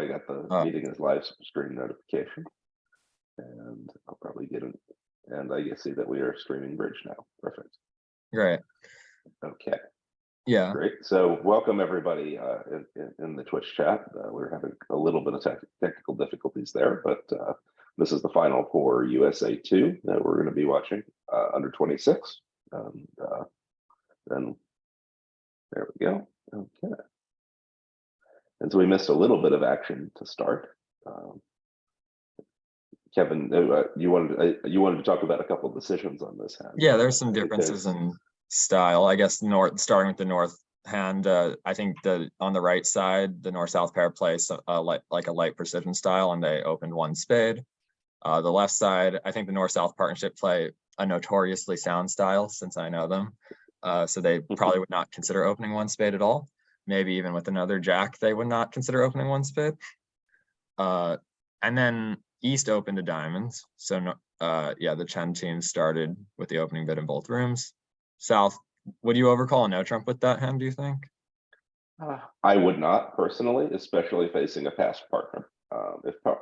I got the meeting as live screen notification, and I'll probably get it. And I see that we are streaming bridge now. Perfect. Great. Okay. Yeah. Great. So welcome everybody in the Twitch chat. We're having a little bit of technical difficulties there, but this is the final for USA 2 that we're going to be watching under 26. And then there we go. Okay. And so we missed a little bit of action to start. Kevin, you wanted to talk about a couple of decisions on this hand. Yeah, there's some differences in style. I guess starting with the north hand, I think on the right side, the north-south pair plays like a light precision style, and they opened one spade. The left side, I think the north-south partnership play a notoriously sound style, since I know them. So they probably would not consider opening one spade at all. Maybe even with another jack, they would not consider opening one spade. And then East opened to diamonds. So yeah, the Chen team started with the opening bid in both rooms. South, would you overcall a no trump with that hand, do you think? I would not personally, especially facing a passed partner.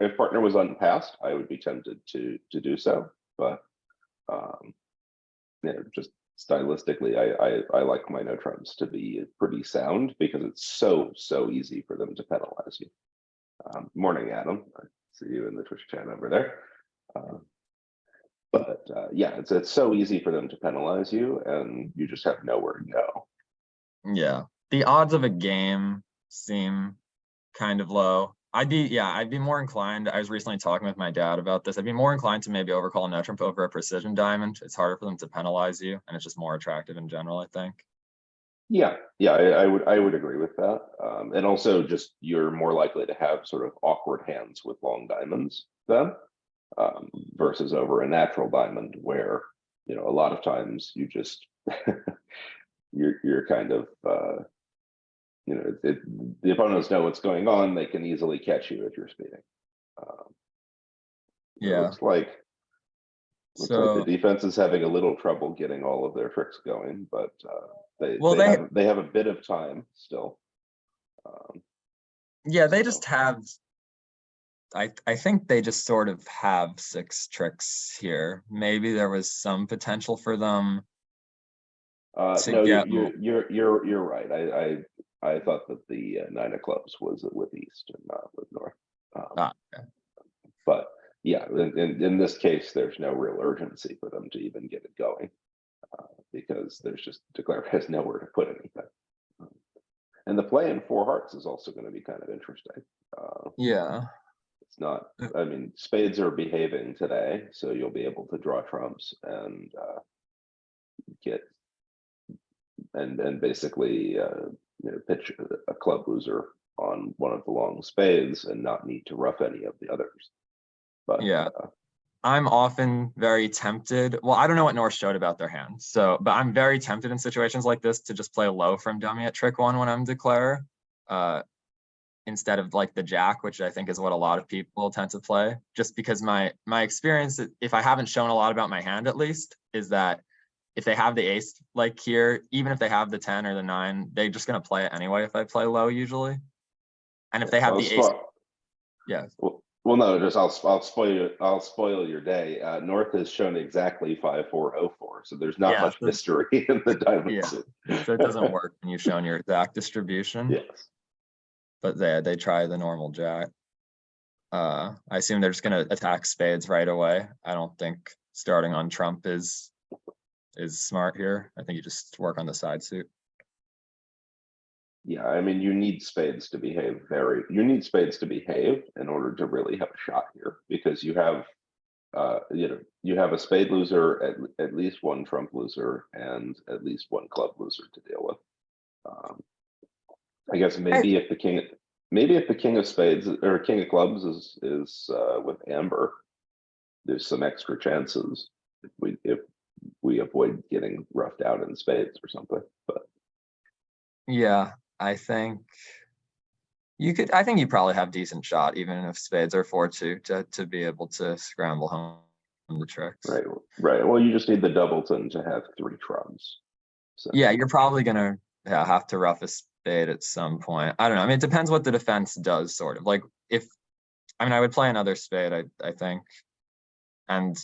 If partner was unpassed, I would be tempted to do so, but just stylistically, I like my no trumps to be pretty sound because it's so easy for them to penalize you. Morning, Adam. I see you in the Twitch chat over there. But yeah, it's so easy for them to penalize you, and you just have nowhere to go. Yeah, the odds of a game seem kind of low. I'd be more inclined. I was recently talking with my dad about this. I'd be more inclined to maybe overcall a no trump over a precision diamond. It's harder for them to penalize you, and it's just more attractive in general, I think. Yeah, I would agree with that. And also, just you're more likely to have sort of awkward hands with long diamonds then, versus over a natural diamond, where a lot of times you just you're kind of the opponents know what's going on. They can easily catch you if you're speeding. Yeah. Looks like the defense is having a little trouble getting all of their tricks going, but they have a bit of time still. Yeah, they just have. I think they just sort of have 6 tricks here. Maybe there was some potential for them. No, you're right. I thought that the 9 of clubs was with East and not with North. Okay. But yeah, in this case, there's no real urgency for them to even get it going because there's just declare has nowhere to put anything. And the play in 4 hearts is also going to be kind of interesting. Yeah. It's not, I mean, spades are behaving today, so you'll be able to draw trumps and get and basically pitch a club loser on one of the long spades and not need to rough any of the others. But yeah, I'm often very tempted. Well, I don't know what North showed about their hand, but I'm very tempted in situations like this to just play low from dummy at trick 1 when I'm declare, instead of like the jack, which I think is what a lot of people tend to play. Just because my experience, if I haven't shown a lot about my hand, at least, is that if they have the ace like here, even if they have the 10 or the 9, they're just going to play it anyway if I play low usually. And if they have the ace, yeah. Well, no, just I'll spoil your day. North has shown exactly 5-4-0-4, so there's not much mystery in the diamond suit. So it doesn't work when you've shown your exact distribution. Yes. But they try the normal jack. I assume they're just going to attack spades right away. I don't think starting on trump is smart here. I think you just work on the side suit. Yeah, I mean, you need spades to behave in order to really have a shot here, because you have you have a spade loser, at least one trump loser, and at least one club loser to deal with. I guess maybe if the king of spades or king of clubs is with amber, there's some extra chances if we avoid getting roughed out in spades or something. But yeah, I think you could. I think you probably have decent shot, even if spades are 4-2, to be able to scramble home the tricks. Right. Well, you just need the doubleton to have 3 trumps. So. Yeah, you're probably gonna have to rough a spade at some point. I don't know. I mean, it depends what the defense does, sort of. Like I would play another spade, I think. And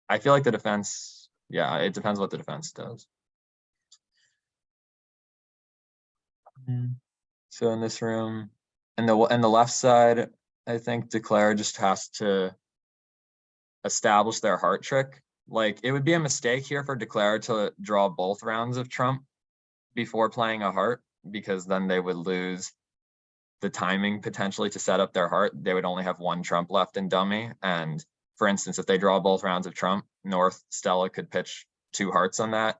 I feel like the defense, yeah, it depends what the defense does. So in this room, and the left side, I think Declare just has to establish their heart trick. Like, it would be a mistake here for Declare to draw both rounds of trump before playing a heart, because then they would lose the timing potentially to set up their heart. They would only have one trump left in dummy. And for instance, if they draw both rounds of trump, North Stella could pitch 2 hearts on that.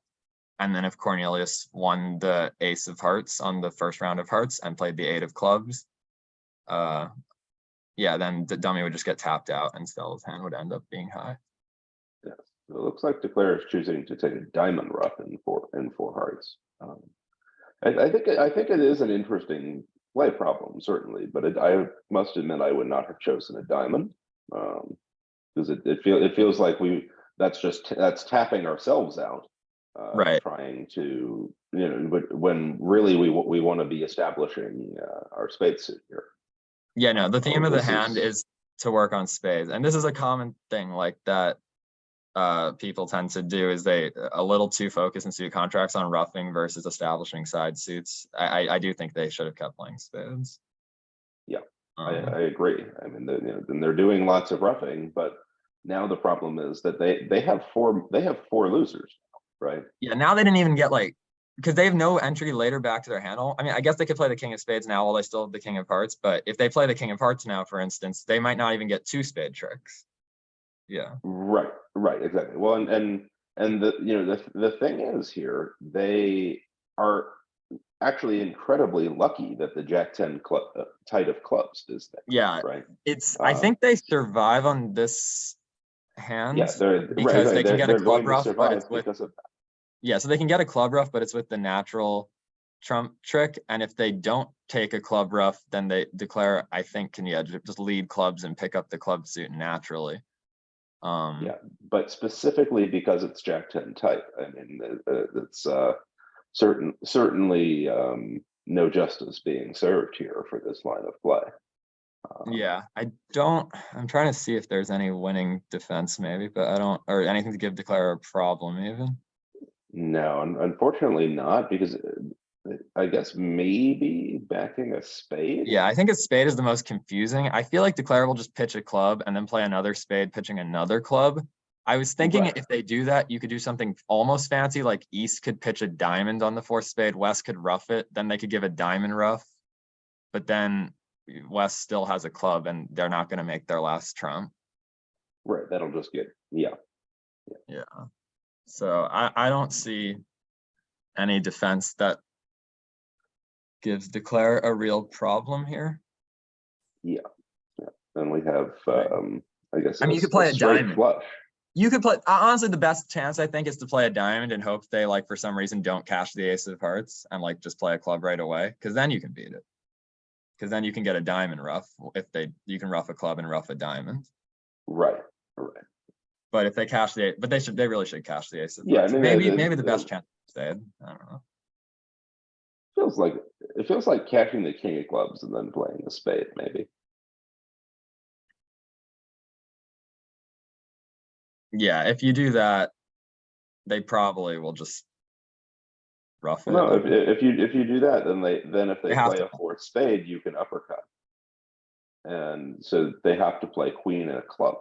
And then if Cornelius won the ace of hearts on the first round of hearts and played the 8 of clubs, yeah, then the dummy would just get tapped out and Stella's hand would end up being high. Yes, so it looks like Declare is choosing to take a diamond rough in four hearts. I think it is an interesting play problem, certainly, but I must admit I would not have chosen a diamond, because it feels like that's tapping ourselves out, right? Trying to, when really we want to be establishing our spade suit here. Yeah, no, the theme of the hand is to work on spades, and this is a common thing like that. People tend to do is they a little too focused in suit contracts on roughing versus establishing side suits. I do think they should have kept playing spades. Yeah, I agree. I mean, they're doing lots of roughing, but now the problem is that they have four losers, right? Yeah, now they didn't even get because they have no entry later back to their handle. I mean, I guess they could play the king of spades now while they still have the king of hearts, but if they play the king of hearts now, for instance, they might not even get 2 spade tricks. Yeah. Right, exactly. Well, and the thing is here, they are actually incredibly lucky that the Jack-10 club tight of clubs is there. Yeah, right. It's I think they survive on this hand. Yeah, they're because right, they can get a club rough, but it's because of that. Yeah, so they can get a club rough, but it's with the natural trump trick. And if they don't take a club rough, then they Declare, I think, can just lead clubs and pick up the club suit naturally. Yeah, but specifically because it's Jack-10 tight. I mean, it's certainly no justice being served here for this line of play. Yeah, I'm trying to see if there's any winning defense maybe, but I don't, or anything to give Declare a problem even. No, unfortunately not, because I guess maybe backing a spade. Yeah, I think a spade is the most confusing. I feel like Declare will just pitch a club and then play another spade pitching another club. I was thinking if they do that, you could do something almost fancy, like East could pitch a diamond on the 4th spade, West could rough it, then they could give a diamond rough, but then West still has a club and they're not going to make their last trump. Right, that'll just get, yeah. So I don't see any defense that gives Declare a real problem here. Yeah. Then we have, I guess, you could play a diamond flush. You could play, honestly, the best chance I think is to play a diamond and hope they for some reason don't cash the ace of hearts and just play a club right away, because then you can beat it. Because then you can get a diamond rough if you can rough a club and rough a diamond. Right. But if they cash but they really should cash the ace of hearts. I mean, maybe the best chance instead. I don't know. It feels like cashing the king of clubs and then playing the spade, maybe. Yeah, if you do that, they probably will just rough it. No, if you do that, then if they play a 4th spade, you can uppercut, and so they have to play queen and a club.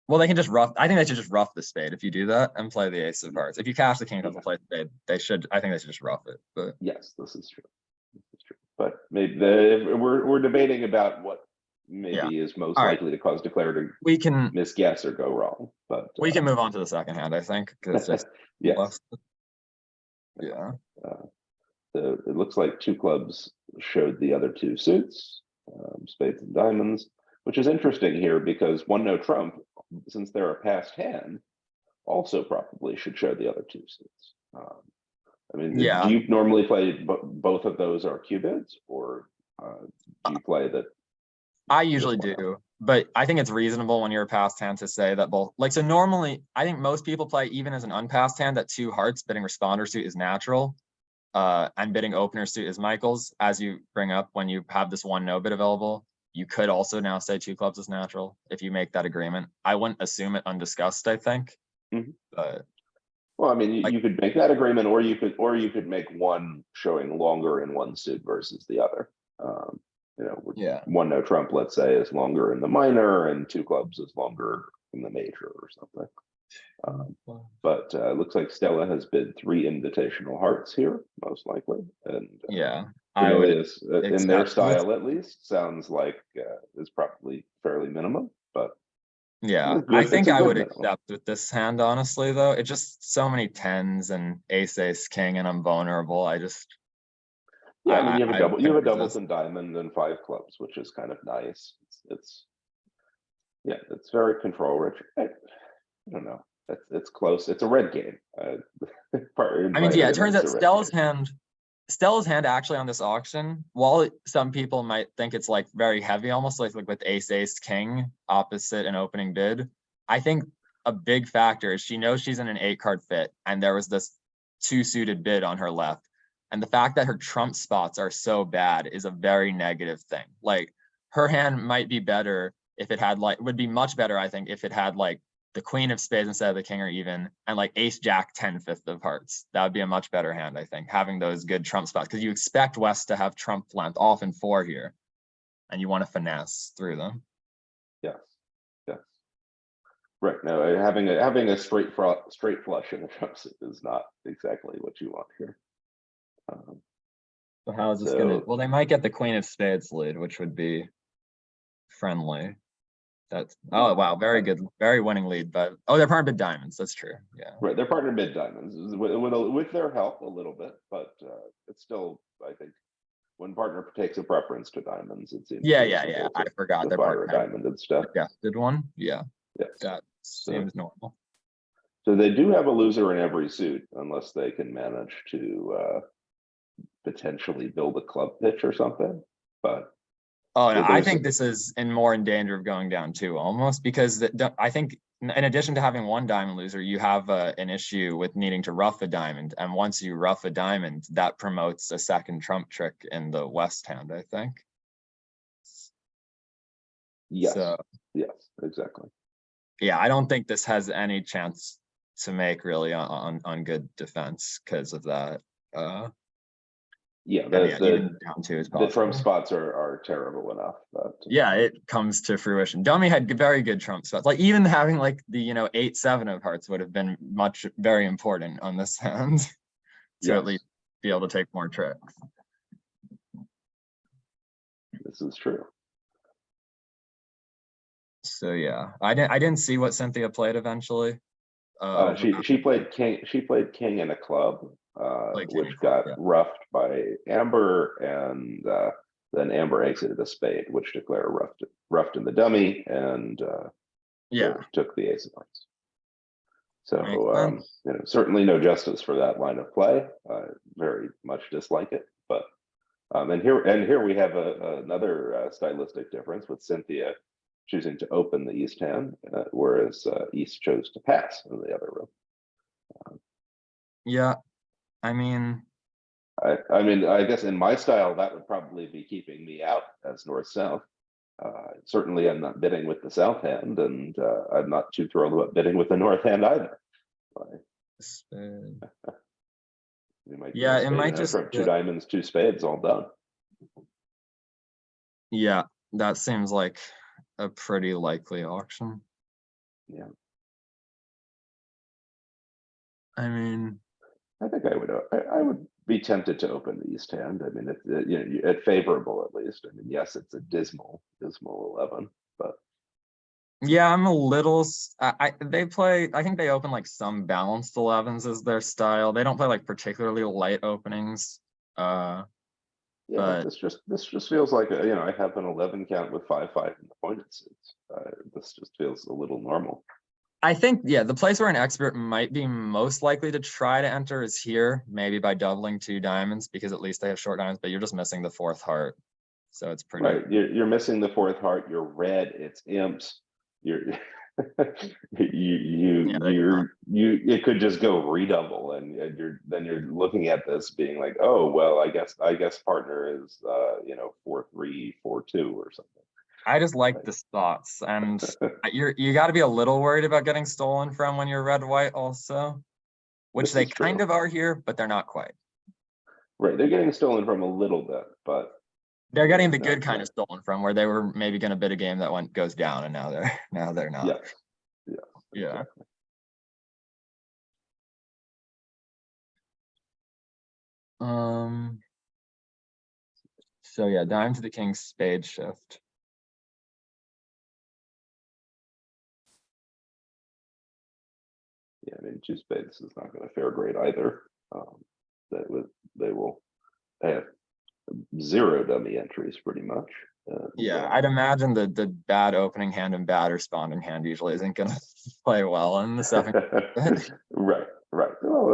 Well, they can just rough. I think they should just rough the spade if you do that and play the ace of hearts. If you cash the king and play the spade, I think they should just rough it. But yes, this is true. But maybe we're debating about what maybe is most likely to cause Declare to misguess or go wrong. But we can move on to the second hand, I think, because yes. Yeah. So it looks like 2 clubs showed the other 2 suits, spades and diamonds, which is interesting here because 1-no trump, since they're a passed hand, also probably should show the other 2 suits. I mean, do you normally play both of those are cubids, or do you play that? I usually do, but I think it's reasonable when you're a passed hand to say that both. So normally, I think most people play even as an unpassed hand that 2 hearts bidding responder suit is natural, and bidding opener suit is Michael's. As you bring up, when you have this 1-no bid available, you could also now say 2 clubs is natural if you make that agreement. I wouldn't assume it undiscussed, I think. Mhm. But Well, I mean, like, you could make that agreement, or you could make one showing longer in one suit versus the other. yeah. One no trump, let's say, is longer in the minor, and 2 clubs is longer in the major, or something. But it looks like Stella has bid 3 invitational hearts here, most likely, and Yeah, I would Cornelius, in their accept with, style at least, sounds like is probably fairly minimum, but yeah, it's I good. It's think a I good would minimum. accept with this hand, honestly, though. It's just so many tens and ace king, and I'm vulnerable. I just, Yeah, I mean, you have a I double, you couldn't have a resist. Doubleton diamond and 5 clubs, which is kind of nice. It's yeah, it's very control rich. I don't know. It's close. It's a red game. In I my mean, yeah, it opinion, turns it's out a red game. Stella's hand actually on this auction, while some people might think it's like very heavy, almost like with ace king opposite an opening bid, I think a big factor is she knows she's in an 8-card fit, and there was this 2 suited bid on her left. And the fact that her trump spots are so bad is a very negative thing. Like, her hand might be better if it had would be much better, I think, if it had like the queen of spades instead of the king, or even, and like ace jack 10 fifth of hearts. That would be a much better hand, I think, having those good trump spots, because you expect West to have trump length often 4 here, and you want to finesse through them. Yes, yes. Right. No, having a straight flush in the trump suit is not exactly what you want here. So how is this gonna? So Well, they might get the queen of spades lead, which would be friendly. That's, oh wow, very good, very winning lead. But oh, they're partnered diamonds. That's true. Yeah. right, they're partner mid diamonds with their help a little bit, but it's still, I think, when partner takes a preference to diamonds, it seems Yeah, reasonable I forgot to their fire a partner diamond instead. suggested one. Yeah, Yes. that So, seems normal. so they do have a loser in every suit, unless they can manage to potentially build a club pitch or something. But Oh no, I there's think this is more in danger of going down too, almost, because I think in addition to having one diamond loser, you have an issue with needing to rough a diamond, and once you rough a diamond, that promotes a second trump trick in the West hand, I think. yes, So yes, exactly. yeah, I don't think this has any chance to make really on good defense because of that. Yeah, And yeah, even down 2 is the trump possible. spots are terrible enough. But Yeah, it comes to fruition. Dummy had very good trump spots. Like, even having like the 8-7 of hearts would have been very important on this hand to at least be able to take more tricks. This is true. So yeah, I didn't see what Cynthia played eventually. She played king. She played king in a club, which got roughed by Amber, and then Amber exited a spade, which declared roughed in the dummy, and took the ace of hearts. So certainly no justice for that line of play. Very much dislike it, but and here we have another stylistic difference with Cynthia choosing to open the East hand, whereas East chose to pass in the other room. Yeah, I mean, I guess in my style, that would probably be keeping me out as north-south. Certainly, I'm not bidding with the south hand, and I'm not too thrilled about bidding with the north hand either. Yeah, it might just 2 diamonds, 2 spades, all done. Yeah, that seems like a pretty likely auction. Yeah. I mean, I think I would be tempted to open the East hand. I mean, at favorable at least. I mean, yes, it's a dismal 11, but yeah, I'm a little. They play. I think they open like some balanced 11s is their style. They don't play like particularly light openings. yeah, but this just feels like I have an 11 count with 5-5 in the pointed suits. This just feels a little normal. I think, yeah, the place where an expert might be most likely to try to enter is here, maybe by doubling 2 diamonds, because at least they have short diamonds, but you're just missing the 4th heart. So it's pretty right. You're missing the 4th heart. You're red. It's imps. You're it could just go redouble, and you're looking at this being like, oh well, I guess partner is 4-3, 4-2 or something. I just like the spots, and you got to be a little worried about getting stolen from when you're red white also, which This they is true. kind of are here, but they're not quite. Right, they're getting stolen from a little bit, but They're getting the no, good kind no. of stolen from, where they were maybe going to bid a game that goes down, and now they're not. Yes, yes, Yeah. exactly. So yeah, dime to the king, spade shift. Yeah, I mean, two spades is not going to fare great either. They will have zero dummy entries pretty much. Yeah, I'd imagine the bad opening hand and bad responding hand usually isn't going to play well in the second. Right, right. Well,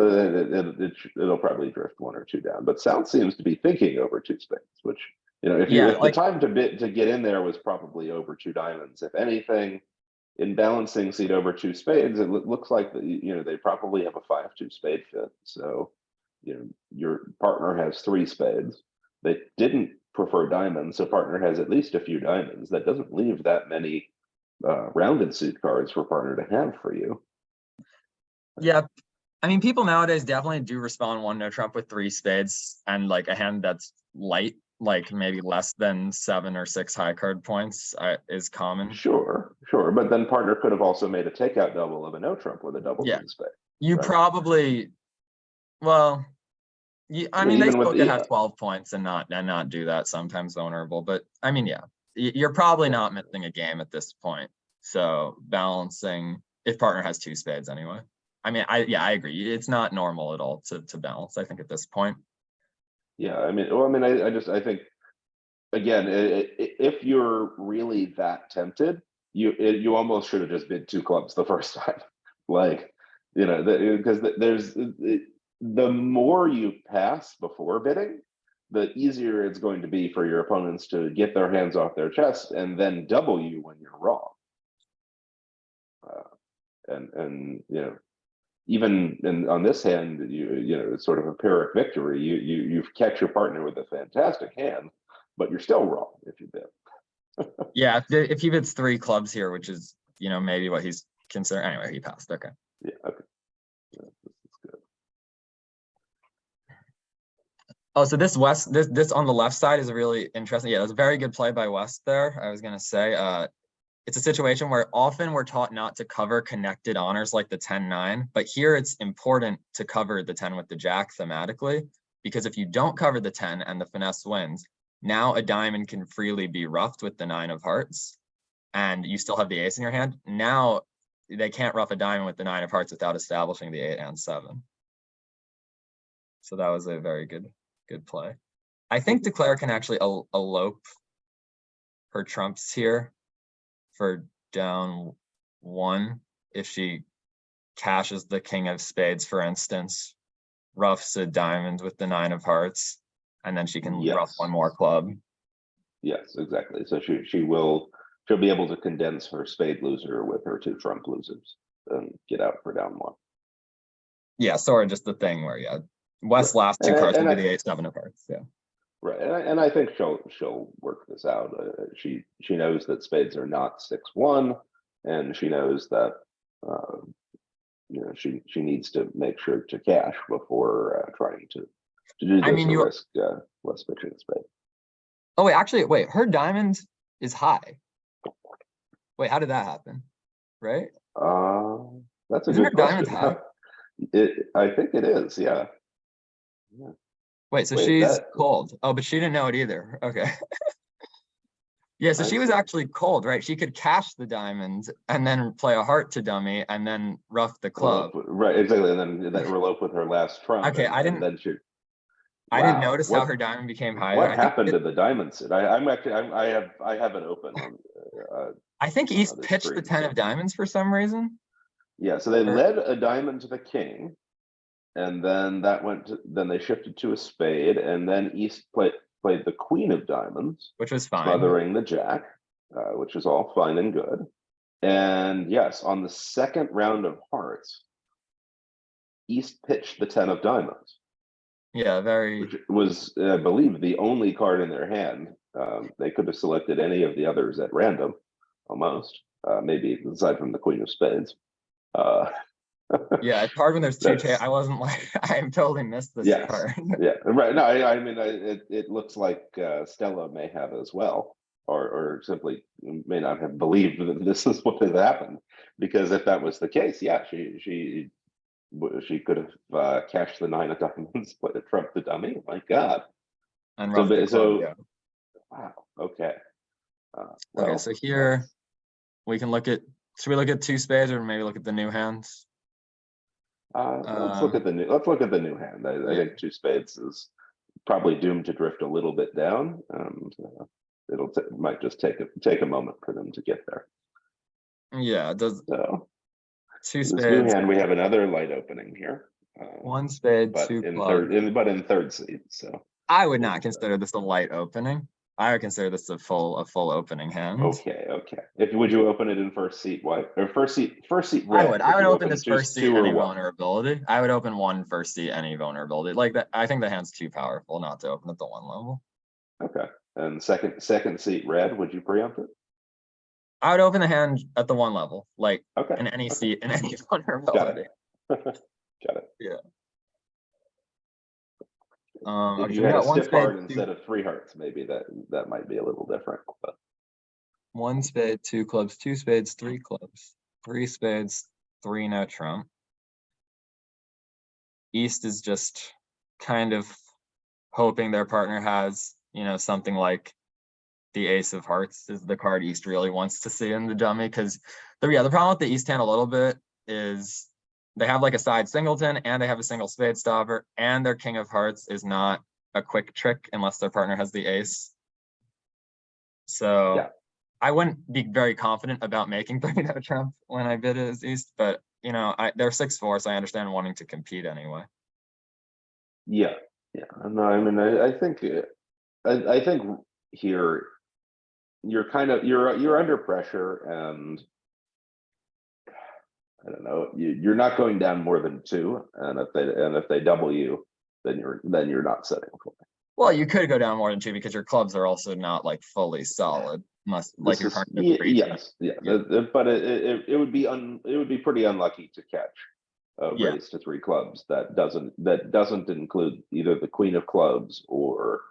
it'll probably drift one or two down, but South seems to be thinking over two spades, which, if Yeah, if the time to get in there was probably over two diamonds, if anything, in balancing seat over two spades, it looks like they probably have a 5-2 spade fit. So, your partner has three spades. They didn't prefer diamonds, so partner has at least a few diamonds. That doesn't leave that many rounded suit cards for partner to have for you. Yeah, I mean, people nowadays definitely do respond one no trump with three spades and like a hand that's light, like maybe less than 7 or 6 high card points is common. Sure, but then partner could have also made a takeout double of a no trump with a double queen spade. You right? probably, well, I mean, they still could have 12 points and not do that, sometimes vulnerable, but I mean, yeah, you're probably not missing a game at this point. So balancing, if partner has two spades anyway. I mean, I agree. It's not normal at all to balance, I think, at this point. Yeah, I mean, I think, again, if you're really that tempted, you almost should have just bid two clubs the first time. Like, because there's the more you pass before bidding, the easier it's going to be for your opponents to get their hands off their chest and then double you when you're wrong. And even on this hand, it's sort of a Pyrrhic victory. You catch your partner with a fantastic hand, but you're still wrong if you bid. Yeah, if he bids 3 clubs here, which is maybe what he's considering. Anyway, he passed. Okay. Yeah. Okay. Yeah, this is good. Oh, so this on the left side is a really interesting. Yeah, it was a very good play by West there. I was gonna say, it's a situation where often we're taught not to cover connected honors like the 10-9, but here it's important to cover the 10 with the jack thematically, because if you don't cover the 10 and the finesse wins, now a diamond can freely be roughed with the 9 of hearts, and you still have the ace in your hand. Now they can't rough a diamond with the 9 of hearts without establishing the 8 and 7. So that was a very good play. I think Declare can actually elope her trumps here for down 1 if she cashes the king of spades, for instance, roughs a diamond with the 9 of hearts, and then she can rough one more club. Yes, exactly. So she'll be able to condense her spade loser with her 2 trump losers and get out for down 1. Yeah, sort of just the thing where West's last 2 cards will be the 8-7 of hearts. Yeah. Right, and I think she'll work this out. She knows that spades are not 6-1, and she knows that she needs to make sure to cash before trying to do this. Risk less pitching a spade. Oh wait, her diamond is high. Wait, how did that happen? Right? That's a Isn't good question. High? I think it is. Yeah. Wait, so she's cold. Oh, but she didn't know it either. Okay. Yeah, so she was actually cold, right? She could cash the diamond and then play a heart to dummy and then rough the club. Right, exactly. And then that elope with her last trump. Okay, I didn't notice how her diamond became higher. What happened to the diamond sit? I have it open on. I think East pitched the 10 of diamonds for some reason. Yeah, so they led a diamond to the king, and then then they shifted to a spade, and then East played the queen of diamonds, which was fine, smothering the jack, which is all fine and good. And yes, on the second round of hearts, East pitched the 10 of diamonds. Yeah, which was, I believe, the only card in their hand They could have selected any of the others at random, almost. Maybe aside from the Queen of Spades. Yeah, it's hard when there's two. That's- I wasn't like I totally missed this Yes. part. Yeah, right. No, I mean, it looks like Stella may have as well, or simply may not have believed that this is what has happened. Because if that was the case, yeah, she could have cashed the 9 of diamonds, played a trump the dummy. My God. And So, rough the club, yeah. wow. Okay. Okay, Well, so here we can look at. Should we look at 2 spades or maybe look at the new hands? let's look at the new hand. I Yeah. think 2 spades is probably doomed to drift a little bit down, and might just take a moment for them to get there. Yeah, does So 2 this new spades, hand, we have another light opening here. 1 spade, But 2 in clubs. third seat. So I would not consider this a light opening. I would consider this a full opening hand. okay. Would you open it in first seat white or first seat I red? would. Would I would you open this first seat 2 or any 1? vulnerability. I would open 1 first seat any vulnerability. Like that. I think the hand's too powerful not to open at the 1 level. Okay. And second seat red, would you preempt it? I would open the hand at the 1 level, like Okay. in any Okay. seat, in any Got vulnerability. it. Got it. Yeah. If Okay, you so we had a got 1 stiff spade, heart 2, instead of 3 hearts, maybe that might be a little different. But 1 spade, 2 clubs, 2 spades, 3 clubs, 3 spades, 3 no trump. East is just kind of hoping their partner has, something like the ace of hearts is the card East really wants to see in the dummy. Because the problem with the East hand a little bit is they have like a side singleton and they have a single spade stopper, and their king of hearts is not a quick trick unless their partner has the ace. So yeah. I wouldn't be very confident about making 3 no trump when I bid as East, but they're 6-4, so I understand wanting to compete anyway. yeah. No, I mean, I think here you're kind of you're under pressure, and I don't know, you're not going down more than 2, and if they double you, then you're not setting a play. Well, you could go down more than 2 because your clubs are also not like fully solid. Like your partner. Yes, yeah. But it would be pretty unlucky to catch a raise to 3 clubs that doesn't include either the Queen of clubs or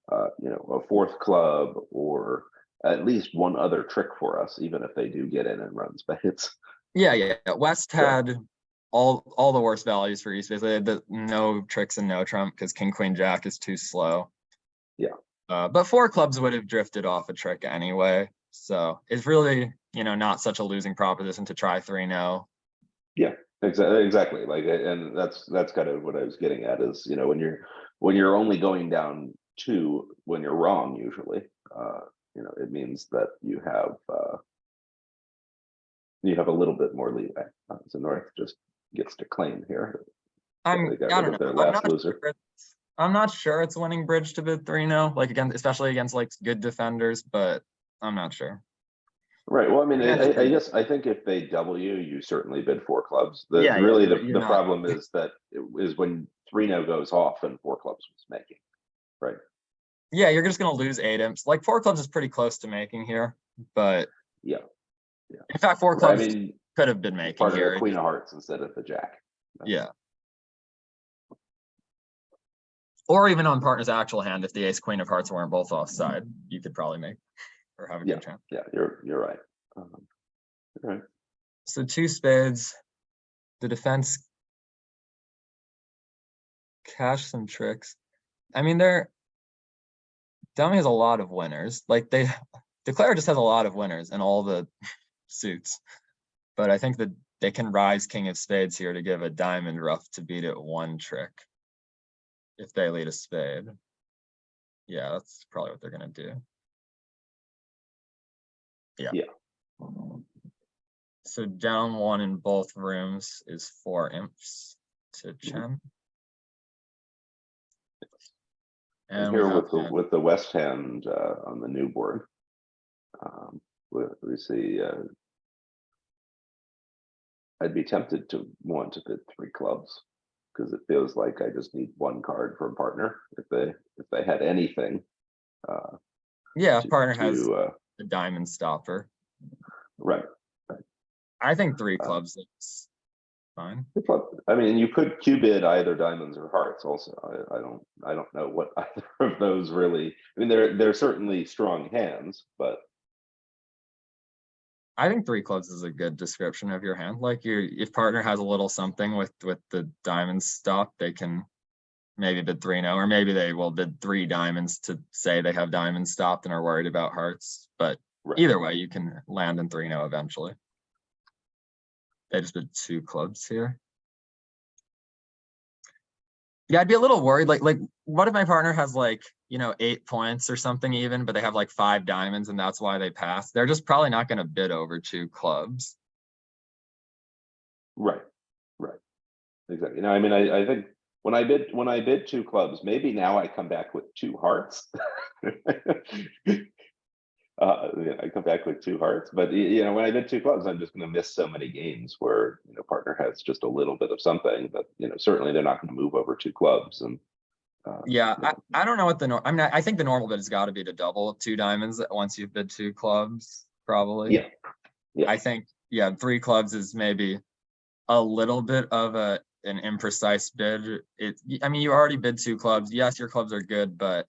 a 4th club, or at least one other trick for us, even if they do get in and run spades. Yeah. West had all the worst values for East. Basically, they had no tricks and no trump because King Queen Jack is too slow. Yeah. But 4 clubs would have drifted off a trick anyway. So it's really, not such a losing proposition to try 3 no. Yeah, exactly. Like, and that's kind of what I was getting at is, when you're only going down 2 when you're wrong, usually, it means that you have a little bit more leeway. So North just gets to claim here. I don't know. I'm not sure it's winning bridge to bid 3 no, like especially against like good defenders, but I'm not sure. Right. Well, I mean, I think if they double you certainly bid 4 clubs. The problem is that is when 3 no goes off and 4 clubs was making, right? Yeah, you're just gonna lose 8 imps. Like 4 clubs is pretty close to making here, but yeah. In fact, 4 clubs could have been making part here. Of the Queen of Hearts instead of the Jack. Yeah. Or even on partner's actual hand, if the Ace Queen of Hearts weren't both offside, you could probably make or have a good chance. Yeah, you're right. Right. So 2 spades, the defense cash some tricks. I mean, dummy has a lot of winners. Like Declare just has a lot of winners in all the suits, but I think that they can rise King of Spades here to give a diamond rough to beat it 1 trick. If they lead a spade. Yeah, that's probably what they're gonna do. Yeah. So down 1 in both rooms is 4 imps to Chen. And here with the West hand on the new board, we see I'd be tempted to want to bid 3 clubs, because it feels like I just need 1 card for a partner. If they had anything, Yeah, to, partner has to a diamond stopper. right. I think three Uh, clubs is fine. I mean, you could cubid either diamonds or hearts. Also, I don't know what either of those really. I mean, they're certainly strong hands, but I think three clubs is a good description of your hand. Like if partner has a little something with the diamonds stop, they can maybe bid 3-0, or maybe they will bid three diamonds to say they have diamonds stopped and are worried about hearts. But right. either way, you can land in 3-0 eventually. They just bid two clubs here. Yeah, I'd be a little worried. Like, what if my partner has like, 8 points or something even, but they have like 5 diamonds and that's why they pass? They're just probably not going to bid over two clubs. Right. Exactly. No, I mean, I think when I bid two clubs, maybe now I come back with two hearts. Yeah, I come back with two hearts, but when I bid two clubs, I'm just going to miss so many games where partner has just a little bit of something, but certainly they're not going to move over two clubs. And Yeah, I don't know what I mean, I think the normal bid has got to be to double 2 diamonds once you've bid 2 clubs, probably. Yeah. I think, 3 clubs is maybe a little bit of an imprecise bid. I mean, you already bid 2 clubs. Yes, your clubs are good, but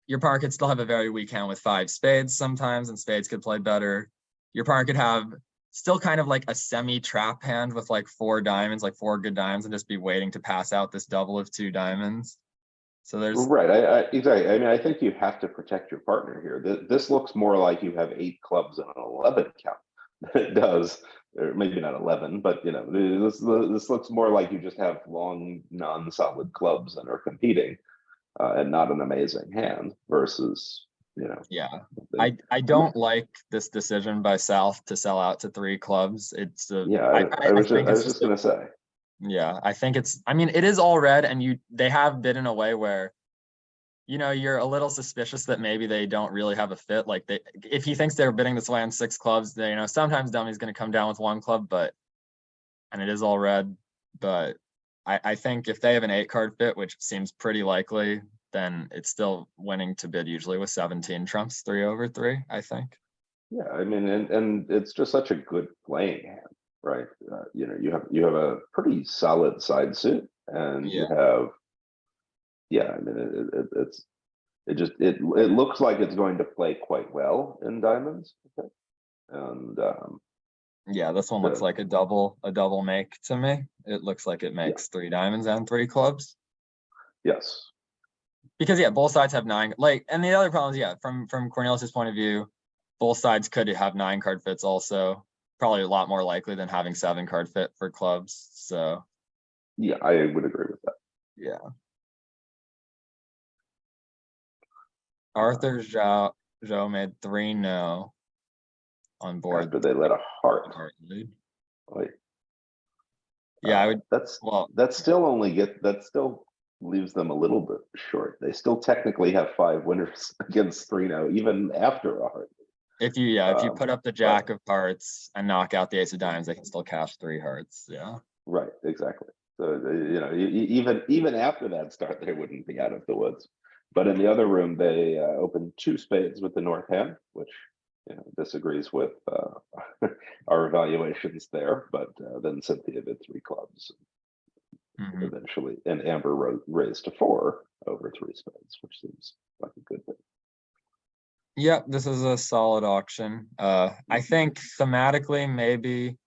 your partner could still have a very weak hand with 5 spades sometimes, and spades could play better. Your partner could have still kind of like a semi-trap hand with like 4 diamonds, like 4 good diamonds, and just be waiting to pass out this double of 2 diamonds. So there's Right. Exactly. I mean, I think you have to protect your partner here. This looks more like you have 8 clubs and an 11 count than it does, or maybe not 11, but this looks more like you just have long, non-solid clubs and are competing, and not an amazing hand versus, yeah. the, I don't like this decision by South to sell out to 3 clubs. It's I I was think it's just going to say. Yeah, I think I mean, it is all red, and they have bid in a way where, you're a little suspicious that maybe they don't really have a fit. Like if he thinks they're bidding this way on 6 clubs, they, sometimes dummy's going to come down with 1 club, and it is all red. But I think if they have an 8 card fit, which seems pretty likely, then it's still winning to bid usually with 17 trumps 3 over 3, I think. Yeah, I mean, and it's just such a good playing hand, right? You have a pretty solid side suit, and you Yeah. have, yeah, I mean, it looks like it's going to play quite well in diamonds. Okay. And Yeah, this one looks like a double make to me. It looks like it makes 3 diamonds and 3 clubs. yes. Because both sides have 9. Like, and the other problem is, from Cornelius's point of view, both sides could have 9 card fits also. Probably a lot more likely than having 7 card fit for clubs. So Yeah, I would agree with that. yeah. Arthur Zhao made 3-0 on board. After they let a heart lead. Wait. Yeah, I would. That still leaves them a little bit short. They still technically have 5 winners against 3-0, even after a heart. If you put up the jack of hearts and knock out the ace of diamonds, they can still cash 3 hearts. Yeah. Right. Exactly. So even after that start, they wouldn't be out of the woods. But in the other room, they opened 2 spades with the north hand, which disagrees with our evaluations there. But then Cynthia did 3 clubs. Eventually, and Amber raised to 4 over 3 spades, which seems like a good thing. Yep, this is a solid auction. I think thematically, maybe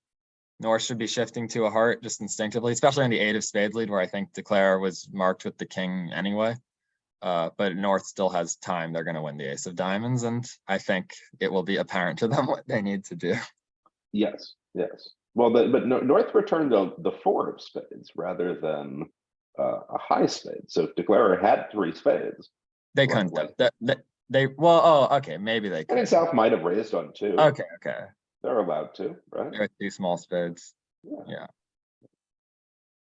North should be shifting to a heart just instinctively, especially on the 8 of spades lead, where I think Declare was marked with the king anyway. But North still has time. They're going to win the ace of diamonds, and I think it will be apparent to them what they need to do. Yes. Well, but North returned the 4 of spades rather than a high spade. So if Declarer had 3 spades, they couldn't. Okay, maybe they could. And South might have raised on 2. Okay. They're allowed to, right? They're 2 small spades. Yeah.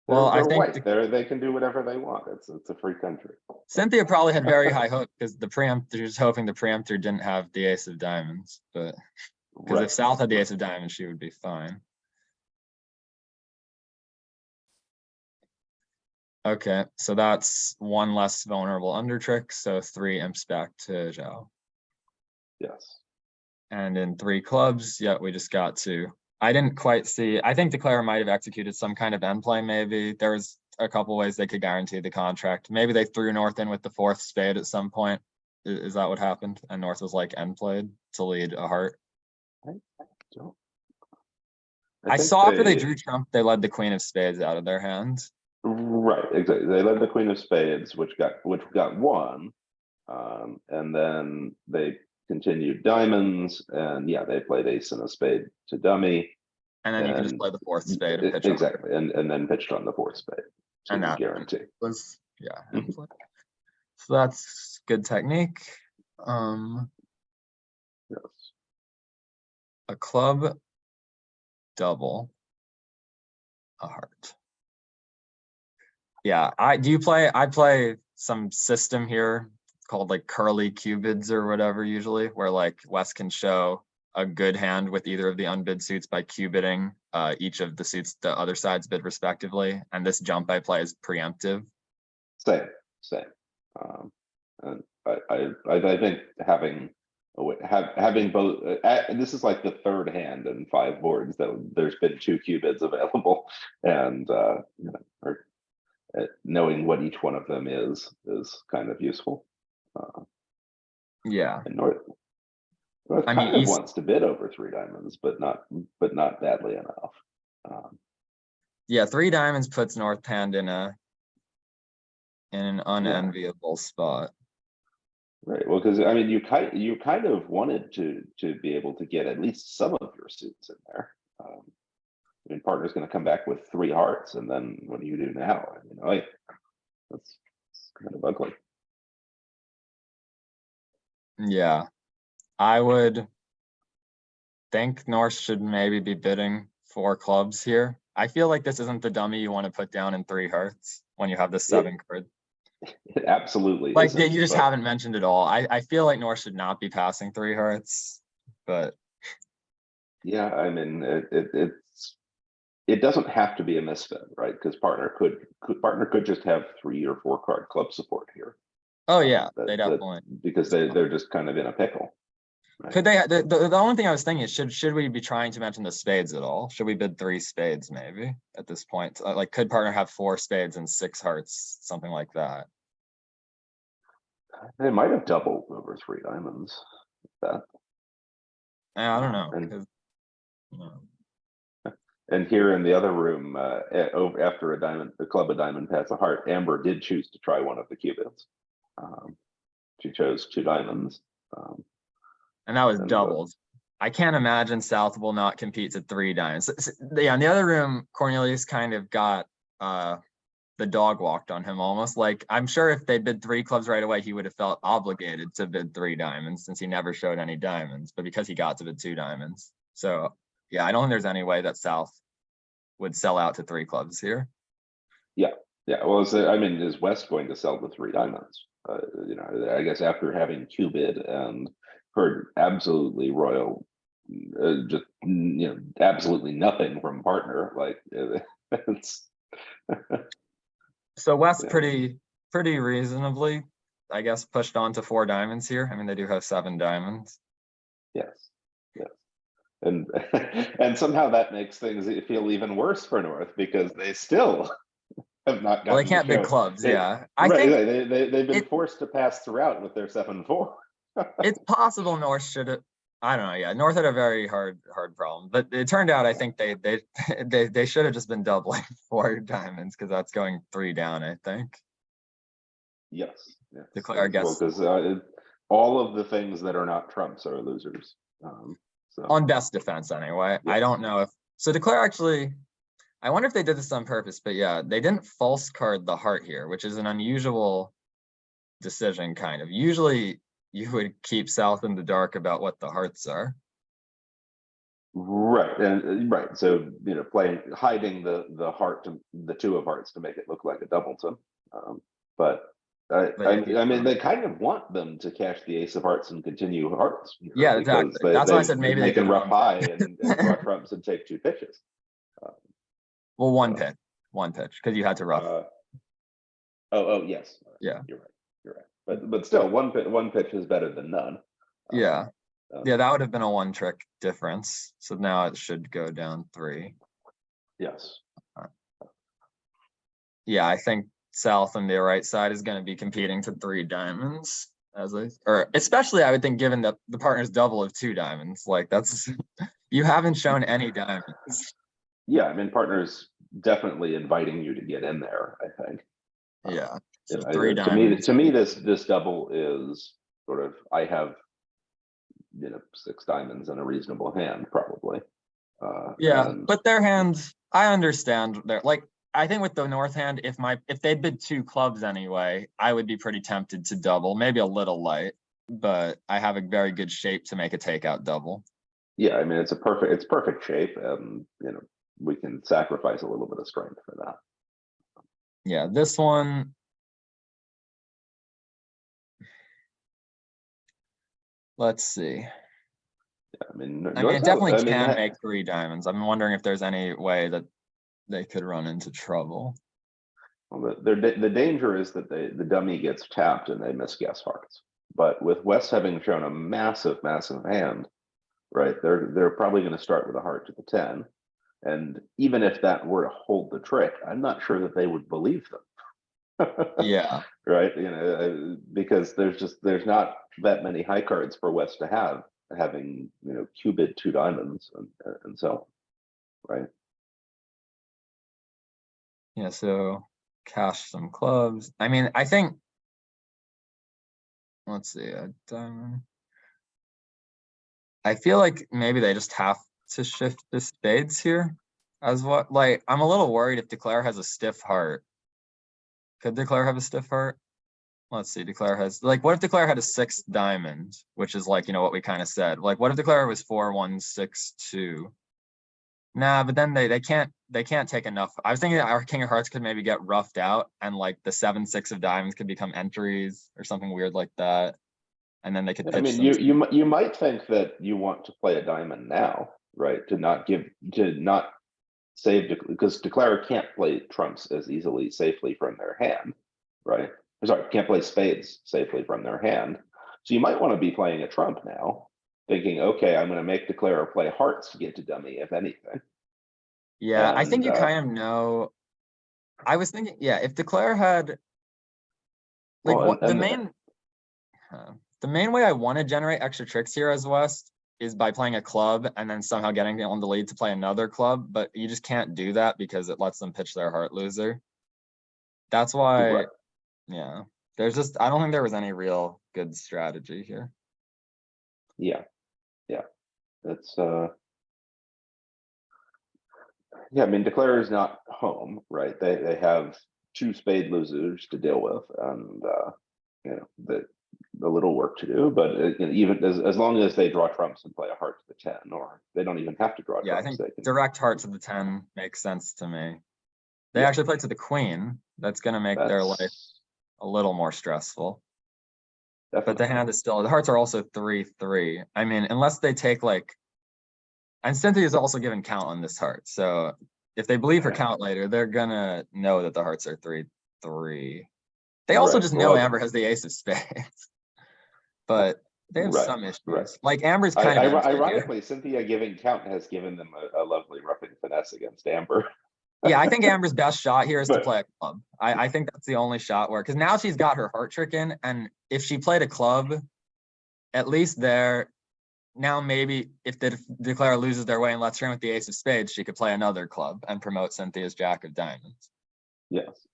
Well, I think white. They can do whatever they want. It's a free country. Cynthia probably had very high hope because the preemptor was hoping the preemptor didn't have the ace of diamonds, but because if South had the ace of diamonds, she would be fine. Okay, so that's 1 less vulnerable under trick, so 3 imps back to Zhao. Yes. And in 3 clubs, yeah, we just got to. I didn't quite see. I think Declare might have executed some kind of end play. Maybe there was a couple ways they could guarantee the contract. Maybe they threw North in with the 4th spade at some point. Is that what happened? And North was like end played to lead a heart. don't- I think saw after they drew trump, they led the queen of spades out of their hand. Right, exactly. They led the queen of spades, which got one, and then they continued diamonds, and yeah, they played ace and a spade to dummy. And then you can just play the 4th spade and pitch exactly, and then pitched on the 4th spade to and that guarantee. Was end play. So that's good technique. Yes. A club double a heart. Yeah, I play some system here called like curly cubids or whatever, usually, where like Wes can show a good hand with either of the unbid suits by cubidding each of the suits the other side's bid respectively. And this jump I play is preemptive. Same. And I think having both, this is like the 3rd hand in 5 boards that there's been 2 cubids available, and you know, or knowing what each one of them is kind of useful. Yeah, and North I kind mean, of wants to bid over 3 diamonds, but not badly enough. Yeah, 3 diamonds puts North hand in an unenviable spot. Right. Well, because I mean, you kind of wanted to be able to get at least some of your suits in there. I mean, partner's going to come back with 3 hearts, and then what do you do now? You know, that's kind of ugly. Yeah, I would think North should maybe be bidding 4 clubs here. I feel like this isn't the dummy you want to put down in 3 hearts when you have the 7 card. It absolutely like isn't, you just haven't mentioned it all. I feel like North should not be passing 3 hearts, but yeah, I mean, it doesn't have to be a misfit, right? Because partner could just have 3 or 4 card club support here. Oh yeah, they definitely, because they're just kind of in a pickle. Right? Could they? The only thing I was thinking is should we be trying to mention the spades at all? Should we bid 3 spades maybe at this point? Like, could partner have 4 spades and 6 hearts, something like that? They might have doubled over 3 diamonds. That. I don't know. And here in the other room, after a club of diamond pass a heart, Amber did choose to try one of the cubids. She chose 2 diamonds. And that was doubled. I can't imagine South will not compete to 3 diamonds. Yeah, in the other room, Cornelius kind of got the dog walked on him almost. Like, I'm sure if they bid 3 clubs right away, he would have felt obligated to bid 3 diamonds since he never showed any diamonds, but because he got to bid 2 diamonds. So yeah, I don't think there's any way that South would sell out to 3 clubs here. Yeah. Well, I mean, is West going to sell the 3 diamonds? You know, I guess after having 2 bid and heard absolutely royal, just absolutely nothing from partner, like it's. So West pretty reasonably, I guess, pushed on to 4 diamonds here. I mean, they do have 7 diamonds. Yes. And somehow that makes things feel even worse for North because they still have not gotten. Well, they can't bid clubs. Yeah, I think they've been forced to pass throughout with their 7-4. It's possible North should have. I don't know. Yeah, North had a very hard problem, but it turned out I think they should have just been doubling 4 diamonds because that's going 3 down. I think. Yes. Declare, I guess. Because all of the things that are not trumps are losers. So. On best defense, anyway. Yes. I don't know if so. Declare actually. I wonder if they did this on purpose, but yeah, they didn't false card the heart here, which is an unusual decision, kind of. Usually, you would keep South in the dark about what the hearts are. Right, and right. So hiding the heart to the 2 of hearts to make it look like a doubleton, but. I mean, they kind of want them to cash the ace of hearts and continue hearts. Yeah, exactly. That's why I said maybe they can rough high and draw trumps and take 2 pitches. Well, one pitch, because you had to rough. Yes. Yeah, you're right. But still, one pitch is better than none. Yeah. Yeah, that would have been a 1 trick difference. So now it should go down 3. Yes. Yeah, I think south on the right side is going to be competing to 3 diamonds or especially I would think given that the partner's double of 2 diamonds, like that's you haven't shown any diamonds. Yeah, I mean, partner's definitely inviting you to get in there, I think. Yeah. So You know, 3 to me, diamonds. this double is sort of, I have, 6 diamonds in a reasonable hand, probably. Yeah, And but their hands, I understand. They're like, I think with the north hand, if they bid 2 clubs anyway, I would be pretty tempted to double, maybe a little light, but I have a very good shape to make a takeout double. yeah, I mean, it's perfect shape, and we can sacrifice a little bit of strength for that. Yeah, this one. Let's see. Yeah, I mean, It definitely can make 3 diamonds. I'm wondering if there's any way that they could run into trouble. Well, the danger is that the dummy gets tapped and they misguess hearts. But with West having shown a massive hand, right? They're probably going to start with a heart to the 10, and even if that were to hold the trick, I'm not sure that they would believe them. Yeah. Right. Because there's not that many high cards for West to have, having Q bid 2 diamonds and so on, right? Yeah. So cash some clubs. I mean, I think. Let's see. A diamond. I feel like maybe they just have to shift the spades here as what, like, I'm a little worried if Declare has a stiff heart. Could Declare have a stiff heart? Let's see. Declare has, like, what if Declare had a 6 diamond, which is like, what we kind of said. Like, what if Declare was 4, 1, 6, 2? Nah, but then they can't take enough. I was thinking that our King of Hearts could maybe get roughed out and like the 7, 6 of diamonds could become entries or something weird like that. And then they could pitch. I mean, you might think that you want to play a diamond now, right? To not save, because Declare can't play trumps as easily safely from their hand, right? Sorry, can't play spades safely from their hand. So you might want to be playing a trump now, thinking, okay, I'm going to make Declare play hearts to get to dummy, if anything. Yeah, I think you kind of know. I was thinking, yeah, if Declare had like the main way I want to generate extra tricks here as West is by playing a club and then somehow getting on the lead to play another club, but you just can't do that because it lets them pitch their heart loser. That's why, right. Yeah, I don't think there was any real good strategy here. Yeah, that's yeah, I mean, Declare is not home, right? They have 2 spade losers to deal with, and the little work to do. But even as long as they draw trumps and play a heart to the 10, or they don't even have to draw trumps. I think direct heart to the 10 makes sense to me. They actually play to the queen. That's going to make their life a little more stressful. Definitely. But the hand is still, the hearts are also 3-3. I mean, unless they take like, and Cynthia is also given count on this heart. So if they believe her count later, they're going to know that the hearts are 3-3. They also just know Amber has the ace of spades. But they have some issues. Right. Like Amber's kind of ironically, Cynthia giving count has given them a lovely roughing finesse against Amber. Yeah, I think Amber's best shot here is to play a club. I think that's the only shot where, because now she's got her heart trick in, and if she played a club, at least there, now maybe if the Declare loses their way and lets her in with the ace of spades, she could play another club and promote Cynthia's jack of diamonds. Yes.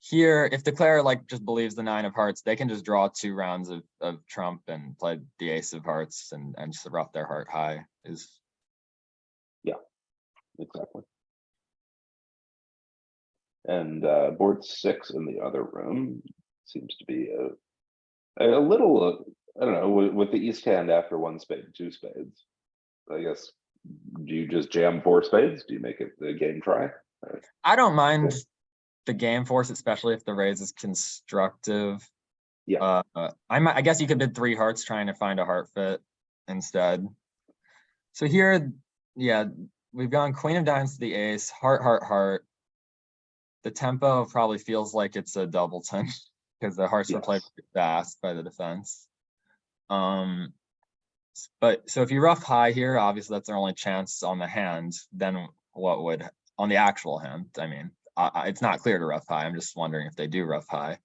Here, if Declare like just believes the 9 of hearts, they can just draw 2 rounds of trump and play the ace of hearts and just rough their heart high. Yeah, exactly. And board 6 in the other room seems to be a little, I don't know, with the east hand after 1 spade, 2 spades. I guess, do you just jam 4 spades? Do you make it the game try? I don't mind the game force, especially if the raise is constructive. Yeah. I guess you could bid 3 hearts trying to find a heart fit instead. So here, yeah, we've gone queen of diamonds to the ace, heart, heart, heart. The tempo probably feels like it's a doubleton because the hearts were played fast by the defense. But so if you rough high here, obviously that's their only chance on the hand. Then what would on the actual hand? I mean, it's not clear to rough high. I'm just wondering if they do rough high.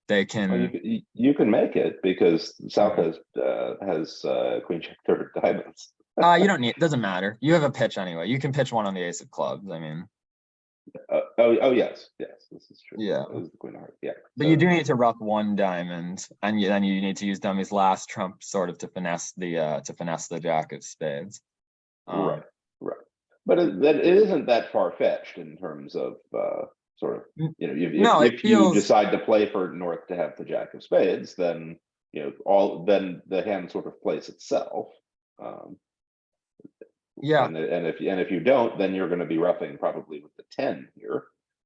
They Well, can. you can make it because South has queen jack third of diamonds. You don't need. It doesn't matter. You have a pitch anyway. You can pitch one on the ace of clubs. I mean. Oh yes, this is true. Yeah. It was the queen of hearts. Yeah. But So, you do need to rough one diamond, and then you need to use dummy's last trump sort of to finesse the jack of spades. Right. But it isn't that far fetched in terms of sort of, you know, No, it if you feels decide to play for North to have the jack of spades, then then the hand sort of plays itself. yeah. And if you don't, then you're going to be roughing probably with the 10 here,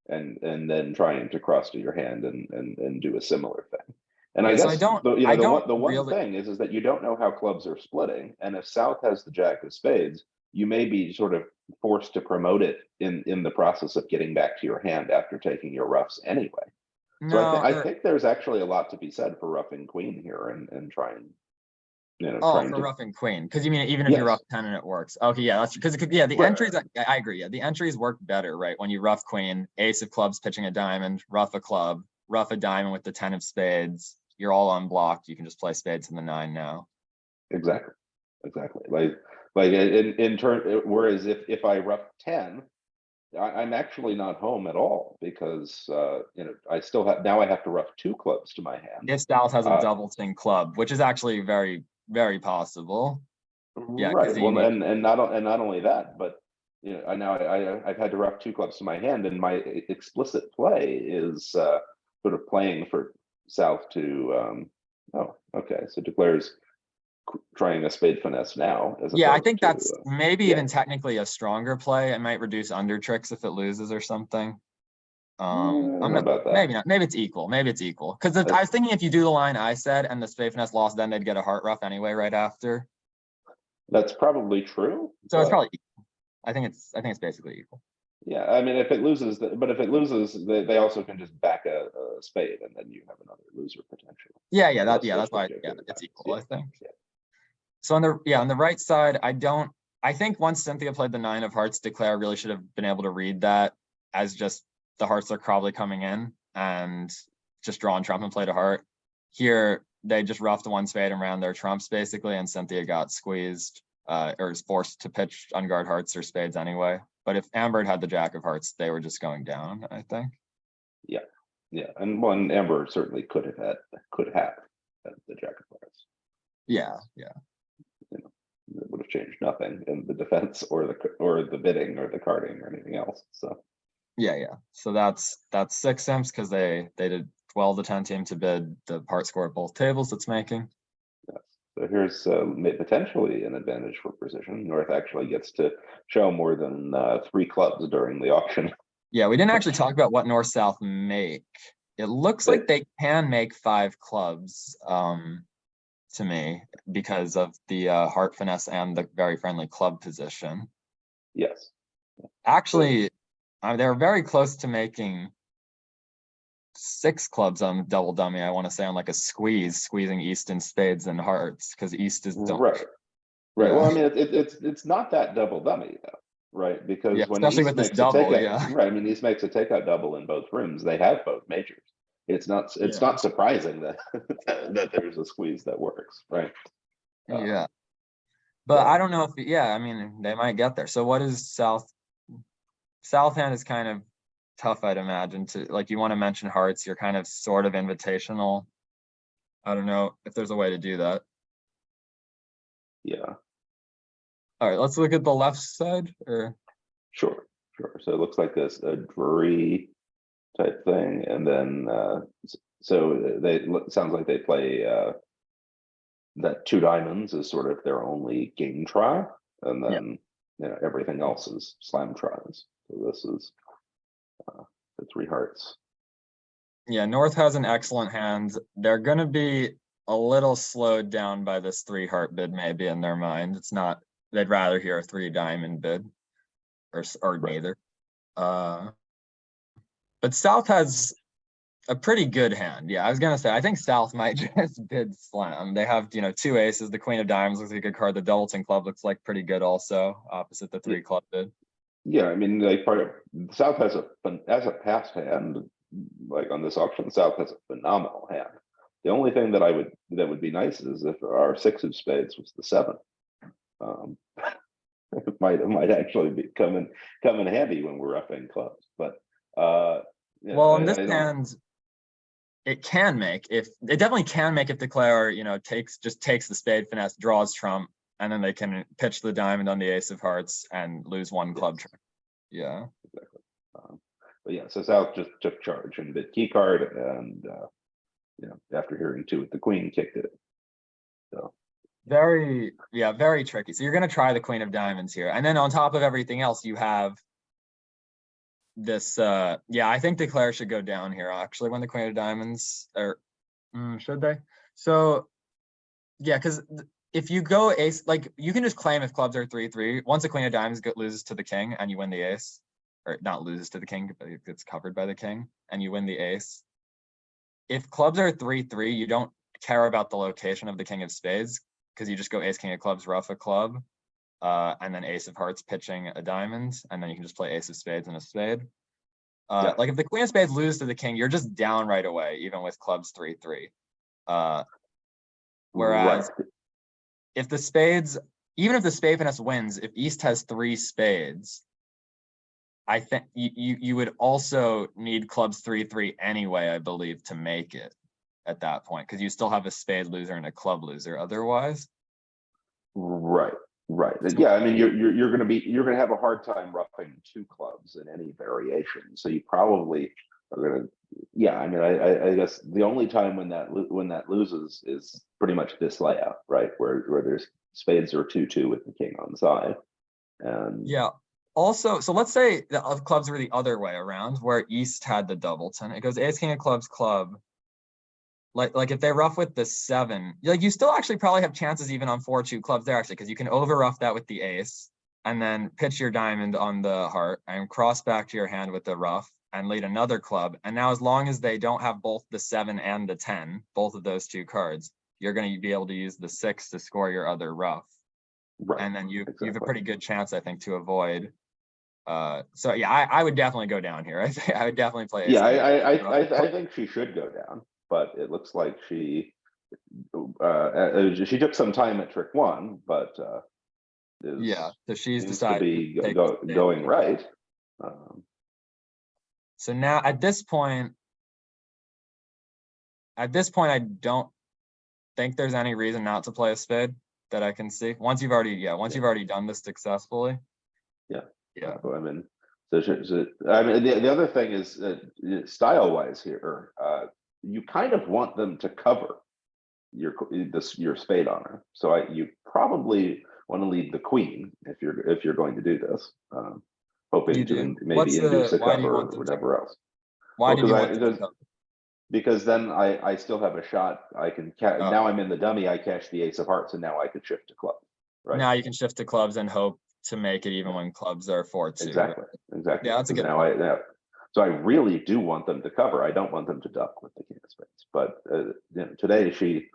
and then trying to cross to your hand and do a similar thing. And I So guess the one thing is that you don't know how clubs are splitting, and if South has the jack of spades, you may be sort of forced to promote it in the process of getting back to your hand after taking your roughs anyway. So I think there's actually a lot to be said for roughing queen here and trying. For roughing queen, because you mean even if you rough 10 and it works. Okay, yeah, that's because the entries. I agree. Yeah, the entries work better, right? When you rough queen, ace of clubs pitching a diamond, rough a club, rough a diamond with the 10 of spades. You're all unblocked. You can just play spades in the 9 now. Exactly. Like in turn. Whereas if I rough 10, I'm actually not home at all because I still have I have to rough 2 clubs to my hand. If South has a double thing club, which is actually very, very possible. Yeah, right. Well, and not only that, but I've had to rough 2 clubs to my hand, and my explicit play is sort of playing for South to so declares trying a spade finesse now. I think that's maybe even technically a stronger play. It might reduce under tricks if it loses or something. I'm not about that. Maybe it's equal. Because I was thinking if you do the line I said and the spade finesse lost, then they'd get a heart rough anyway right after. That's probably true. So it's probably equal. I think it's basically equal. Yeah, I mean, if it loses, they also can just back a spade, and then you have another loser potentially. That's why it's equal. I think. Yeah. So on the right side, I think once Cynthia played the 9 of hearts, Declare really should have been able to read that as just the hearts are probably coming in and just draw on trump and played a heart. Here, they just roughed the 1 spade and ran their trumps basically, and Cynthia got squeezed or was forced to pitch unguard hearts or spades anyway. But if Amber had the jack of hearts, they were just going down, I think. Yeah, and one Amber certainly could have the jack of hearts. Yeah. It would have changed nothing in the defense or the bidding or the carding or anything else. So so that's 6 imps because they did 12 to 10 team to bid the part score at both tables it's making. Yes. So here's potentially an advantage for precision. North actually gets to show more than 3 clubs during the auction. Yeah, we didn't actually talk about what North South make. It looks like they can make 5 clubs to me because of the heart finesse and the very friendly club position. Yes. Actually, they're very close to making 6 clubs on double dummy. I want to say on like a squeezing East and spades and hearts because East is right. Yeah. Well, I mean, it's not that double dummy though, right? Because when especially East with this makes double, a takeout, right? I mean, East makes a takeout double in both rooms. They have both majors. It's not surprising that that there's a squeeze that works, right? But I don't know if I mean they might get there. So what is South hand is kind of tough, I'd imagine, to like you want to mention hearts, you're kind of sort of invitational. I don't know if there's a way to do that. Yeah. All right, let's look at the left side or sure. So it looks like a Drury type thing, and then sounds like they play that 2 diamonds is sort of their only game try, and then everything else is slam tries. So this is the 3 hearts. Yeah, North has an excellent hand. They're gonna be a little slowed down by this 3 heart bid maybe in their mind. It's not, they'd rather hear a 3 diamond bid or neither. But South has a pretty good hand. Yeah, I was gonna say I think South might just bid slam. They have, you know, two aces. The Queen of Diamonds looks like a good card. The Doubleton Club looks like pretty good also, opposite the 3 club bid. Yeah, I mean, like part of South has a past hand, like on this auction, South has a phenomenal hand. The only thing that would be nice is if our 6 of spades was the 7. It might actually be come in handy when we're roughing clubs. But yeah, Well, in this I don't. hand, it definitely can make if the player, you know, takes the spade finesse, draws trump, and then they can pitch the diamond on the ace of hearts and lose 1 club trick. Yeah, Exactly. But yeah, so South just took charge and bid key card, and you know, after hearing 2 with the queen, kicked it. So very tricky. So you're gonna try the Queen of Diamonds here, and then on top of everything else, you have this. Yeah, I think the Declare should go down here actually when the Queen of Diamonds, or should they? So yeah, because if you go ace, like you can just claim if clubs are 3-3. Once the Queen of Diamonds loses to the king and you win the ace, or not loses to the king, but it gets covered by the king and you win the ace. If clubs are 3-3, you don't care about the location of the king of spades because you just go ace king of clubs, rough a club, and then ace of hearts pitching a diamond, and then you can just play ace of spades and a spade. Yeah. Like if the Queen of Spades loses to the king, you're just down right away, even with clubs 3-3. Whereas right. if the spades, even if the spade finesse wins, if East has 3 spades, I think you would also need clubs 3-3 anyway, I believe, to make it at that point, because you still have a spade loser and a club loser otherwise. Right. Yeah, I mean, you're gonna have a hard time roughing 2 clubs in any variation. So you probably are gonna. Yeah, I mean, I guess the only time when that loses is pretty much this layout, right? Where there's spades or 2-2 with the king on the side. And yeah. Also, so let's say the clubs were the other way around, where East had the doubleton. It goes ace king of clubs club. Like if they rough with the 7, like you still actually probably have chances even on 4-2 clubs there actually, because you can over rough that with the ace and then pitch your diamond on the heart and cross back to your hand with the rough and lead another club. And now as long as they don't have both the 7 and the 10, both of those 2 cards, you're going to be able to use the 6 to score your other rough. right, And then you exactly. have a pretty good chance, I think, to avoid. So yeah, I would definitely go down here. I would definitely play ace. Yeah, king. I think she should go down, but it looks like she took some time at trick 1, but yeah, so she's seems to decided be to take going right. So now at this point, I don't think there's any reason not to play a spade that I can see. Once you've already done this successfully. Yeah. Yeah. I mean, I mean, the other thing is style-wise here, you kind of want them to cover your spade honor. So you probably want to lead the queen if you're going to do this, hoping You to do? maybe induce a Why do you cover want or them whatever else. Why Well, did you want them to cover? because then I still have a shot. I can now I'm in the dummy. I cash the ace of hearts, and now I could shift to club. Right Now you can shift to clubs and hope to make it even when clubs are 4-2. exactly. Yeah, that's a good now point. So I really do want them to cover. I don't want them to duck with the king of spades. But you know, today she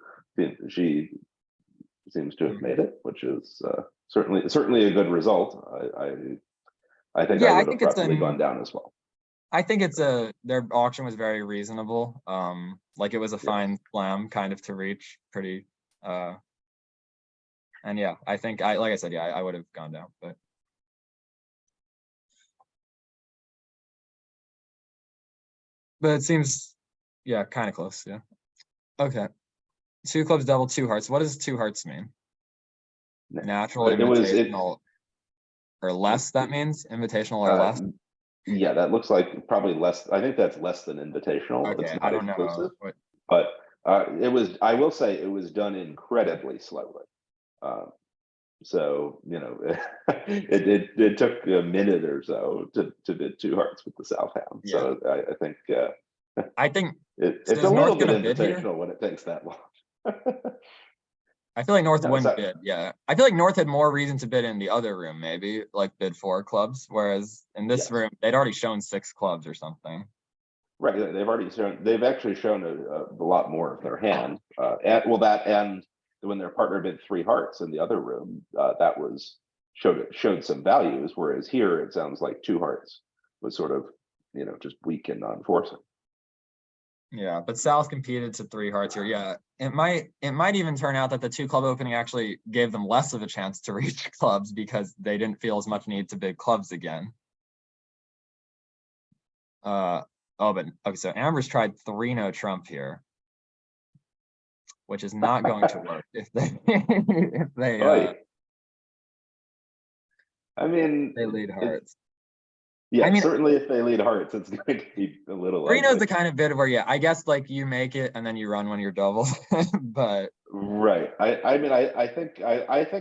seems to have made it, which is certainly a good result. I think I would have probably gone down as well. I think their auction was very reasonable. Like it was a fine slam kind of to reach pretty. And yeah, I think like I said, yeah, I would have gone down, but it seems, yeah, kind of close. Yeah. Okay. 2 clubs, double, 2 hearts. What does 2 hearts mean? Natural, invitational, or less. That means invitational or less. Yeah, that looks like probably less. I think that's less than invitational. Okay, It's not I don't exclusive, know. but it was. I will say it was done incredibly slowly. So you know, it took a minute or so to bid 2 hearts with the south hand. Yeah. So I think it's a little bit invitational when it takes that long. I feel like North No, wouldn't bid. Yeah, I feel like North had more reason to bid in the other room, maybe like bid 4 clubs, whereas in this room they'd already shown 6 clubs or something. Right, they've actually shown a lot more of their hand, and when their partner bid three hearts in the other room, that showed some values, whereas here it sounds like two hearts was sort of, just weak and non-forcing. Yeah, but South competed to three hearts here. Yeah, it might even turn out that the two club opening actually gave them less of a chance to reach clubs because they didn't feel as much need to bid clubs again. But okay, so Amber's tried 3-no trump here, which is not going to work if they Right. I mean, they lead hearts. Yeah, I mean, certainly if they lead hearts, it's going to be a little 3-no is ugly. the kind of bid where, yeah, I guess like you make it and then you run when you're doubled, but right. I mean, I think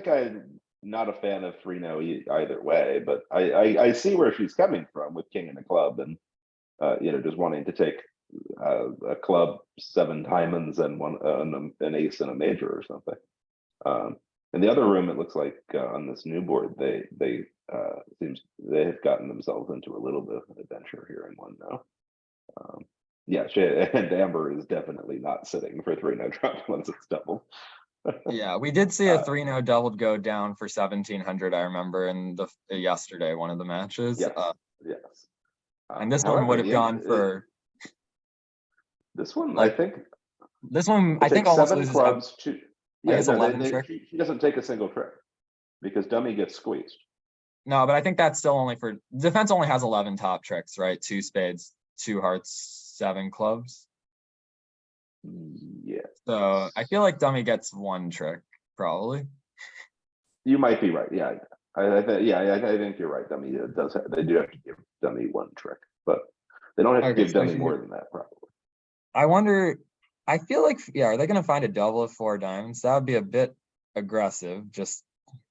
I'm not a fan of 3-no either way, but I see where she's coming from with king and a club, and just wanting to take a club, 7 diamonds, and an ace and a major or something. In the other room, it looks like on this new board, they have gotten themselves into a little bit of an adventure here in 1-no. Yeah, and Amber is definitely not sitting for 3-no trump once it's doubled. yeah, we did see a 3-no doubled go down for 1700. I remember in the yesterday one of the matches. Yes, yes. And this one would have gone for this one. Like, I think this one. I think almost 7 loses. clubs. Yeah, guess 11 trick. She doesn't take a single trick because dummy gets squeezed. No, but I think that's still only for defense. Only has 11 top tricks, right? 2 spades, 2 hearts, 7 clubs. Yeah. So I feel like dummy gets 1 trick probably. You might be right. Yeah, I think you're right. Dummy they do have to give dummy 1 trick, but they don't have to give dummy more than that probably. I wonder. I feel like, yeah, are they going to find a double of 4 diamonds? That would be a bit aggressive. Just,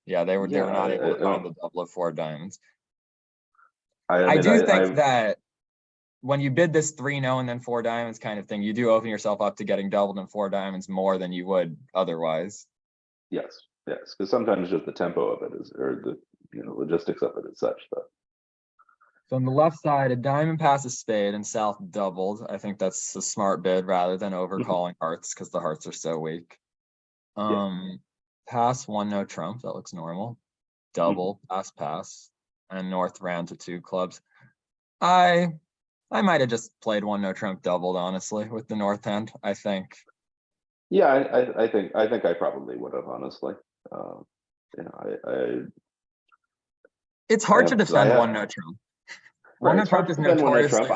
yeah, they were not able to find the double of 4 diamonds. I do think that when you bid this 3-no and then 4 diamonds kind of thing, you do open yourself up to getting doubled in 4 diamonds more than you would otherwise. Yes, because sometimes just the tempo of it is, or the logistics of it is such that. So on the left side, a diamond passes spade and South doubled. I think that's a smart bid rather than overcalling hearts because the hearts are so weak. Pass 1-no trump. That looks normal. Double, pass. And North ran to 2 clubs. I might have just played 1-no trump doubled, honestly, with the North hand, I think. Yeah, I think I probably would have, honestly. It's hard to defend 1-no trump. Right, it's hard to defend 1-no trump.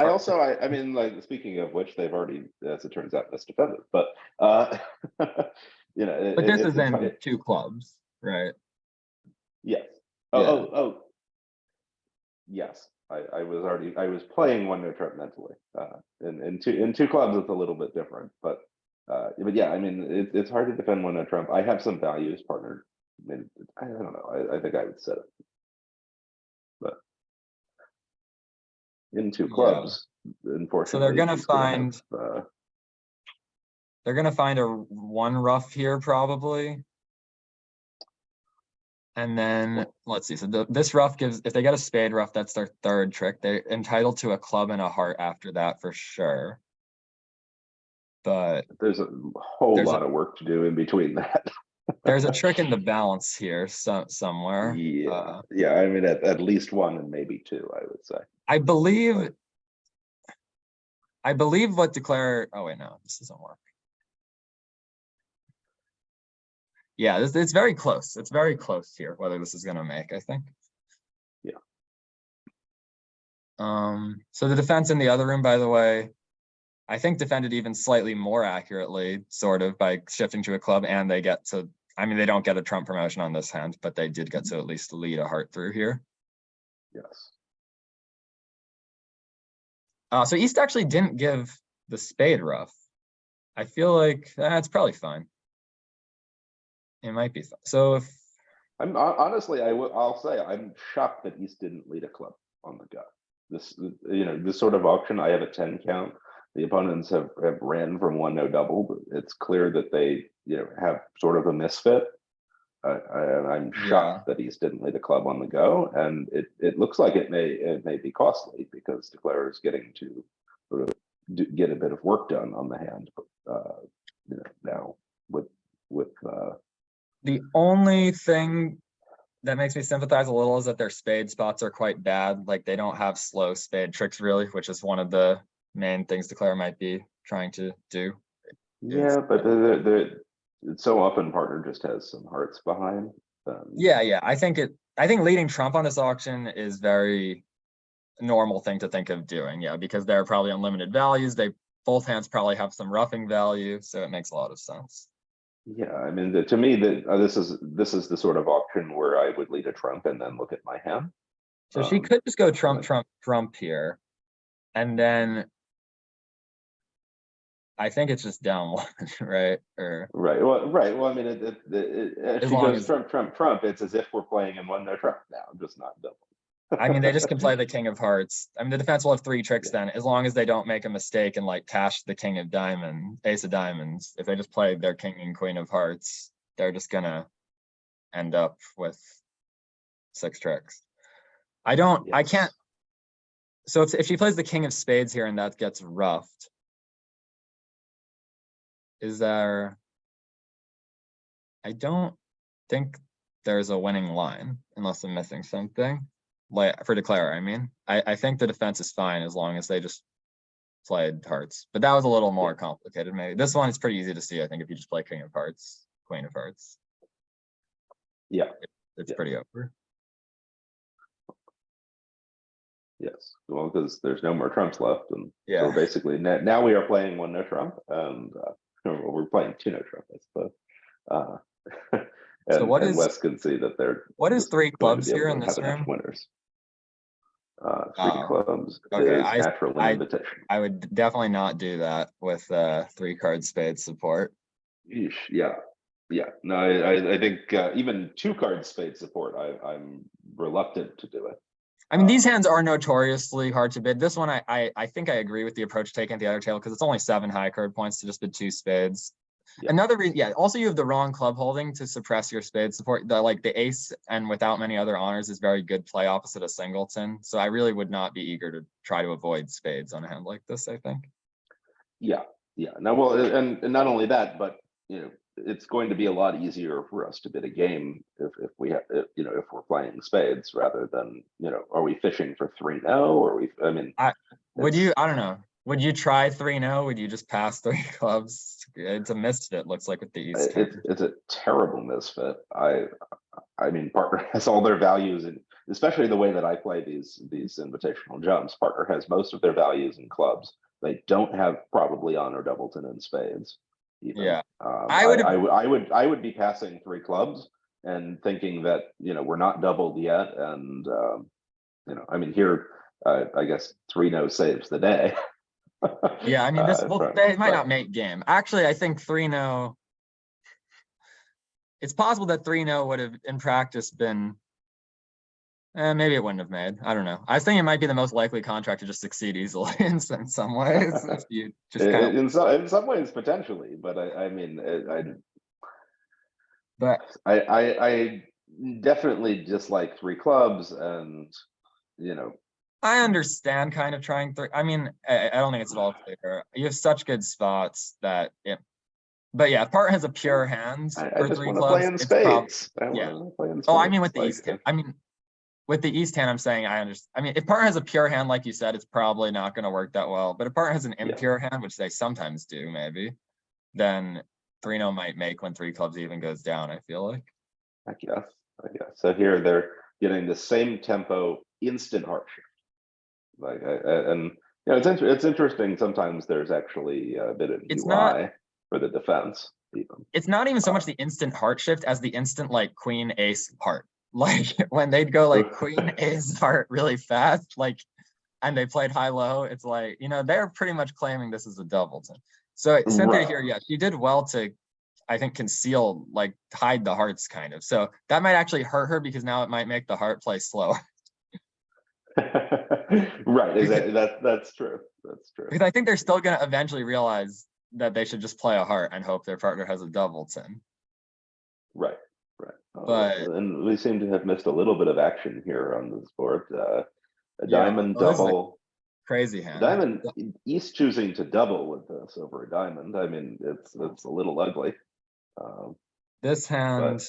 I mean, like, speaking of which, they've already, as it turns out, misdefended. But but this is in 2 clubs, right? Yes. Oh. Yes. I was playing 1-no trump mentally. In two clubs, it's a little bit different, but yeah, I mean, it's hard to defend 1-no trump. I have some values partnered. I mean, I don't know. I think I would set it, but in 2 clubs, unfortunately. So they're gonna find. They're gonna find a 1 rough here probably. And then let's see. So this rough gives, if they get a spade rough, that's their 3rd trick. They're entitled to a club and a heart after that for sure. But there's a whole lot of work to do in between that. There's a trick in the balance here somewhere. Yeah. I mean, at least 1 and maybe 2, I would say. I believe what declare. Oh wait, no, this doesn't work. Yeah, it's very close. It's very close here, whether this is going to make, I think. Yeah. So the defense in the other room, by the way, I think defended even slightly more accurately, sort of, by shifting to a club, and they get to, I mean, they don't get a trump promotion on this hand, but they did get to at least lead a heart through here. Yes. So East actually didn't give the spade rough. I feel like that's probably fine. It might be fine. So if I'm honestly, I'll say I'm shocked that East didn't lead a club on the go. This sort of auction, I have a 10 count. The opponents have ran from 1-no double, but it's clear that they have sort of a misfit. I'm shocked that East didn't lead a club on the go, and it looks like it may be costly because Declare is getting to sort of get a bit of work done on the hand. Now with The only thing that makes me sympathize a little is that their spade spots are quite bad. Like they don't have slow spade tricks really, which is one of the main things Declare might be trying to do. yeah, but they're so often partner just has some hearts behind. Yeah. I think leading trump on this auction is very normal thing to think of doing. Yeah, because they're probably unlimited values. Both hands probably have some roughing value, so it makes a lot of sense. Yeah, I mean, to me, this is the sort of auction where I would lead a trump and then look at my hand. So she could just go trump here, and then I think it's just down one, right? Or right. Well, I mean, if as she long goes as trump, it's as if we're playing in one no trump now, just not double. I mean, they just can play the king of hearts. I mean, the defense will have 3 tricks then, as long as they don't make a mistake and like cash the king of diamond, ace of diamonds. If they just play their king and queen of hearts, they're just gonna end up with 6 tricks. I can't. So if she plays the king of spades here and that gets roughed, is there? I don't think there's a winning line unless I'm missing something. Like for Declare, I mean, I think the defense is fine as long as they just played hearts. But that was a little more complicated. Maybe this one is pretty easy to see. I think if you just play king of hearts, queen of hearts, it's pretty over. Yes, well, because there's no more trumps left, and Yeah. so basically now we are playing one no trump, and we're playing 2 no trump, I suppose. And, so what is Wes can see that they're what is 3 clubs here in this room? Winners. 3 clubs okay, is naturally invitation. I would definitely not do that with 3 card spade support. Yeesh, yeah. No, I think even 2 card spade support, I'm reluctant to do it. I mean, these hands are notoriously hard to bid. This one, I think I agree with the approach taken at the other table because it's only 7 high card points to just bid 2 spades. Yeah. Another reason, also you have the wrong club holding to suppress your spade support. The ace and without many other honors is very good play opposite a singleton. So I really would not be eager to try to avoid spades on a hand like this, I think. Yeah. No, well, and not only that, but it's going to be a lot easier for us to bid a game if we have, if we're playing spades rather than, are we fishing for 3-0 or I mean, I don't know. Would you try 3-0? Would you just pass 3 clubs? It's a misfit, looks like, with the East. It's a terrible misfit. I mean, partner has all their values, and especially the way that I play these invitational jumps. Partner has most of their values in clubs. They don't have probably honor doubleton and spades. Even. Yeah, I would be passing 3 clubs and thinking that we're not doubled yet, and I mean here I guess 3-0 saves the day. Yeah, I mean they might not make game. Actually, I think 3-0. It's possible that 3-0 would have in practice been. Maybe it wouldn't have made. I don't know. I was thinking it might be the most likely contract to just succeed easily in some ways. If you just in some ways potentially, but I definitely dislike 3 clubs, and I understand kind of trying 3. I mean, I don't think it's at all clear. You have such good spots that it. But yeah, if partner has a pure hand for 3 clubs, play in spades. I mean with the East hand. I mean. With the East hand, I'm saying I understand. I mean, if partner has a pure hand, like you said, it's probably not going to work that well. But if partner has an impure hand, which they sometimes do, maybe, then 3-0 might make when 3 clubs even goes down, I feel like. I guess. So here they're getting the same tempo, instant heart shift. Like, and it's interesting. Sometimes there's actually a bit of UI for the defense. Even. It's not even so much the instant heart shift as the instant like queen ace heart. Like when they'd go like queen ace heart really fast, like, and they played high low, it's like, they're pretty much claiming this is a doubleton. So Cynthia here, yeah, she did well to, I think, conceal, like hide the hearts kind of. So that might actually hurt her because now it might make the heart play slower. Right, that's true. That's true. Because I think they're still gonna eventually realize that they should just play a heart and hope their partner has a doubleton. Right. But and we seem to have missed a little bit of action here on this board. A diamond double. crazy hand. Diamond, East choosing to double with this over a diamond. I mean, it's a little ugly. This hand,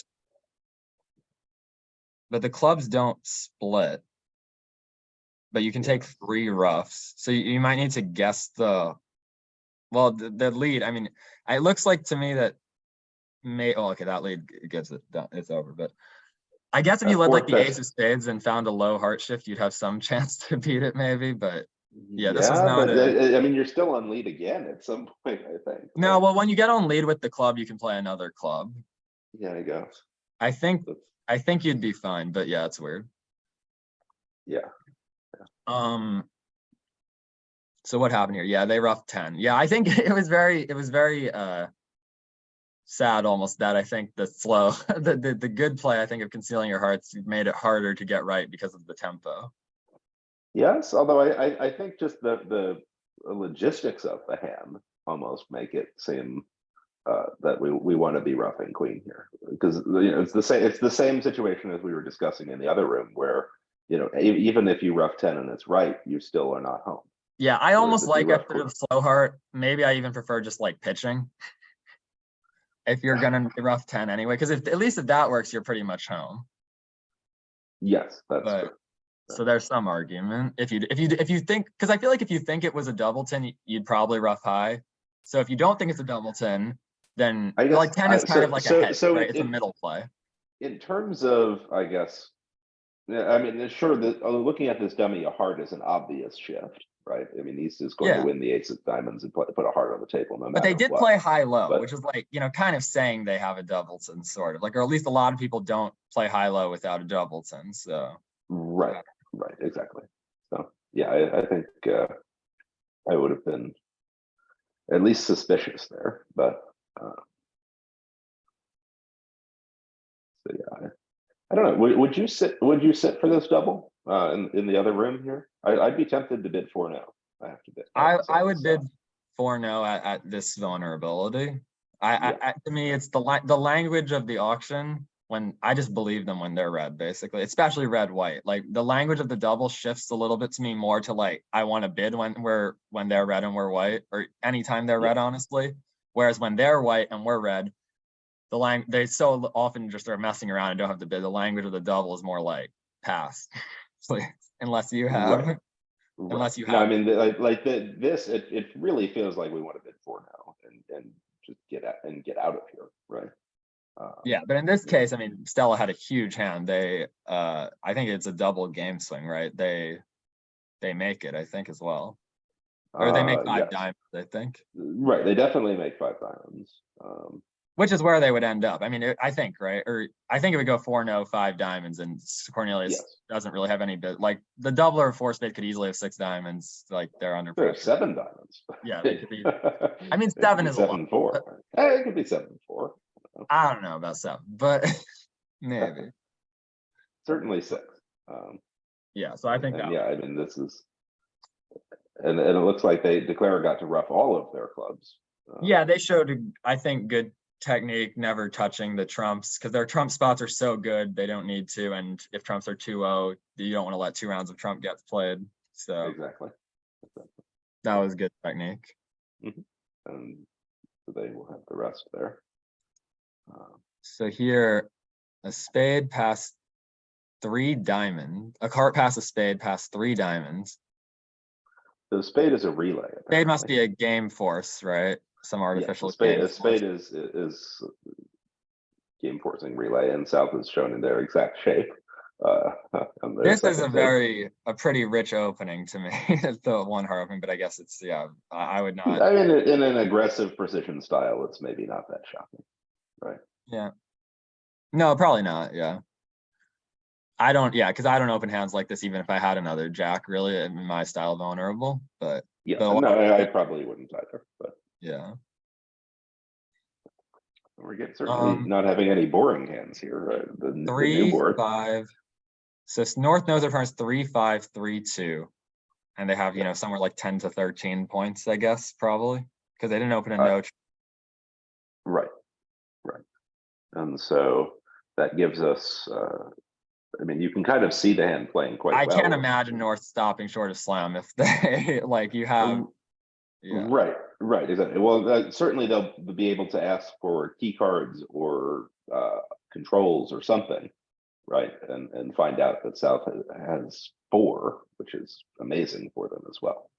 but the clubs don't split. But you can take 3 roughs, so you might need to guess the lead. I mean, it looks like to me that okay, that lead gets it done. It's over. But I guess if you led like the ace of spades and found a low heart shift, you'd have some chance to beat it, maybe. But yeah, this was not. I mean, you're still on lead again at some point, I think. No, well, when you get on lead with the club, you can play another club. Yeah, I guess. I think you'd be fine, but yeah, it's weird. Yeah. So what happened here? Yeah, they roughed 10. Yeah, I think it was very sad almost that I think the slow, the good play, I think, of concealing your hearts made it harder to get right because of the tempo. Yes, although I think just the logistics of the hand almost make it seem that we want to be roughing queen here, because it's the same situation as we were discussing in the other room, where even if you rough 10 and it's right, you still are not home. Yeah, I almost like after the slow heart, maybe I even prefer just like pitching. If you're gonna rough 10 anyway, because at least if that works, you're pretty much home. Yes, that's true. So there's some argument. If you think, because I feel like if you think it was a doubleton, you'd probably rough high. So if you don't think it's a doubleton, then like 10 is kind of like a hedge, right? It's a middle play. In terms of, I guess, yeah, I mean, sure, looking at this dummy, a heart is an obvious shift, right? I mean, East is going to win the ace of diamonds and put a heart on the table, no matter what. But they did play high-low, which is like, kind of saying they have a doubleton, sort of. Like, or at least a lot of people don't play high-low without a doubleton, so. Right, exactly. So, yeah, I think I would have been at least suspicious there, but so yeah, I don't know. Would you sit for this double in the other room here? I'd be tempted to bid 4-0. I have to bid. I would bid 4-0 at this vulnerability. To me, it's the language of the auction. When I just believe them when they're red, basically, especially red white. Like the language of the double shifts a little bit to me more to like I want to bid when they're red and we're white, or anytime they're red, honestly. Whereas when they're white and we're red, they so often just are messing around and don't have to bid. The language of the double is more like pass, unless you have. Unless you have. No, I mean, this, it really feels like we want to bid 4 now and just get out of here, right? Yeah, but in this case, I mean, Stella had a huge hand. I think it's a double game swing, right? They make it, I think, as well, or they make 5 diamonds, I think. Right, they definitely make 5 diamonds. Which is where they would end up. I mean, I think, right? Or I think it would go 4-0, 5 diamonds, and Cornelius doesn't really have any bid. Like the doubler of 4 spade could easily have 6 diamonds. Like they're under pressure. 7 diamonds. Yeah, they could be. I mean, 7 is a lot. 7-4. It could be 7-4. I don't know about 7, but maybe. Certainly 6. Yeah, so I think that. Yeah, I mean, this is, and it looks like Declare got to rough all of their clubs. Yeah, they showed, I think, good technique, never touching the trumps, because their trump spots are so good they don't need to. And if trumps are 2-0, you don't want to let 2 rounds of trump get played. So exactly. That was good technique. And so they will have the rest there. So here, a spade past 3 diamonds, a cart past a spade past 3 diamonds. The spade is a relay. Apparently. Spade must be a game force, right? Some artificial spade is game forcing relay, and South is shown in their exact shape. This is a pretty rich opening to me. It's the 1 heart opening, but I guess it's I would not. I mean, in an aggressive precision style, it's maybe not that shocking, right? Yeah. No, probably not. Yeah. I don't. Yeah, because I don't open hands like this, even if I had another jack. Really, in my style, vulnerable. But yeah, no, I probably wouldn't either. But yeah. We're getting certainly not having any boring hands here. Right? The new board. 3-5. So North knows their opponent's 3-5, 3-2, and they have somewhere like 10 to 13 points, I guess, probably, because they didn't open a no. Right, and so that gives us I mean, you can kind of see the hand playing quite I well. can't imagine North stopping short of slam if they like you have. Yeah. Right, exactly. Well, certainly they'll be able to ask for key cards or controls or something, right? And find out that South has 4, which is amazing for them as well.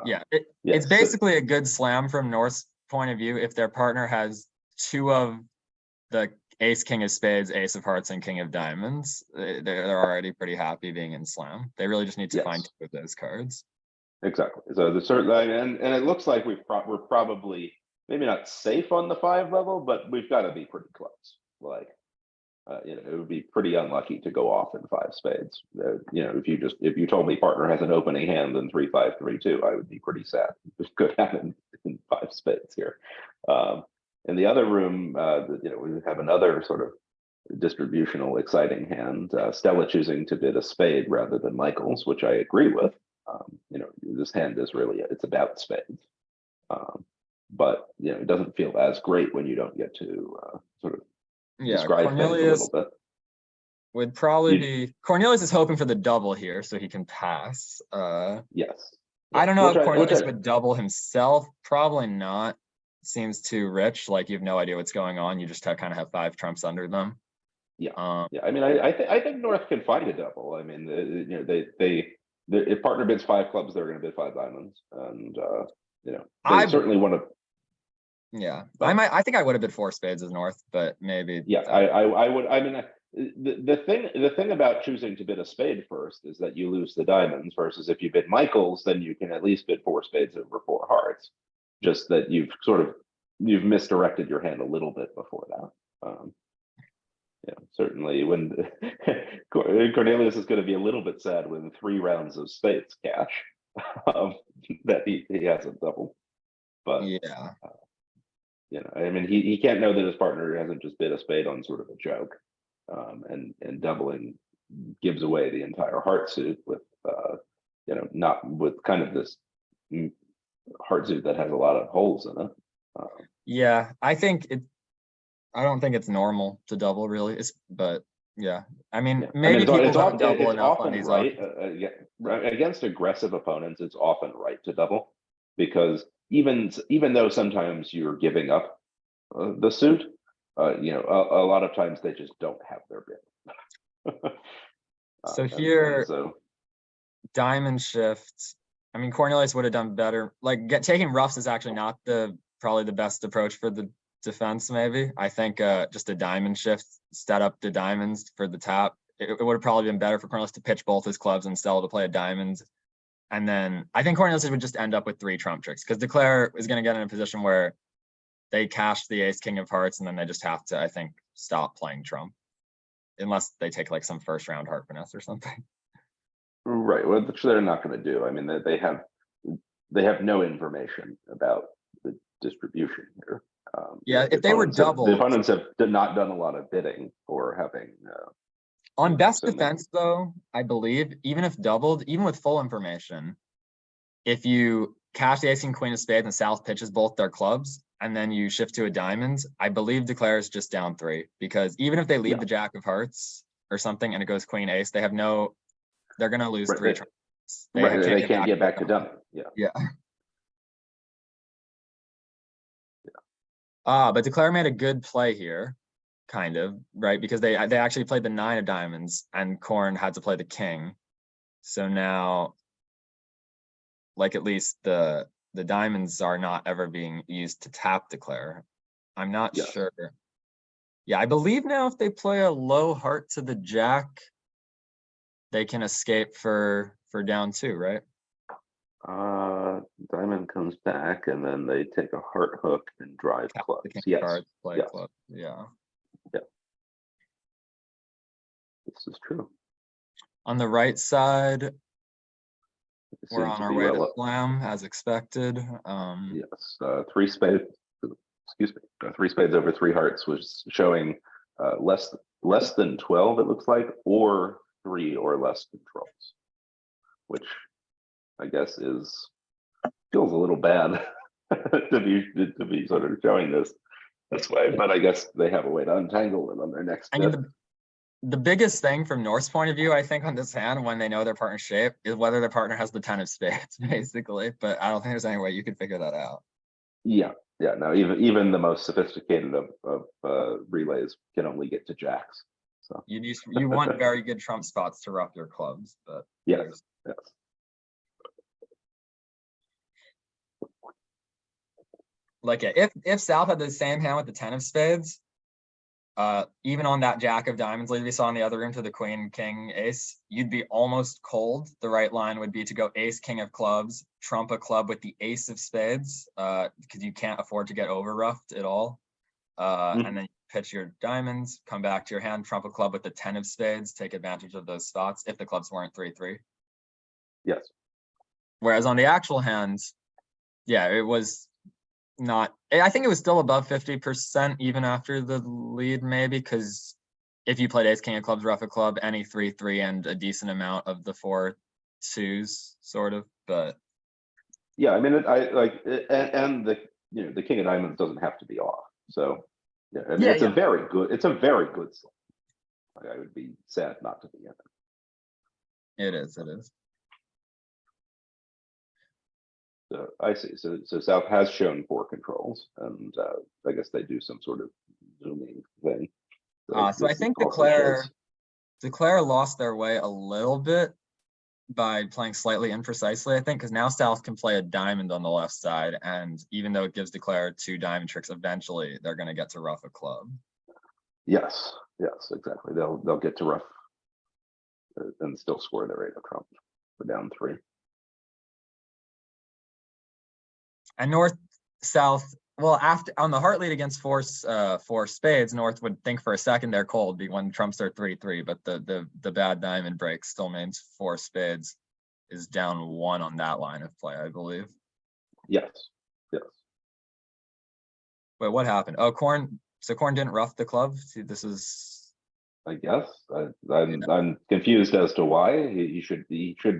Yeah, Yes, it's basically a good slam from North's point of view if their partner has 2 of the ace, king of spades, ace of hearts, and king of diamonds. They're already pretty happy being in slam. They really just need to find 2 of those cards. Exactly. So the certain and it looks like we're probably maybe not safe on the 5 level, but we've got to be pretty close. Like, you know, it would be pretty unlucky to go off in 5 spades. You know, if you told me partner has an opening hand in 3-5 3-2, I would be pretty sad. It could happen in 5 spades here. In the other room, you know, we have another sort of distributional exciting hand. Stella choosing to bid a spade rather than Michael's, which I agree with. You know, this hand is really, it's about spades. But, you know, it doesn't feel as great when you don't get to sort of describe Cornelius things a little bit. would probably be, Cornelius is hoping for the double here so he can pass. Yes. I don't know if Cornelius would double himself. Probably not. Seems too rich. Like you have no idea what's going on. You just kind of have 5 trumps under them. Yeah. Yeah. I mean, I think North can find a double. I mean, you know, if partner bids 5 clubs, they're going to bid 5 diamonds, and you know, they certainly want to. Yeah, I think I would have bid 4 spades as North, but maybe. Yeah, I would. I mean, the thing about choosing to bid a spade first is that you lose the diamonds. Versus if you bid Michael's, then you can at least bid 4 spades over 4 hearts. Just that you've misdirected your hand a little bit before that. Yeah, certainly when Cornelius is going to be a little bit sad when 3 rounds of spades cash that he hasn't doubled. But yeah, you know, I mean, he can't know that his partner hasn't just bid a spade on sort of a joke, and doubling gives away the entire heart suit with you know, not with kind of this heart suit that has a lot of holes in it. Yeah, I don't think it's normal to double really. But yeah, I mean, maybe people don't double enough on these. Right, against aggressive opponents, it's often right to double, because even though sometimes you're giving up the suit, you know, a lot of times they just don't have their bid. So here, diamond shift. I mean, Cornelius would have done better. Like taking roughs is actually not probably the best approach for the defense. Maybe I think just a diamond shift, set up the diamonds for the tap. It would have probably been better for Cornelius to pitch both his clubs and Stella to play a diamond. And then I think Cornelius would just end up with 3 trump tricks, because Declare is going to get in a position where they cash the ace, king of hearts, and then they just have to, I think, stop playing trump, unless they take like some first round heart finesse or something. Right, which they're not going to do. I mean, they have no information about the distribution here. Yeah, if they were doubled, the opponents have not done a lot of bidding or having. On best defense, though, I believe, even if doubled, even with full information, if you cash the ace and queen of spades and South pitches both their clubs, and then you shift to a diamond, I believe Declare is just down 3, because even if they leave the jack of hearts or something and it goes queen ace, they're going to lose 3 trumps. They can't get back to dummy. Yeah. But Declare made a good play here, kind of, right? Because they actually played the 9 of diamonds and Corn had to play the king. So now, like, at least the diamonds are not ever being used to tap Declare. I'm not sure. Yeah, I believe now if they play a low heart to the jack, they can escape for down 2, right? Diamond comes back, and then they take a heart hook and drive clubs. Yes. Cards, play club. Yeah. Yeah. This is true. On the right side, we're on our way to slam as expected. Yes, 3 spades. Excuse me, 3 spades over 3 hearts was showing less than 12. It looks like, or 3 or less controls, which I guess feels a little bad to be sort of showing this way. But I guess they have a way to untangle it on their next bit. the biggest thing from North's point of view, I think, on this hand, when they know their partner's shape, is whether their partner has the 10 of spades, basically. But I don't think there's any way you could figure that out. Yeah, yeah. No, even the most sophisticated of relays can only get to jacks. So You want very good trump spots to rough your clubs, but yes, yes. Like if South had the same hand with the 10 of spades, even on that jack of diamonds lead we saw in the other room to the queen, king, ace, you'd be almost cold. The right line would be to go ace, king of clubs, trump a club with the ace of spades, because you can't afford to get over roughed at all. And then you pitch your diamonds, come back to your hand, trump a club with the 10 of spades, take advantage of those spots if the clubs weren't 3-3. Yes. Whereas on the actual hands, yeah, it was not, I think it was still above 50% even after the lead, maybe, because if you played ace, king of clubs, rough a club, any 3-3 and a decent amount of the 4 twos, sort of, but yeah, I mean, I like, and the the king of diamonds doesn't have to be off. So yeah, I mean, yeah, it's a very good slot. Like, I would be sad not to be in it. It is. So I see. So South has shown 4 controls, and I guess they do some sort of zooming thing. So I think Declare lost their way a little bit by playing slightly imprecisely, I think, because now South can play a diamond on the left side, and even though it gives Declare 2 diamond tricks, eventually they're going to get to rough a club. Yes, exactly. They'll get to rough and still score their 8 of trump for down 3. And North, South, well, after on the heart lead against 4 spades, North would think for a second they're cold when trumps are 3-3, but the bad diamond break still means 4 spades is down 1 on that line of play, I believe. Yes. Wait, what happened? Oh, Corn. So Corn didn't rough the club. See, this is. I guess I'm confused as to why he should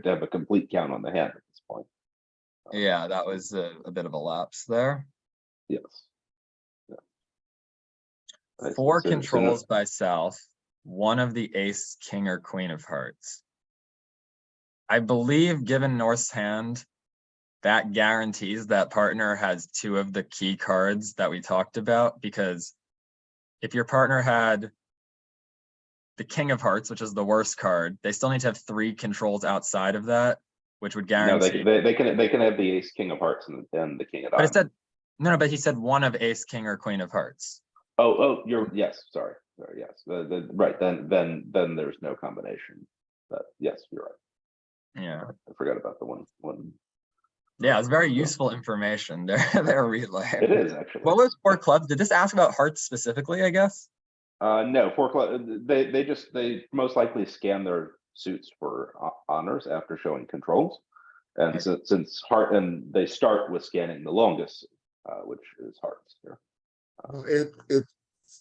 have a complete count on the hand at this point. Yeah, that was a bit of a lapse there. Yes. 4 controls by South, 1 of the ace, king, or queen of hearts. I believe, given North's hand, that guarantees that partner has 2 of the key cards that we talked about, because if your partner had the king of hearts, which is the worst card, they still need to have 3 controls outside of that, which would guarantee. No, they can have the ace, king of hearts, and the king of diamonds. But it said no, but he said 1 of ace, king, or queen of hearts. Oh, yes. Sorry, yes. Right, then there's no combination. But yes, you're right. Yeah, I forgot about the one. Yeah, it's very useful information. Their relay. It is actually. What was 4 clubs? Did this ask about hearts specifically, I guess? No, 4 clubs. They most likely scan their suits for honors after showing controls, and Okay. since heart, and they start with scanning the longest, which is hearts here.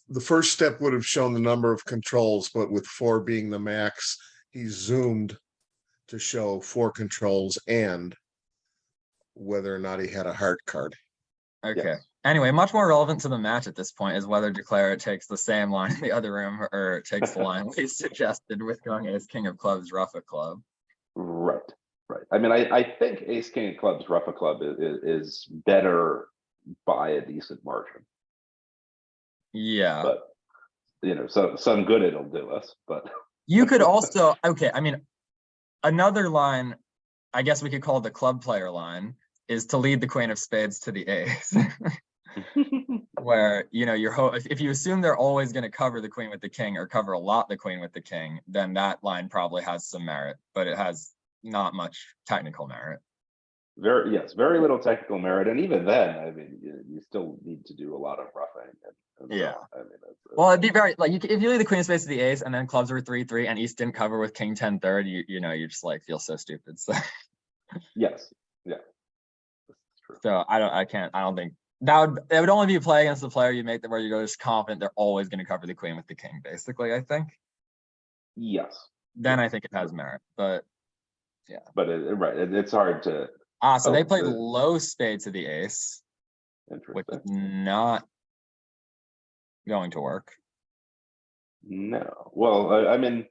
The first step would have shown the number of controls, but with 4 being the max, he zoomed to show 4 controls and whether or not he had a heart card. Okay. Yes. Anyway, much more relevant to the match at this point is whether Declare takes the same line in the other room or takes the line we suggested with going ace, king of clubs, rough a club. Right. I mean, I think ace, king of clubs, rough a club is better by a decent margin. Yeah. But some good it'll do us. But you could also, okay, I mean, another line, I guess we could call the club player line, is to lead the queen of spades to the ace. Where if you assume they're always going to cover the queen with the king or cover a lot the queen with the king, then that line probably has some merit, but it has not much technical merit. Very little technical merit, and even then, I mean, you still need to do a lot of roughing. Yeah. I mean, well, it'd be very if you leave the queen of spades to the ace, and then clubs were 3-3, and East didn't cover with king 10 third, you just like feel so stupid. So yes, yeah. So I don't think it would only be a play against the player you make where you're just confident they're always going to cover the queen with the king, basically, I think. Yes. Then I think it has merit, but yeah. But it's hard to. So they played low spade to the ace, which is not going to work. No, well, I mean,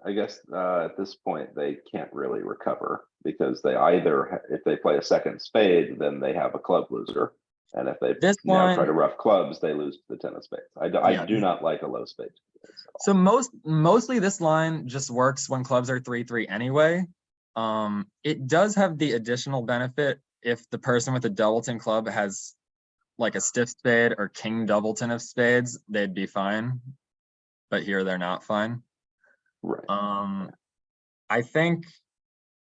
I guess at this point they can't really recover because they either if they play a second spade, then they have a club loser, and if they This now try one, to rough clubs, they lose to the 10 of spades. I yeah. do not like a low spade. So mostly this line just works when clubs are 3-3 anyway. It does have the additional benefit if the person with a doubleton club has like a stiff spade or king doubleton of spades, they'd be fine. But here they're not fine. Right. I think,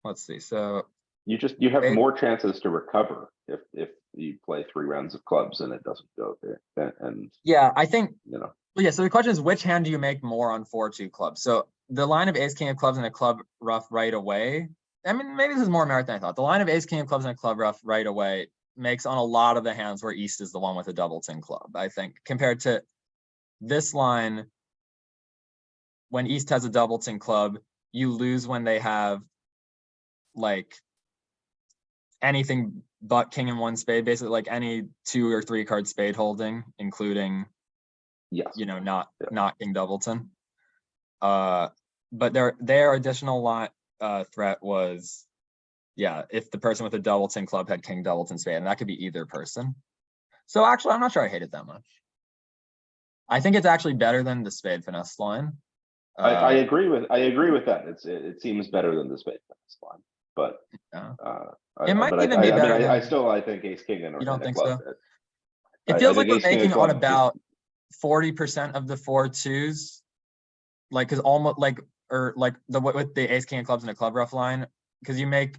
let's see. So you have more chances to recover if you play 3 rounds of clubs and it doesn't go there. And yeah, I think, you know. yeah, so the question is, which hand do you make more on 4-2 clubs? So the line of ace king of clubs and a club rough right away. I mean, maybe this is more merit than I thought. The line of ace king of clubs and a club rough right away makes on a lot of the hands where East is the one with a doubleton club, I think, compared to this line. When East has a doubleton club, you lose when they have like anything but king and 1 spade, basically like any 2 or 3 card spade holding, including, Yes. you know, not king doubleton. But their additional lot threat was, yeah, if the person with a doubleton club had king doubleton spade, and that could be either person. So actually, I'm not sure I hate it that much. I think it's actually better than the spade finesse line. I agree with that. It seems better than the spade finesse line, but yeah. It might even be better. I think ace king and you don't think club. So? It feels like we're making on about 40% of the 4-2s, like because almost like or like the with the ace king of clubs and a club rough line, because you make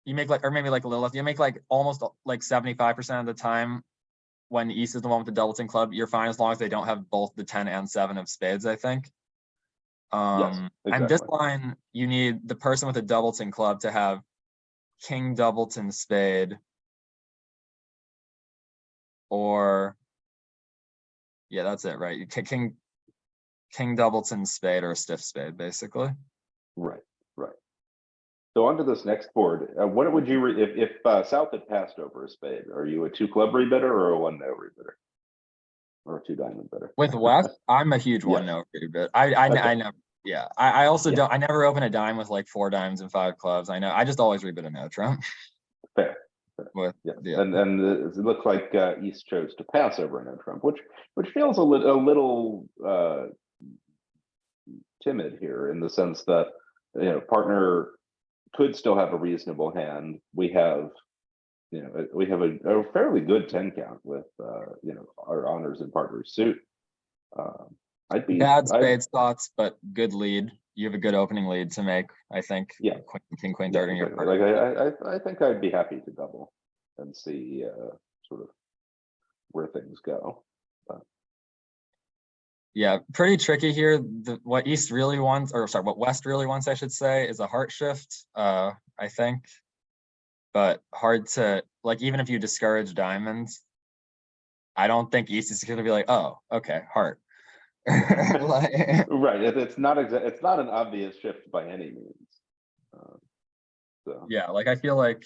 like, or maybe like a little less, you make like almost like 75% of the time when East is the one with the doubleton club, you're fine as long as they don't have both the 10 and 7 of spades, I think. Yes, exactly. And this line, you need the person with a doubleton club to have king doubleton spade, or yeah, that's it, right? You king doubleton spade or a stiff spade, basically. Right. So on to this next board. What would you if South had passed over a spade? Are you a 2 club rebidder or a 1-no rebidder, or a 2 diamond bidder? With West, I'm a huge 1-no rebid. I never. Yeah, I also don't. I never open a dime with like 4 dimes and 5 clubs. I know. I just always rebid a no trump. Fair. With, yeah. And it looks like East chose to pass over a no trump, which feels a little timid here in the sense that partner could still have a reasonable hand. We have a fairly good 10 count with our honors and partners suit. I'd be bad spade spots, but good lead. You have a good opening lead to make, I think. Yeah, king queen third in your partner. Like I think I'd be happy to double and see sort of where things go. Yeah, pretty tricky here. What East really wants, or sorry, what West really wants, I should say, is a heart shift, I think. But hard to, like, even if you discourage diamonds, I don't think East is going to be like, oh, okay, heart. Right. It's not an obvious shift by any means. So. Yeah, like I feel like,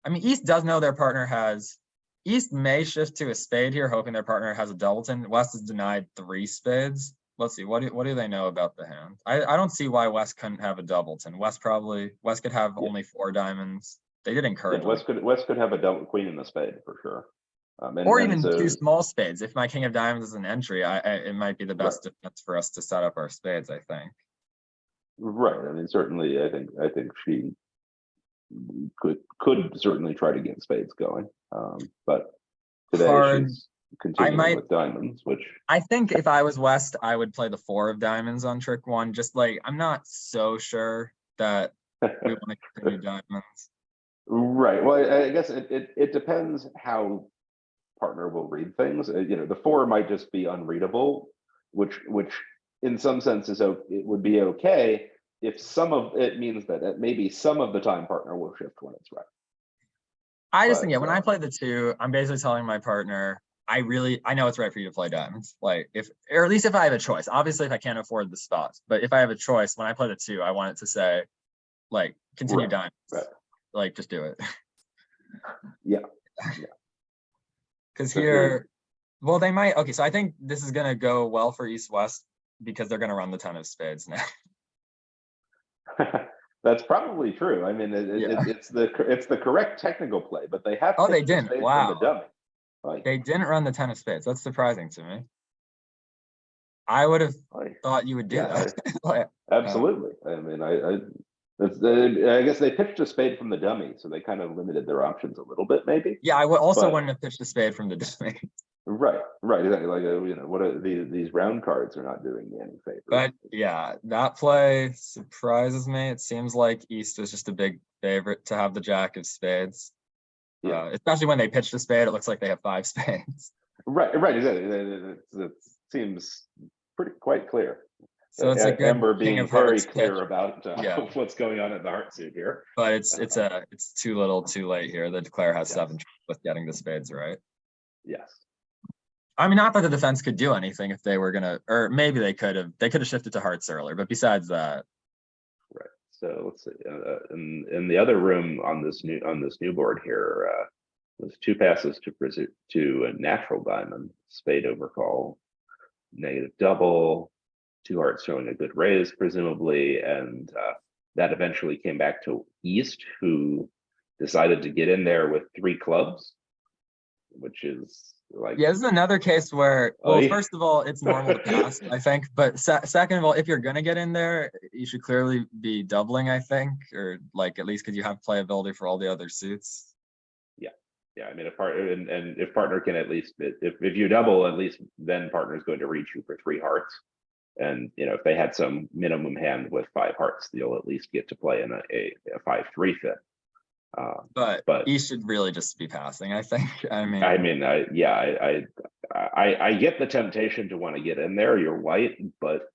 I mean, East does know their partner has. East may shift to a spade here, hoping their partner has a doubleton. West is denied 3 spades. Let's see, what do they know about the hand? I don't see why West couldn't have a doubleton. West could have only 4 diamonds. They did encourage. Yeah, West could have a double queen in the spade for sure. Or even 2 small spades. If my king of diamonds is an entry, it might be the best defense for us to set up our spades, I think. Right. I mean, certainly, I think she could certainly try to get spades going. But today she's continuing with diamonds, which I think if I was West, I would play the 4 of diamonds on trick 1. Just like, I'm not so sure that we want to continue diamonds. Right. Well, I guess it depends how partner will read things. The 4 might just be unreadable, which in some senses it would be okay if some of it means that maybe some of the time partner will shift when it's right. I just think, when I play the 2, I'm basically telling my partner, I know it's right for you to play diamonds. Like or at least if I have a choice. Obviously, if I can't afford the spots, but if I have a choice, when I play the 2, I want it to say, like, continue diamonds. Right. Like, just do it. Yeah. Because here, Well, they might. Okay, so I think this is gonna go well for East-West because they're gonna run the 10 of spades now. That's probably true. I mean, Yeah. it's the correct technical play, but they have Oh, they pitched a didn't. spade from the Wow. dummy. Like, They didn't run the 10 of spades. That's surprising to me. I would have thought you would do yeah, that. Like, absolutely. I mean, I guess they pitched a spade from the dummy, so they kind of limited their options a little bit, maybe. yeah, I would also But- wouldn't have pitched a spade from the dummy. Right, exactly. Like, what are these round cards are not doing me any favors. But yeah, that play surprises me. It seems like East was just a big favorite to have the jack of spades. Yeah. Especially when they pitched a spade, it looks like they have 5 spades. Right, exactly. It seems quite clear. So it's a good Amber king being of very hearts clear pitch, about Yeah. what's going on in the heart suit here. but it's too little, too late here. The declare has Yes. 7 with getting the spades right. Yes. I mean, not that the defense could do anything if they were gonna, or maybe they could have shifted to hearts earlier. But besides that, Right. So let's see. In the other room on this new board here, was 2 passes to a natural diamond, spade overcall, negative double, 2 hearts showing a good raise, presumably, and that eventually came back to East, who decided to get in there with 3 clubs, which is like, yeah, this is another case where, well, Oy. first of all, it's normal to pass, I think. But second of all, if you're gonna get in there, you should clearly be doubling, I think, or like at least because you have playability for all the other suits. yeah, I mean, and if partner can at least, if you double, at least then partner is going to reach you for 3 hearts. And if they had some minimum hand with 5 hearts, you'll at least get to play in a 5-3 fit. But But you should really just be passing, I think. I mean, I get the temptation to want to get in there. You're right, but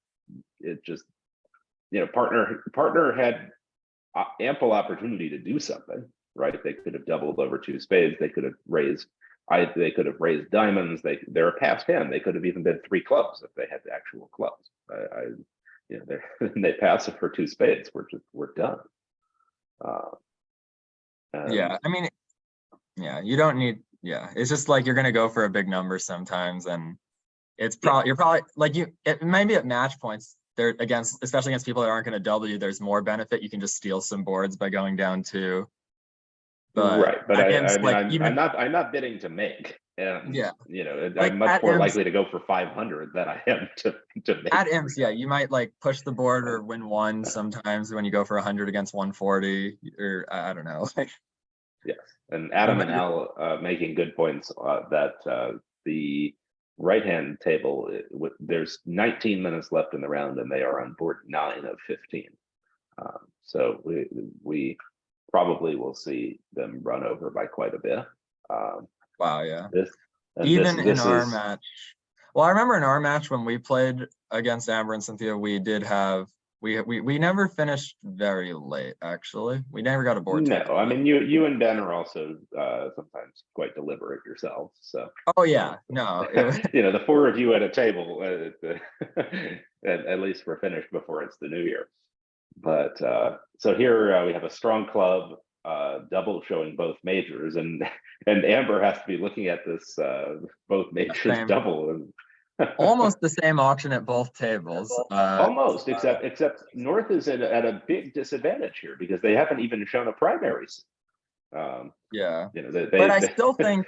it just, partner had ample opportunity to do something, right? They could have doubled over 2 spades. They could have raised. They could have raised diamonds. They're a passed hand. They could have even been 3 clubs if they had the actual clubs. They pass it for 2 spades. We're done. yeah, I mean, yeah, you don't need. Yeah, it's just like you're gonna go for a big number sometimes, and it's probably you're probably like it maybe at match points there against, especially against people that aren't gonna double you. There's more benefit. You can just steal some boards by going down 2. But right, but I'm not bidding to make, and Yeah. I'm much more likely to go for 500 than I am to make. At imps, yeah, you might like push the board or win 1 sometimes when you go for 100 against 140, or I don't know. Yes, and Adam and Al making good points that the right-hand table, there's 19 minutes left in the round, and they are on board 9 of 15. So we probably will see them run over by quite a bit. Wow, yeah. This In our match. Well, I remember in our match when we played against Amber and Cynthia, we did have we never finished very late. Actually, we never got a board. No, I mean you and Ben are also sometimes quite deliberate yourselves. So. Oh yeah, no. The 4 of you at a table, at least we're finished before it's the new year. But so here we have a strong club, double showing both majors, and Amber has to be looking at this both majors double, and almost the same auction at both tables. Almost, except North is at a big disadvantage here because they haven't even shown a primary. Yeah, but I still think.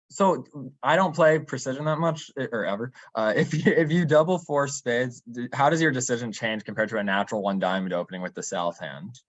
So I don't play precision that much or ever. If you double 4 spades, how does your decision change compared to a natural 1 diamond opening with the south hand?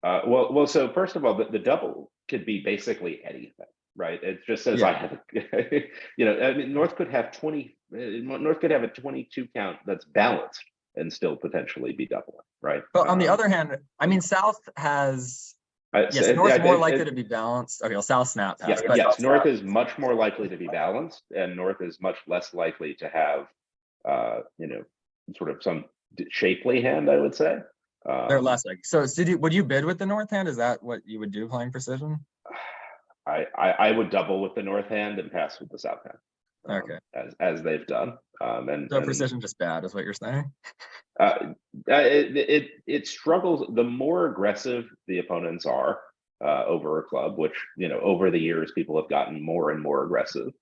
Well. So first of all, the double could be basically anything, right? It just says I have, I mean, North could have 20. North could have a 22 count that's balanced and still potentially be doubling, right? But on the other hand, I mean, South has. Yes, North's more likely to be balanced. Okay, well, South snap pass. Yes, North is much more likely to be balanced, and North is much less likely to have, sort of some shapely hand, I would say. They're less like. So, would you bid with the North hand? Is that what you would do playing precision? I would double with the North hand and pass with the South hand. Okay. As they've done. So precision just bad is what you're saying? It struggles. The more aggressive the opponents are over a club, which over the years people have gotten more and more aggressive.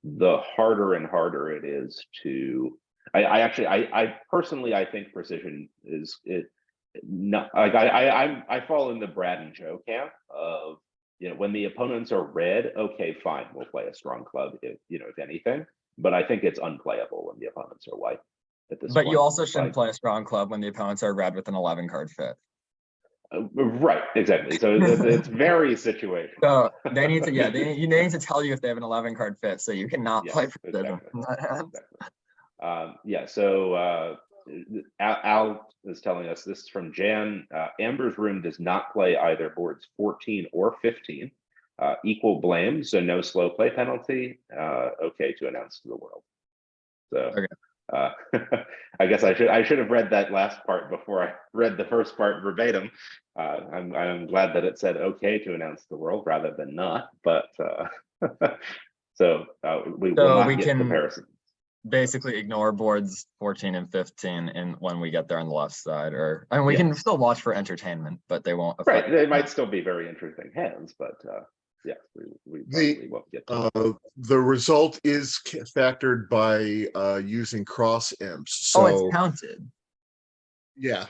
the harder and harder it is to. I personally, I think precision is it. No, like I fall in the Brad and Joe camp of, when the opponents are red, okay, fine, we'll play a strong club if anything, but I think it's unplayable when the opponents are white at this But point. you also shouldn't Like, play a strong club when the opponents are red with an 11 card fit. right, exactly. So it's very situational. So they need to, yeah, they need to tell you if they have an 11 card fit, so you cannot Yes, play precision. exactly. Yeah, so Al is telling us this is from Jan. Amber's room does not play either boards 14 or 15. Equal blame, so no slow play penalty. Okay to announce to the world. So Okay. I guess I should have read that last part before I read the first part verbatim. I'm glad that it said okay to announce to the world rather than not. But so we will not get comparison. Basically ignore boards 14 and 15 and when we get there on the left side, and we can still watch for entertainment, but they won't affect. Right, they might still be very interesting hands, but yeah, we probably won't get to the result is factored by using cross imps. So it's counted. Yeah.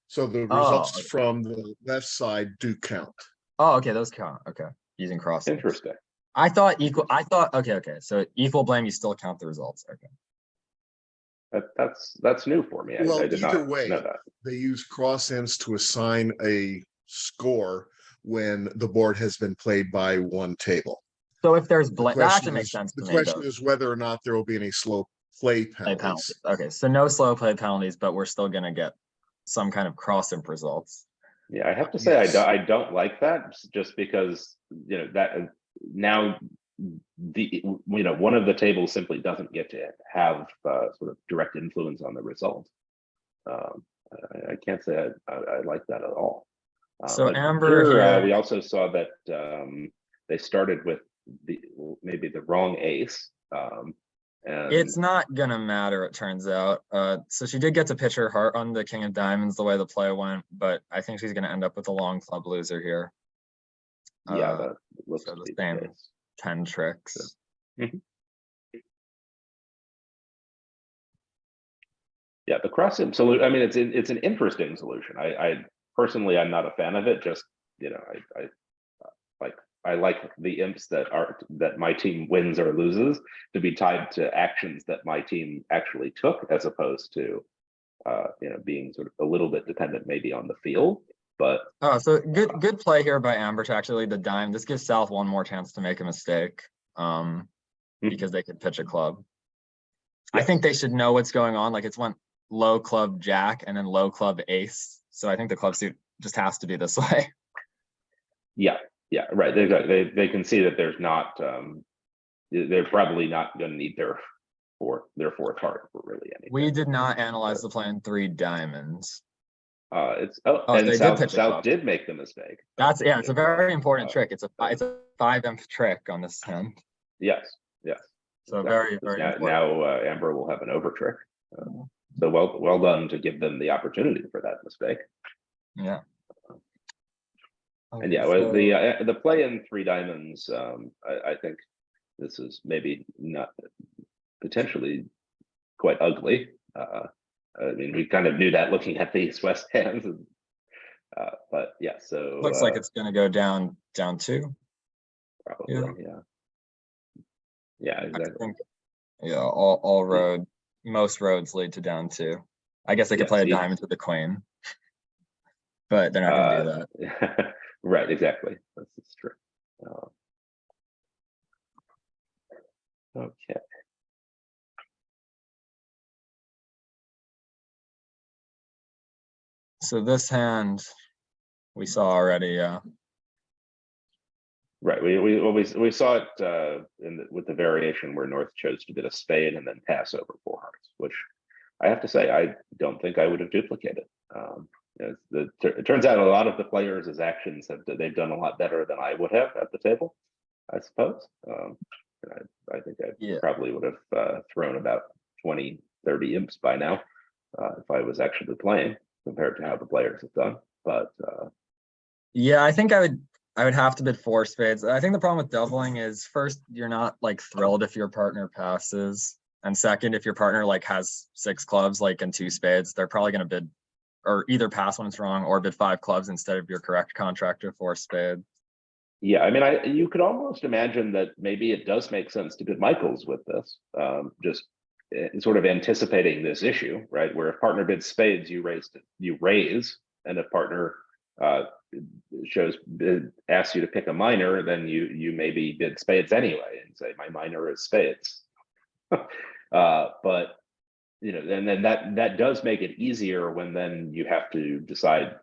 So the results from the left side do count. Oh, okay, those count. Okay, using cross. Interesting. I thought okay. So equal blame, you still count the results. Okay. That's new for me. Well, I did either not way, know that. they use cross imps to assign a score when the board has been played by one table. So if there's blame, that actually makes sense. The question is whether or not there will be any slow play penalties. Okay, so no slow play penalties, but we're still gonna get some kind of cross imp results. Yeah, I have to say I don't like that, just because that now one of the tables simply doesn't get to have sort of direct influence on the result. I can't say I like that at all. So Amber here, we also saw that they started with maybe the wrong ace. And it's not gonna matter, it turns out. So she did get to pitch her heart on the king of diamonds the way the play went, but I think she's gonna end up with a long club loser here. Yeah, that looks so to the be same the case. 10 tricks. Yeah, the cross imp solution. I mean, it's an interesting solution. I personally, I'm not a fan of it. Just I like the imps that my team wins or loses to be tied to actions that my team actually took, as opposed to being sort of a little bit dependent maybe on the field. But so good play here by Amber to actually lead the dime. This gives South one more chance to make a mistake, because they could pitch a club. Yes. I think they should know what's going on. Like, it's went low club jack and then low club ace. So I think the club suit just has to be this way. Yeah, right. They can see that there's not. They're probably not going to need their fourth heart for really anything. We did not analyze the play in 3 diamonds. And South did make the mistake. It's a very important trick. It's a 5 imp trick on this hand. Yes. So exactly. very important. Now Amber will have an over trick. So well done to give them the opportunity for that mistake. Yeah. And yeah, the play in 3 diamonds. I think this is maybe not potentially quite ugly. I mean, we kind of knew that looking at these West hands, but yeah. So looks like it's going to go down 2. Probably, yeah, exactly. Most roads lead to down 2. I guess they could play a diamond with the queen, but they're not going to do that. Right, exactly. That's true. Okay. So this hand we saw already. Right. We saw it with the variation where North chose to get a spade and then pass over 4 hearts, which I have to say I don't think I would have duplicated. It turns out a lot of the players' actions they've done a lot better than I would have at the table, I suppose. I think I probably would have thrown about 20, 30 imps by now if I was actually playing, compared to how the players have done. But I think I would I would have to bid 4 spades. I think the problem with doubling is, first, you're not like thrilled if your partner passes. And second, if your partner like has 6 clubs, like and 2 spades, they're probably gonna bid or either pass when it's wrong or bid 5 clubs instead of your correct contractor 4 spade. Yeah, I mean, you could almost imagine that maybe it does make sense to bid Michaels with this, just sort of anticipating this issue, right? Where if partner bids spades, you raise, and if partner asks you to pick a minor, then you maybe bid spades anyway and say my minor is spades. But and then that does make it easier when then you have to decide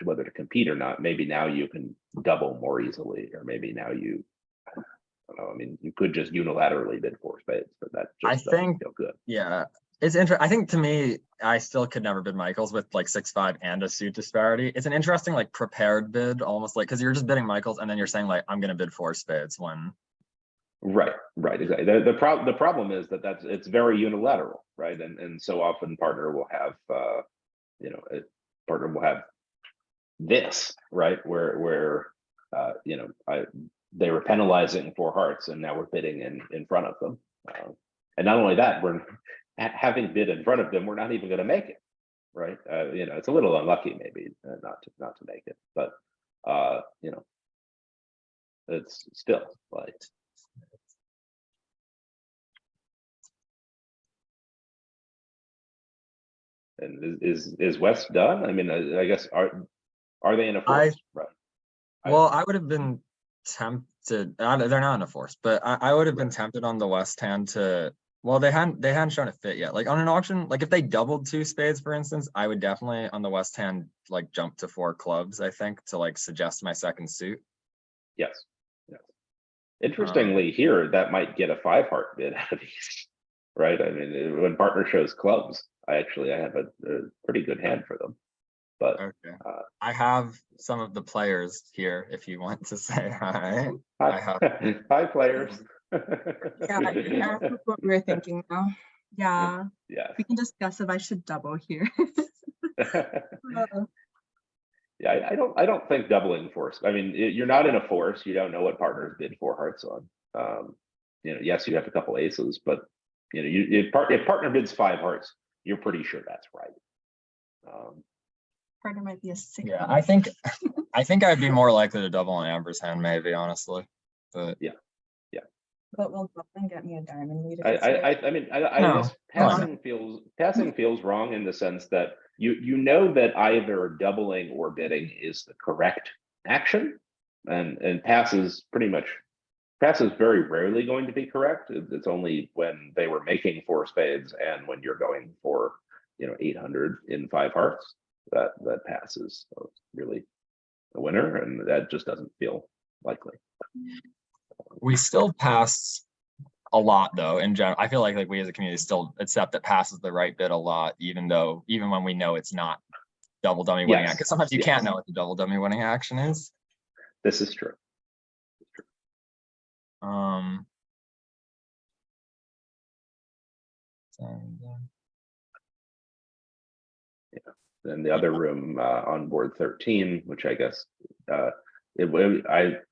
whether to compete or not. Maybe now you can double more easily, or maybe now you, I don't know, I mean, you could just unilaterally bid 4 spades, but that just doesn't feel good. Yeah, it's interesting. I think to me, I still could never bid Michaels with like 6-5 and a suit disparity. It's an interesting like prepared bid, almost like, because you're just bidding Michaels and then you're saying like I'm gonna bid 4 spades when. Right, exactly. The problem is that it's very unilateral, right? And so often partner will have partner will have this, right, where they were penalizing 4 hearts and now we're bidding in front of them, and not only that, we're having bid in front of them, we're not even going to make it, right? It's a little unlucky maybe not to make it, but it's still like. And is West done? I mean, I guess are they in a force? Right. Well, I would have been tempted. They're not in a force, but I would have been tempted on the West hand to. Well, they hadn't shown a fit yet. Like on an auction, like if they doubled 2 spades, for instance, I would definitely on the West hand like jump to 4 clubs. I think to like suggest my second suit. Yes. Interestingly, here that might get a 5 heart bid out of these, right? I mean, when partner shows clubs, I have a pretty good hand for them. But okay, I have some of the players here. If you want to say hi, hi players. Yeah, that's what we were thinking now. Yeah, we can discuss if I should double here. Yeah, I don't think doubling force. I mean, you're not in a force. You don't know what partners bid 4 hearts on. Yes, you have a couple aces, but if partner bids 5 hearts, you're pretty sure that's right. Partner might be a 6. Yeah, I think I'd be more likely to double an Amber's hand, maybe, honestly. But yeah. But will doubling get me a diamond lead? I mean, guess passing feels wrong in the sense that you know that either doubling or bidding is the correct action, and pass is very rarely going to be correct. It's only when they were making 4 spades and when you're going for 800 in 5 hearts that passes really a winner, and that just doesn't feel likely. We still pass a lot though in general. I feel like we as a community still accept that pass is the right bid a lot, even when we know it's not double dummy winning action, because sometimes you can't know what the double dummy winning action is. This is true. Then the other room on board 13, which I guess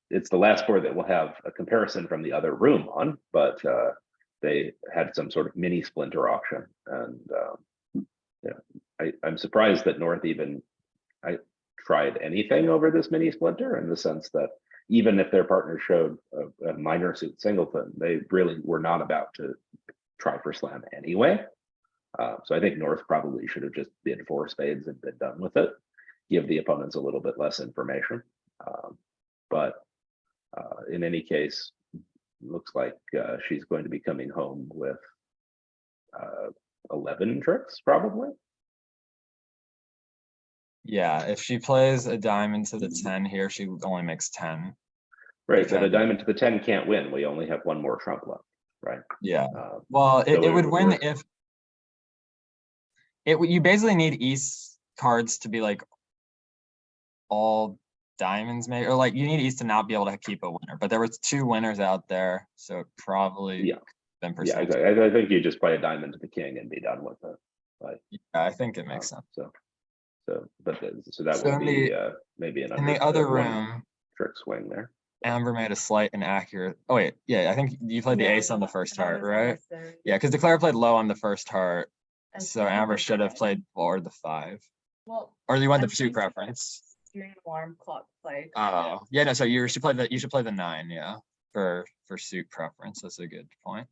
it's the last board that will have a comparison from the other room on, but they had some sort of mini splinter auction, and I'm surprised that North I tried anything over this mini splinter, in the sense that even if their partner showed a minor suit singleton, they really were not about to try for slam anyway. So I think North probably should have just bid 4 spades and been done with it, give the opponents a little bit less information. But in any case, looks like she's going to be coming home with 11 tricks, probably. Yeah, if she plays a diamond to the 10 here, she only makes 10. Right, but a diamond to the 10 can't win. We only have 1 more trump left, right? Yeah. Well, it would win if you basically need East cards to be like all diamonds, maybe, or like you need East to not be able to keep a winner. But there was 2 winners out there, so it probably been percent. Yeah, I think you just play a diamond to the king and be done with it. Like, yeah, I think it makes sense. So that would be maybe an in the other room. trick swing there. Amber made a slight inaccurate. Oh wait, yeah, I think you played the Yeah, ace on the first heart, right? unnecessary. Yeah, because Declare played low on the first heart, And so so Amber did should have I. played forward the 5, Well, or you went I'm the pursuit thinking preference. doing warm clock play. Oh, yeah, no, so you should play the 9, yeah, for suit preference. That's a good point.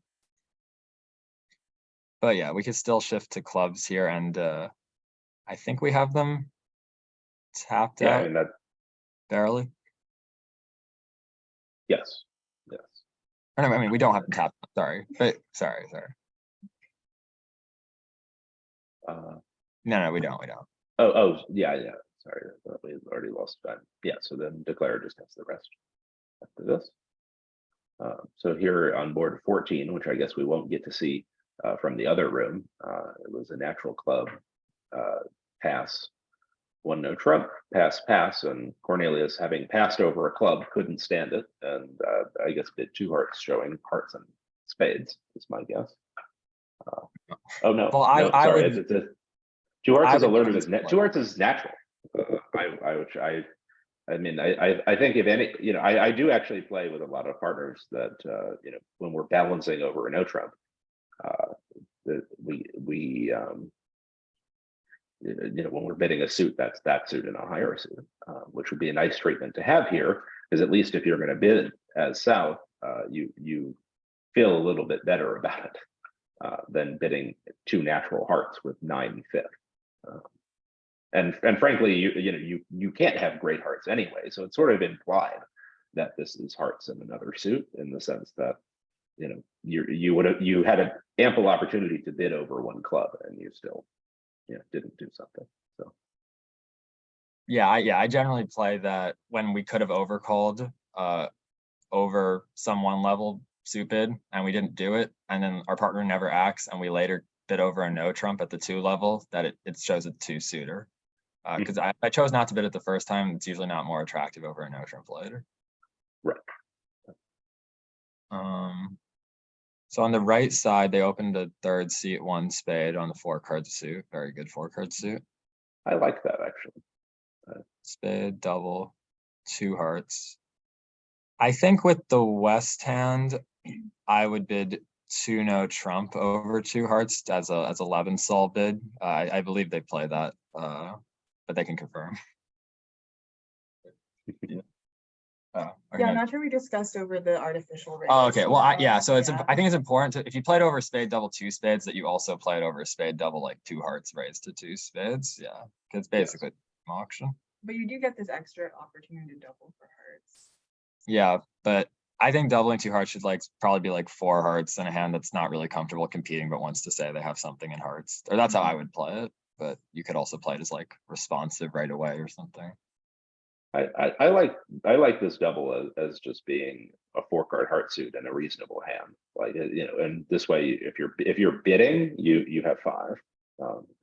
But yeah, we could still shift to clubs here, and I think we have them tapped Yeah, I out mean that. barely. Yes. Yes. Or no, I mean we don't have them tapped. Sorry, but sorry. No, we don't. Oh, yeah. Sorry, I thought we had already lost time. Yeah, so then Declare just has the rest after this. So here on board 14, which I guess we won't get to see from the other room, it was a natural club pass, 1 no trump, pass, and Cornelius, having passed over a club, couldn't stand it, and I guess did 2 hearts, showing hearts and spades is my guess. Oh no, Well, I sorry, would. it's 2 hearts I is would alerted use as 2 hearts is natural. I mean, I think if any, I do actually play with a lot of partners that, when we're balancing over a no trump, that we when we're bidding a suit, that's that suit and a higher suit, which would be a nice treatment to have here, because at least if you're going to bid as south, you feel a little bit better about it than bidding 2 natural hearts with 9 fifth. And frankly, you can't have great hearts anyway, so it's sort of implied that this is hearts in another suit, in the sense that you had an ample opportunity to bid over 1 club and you still didn't do something. So Yeah, I generally play that when we could have overcalled over some 1 level suit bid and we didn't do it, and then our partner never acts and we later bid over a no trump at the 2 level, that it shows a 2 suitor. Because I chose not to bid it the first time. It's usually not more attractive over a no trump later. right. So on the right side, they opened a 3rd seat 1 spade on the 4 card suit. Very good 4 card suit. I like that actually. Spade, double, 2 hearts. I think with the west hand, I would bid 2 no trump over 2 hearts as a 11 sol bid. I believe they play that, but they can confirm. Yeah. Yeah, I'm not sure we discussed over the artificial raise. Oh, okay. Well, so it's Yeah. I think it's important to, if you played over spade double 2 spades, that you also played over spade double like 2 hearts raised to 2 spades. Yeah, because basically auction. But you do get this extra opportunity to double for hearts. Yeah, but I think doubling 2 hearts should probably be like 4 hearts in a hand that's not really comfortable competing, but wants to say they have something in hearts. Or that's how I would play it. But you could also play it as like responsive right away or something. I like this double as just being a 4 card heart suit and a reasonable hand, like and this way, if you're bidding, you have 5,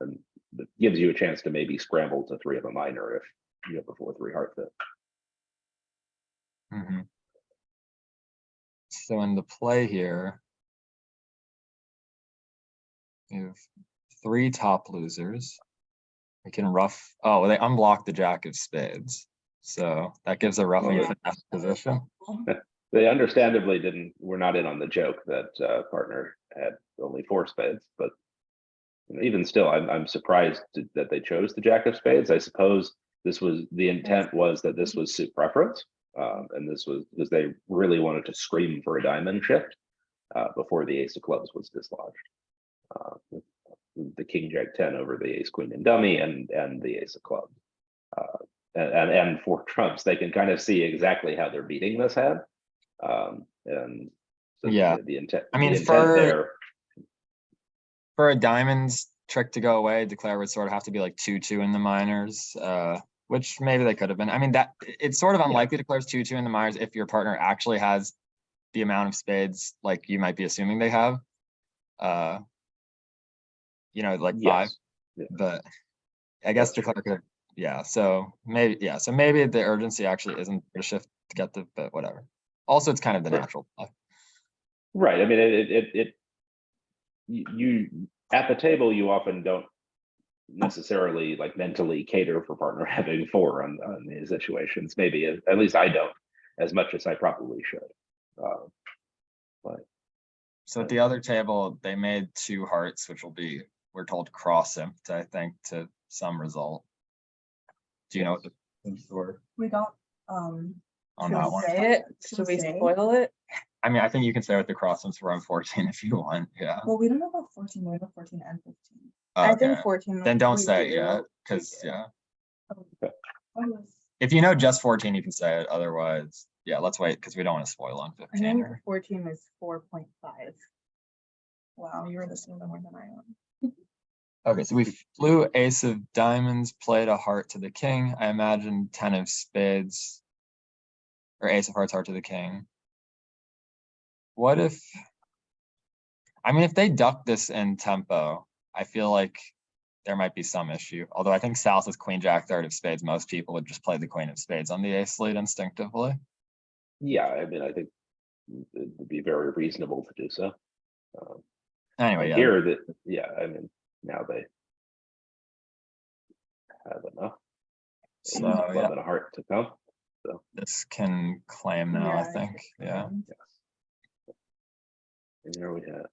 and it gives you a chance to maybe scramble to 3 of a minor if you have a 4-3 heart fit. So in the play here, we have 3 top losers. We can rough. Oh, they unblock the jack of spades. So that gives a roughing finesse position. They understandably were not in on the joke that partner had only 4 spades, but even still, I'm surprised that they chose the jack of spades. I suppose this was the intent, was that this was suit preference, and this was because they really wanted to scream for a diamond shift before the ace of clubs was dislodged. The king jack 10 over the ace queen and dummy, and the ace of clubs. And for trumps, they can kind of see exactly how they're beating this hand. And so yeah, the intent, I mean, the intent there. For a diamonds trick to go away, Declare would sort of have to be like 2-2 in the minors, which maybe they could have been. I mean, that it's sort of unlikely Declare's 2-2 in the minors if your partner actually has the amount of spades like you might be assuming they have. Like 5. Yeah. But I guess Declare could have. Yeah, so maybe the urgency actually isn't the shift to get the, but whatever. Also, it's kind of the natural play. Right. I mean, you at the table, you often don't necessarily like mentally cater for partner having 4 on these situations. Maybe at least I don't as much as I probably should. But So at the other table, they made 2 hearts, which will be, we're told, cross-imped, I think, to some result. Do you know what the imps were We don't, on should that we one? say it? Should we say? spoil it? I mean, I think you can say what the cross-impts were on 14 if you want, yeah. Well, we don't know about 14, we know 14 and 15. I think Okay. 14. Then don't we say it do. yet, We because, do. yeah. What was- If you know just 14, you can say it, otherwise, yeah, let's wait, because we don't want to spoil on I 15. think or- 14 is 4.5. Wow, you're listening to more than I am. Okay, so we flew ace of diamonds, played a heart to the king. I imagine 10 of spades, or ace of hearts, heart to the king. What if, I mean, if they duck this in tempo, I feel like there might be some issue. Although I think south with queen jack third of spades, most people would just play the queen of spades on the ace lead instinctively. yeah, I mean, I think it would be very reasonable to do so. Anyway, yeah, Here that, yeah, I mean, now they have enough. so Club yeah, and a heart to come. this can claim now, I Yeah, think, yeah. Yes. And here we have,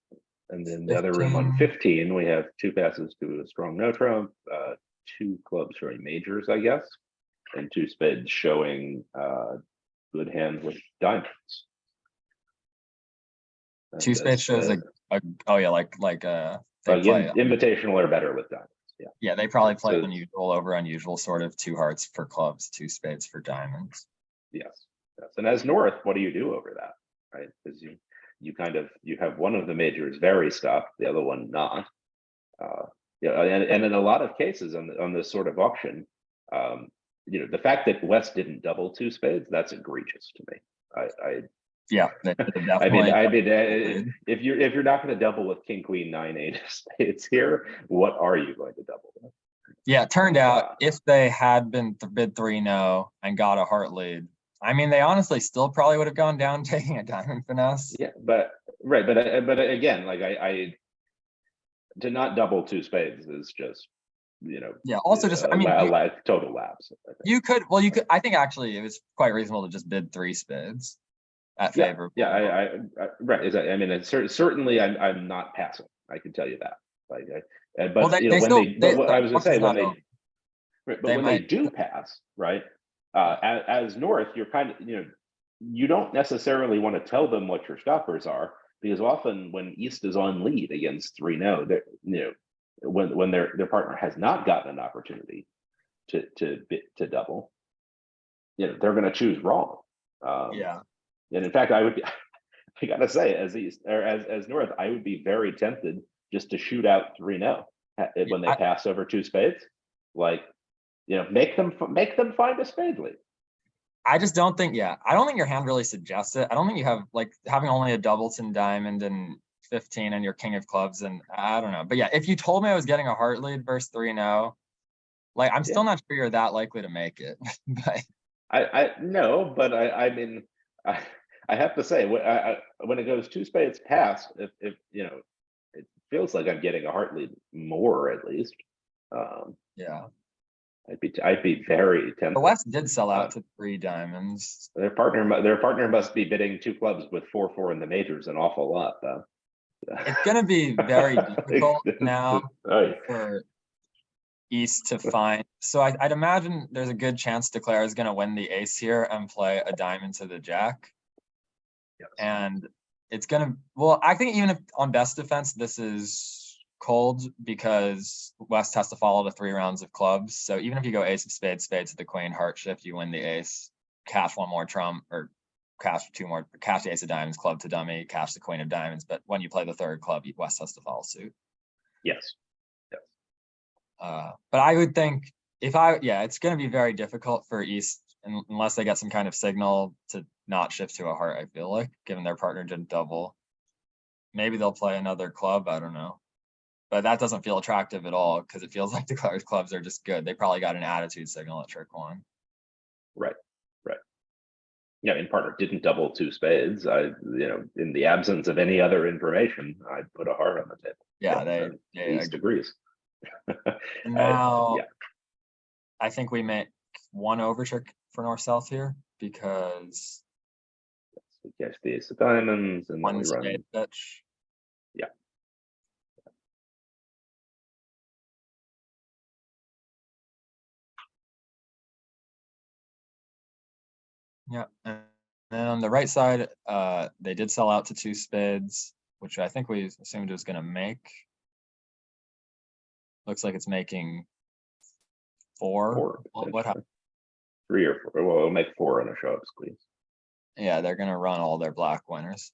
and then the other room on 15. 15, we have 2 passes to a strong no trump, 2 clubs showing majors, I guess, and 2 spades showing good hand with diamonds. 2 spades shows a oh yeah, like they play, invitational or better with diamonds. Yeah. yeah, they probably play So- unusual over unusual, sort of 2 hearts for clubs, 2 spades for diamonds. Yes. Yes. And as North, what do you do over that? Right? Because you have one of the majors very stuck, the other one not. Yeah, and in a lot of cases on this sort of auction, the fact that West didn't double 2 spades, that's egregious to me. Yeah, they I mean, definitely. if you're not going to double with king, queen, 9, 8 of spades here, what are you going to double with? Yeah, it turned out if they had been bid 3-0 and got a heart lead, I mean, they honestly still probably would have gone down taking a diamond finesse. Yeah, but right, but again, like I to not double 2 spades is just, Yeah, also just, I mean, total lapse. I think. you could, I think actually it was quite reasonable to just bid 3 spades at Yeah, favorable. yeah, I right. I mean, it's certainly I'm not passing. I can tell you that. Like, but Well, they when still- but what I was gonna say not when over. right, but They when might- they do pass, right? As North, you're kind of you don't necessarily want to tell them what your stoppers are, because often when East is on lead against 3-0, they're when their partner has not gotten an opportunity to double, they're going to choose wrong. Yeah. And in fact, I gotta say, as East or as North, I would be very tempted just to shoot out 3-0 when they pass over 2 spades. Like, make them find a spade lead. I just don't think, I don't think your hand really suggests it. I don't think you have, like, having only a doubleton diamond and 15 and your king of clubs, and I don't know. But yeah, if you told me I was getting a heart lead versus 3-0, like, I'm still not sure you're that likely to make it. But I no, but I mean, I have to say, when it goes 2 spades past, if it feels like I'm getting a heart lead more at least. yeah, I'd be very tempted. the West did sell out to 3 diamonds. Their partner must be bidding 2 clubs with 4-4 in the majors an awful lot, though. It's gonna be very difficult now for East to find. So I'd imagine there's a good chance DeClaire is gonna win the ace here and play a diamond to the jack. Yes. And it's gonna, well, I think even if on best defense, this is cold because West has to follow the 3 rounds of clubs. So even if you go ace of spades, spades to the queen, heart shift, you win the ace, cash 1 more trump, or cash 2 more, cash the ace of diamonds, club to dummy, cash the queen of diamonds. But when you play the 3rd club, West has to follow suit. Yes. But I would think it's going to be very difficult for East unless they get some kind of signal to not shift to a heart, I feel like, given their partner didn't double. Maybe they'll play another club, I don't know. But that doesn't feel attractive at all because it feels like the Declare's clubs are just good. They probably got an attitude signal at trick 1. Right. Yeah, and partner didn't double 2 spades. In the absence of any other information, I'd put a heart on the table. Yeah, they East agrees. Now, yeah. I think we make one overture for north-south here because We catch the ace of diamonds and then one we run. spade pitch. Yeah. Yeah, and then on the right side, they did sell out to two spades, which I think we assumed it was going to make. Looks like it's making four. What happened? 3 or 4. Well, it'll make 4 on a show up squeeze. Yeah, they're going to run all their black winners.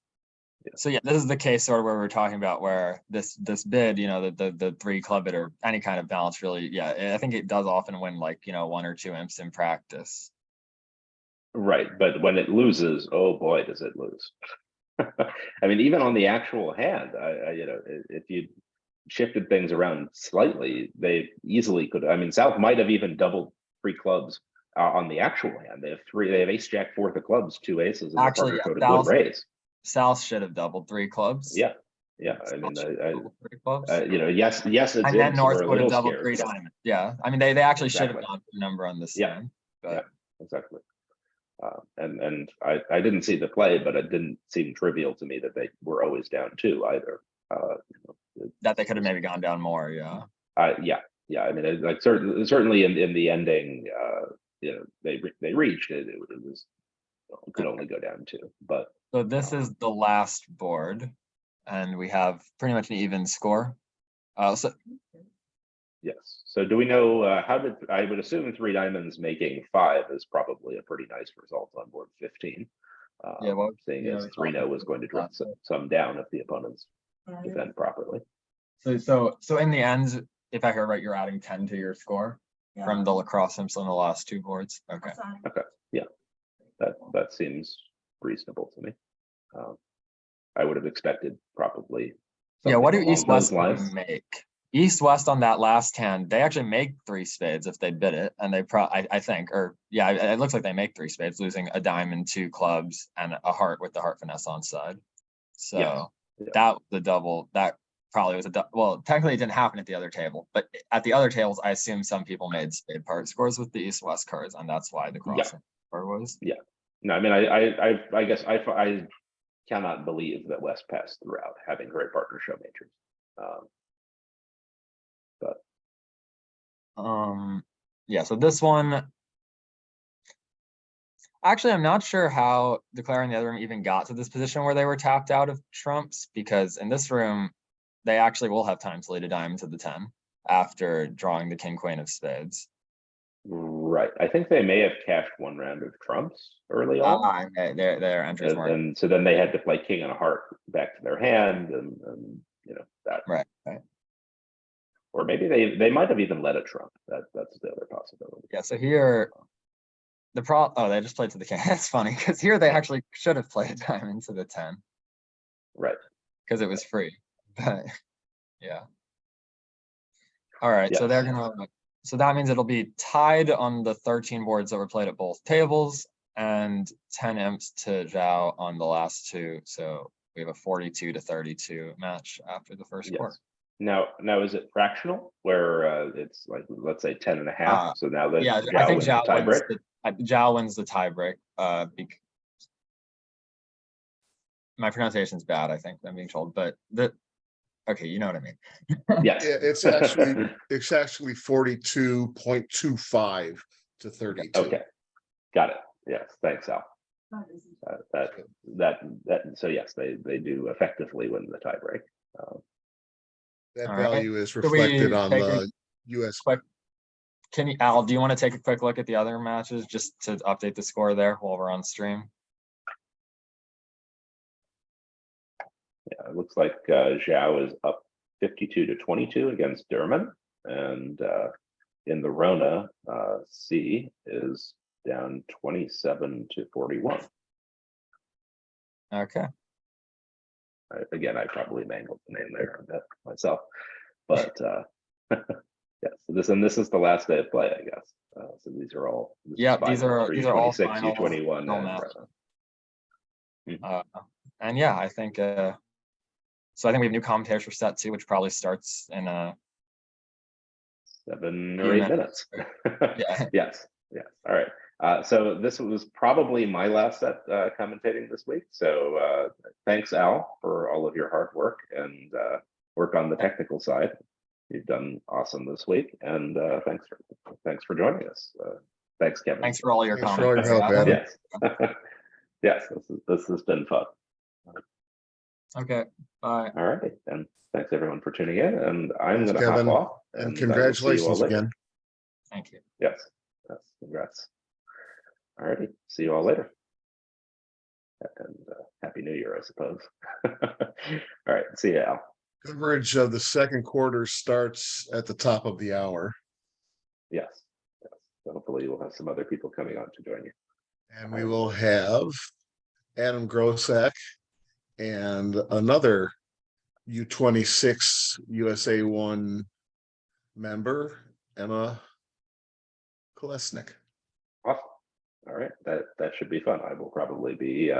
Yeah. So yeah, this is the case sort of where we're talking about where this bid, you know, the 3 club bid or any kind of balance really, yeah, I think it does often win like, you know, 1 or 2 imps in practice. Right, but when it loses, oh boy, does it lose. I mean, even on the actual hand, I you know, if you shifted things around slightly, they easily could. I mean, South might have even doubled 3 clubs on the actual hand. They have 3. They have ace jack 4 of clubs, 2 aces, and Actually, the partner yeah, showed a good raise. South should have doubled 3 clubs. Yeah, yeah. I mean, 3 clubs. you know, yes, it's and in, then so North we're a would have little doubled scared. 3 diamonds. Yeah, I mean, they actually should Exactly. have gone for a number on this Yeah. hand. But Yeah, exactly. And I didn't see the play, but it didn't seem trivial to me that they were always down 2 either. You know, that they could have maybe gone down more. Yeah. Yeah. I mean, like certainly in the ending, you know, they reached it. It was it could only go down 2. But so this is the last board, and we have pretty much an even score. So yes. So do we know how did I would assume 3 diamonds making 5 is probably a pretty nice result on board 15. Yeah, well, seeing as 3-0 was going to drop some down if the opponents defend properly. So in the end, if I heard right, you're adding 10 to your score from the lacrosse simps on the last 2 boards. Okay. Okay. Yeah. That seems reasonable to me. I would have expected probably. Yeah, what do along East those West lines. make? East West on that last hand, they actually make 3 spades if they bid it, and they I think, or yeah, it looks like they make 3 spades, losing a diamond, 2 clubs, and a heart with the heart finesse on side. So Yes. Yeah. that was the double. That probably was well, technically it didn't happen at the other table, but at the other tables, I assume some people made spade part scores with the East West cards, and that's why the crossing card was. Yeah. No, I mean, I guess I cannot believe that West passed throughout having great partner show majors. Yeah, so this one, actually, I'm not sure how declaring the other room even got to this position where they were tapped out of trumps, because in this room, they actually will have time to lead a diamond to the 10 after drawing the king, queen of spades. Right. I think they may have cashed 1 round of trumps early on. Their entries weren't. And so then they had to play king and a heart back to their hand, and you know that. Right. Or maybe they might have even led a trump. That's the other possibility. Yeah. So here, they just played to the king. That's funny because here they actually should have played a diamond to the 10. Right. Because it was free. But yeah. All right. Yes. So they're gonna. So that means it'll be tied on the 13 boards that were played at both tables, and 10 imps to Zhao on the last 2. So we have a 42-32 match after the first quarter. Now is it fractional where it's like, let's say 10.5? So now that I think Zhao wins the tiebreak. My pronunciation's bad, I think I'm being told, but okay, you know what I mean. Yes. It's actually 42.25 to 32. Okay, got it. Yes, thanks, Al. So yes, they do effectively win the tiebreak. That value is reflected on the US. Al, do you want to take a quick look at the other matches just to update the score there while we're on stream? Yeah, it looks like Zhao is up 52-22 against Durman, and in the Rona, C is down 27-41. Okay. Again, I probably mangled the name there myself, but yeah. So this is the last day of play, I guess. So these are all. Yeah, these are all final U21. And yeah, I think. So I think we have new commentators for set 2, which probably starts in 7 or Few 8 minutes. Yeah. Yes, yes. All right. So this was probably my last set commentating this week. So thanks, Al, for all of your hard work and work on the technical side. You've done awesome this week, and thanks for joining us. Thanks, Kevin. Thanks for all your Thanks for all your comments. help, Adam. Yes. Yes, this has been fun. Okay, bye. All right, and thanks everyone for tuning in. And I'm Thanks, going to hop Kevin, off. And I will see you all congratulations later. again. Thank you. Yes, yes, congrats. All righty, see you all later. And Happy New Year, I suppose. All right, see you, Al. Coverage of the second quarter starts at the top of the hour. Yes, yes. So hopefully we'll have some other people coming on to join you. And we will have Adam Grossack and another U26 USA 1 member, Emma Kolesnik. Awesome. All right, that should be fun. I will probably be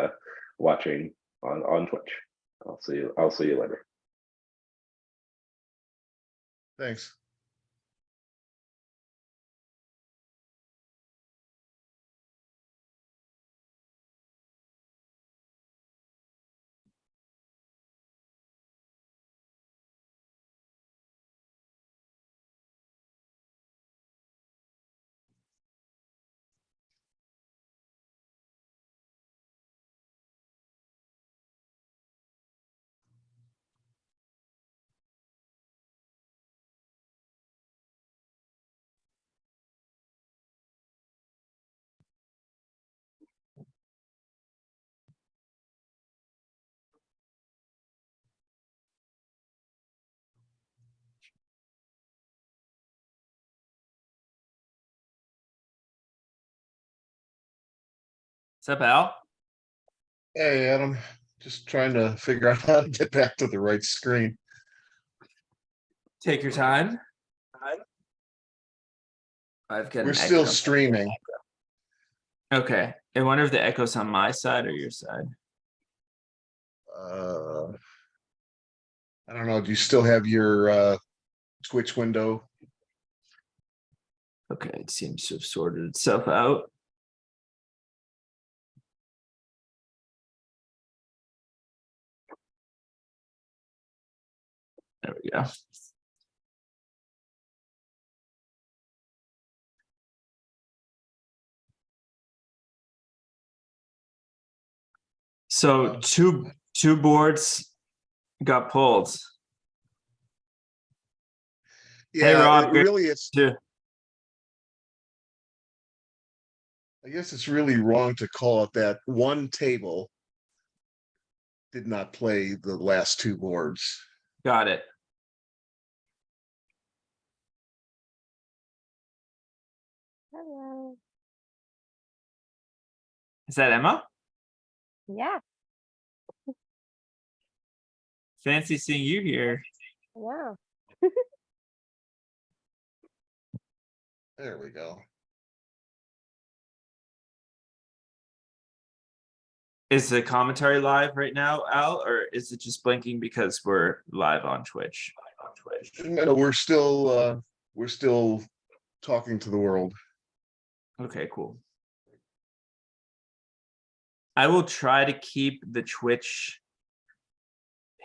watching on Twitch. I'll see you later. Thanks. What's up, Al? Hey, Adam. Just trying to figure out how to get back to the right screen. Take your time. I've got We're an still echo. streaming. Okay. I wonder if the echo's on my side or your side. I don't know. Do you still have your Twitch window? Okay, it seems to have sorted itself out. There we go. So two boards got pulled. Hey, Yeah, Rob, great really, it's. too. I guess it's really wrong to call it that. One table did not play the last two boards. Got it. Hello. Is that Emma? Yeah, Fancy seeing you here. yeah. There we go. Is the commentary live right now, Al, or is it just blinking because we're live on Twitch? No, we're still talking to the world. Okay, cool. I will try to keep the Twitch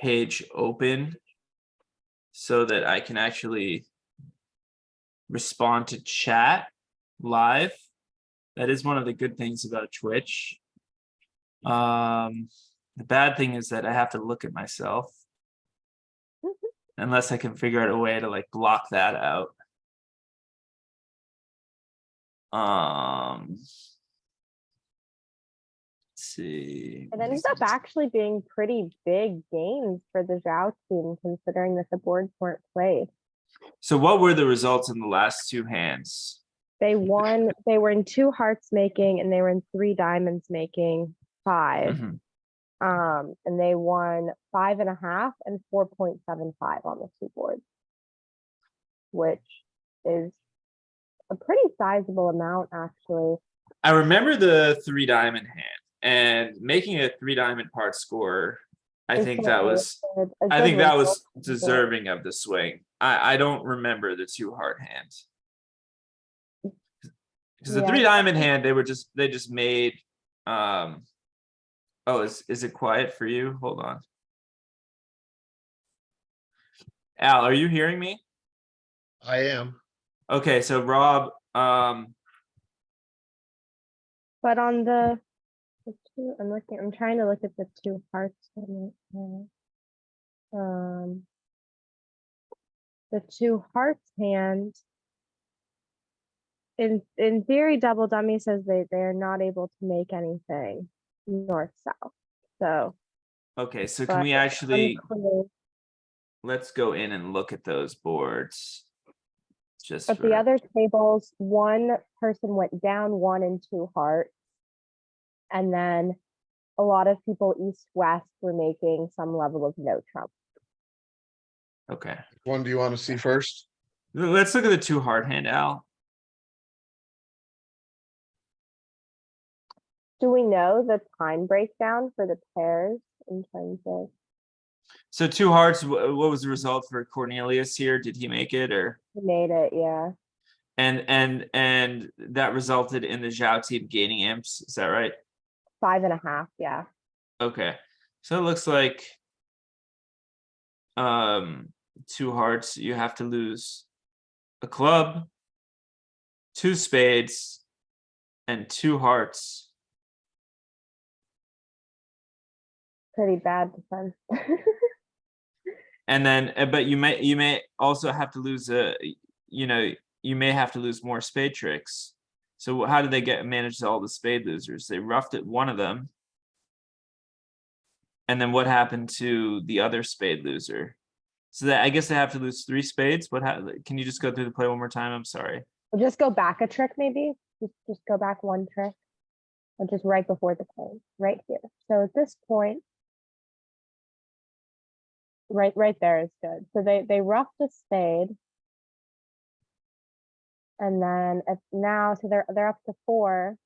page open so that I can actually respond to chat live. That is one of the good things about Twitch. The bad thing is that I have to look at myself unless I can figure out a way to like block that out. Let's see. It ended up actually being pretty big games for the Zhao team, considering that the boards weren't played. So what were the results in the last two hands? They won, they were in 2 hearts making and they were in 3 diamonds making 5. Mhm. And they won 5.5 and 4.75 on the 2 boards, which is a pretty sizable amount, actually. I remember the 3 diamond hand and making a 3 diamond part score. I It's think certainly that a was good I think that result was for the board. deserving of the swing. I don't remember the 2 heart hands. Because the Yeah, 3 diamond hand, they just made, oh, is it quiet for you? Hold on. Al, are you hearing me? I am. Okay, so Rob, But on the two, I'm trying to look at the 2 hearts. The 2 hearts hand. In theory, double dummy says they're not able to make anything north south. So, okay, so can but we actually, unclear. let's go in and look at those boards. Just But the for, other tables, one person went down 1 and 2 hearts. And then a lot of people east-west were making some level of no trump. okay. One do you want to see first? Let's look at the 2 heart hand, Al. Do we know the time breakdown for the pairs in terms of? So 2 hearts, what was the result for Cornelius here? Did he make it, or? Who made it? Yeah. And that resulted in the Zhao team gaining imps, is that right? 5.5. Yeah. Okay, so it looks like 2 hearts, you have to lose a club, 2 spades, and 2 hearts. Pretty bad defense. And then, but you may also have to lose you may have to lose more spade tricks. So how did they manage all the spade losers? They roughed it one of them. And then what happened to the other spade loser? So that I guess they have to lose 3 spades. Can you just go through the play one more time? I'm sorry. We'll just go back a trick, maybe. Just go back 1 trick. Or just right before the play, right here. So at this point, right there is good. So they roughed a spade. And then now, so they're up to 4,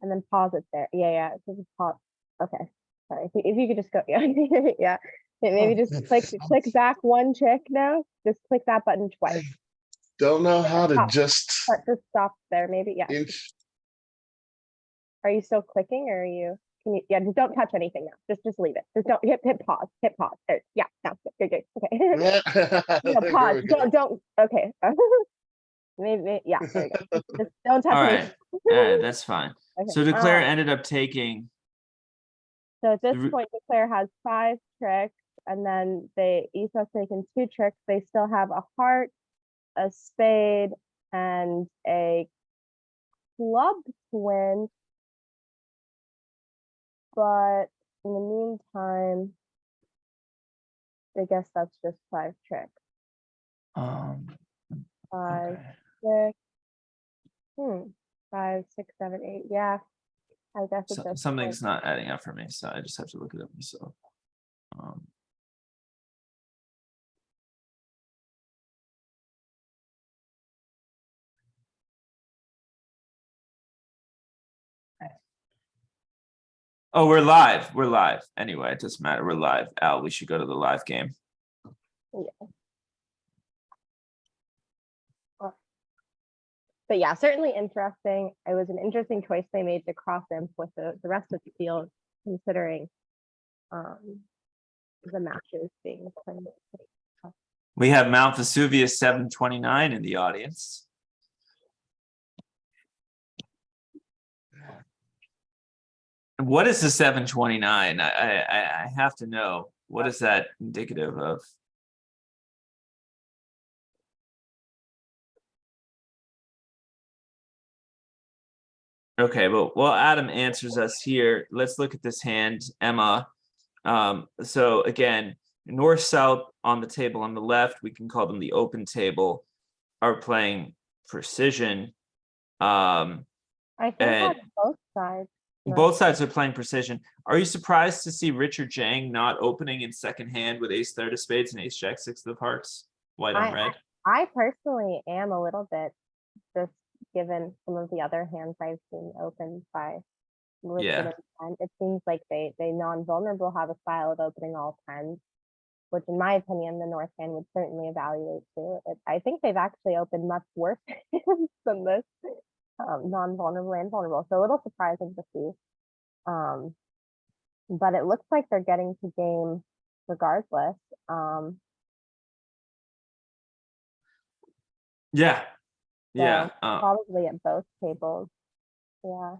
and then pause it there. Yeah. So just pause. Okay, sorry. If you could just go, yeah, yeah. Maybe just click back 1 trick now. Just click that button twice. Don't know how to Stop. just Just stop there, maybe. Yeah. inch. Are you still clicking, or are you? Can you? Yeah. Just don't touch anything now. Just leave it. Just don't hit pause. Hit pause. There. Yeah. That's good. Good. Okay. No, pause. Don't. Okay. Maybe, yeah, there you go. Just don't touch All anything. right, that's fine. Okay, So Declare ended up taking. So at this the point, Declare has 5 tricks, and then each has taken 2 tricks. They still have a heart, a spade, and a club to win. But in the meantime, I guess that's just 5 tricks. 5, Okay. 6. 5, 6, 7, 8. Yeah, I guess it's just Something's not adding up for me, so I just have to look it up myself. Oh, we're live. We're live. Anyway, it doesn't matter. We're live. Al, we should go to the live game. Yeah. But yeah, certainly interesting. It was an interesting choice they made to cross imp with the rest of the field, considering the matches being played. We have Mount Vesuvius 729 in the audience. What is the 729? I have to know. What is that indicative of? Okay, well, while Adam answers us here, let's look at this hand, Emma. So again, north south on the table on the left, we can call them the open table, are playing precision. I think and on both sides. both sides are playing precision. Are you surprised to see Richard Jang not opening in second hand with ace third of spades and ace jack 6 of hearts, white on red? I personally am a little bit, just given some of the other hands I've seen opened by Richard and Ken. It seems like they non-vulnerable have a style of opening all 10s. which in my opinion, the North hand would certainly evaluate too. I think they've actually opened much worse hands than this, non-vulnerable and vulnerable. So a little surprising to see. But it looks like they're getting to game regardless. Yeah. Yeah. So probably at both tables. Yeah.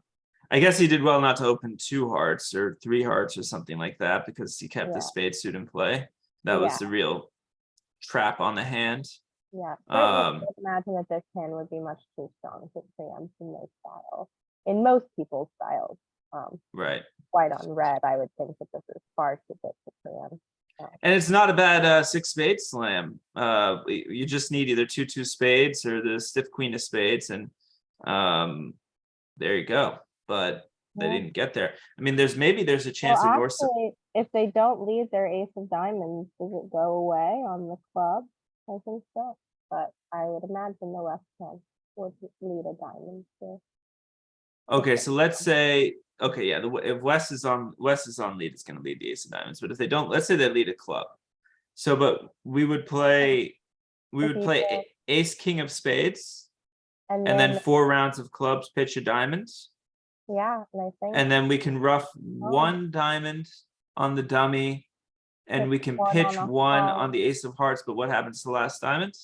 I guess he did well not to open 2 hearts or 3 hearts or something like that because he kept the Yeah. spade suit in play. That was the real trap on the hand. Yeah. Certainly can't imagine that this hand would be much too strong to preempt in those styles. In most people's styles. Right. White on red, I would think that this is far too big to preempt. And it's not a bad 6 spade slam. You just need either 2 spades or the stiff queen of spades, and there you go. But they didn't get there. I mean, there's a chance Well, that North. actually, if they don't lead their ace of diamonds, does it go away on the club? I think so, but I would imagine the left hand would lead a diamond too. Okay, so let's say, okay, yeah, if West is on lead, it's going to lead the ace of diamonds. But if they don't, let's say they lead a club. So, but we would play ace king of spades, and then 4 rounds of clubs, pitch a diamond. Yeah, and I think. And then we can rough 1 diamond on the dummy, and we can pitch 1 on the ace of hearts. But what happens to the last diamond?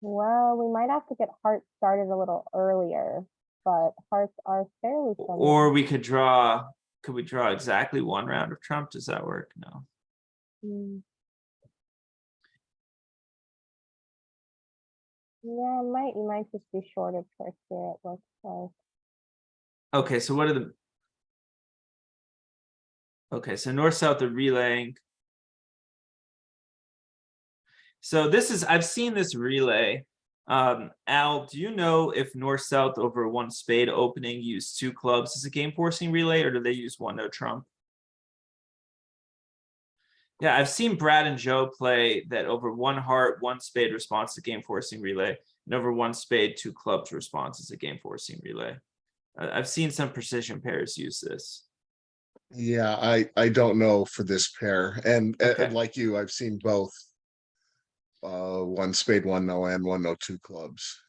Well, we might have to get hearts started a little earlier, but hearts are fairly similar. Or we could draw. Could we draw exactly 1 round of trump? Does that work? No. Yeah, you might just be short of tricks here, it looks like. Okay, so what are the? Okay, so north-south are relaying. So this is, I've seen this relay. Al, do you know if north-south over 1 spade opening use 2 clubs as a game forcing relay, or do they use 1 no trump? Yeah, I've seen Brad and Joe play that over 1 heart, 1 spade response to game forcing relay, and over 1 spade, 2 clubs response as a game forcing relay. I've seen some precision pairs use this. Yeah, I don't know for this pair, and Okay. like you, I've seen both. 1 spade, 1 no, and 1 no 2 clubs.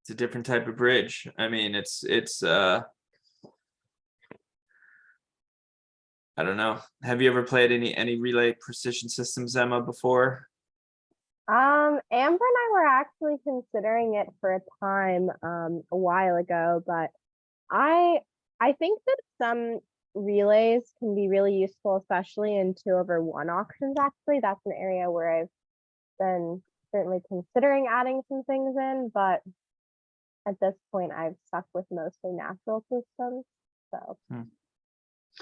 It's a different type of bridge. I mean, it's I don't know. Have you ever played any relay precision systems, Emma, before? Amber and I were actually considering it for a time a while ago, but I think that some relays can be really useful, especially in 2/1 auctions. Actually, that's an area where I've been certainly considering adding some things in, but at this point I've stuck with mostly natural systems, so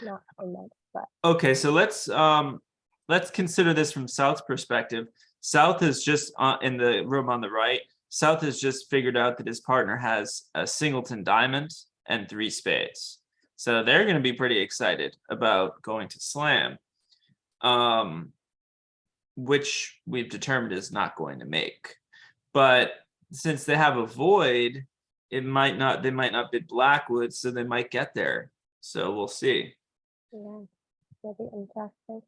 not so much. But okay, so let's consider this from South's perspective. South is just in the room on the right. South has just figured out that his partner has a singleton diamond and 3 spades. So they're going to be pretty excited about going to slam, which we've determined is not going to make. But since they have a void, they might not bid Blackwood, so they might get there. So we'll see. yeah, it'll be interesting.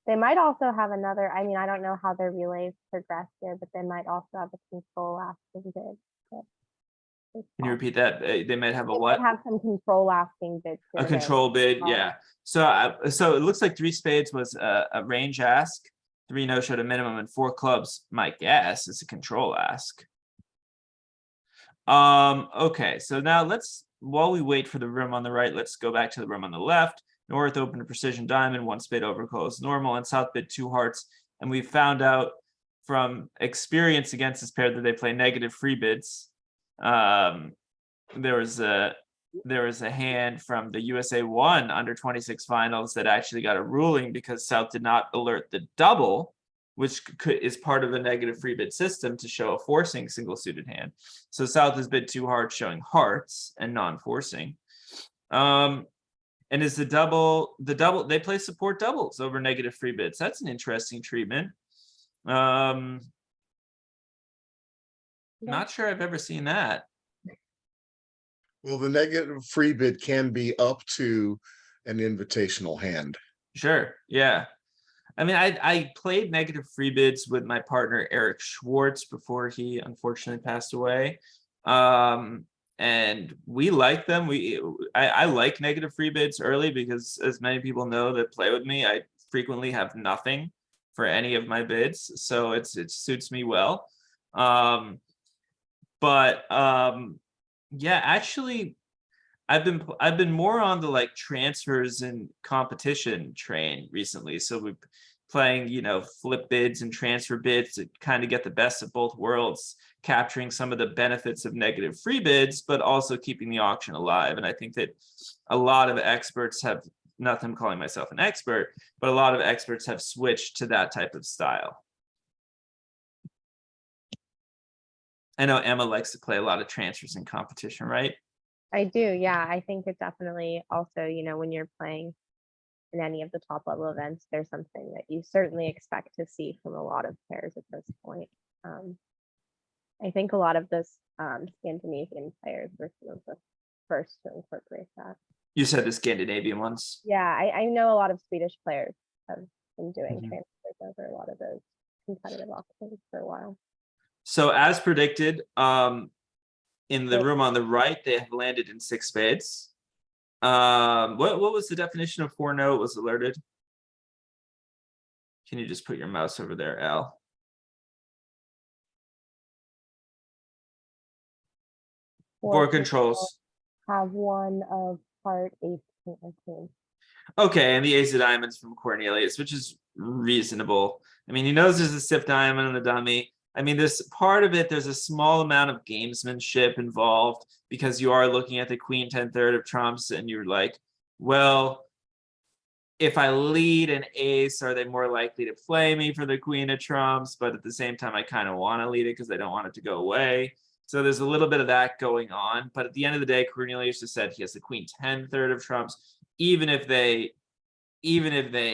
They might also have another, I mean, I don't know how their relays progress here, but they might also have a control asking bid. Can you repeat that? They might have a They what? might have some control asking bids. A here, control bid, Oh. yeah. So it looks like 3 spades was a range ask, 3 no showed a minimum, and 4 clubs, my guess, is a control ask. Okay, so now while we wait for the room on the right, let's go back to the room on the left. North opened a precision diamond, 1 spade overclosed normal, and South bid 2 hearts. And we found out from experience against this pair that they play negative free bids. There was a hand from the USA 1 under 26 finals that actually got a ruling because South did not alert the double, which is part of a negative free bid system to show a forcing single suited hand. So South has bid 2 hearts showing hearts and non-forcing. And is the double they play support doubles over negative free bids. That's an interesting treatment. Not sure I've ever seen that. Well, the negative free bid can be up to an invitational hand. Sure. Yeah. I mean, I played negative free bids with my partner Eric Schwartz before he unfortunately passed away. And we like them. I like negative free bids early because, as many people know that play with me, I frequently have nothing for any of my bids, so it suits me well. Yeah, actually, I've been more on the like transfers and competition train recently. So we're playing, flip bids and transfer bids to kind of get the best of both worlds, capturing some of the benefits of negative free bids, but also keeping the auction alive. And I think that a lot of experts have, not that I'm calling myself an expert, but a lot of experts have switched to that type of style. I know Emma likes to play a lot of transfers and competition, right? I do, yeah. I think it definitely also, when you're playing in any of the top level events, there's something that you certainly expect to see from a lot of pairs at this point. I think a lot of this Scandinavian players were some of the first to incorporate that. You said the Scandinavian ones. Yeah, I know a lot of Swedish players have been doing Mhm. transfers over a lot of those competitive auctions for a while. So as predicted, in the Yep. room on the right, they have landed in 6 spades. What was the definition of 4-no? It was alerted. Can you just put your mouse over there, Al? Four controls. Have one of heart, ace, king, or queen. Okay, and the ace of diamonds from Cornelius, which is reasonable. I mean, he knows there's a stiff diamond on the dummy. I mean, this part of it, there's a small amount of gamesmanship involved because you are looking at the queen 10-3 of trumps and you're like, well, if I lead an ace, are they more likely to play me for the queen of trumps? But at the same time, I kind of want to lead it because I don't want it to go away. So there's a little bit of that going on. But at the end of the day, Cornelius just said he has the queen 10-3 of trumps, even if they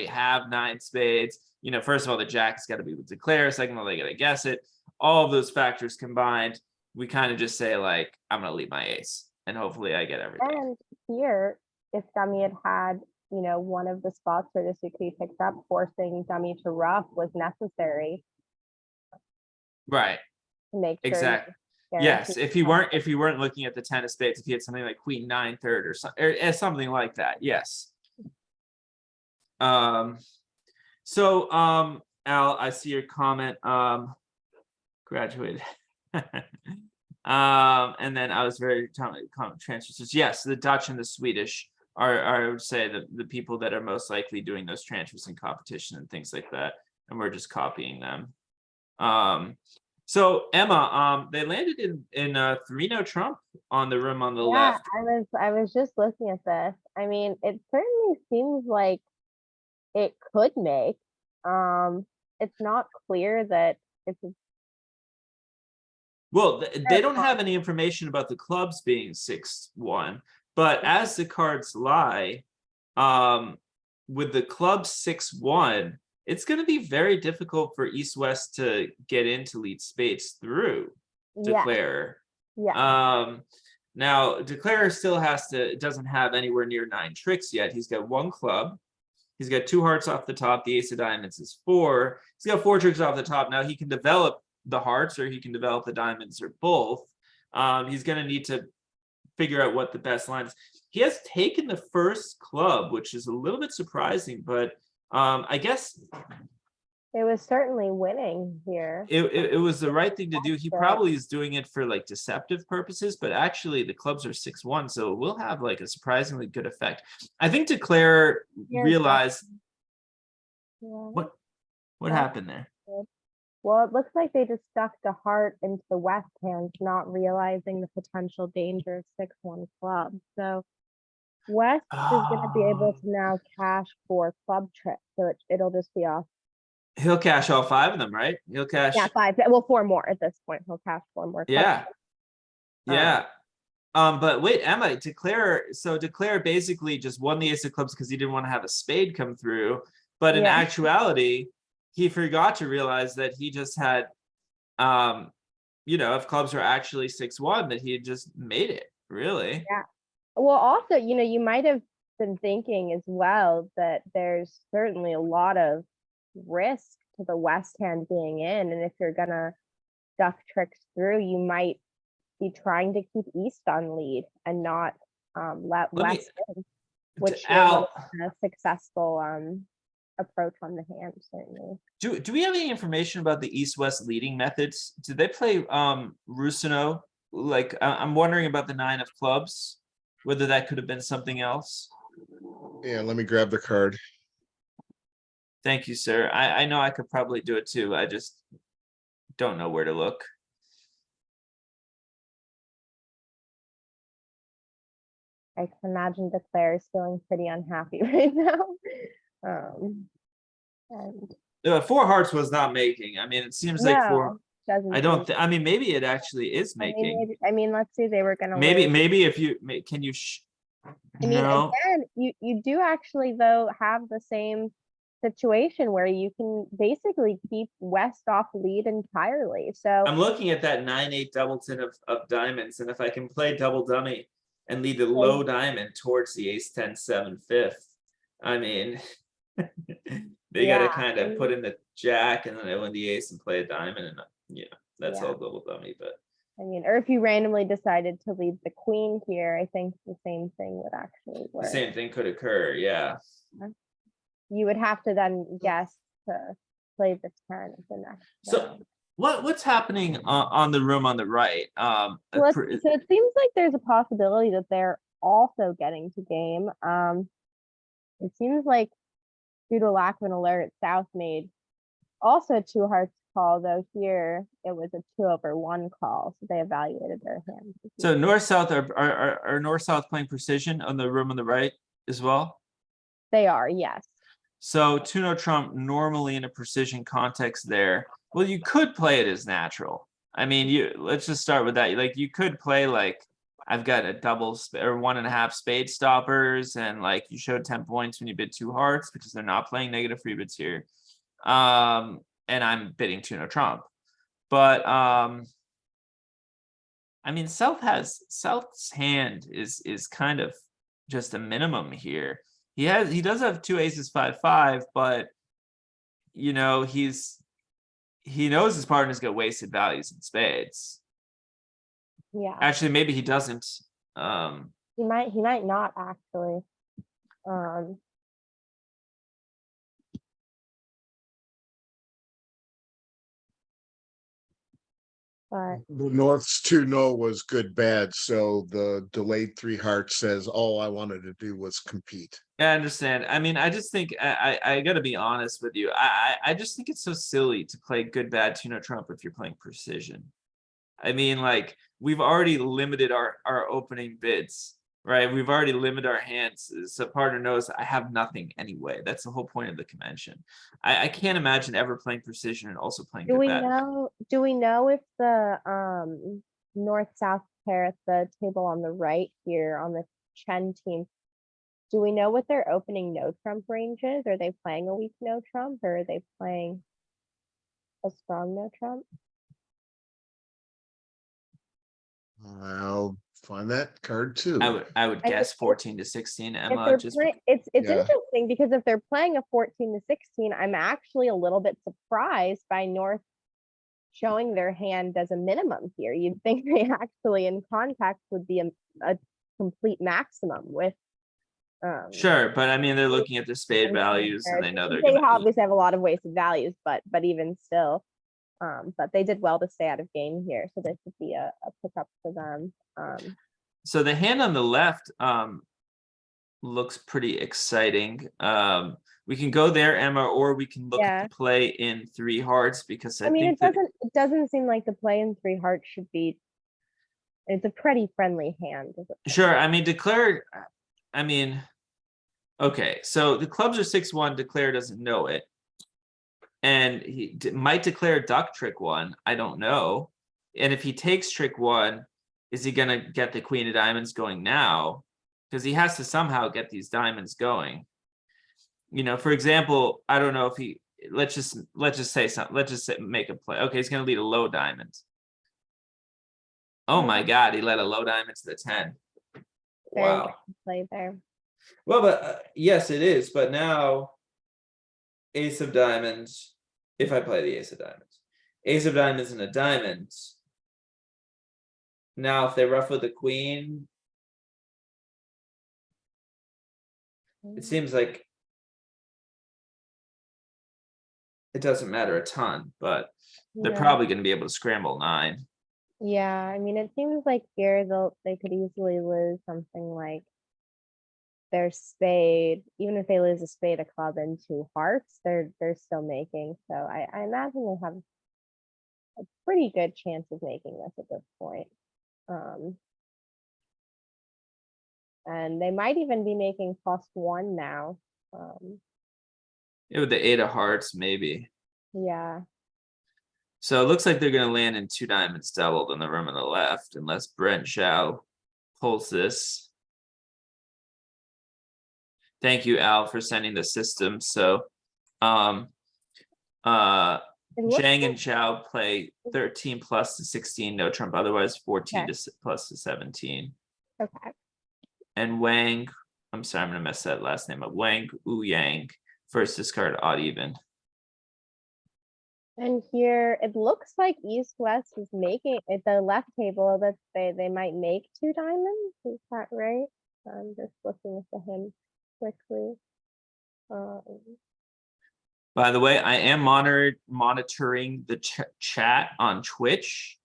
have 9 spades. First of all, the jack's got to be with declare. Second of all, they got to guess it. All of those factors combined, we kind of just say, like, I'm going to leave my ace and hopefully I get everything. And here, if dummy had one of the spots where the suitcase picked up, forcing dummy to rough was necessary. Right. To make sure. Exactly. Yes. If you weren't looking at the 10 of spades, if you had something like queen 9-3 or something like that. Yes. So Al, I see your comment. Graduated. And then I was very transfers. Yes, the Dutch and the Swedish are I would say the people that are most likely doing those transfers in competition and things like that, and we're just copying them. So Emma, they landed in 3-no trump on the room on the left. I was just looking at this. I mean, it certainly seems like it could make. It's not clear that it's. Well, they don't have any information about the clubs being 6-1, but as the cards lie, with the club 6-1, it's going to be very difficult for East-West to get into lead spades through declare. Yeah. Now declare still doesn't have anywhere near 9 tricks yet. He's got 1 club. He's got 2 hearts off the top. The ace of diamonds is 4. He's got 4 tricks off the top. Now he can develop the hearts or he can develop the diamonds or both. He's going to need to figure out what the best line is. He has taken the first club, which is a little bit surprising, but I guess it was certainly winning here. It was the right thing to do. He probably is doing it for like deceptive purposes, but actually the clubs are 6-1, so it will have like a surprisingly good effect. I think Declare realized what happened there. Well, it looks like they just stuck the heart into the West hands, not realizing the potential danger of 6-1 club. So West is going to be able to now cash 4 club tricks, so it'll just be off. He'll cash all 5 of them, right? He'll cash. Yeah, 5. Well, 4 more at this point. He'll cash 4 more. Yeah. Yeah. But wait, Emma, Declare basically just won the ace of clubs because he didn't want to have a spade come through. But in actuality, he forgot to realize that he just had, if clubs were actually 6-1, that he had just made it, really. Yeah. Well, also, you might have been thinking as well that there's certainly a lot of risk to the west hand being in, and if you're gonna duck tricks through, you might be trying to keep east on lead and not let Let me- west in, which Al, was a successful approach on the hand, certainly. do we have any information about the east-west leading methods? Did they play Rusino? Like, I'm wondering about the 9 of clubs, whether that could have been something else. Yeah, let me grab the card. Thank you, sir. I know I could probably do it too. I just don't know where to look. I can imagine Declare is feeling pretty unhappy right now. And 4 hearts was not making. I mean, it seems like 4. no, doesn't I don't. seem- I mean, maybe it actually is I mean, making. let's see, they were gonna Maybe lose. if you can you. I mean, No. again, you do actually though have the same situation where you can basically keep West off lead entirely. So I'm looking at that 9-8 doubleton of diamonds, and if I can play double dummy and lead the low diamond towards the ace 10 7 fifth, I mean, they got to Yeah, kind I of put mean- in the jack and then they win the ace and play a diamond, and that's Yeah. all double dummy. But I mean, or if you randomly decided to lead the queen here, I think the same thing would actually the work. same thing could occur. Yeah. You would have to then guess to play the 10 at the next So round. what's happening on the room on the right? Well, so it seems like there's a possibility that they're also getting to game. It seems like due to lack of an alert, South made also a 2 hearts call, though here it was a 2/1 call, so they evaluated their hand. So north south are north south playing precision on the room on the right as well. They are, yes. So 2-no trump normally in a precision context there. Well, you could play it as natural. I mean, let's just start with that. Like, you could play like, I've got a double or 1.5 spade stoppers, and like you showed 10 points when you bid 2 hearts because they're not playing negative free bids here. And I'm bidding 2-no trump. But I mean, South's hand is kind of just a minimum here. He does have 2 aces 5-5, but you know, he knows his partner's got wasted values in spades. Yeah. Actually, maybe he doesn't. He might not actually. But The North's 2-no was good, bad. So the delayed 3 hearts says all I wanted to do was compete. Yeah, I understand. I mean, I just think I got to be honest with you. I just think it's so silly to play good bad 2-no trump if you're playing precision. I mean, like, we've already limited our opening bids, right? We've already limited our hands, so partner knows I have nothing anyway. That's the whole point of the convention. I can't imagine ever playing precision and also playing do good we bad. know if the north-south pair at the table on the right here on the Chen team, do we know what their opening no trump range is? Are they playing a weak no trump, or are they playing a strong no trump? I'll find that card too. I would I guess think 14 to 16, If Emma. they're Just it's Yeah. interesting because if they're playing a 14 to 16, I'm actually a little bit surprised by North showing their hand as a minimum here. You'd think they actually in contact would be a complete maximum with sure, but I mean, they're looking at the spade and values and they know they're they gonna. obviously have a lot of wasted values, but even still, but they did well to stay out of game here, so this would be a pickup for them. So the hand on the left looks pretty exciting. We can go there, Emma, or we can look at the play in 3 hearts, because I mean, think it doesn't seem like the play in 3 hearts should be. It's a pretty friendly hand. sure. I mean, declare. I mean, okay. So the clubs are 6-1. Declare doesn't know it, and he might declare duck trick 1. I don't know. And if he takes trick 1, is he gonna get the queen of diamonds going now? Because he has to somehow get these diamonds going. You know, for example, I don't know if he. Let's just say something. Let's just say, make a play. Okay, he's gonna lead a low diamond. Oh my God, he led a low diamond to the 10. Very Wow. good play there. Well, but yes, it is, but now ace of diamonds, if I play the ace of diamonds, ace of diamonds and a diamond. Now, if they ruffle the queen, it seems like it doesn't matter a ton, but they're Yeah. probably going to be able to scramble 9. Yeah, I mean, it seems like here they could easily lose something like their spade. Even if they lose a spade, a club, and 2 hearts, they're still making. So I imagine they have a pretty good chance of making this at this point. And they might even be making +1 now. With the 8 of hearts, maybe. Yeah. So it looks like they're going to land in 2 diamonds doubled in the room on the left, unless Brent Shao pulls this. Thank you, Al, for sending the system. So, It looks Zhang and like- Zhao play 13 plus to 16, no trump, otherwise 14 Okay. to plus to 17. Okay. And Wang, I'm sorry, I'm gonna mess that last name up. Wang Ouyang, first discard odd even. And here it looks like East West is making at the left table that they might make 2 diamonds. Is that right? I'm just looking at the him quickly. By the way, I am monitoring the chat on Twitch.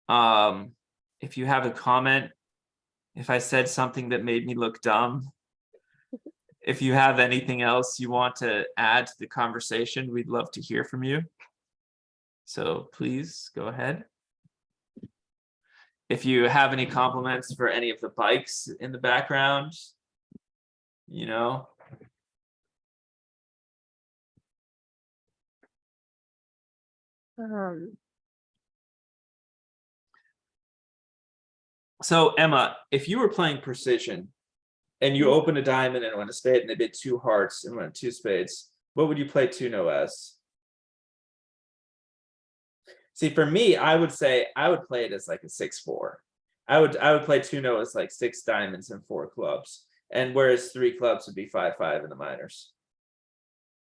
If you have a comment, if I said something that made me look dumb, if you have anything else you want to add to the conversation, we'd love to hear from you. So please go ahead. If you have any compliments for any of the bikes in the background, you know. So Emma, if you were playing precision and you open a diamond and went a spade and they bid 2 hearts and went 2 spades, what would you play 2-no as? See, for me, I would say I would play it as like a 6-4. I would play 2-no as like 6 diamonds and 4 clubs, and whereas 3 clubs would be 5-5 in the minors.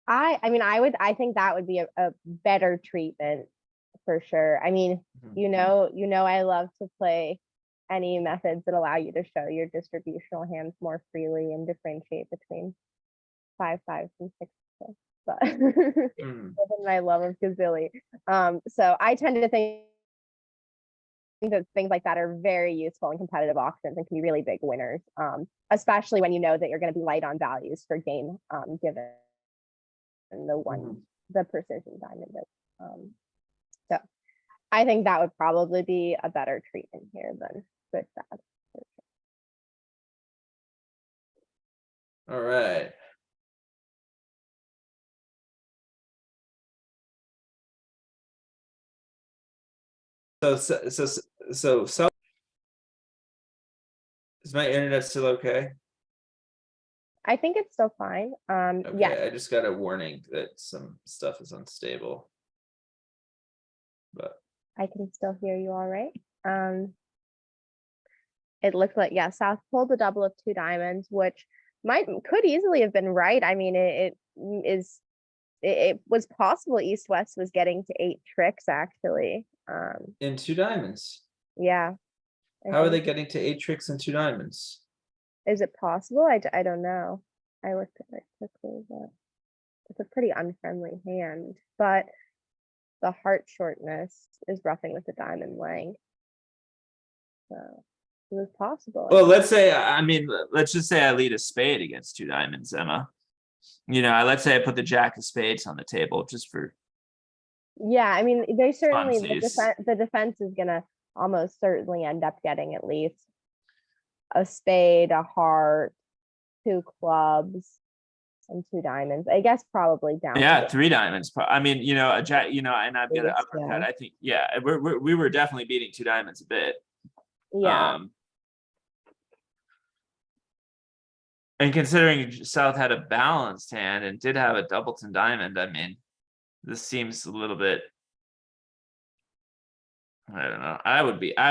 I mean, I think that would be a better treatment for sure. I mean, you know, I love to play any methods that allow you to show your distributional hands more freely and differentiate between 5-5 and 6-6. But given my love of Gazilli, so I tend to think that things like that are very useful in competitive auctions and can be really big winners, especially when you know that you're going to be light on values for game, given the precision diamond is. So I think that would probably be a better treatment here than good bad. All right. So is my internet still okay? I think it's still fine. Okay, Yeah, I just got a warning that some stuff is unstable. But I can still hear you all right. It looks like, yeah, South pulled the double of 2 diamonds, which could easily have been right. I mean, it was possible East West was getting to 8 tricks actually. in 2 diamonds. Yeah. How are they getting to 8 tricks and 2 diamonds? Is it possible? I don't know. I looked at it quickly, but it's a pretty unfriendly hand. But the heart shortness is roughing with the diamond length. So it was possible. Well, let's say, I mean, let's just say I lead a spade against 2 diamonds, Emma. You know, let's say I put the jack of spades on the table just for. Yeah, I mean, they certainly, funsies. the defense is gonna almost certainly end up getting at least a spade, a heart, 2 clubs, and 2 diamonds. I guess probably down. Yeah, 3 diamonds. I mean, you know, a jack, you know, and I've got an Biggest, uppercut. yeah. I think, yeah, we were definitely beating 2 diamonds a bit. Yeah. And considering South had a balanced hand and did have a doubleton diamond, I mean, this seems a little bit I don't know. I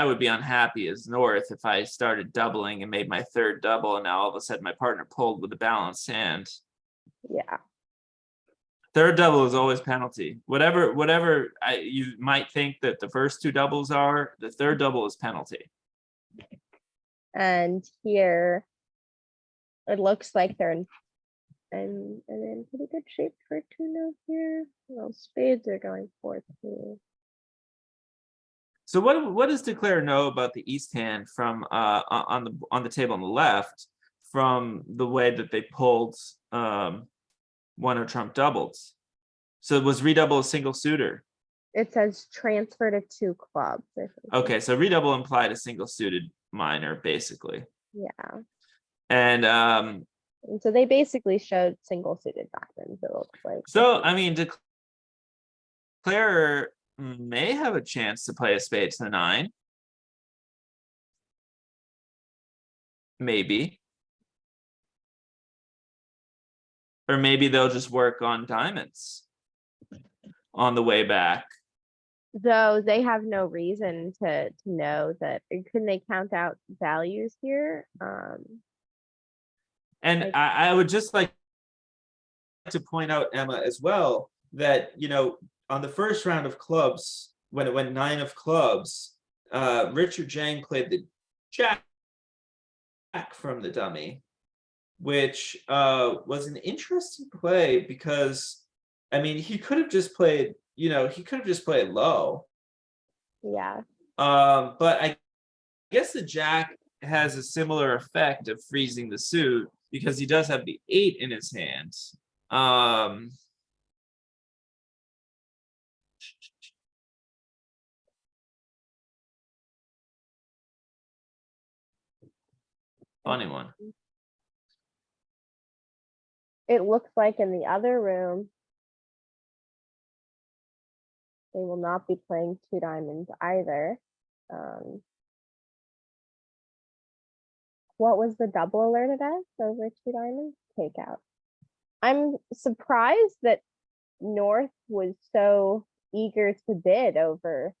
would be unhappy as North if I started doubling and made my third double, and now all of a sudden my partner pulled with a balanced hand. Yeah. Third double is always penalty. Whatever you might think that the first two doubles are, the third double is penalty. And here it looks like they're in pretty good shape for 2-0 here. Well, spades are going 4-2. So what does Declare know about the East hand from on the table on the left from the way that they pulled one of Trump doubles? So it was redouble a single suitor. It says transfer to 2 clubs. I think. Okay, so redouble implied a single suited minor, basically. Yeah. And And so they basically showed single suited diamonds, it looks like. so I mean, Declare may have a chance to play a spade to the 9. Maybe. Or maybe they'll just work on diamonds on the way back. Though they have no reason to know that. Can they count out values here? And I would just like to point out, Emma, as well, that, you know, on the first round of clubs, when it went 9 of clubs, Richard Jang played the jack from the dummy, which was an interesting play because, I mean, he could have just played, you know, he could have just played low. Yeah. But I guess the jack has a similar effect of freezing the suit because he does have the 8 in his hand. Funny one. It looks like in the other room, they will not be playing 2 diamonds either. What was the double alerted as over 2 diamonds? Takeout. I'm surprised that North was so eager to bid over.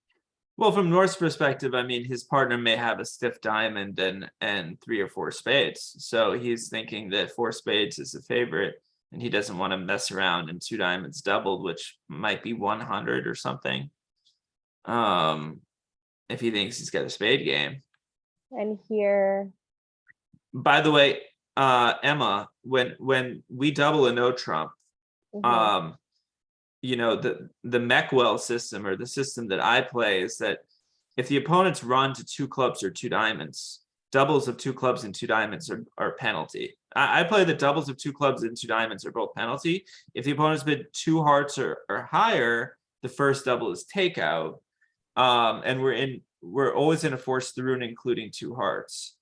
Well, from North's perspective, I mean, his partner may have a stiff diamond and 3 or 4 spades. So he's thinking that 4 spades is a favorite, and he doesn't want to mess around and 2 diamonds doubled, which might be 100 or something. If he thinks he's got a spade game. And here, By the way, Emma, when we double a no trump, mhm, you know, the Meckwell system, or the system that I play, is that if the opponents run to 2 clubs or 2 diamonds, doubles of 2 clubs and 2 diamonds are penalty. I play the doubles of 2 clubs and 2 diamonds are both penalty. If the opponents bid 2 hearts or higher, the first double is takeout. And we're always in a forced through, including 2 hearts.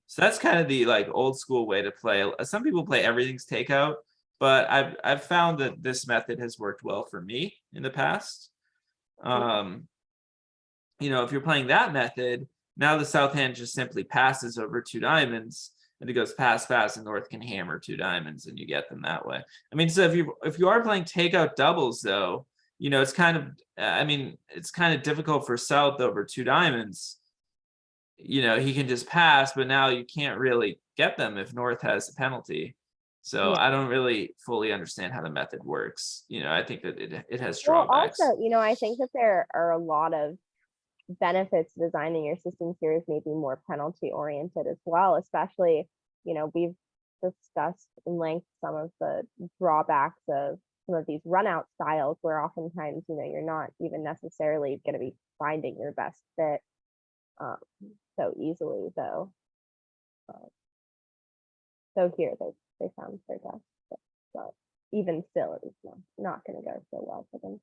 So that's kind of the like old school way to play. Some people play everything's takeout, but I've found that this method has worked well for me in the past. You know, if you're playing that method, now the south hand just simply passes over 2 diamonds, and it goes pass, pass, and North can hammer 2 diamonds, and you get them that way. I mean, so if you are playing takeout doubles, though, you know, it's kind of, I mean, it's kind of difficult for South over 2 diamonds. You know, he can just pass, but now you can't really get them if North has a penalty. So Yeah. I don't really fully understand how the method works. You know, I think that it has well, drawbacks. also, you know, I think that there are a lot of benefits to designing your system here is maybe more penalty oriented as well, especially, you know, we've discussed in length some of the drawbacks of some of these run out styles where oftentimes, you know, you're not even necessarily going to be finding your best fit so easily, though. So here they found their best fit, but even still, it's not going to go so well for them.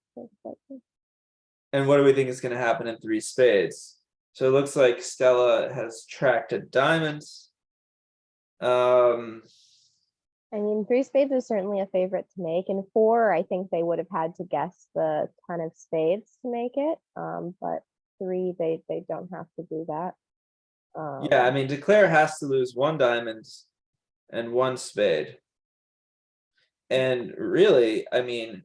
And what do we think is going to happen in 3 spades? So it looks like Stella has tracked a diamond. I mean, 3 spades is certainly a favorite to make, and 4, I think they would have had to guess the 10 of spades to make it. But 3, they don't have to do that. Yeah, I mean, Declare has to lose 1 diamond and 1 spade. And really, I mean,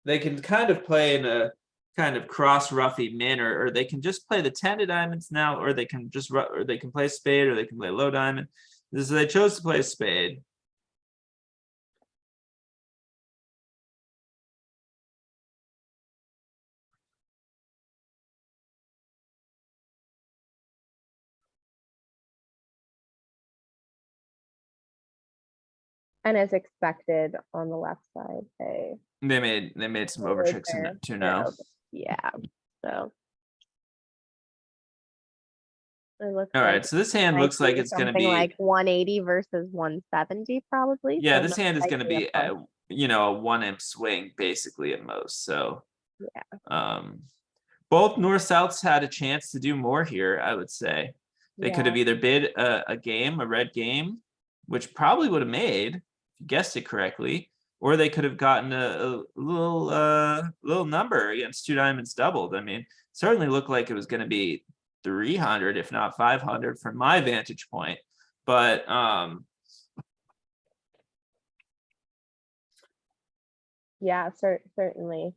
they can kind of play in a kind of cross roughy min, or they can just play the 10 of diamonds now, or they can just or they can play spade, or they can play low diamond. So they chose to play spade. And as expected on the left side, They made some over tricks in it too now. Yeah, so. It looks All like right, so this hand might looks like be it's going to something be like 180 versus 170 probably. yeah. so This not hand is quite going to the be approach. a 1 imp swing basically at most. So Yeah. Both north souths had a chance to do more here. I would say they could Yeah. have either bid a game, a red game, which probably would have made, if you guessed it correctly, or they could have gotten a little number against 2 diamonds doubled. I mean, certainly looked like it was going to be 300, if not 500 from my vantage point. But Yeah, certainly.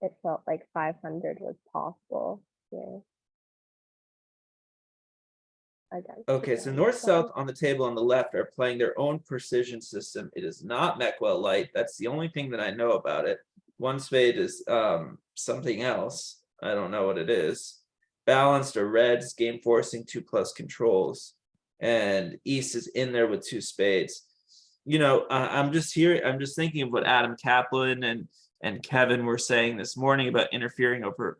It felt like 500 was possible. Yeah. okay, so north south on the table on the left are playing their own precision system. It is not Meckwell light. That's the only thing that I know about it. One spade is something else. I don't know what it is. Balanced or reds, game forcing 2+ controls, and east is in there with 2 spades. You know, I'm just thinking of what Adam Kaplan and Kevin were saying this morning about interfering over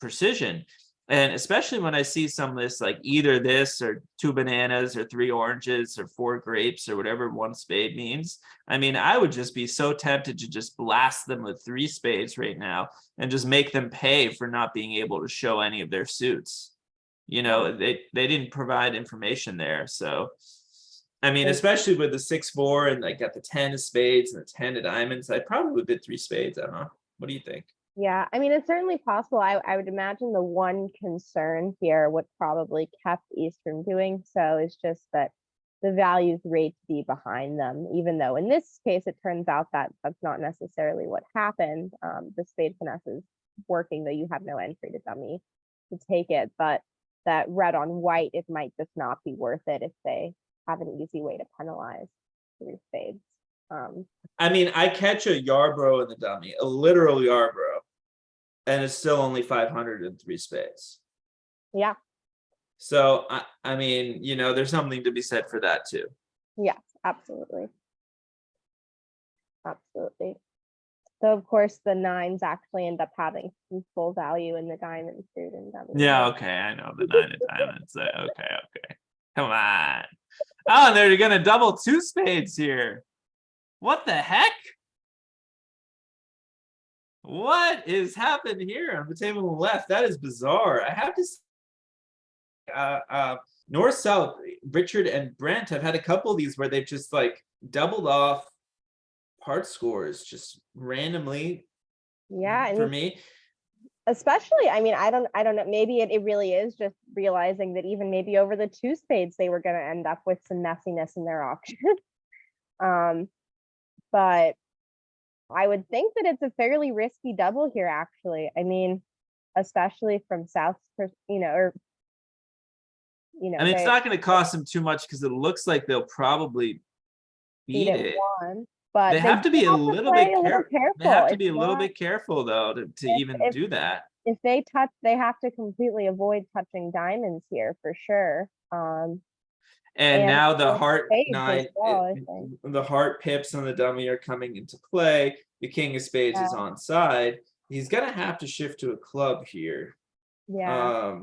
precision. And especially when I see some of this, like either this or 2 bananas or 3 oranges or 4 grapes or whatever 1 spade means. I mean, I would just be so tempted to just blast them with 3 spades right now and just make them pay for not being able to show any of their suits. You know, they didn't provide information there. So, I mean, especially with the 6-4 and like got the 10 of spades and the 10 of diamonds, I probably would bid 3 spades. I don't know. What do you think? Yeah, I mean, it's certainly possible. I would imagine the one concern here, what probably kept East from doing so, is just that the values rate to be behind them, even though in this case, it turns out that that's not necessarily what happened. The spade finesse is working, though you have no entry to dummy to take it, but that red on white, it might just not be worth it if they have an easy way to penalize 3 spades. I mean, I catch a Yarbrough in the dummy, a literal Yarbrough, and it's still only 500 and 3 spades. Yeah. So I mean, you know, there's something to be said for that too. Yes, absolutely. Absolutely. So of course the 9s actually end up having some full value in the diamond suit and dummy. Yeah, okay, I know the 9 of diamonds. Okay. Come on. Oh, they're gonna double 2 spades here. What the heck? What is happening here on the table on the left? That is bizarre. I have to north south, Richard and Brent have had a couple of these where they've just like doubled off part scores just randomly. Yeah, for me. Especially, I mean, I don't know, maybe it really is just realizing that even maybe over the 2 spades they were going to end up with some messiness in their auction. But I would think that it's a fairly risky double here, actually. I mean, especially from South's, you know, or I mean, it's not going to cost them too much because it looks like they'll probably beat it. But they have to be a little bit careful. They have to be a little bit careful though to even do that. If they touch, they have to completely avoid touching diamonds here for sure. And now the heart spades 9, well, the heart pips on the dummy are coming into play. The king of spades is on side. He's gonna have to shift to a club here. Yeah.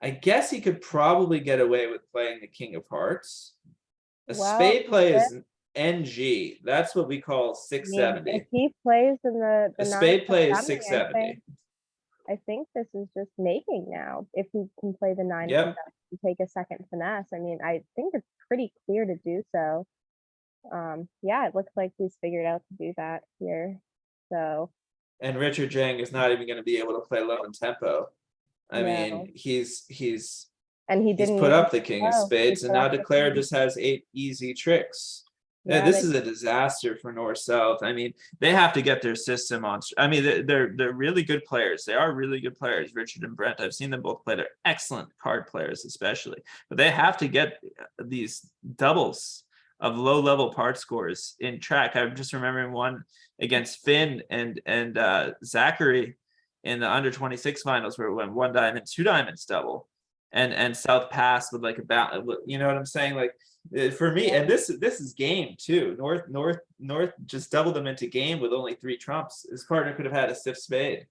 I guess he could probably get away with playing the king of hearts. A spade play is NG. That's what we call 670. If he plays in the a spade play is 670. I think this is just making now. If he can play the 9 Yep. and take a second finesse, I mean, I think it's pretty clear to do so. Yeah, it looks like he's figured out to do that here. So. And Richard Jang is not even going to be able to play low in tempo. I mean, he's and he didn't put up the king of spades, and now Declare just has 8 easy tricks. Yeah, Yeah, this is a disaster for North South. I mean, they have to get their system on. I mean, they're really good players. They are really good players, Richard and Brent. I've seen them both play. They're excellent card players, especially. But they have to get these doubles of low-level part scores in track. I'm just remembering one against Finn and Zachary in the under 26 finals where it went 1 diamond, 2 diamonds double, and South passed with like a balance. You know what I'm saying? Like. For me, and this is game too. North just doubled them into game with only 3 trumps. His partner could have had a stiff spade.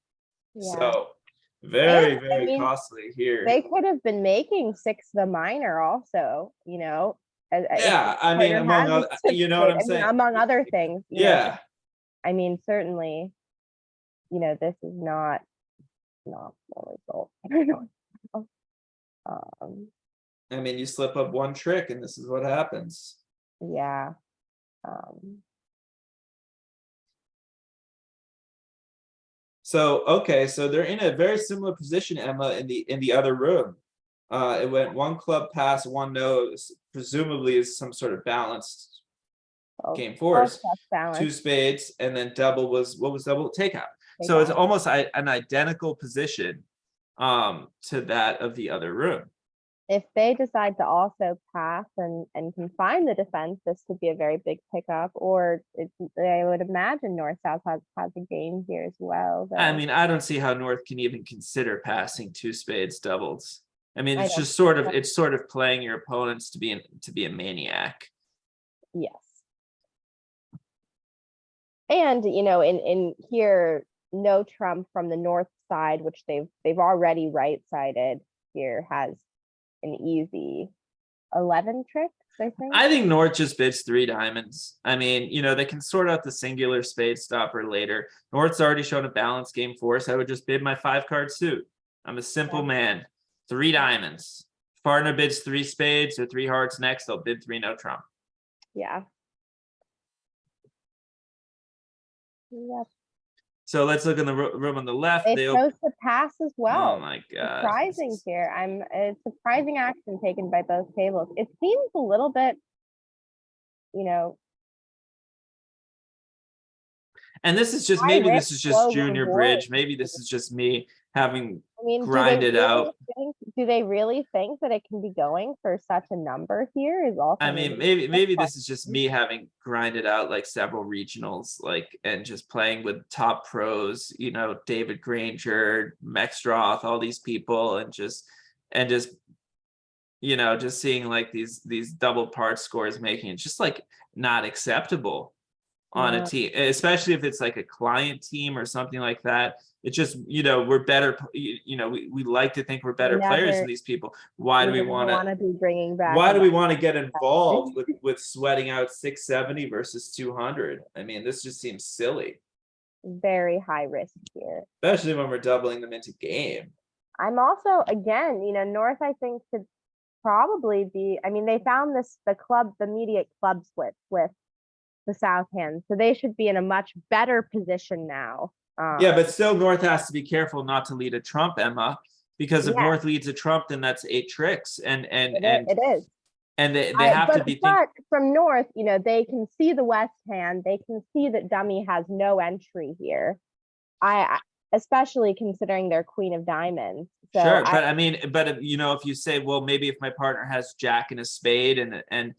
Yeah. So very, And, I very mean, costly here. they could have been making 6 the minor also, you know. Yeah, I mean, among other, you know what I'm saying? Among other things. You know, Yeah. I mean, certainly, you know, this is not the result. I mean, you slip up one trick and this is what happens. Yeah. So, okay, so they're in a very similar position, Emma, in the other room. It went 1 club pass, 1 no, presumably is some sort of balanced game force. 2 spades, and then double was, what was double? Takeout. So it's almost an identical position to that of the other room. If they decide to also pass and confine the defense, this could be a very big pickup. Or I would imagine North South has a game here as well. I though. mean, I don't see how North can even consider passing 2 spades doubles. I mean, I it's don't just sort of playing your opponents to be a maniac. Yes. And you know, in here, no trump from the North side, which they've already right-sided here, has an easy 11 tricks, I think. I think North just bids 3 diamonds. I mean, you know, they can sort out the singular spade stopper later. North's already shown a balanced game force. I would just bid my 5-card suit. I'm a simple man. 3 diamonds. Partner bids 3 spades or 3 hearts next, they'll bid 3 no trump. Yeah. Yep. So let's look in the room on the left. It They chose to pass as well. Oh my god. Surprising here. It's surprising action taken by both tables. It seems a little bit, you know. And this is just, high maybe risk, this is just slow junior reward. bridge. Maybe this is just me having I mean, grinded out. Do they really think that it can be going for such a number here? Is also. I mean, maybe this is just me having grinded out like several regionals, like, and just playing with top pros, you know, David Granger, Mexroth, all these people, and just, you know, just seeing like these double part scores making it just like not acceptable on a team, especially if it's like a client team or something like that. It's just, you know, we're better, you know, we like to think we're better players than these people. Why do we want to be bringing back? Why do we want to get involved with sweating out 670 versus 200? I mean, this just seems silly. Very high risk here, especially when we're doubling them into game. I'm also, again, you know, North, I think, could probably be, I mean, they found the immediate club switch with the South hand, so they should be in a much better position now. Yeah, but still North has to be careful not to lead a trump, Emma, because if North leads a trump, then that's 8 tricks, and it is. And they have to be. But from North, you know, they can see the West hand. They can see that dummy has no entry here. I especially considering their Queen of Diamonds. So sure, but I mean, but you know, if you say, well, maybe if my partner has Jack and a spade and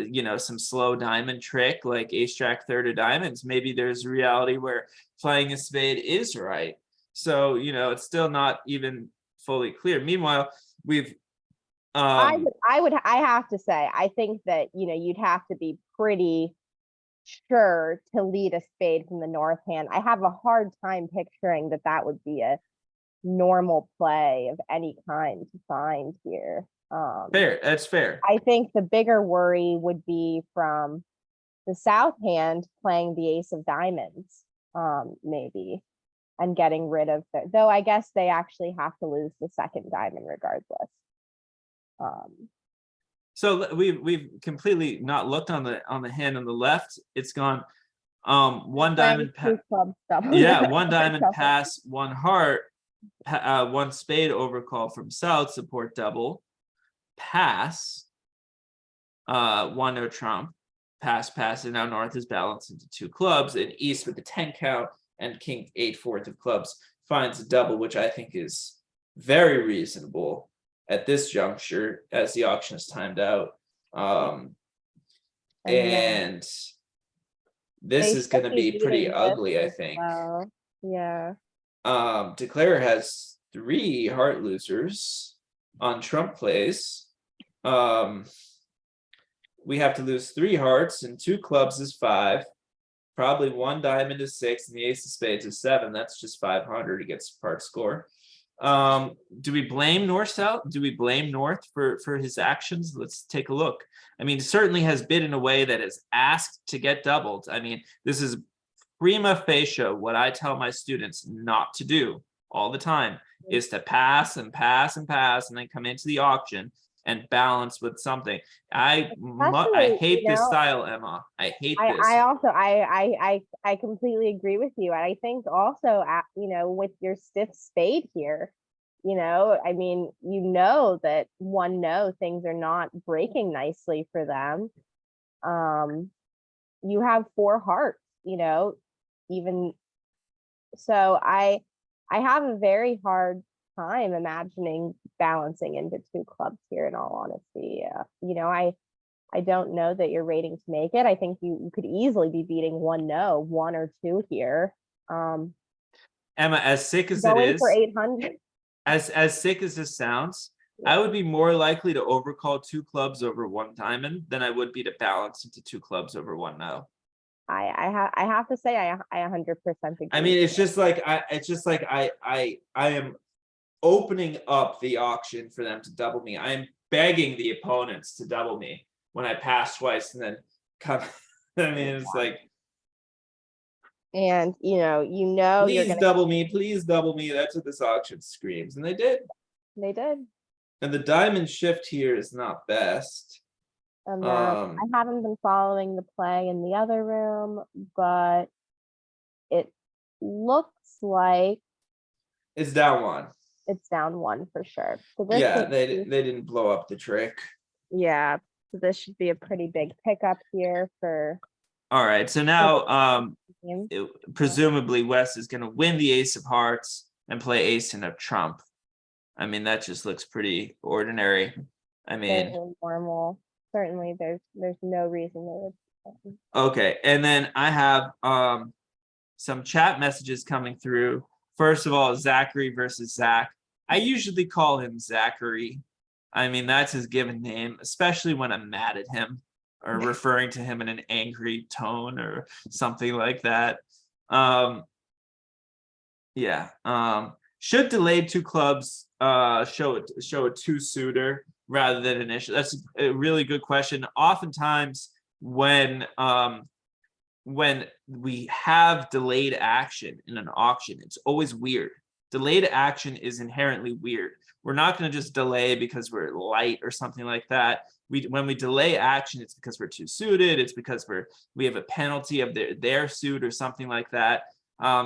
you know, some slow diamond trick like ace jack third of diamonds, maybe there's a reality where playing a spade is right. So, you know, it's still not even fully clear. Meanwhile, we've I have to say, I think that, you know, you'd have to be pretty sure to lead a spade from the North hand. I have a hard time picturing that would be a normal play of any kind to find here. Fair, that's fair. I think the bigger worry would be from the South hand playing the ace of diamonds, maybe, and getting rid of though I guess they actually have to lose the second diamond regardless. So we've completely not looked on the hand on the left. It's gone 1 diamond yeah, 1 diamond pass, 1 heart, 1 spade overcall from South, support double, pass, 1 no trump, pass, and now North is balanced into 2 clubs, and East with the 10 count and King 8/4 of clubs finds a double, which I think is very reasonable at this juncture as the auction is timed out. And then And this they is going to should be pretty beating this ugly, I as think. well. Yeah. Declare has 3 heart losers on trump plays. We have to lose 3 hearts, and 2 clubs is 5. Probably 1 diamond is 6, and the ace of spades is 7. That's just 500 against part score. Do we blame North South? Do we blame North for his actions? Let's take a look. I mean, certainly has bid in a way that is asked to get doubled. I mean, this is prima facie what I tell my students not to do all the time, is to pass and pass and pass and then come into the auction and balance with something. I hate this style, Emma. I hate this. I also I completely agree with you. And I think also with your stiff spade here, I mean, that things are not breaking nicely for them. You have 4 hearts, even so I have a very hard time imagining balancing into 2 clubs here, in all honesty. I don't know that you're rating to make it. I think you could easily be beating 1 or 2 here. Emma, as sick as it Going is, for 800. as sick as this sounds, I would be more likely to overcall 2 clubs over 1 diamond than I would be to balance into 2 clubs over 1 no. I have to say I 100% agree. I mean, it's just like I am opening up the auction for them to double me. I'm begging the opponents to double me when I pass twice and then come. I mean, it's like, and please double me, please double me. That's what this auction screams, and they did. They did. And the diamond shift here is not best. And I haven't been following the play in the other room, but it looks like it's down 1. It's down 1 for sure. So Yeah, they didn't blow up the trick. Yeah, so this should be a pretty big pickup here for. All right, so now presumably West is going to win the ace of hearts and play ace of trump. I mean, that just looks pretty ordinary. I mean, normal. Certainly, there's no reason that it's. Okay, and then I have some chat messages coming through. First of all, Zachary versus Zach. I usually call him Zachary. I mean, that's his given name, especially when I'm mad at him or referring to him in an angry tone or something like that. Should delayed 2 clubs show a 2-suitor rather than initial? That's a really good question. Oftentimes when we have delayed action in an auction, it's always weird. Delayed action is inherently weird. We're not going to just delay because we're light or something like that. When we delay action, it's because we're 2-suited. It's because we have a penalty of their suit or something like that.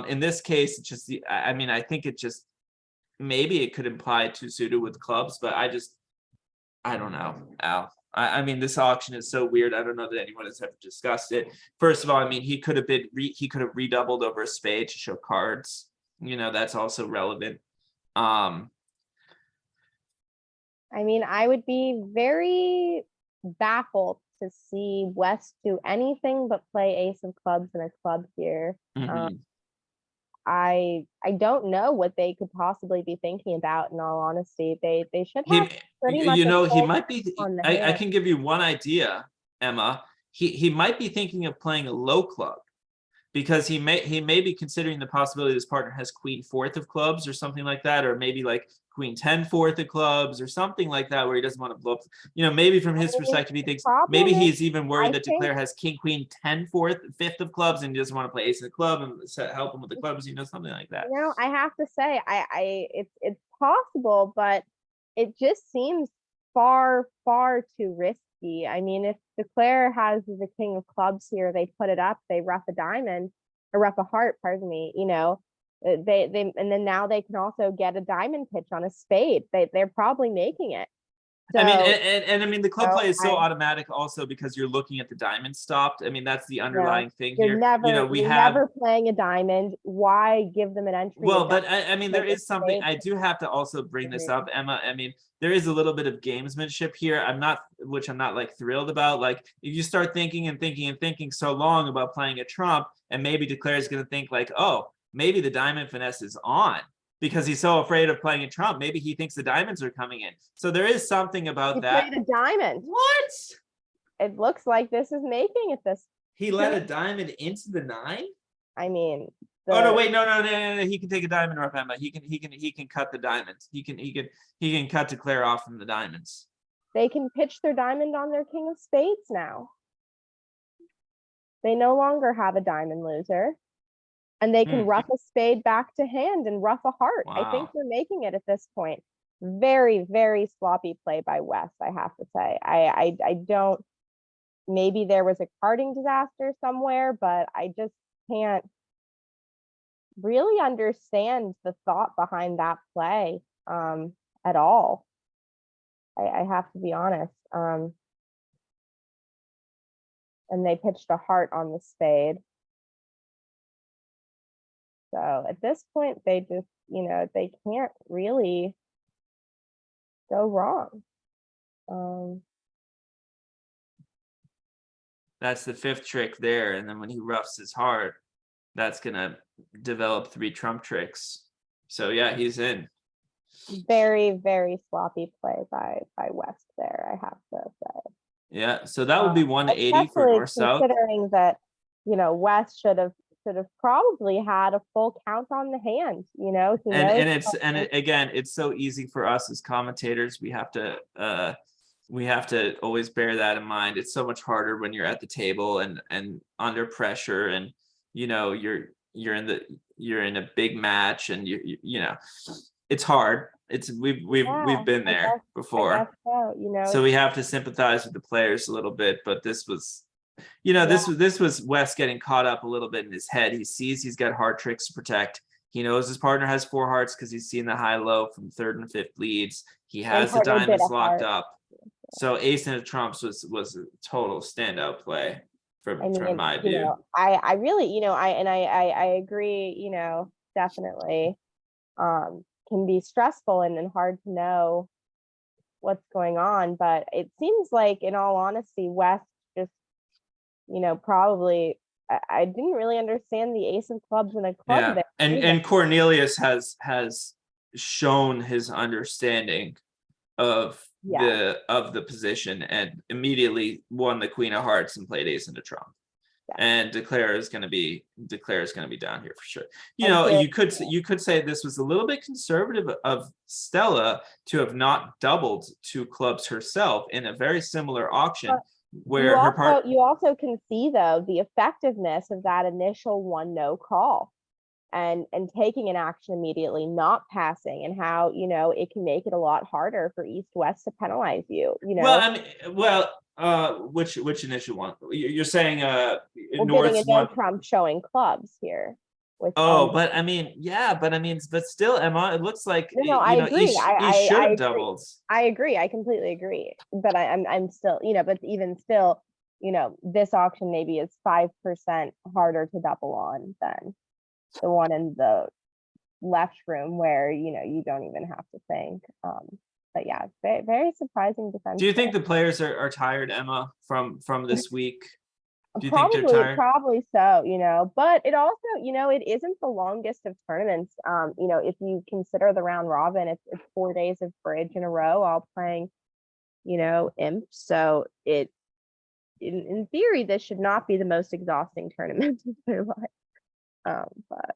In this case, it's just I think it just maybe it could imply 2-suited with clubs, but I don't know, Al. I mean, this auction is so weird. I don't know that anyone has ever discussed it. First of all, I mean, he could have redoubled over a spade to show cards. That's also relevant. I mean, I would be very baffled to see West do anything but play ace of clubs and a club here. I don't know what they could possibly be thinking about, in all honesty. They should have pretty much. He might be. I can give you one idea, Emma. He might be thinking of playing a low club, because he may be considering the possibility his partner has queen 4th of clubs or something like that, or maybe like queen 10 4th of clubs or something like that, where he doesn't want to blow up. Maybe from his perspective, he thinks maybe he's even worried that Declare has king queen 10 5th of clubs and he doesn't want to play ace of the club and help him with the clubs, something like that. I have to say, it's possible, but it just seems far too risky. I mean, if Declare has the king of clubs here, they put it up, they rough a diamond or rough a heart, pardon me, they and then now they can also get a diamond pitch on a spade. They're probably making it. I mean, So, and I mean, the club no, play is so I- automatic also because you're looking at the diamond stopped. I mean, that's the underlying thing you're here. never, You know, we you're have, never playing a diamond. Why give them an entry? well, to but diamond? I mean, there Like a is something, spade? I do have to also bring this Agreed. up, Emma. I mean, there is a little bit of gamesmanship here. Which I'm not like thrilled about. Like, if you start thinking and thinking and thinking so long about playing a trump, and maybe Declare is going to think like, oh, maybe the diamond finesse is on because he's so afraid of playing a trump. Maybe he thinks the diamonds are coming in. So there is something about You that. played a diamond. What? It looks like this is making it this. He let a diamond into the 9? I mean. Oh no! the- Wait, no! He can take a diamond off Emma. He can cut the diamonds. He can cut Declare off from the diamonds. They can pitch their diamond on their king of spades now. They no longer have a diamond loser. And they can Hmm. rough a spade back to hand and rough a heart. I think Wow. they're making it at this point. Very, very sloppy play by West, I have to say. I don't, maybe there was a carding disaster somewhere, but I just can't really understand the thought behind that play at all. I have to be honest. And they pitched a heart on the spade. So at this point, they just, they can't really go wrong. That's the 5th trick there, and then when he roughs his heart, that's gonna develop 3 trump tricks. So yeah, he's in. Very, very sloppy play by West there, I have to say. Yeah, so that would be 180 for Especially north south. considering that, West should have probably had a full count on the hand, he knows. Again, it's so easy for us as commentators. We have to always bear that in mind. It's so much harder when you're at the table and under pressure, and you're in a big match, and it's hard. We've been there before. So we have to sympathize with the players a little bit, but this was, this was West getting caught up a little bit in his head. He sees he's got heart tricks to protect. He knows his partner has 4 hearts because he's seen the high-low from 3rd and 5th leads. He has the partner bid diamonds a locked heart. up. So ace and trumps was a total standout play from my view. I really, I agree, definitely. Can be stressful and hard to know what's going on, but it seems like, in all honesty, West just, probably, I didn't really understand the ace of clubs and a club Yeah, there. and Cornelius has shown his understanding of the position, and immediately won the queen of hearts and played ace into trump. And Declare is going to be down here for sure. You could say this was a little bit conservative of Stella to have not doubled 2 clubs herself in a very similar auction, where you also can see, though, the effectiveness of that initial 1-no call and taking an action immediately, not passing, and how it can make it a lot harder for East West to penalize you. Which initial one? You're saying We're North's getting a no one. trump showing clubs here. But still, Emma, it looks like I agree. he I should have agree. doubled. I agree. I completely agree. But I'm still, but even still, this auction maybe is 5% harder to double on than the one in the left room where you don't even have to think. But yeah, very, very surprising defense. Do you think the players are tired, Emma, from this week? Do you think they're tired? Probably so, but it also, it isn't the longest of tournaments. If you consider the round robin, it's 4 days of bridge in a row, all playing, imp. So in theory, this should not be the most exhausting tournament of their life. But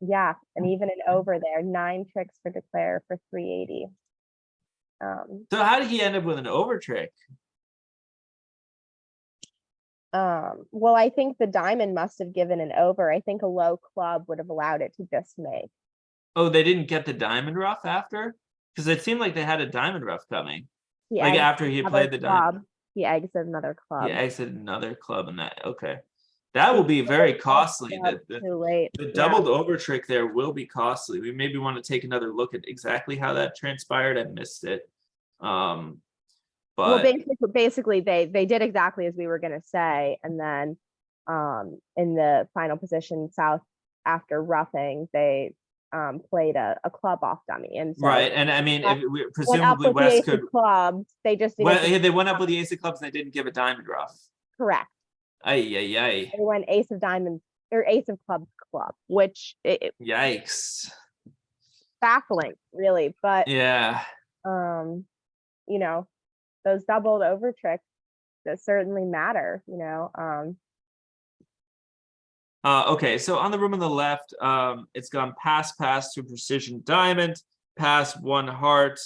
yeah, and even an over there, 9 tricks for Declare for 380. So how did he end up with an over trick? Well, I think the diamond must have given an over. I think a low club would have allowed it to just make. Oh, they didn't get the diamond rough after? Because it seemed like they had a diamond rough coming. Like after he played the diamond. He exited another club. He exited another club in that. Okay. That will be very costly. Too late. The doubled over trick there will be costly. We maybe want to take another look at exactly how that transpired. I missed it. Well, But basically they did exactly as we were gonna say, and then in the final position, South, after roughing, they played a club off dummy, and so right, and I mean, if we, went up presumably with the West ace could. of clubs. They just Well, needed to they went up with the ace of clubs and they didn't give a diamond rough. correct. Ay, ay, ay. They went ace of diamonds or ace of clubs club, which Yikes. baffling, really. But Yeah. you know, those doubled over tricks that certainly matter, you know. Okay, so on the room on the left, it's gone pass to precision diamond, pass one heart,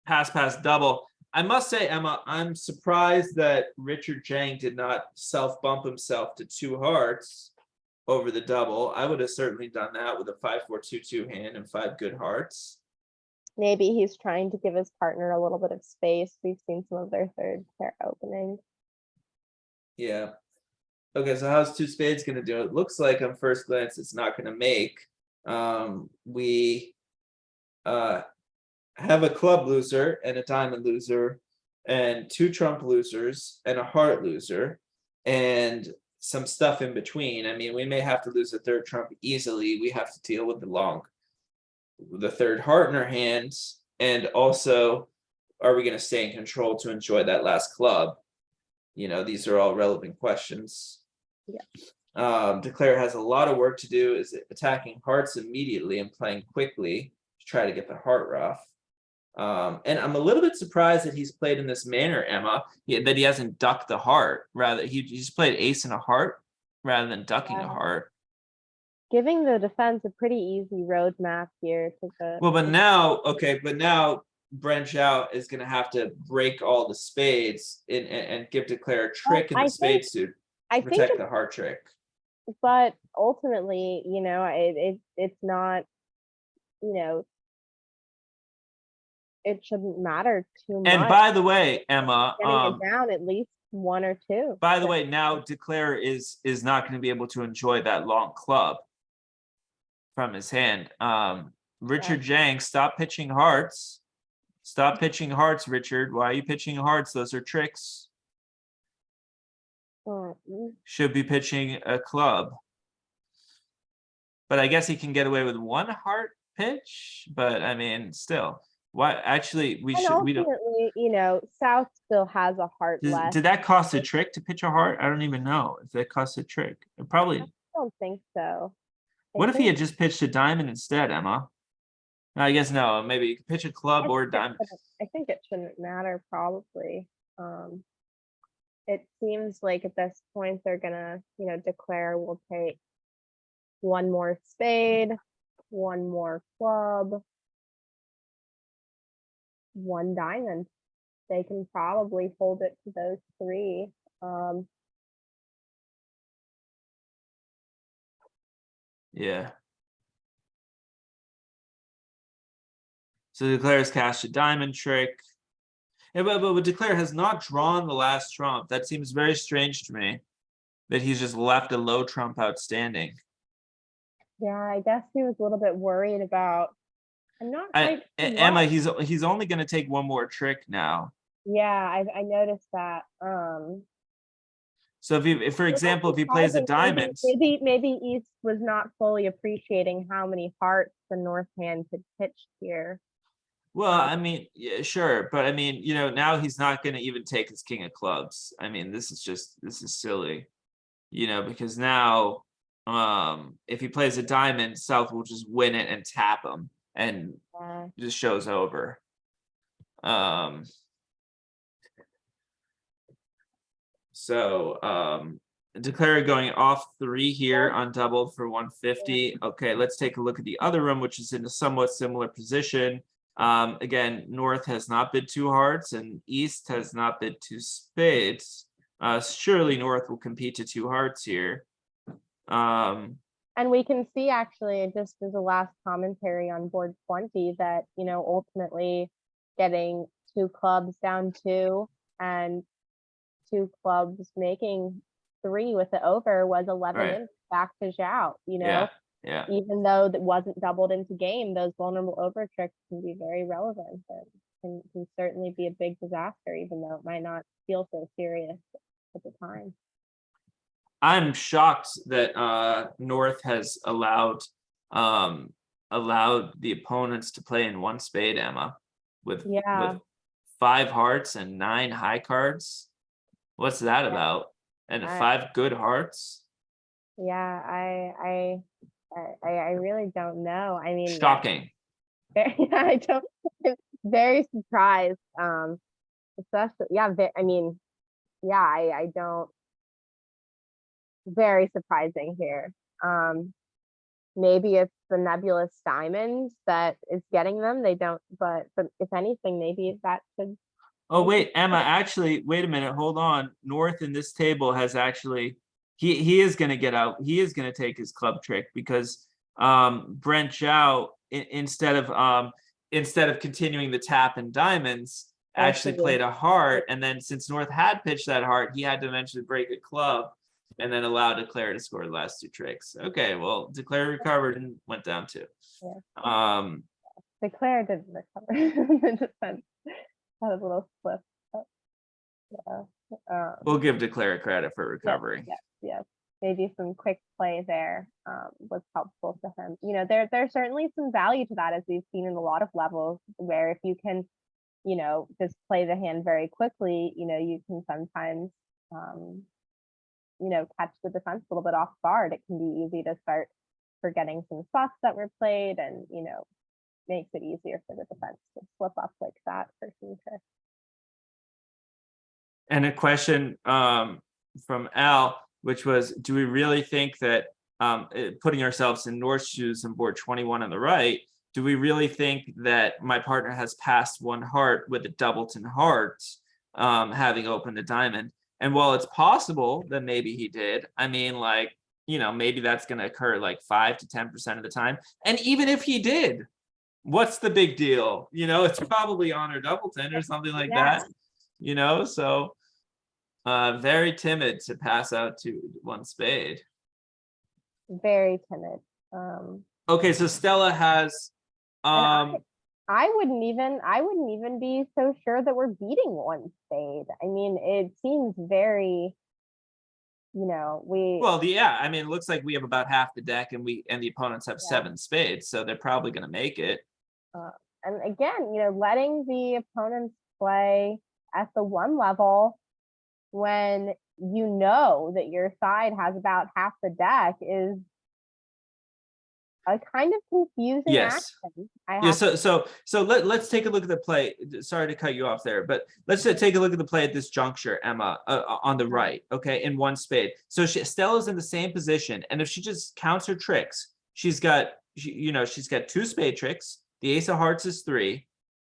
pass double. I must say, Emma, I'm surprised that Richard Jang did not self bump himself to 2 hearts over the double. I would have certainly done that with a 5-4-2-2 hand and 5 good hearts. Maybe he's trying to give his partner a little bit of space. We've seen some of their third pair openings. Yeah. Okay, so how's 2 spades going to do? It looks like on first glance it's not going to make. We have a club loser and a diamond loser and 2 trump losers and a heart loser and some stuff in between. I mean, we may have to lose a 3rd trump easily. We have to deal with the 3rd heart in our hands. And also, are we going to stay in control to enjoy that last club? You know, these are all relevant questions. Yeah. Declare has a lot of work to do, is attacking hearts immediately and playing quickly to try to get the heart rough. And I'm a little bit surprised that he's played in this manner, Emma, that he hasn't ducked the heart. Rather, he's played ace and a heart rather than ducking a heart. Giving the defense a pretty easy roadmap here to the. Well, but now Brent Zhao is going to have to break all the spades and give Declare a trick in the spade suit to protect the heart trick. But ultimately, you know, it's not, you know, it shouldn't matter too much. And by the way, Emma, getting it down at least 1 or 2. By the way, now Declare is not going to be able to enjoy that long club from his hand. Richard Jang, stop pitching hearts. Stop pitching hearts, Richard. Why are you pitching hearts? Those are tricks. Should be pitching a club. But I guess he can get away with 1 heart pitch. But I mean, still, why? Actually, we don't. You know, South still has a heart left. Did that cost a trick to pitch a heart? I don't even know if that cost a trick. It probably. I don't think so. What if he had just pitched a diamond instead, Emma? I guess no. Maybe you could pitch a club or a diamond. I think it shouldn't matter, probably. It seems like at this point they're gonna, you know, Declare will take 1 more spade, 1 more club, 1 diamond. They can probably hold it to those 3. Yeah. So Declare's cast a diamond trick. Yeah, but Declare has not drawn the last trump. That seems very strange to me, that he's just left a low trump outstanding. Yeah, I guess he was a little bit worried about. I'm not quite Emma, he's only going to take 1 more trick now. Yeah, I noticed that. So if for example, if he plays a diamond, maybe East was not fully appreciating how many hearts the North hand could pitch here. Well, I mean, yeah, sure, but I mean, you know, now he's not going to even take his king of clubs. I mean, this is silly, you know, because now, if he plays a diamond, South will just win it and tap him, and just show's over. So Declare going off 3 here on double for 150. Okay, let's take a look at the other room, which is in a somewhat similar position. Again, North has not bid 2 hearts and East has not bid 2 spades. Surely North will compete to 2 hearts here. And we can see, actually, just as a last commentary on board 20, that, you know, ultimately getting 2 clubs down 2 and 2 clubs making 3 with the over was 11 in back to Zhao, you know. Yeah. Even though that wasn't doubled into game, those vulnerable over tricks can be very relevant and can certainly be a big disaster, even though it might not feel so serious at the time. I'm shocked that North has allowed the opponents to play in one spade, Emma, with Yeah. with 5 hearts and 9 high cards. What's that about? And 5 good hearts. Yeah, I really don't know. I mean, Shocking. yeah, I don't. Very surprised. Especially, yeah. I mean, yeah, I don't. Very surprising here. Maybe it's the nebulous diamonds that is getting them. They don't, but if anything, maybe that should. Oh wait, Emma, actually, wait a minute, hold on. North in this table has actually, he is gonna get out, he is gonna take his club trick because Brent Zhao, instead of continuing the tap and diamonds, actually played a heart, and then since North had pitched that heart, he had to eventually break a club and then allow Declare to score the last 2 tricks. Okay, well, Declare recovered and went down 2. Yeah. Declare didn't recover the defense. Had a little slip. But, yeah. We'll give Declare credit for recovery. Yes. Maybe some quick play there was helpful to him. You know, there's certainly some value to that, as we've seen in a lot of levels, where if you can, you know, just play the hand very quickly, you know, you can sometimes, you know, catch the defense a little bit off guard. It can be easy to start forgetting some spots that were played, and, you know, makes it easier for the defense to slip up like that for some tricks. And a question from Al, which was, do we really think that putting ourselves in North's shoes and board 21 on the right, do we really think that my partner has passed 1 heart with a doubleton heart, having opened a diamond? And while it's possible that maybe he did, I mean, like, you know, maybe that's going to occur like 5 to 10% of the time. And even if he did, what's the big deal? You know, it's probably on or doubleton or something like that, you know, so very timid to pass out to 1 spade. Very timid. Okay, so Stella has I wouldn't even be so sure that we're beating 1 spade. I mean, it seems very, you know, well, yeah, I mean, it looks like we have about half the deck, and the opponents have 7 spades, so they're probably going to make it. And again, you know, letting the opponents play at the 1 level when you know that your side has about half the deck is a kind of confusing action. So let's take a look at the play. Sorry to cut you off there, but let's take a look at the play at this juncture, Emma, on the right, okay, in 1 spade. So Stella's in the same position, and if she just counts her tricks, she's got 2 spade tricks. The ace of hearts is 3.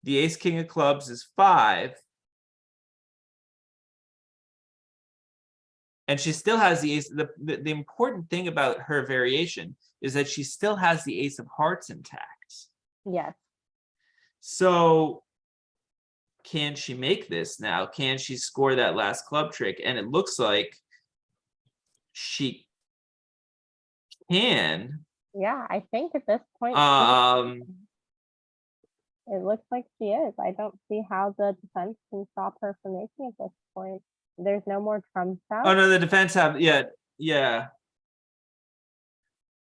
The ace king of clubs is 5. And she still has the ace. The important thing about her variation is that she still has the ace of hearts intact. Yes. So can she make this now? Can she score that last club trick? And it looks like she can. Yeah, I think at this point, it looks like she is. I don't see how the defense can stop her from making at this point. There's no more trumps out. Oh no, the defense have, yeah.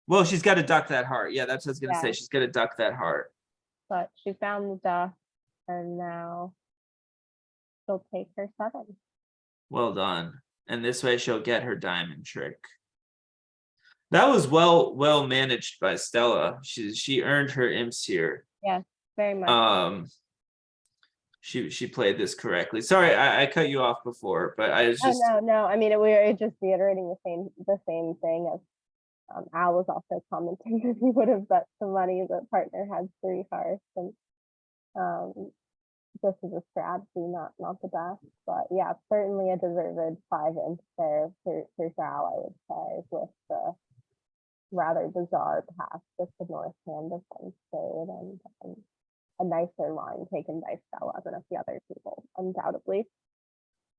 Well, she's got to duck that heart. Yeah, that's what I was gonna say. She's got to duck that heart. But she found the duck, and now she'll take her 7. Well done. And this way she'll get her diamond trick. That was well managed by Stella. She earned her imps here. Yes, very much. She played this correctly. Sorry, I cut you off before, but I was just. Oh, no. I mean, we're just reiterating the same thing as Al was also commenting that he would have bet some money that partner had 3 hearts, and this is a strategy, not the best, but yeah, certainly a deserved 5 imps there for Zhao, I would say, with the rather bizarre pass with the north hand of 1 spade, and a nicer line taken by Stella than a few other people, undoubtedly.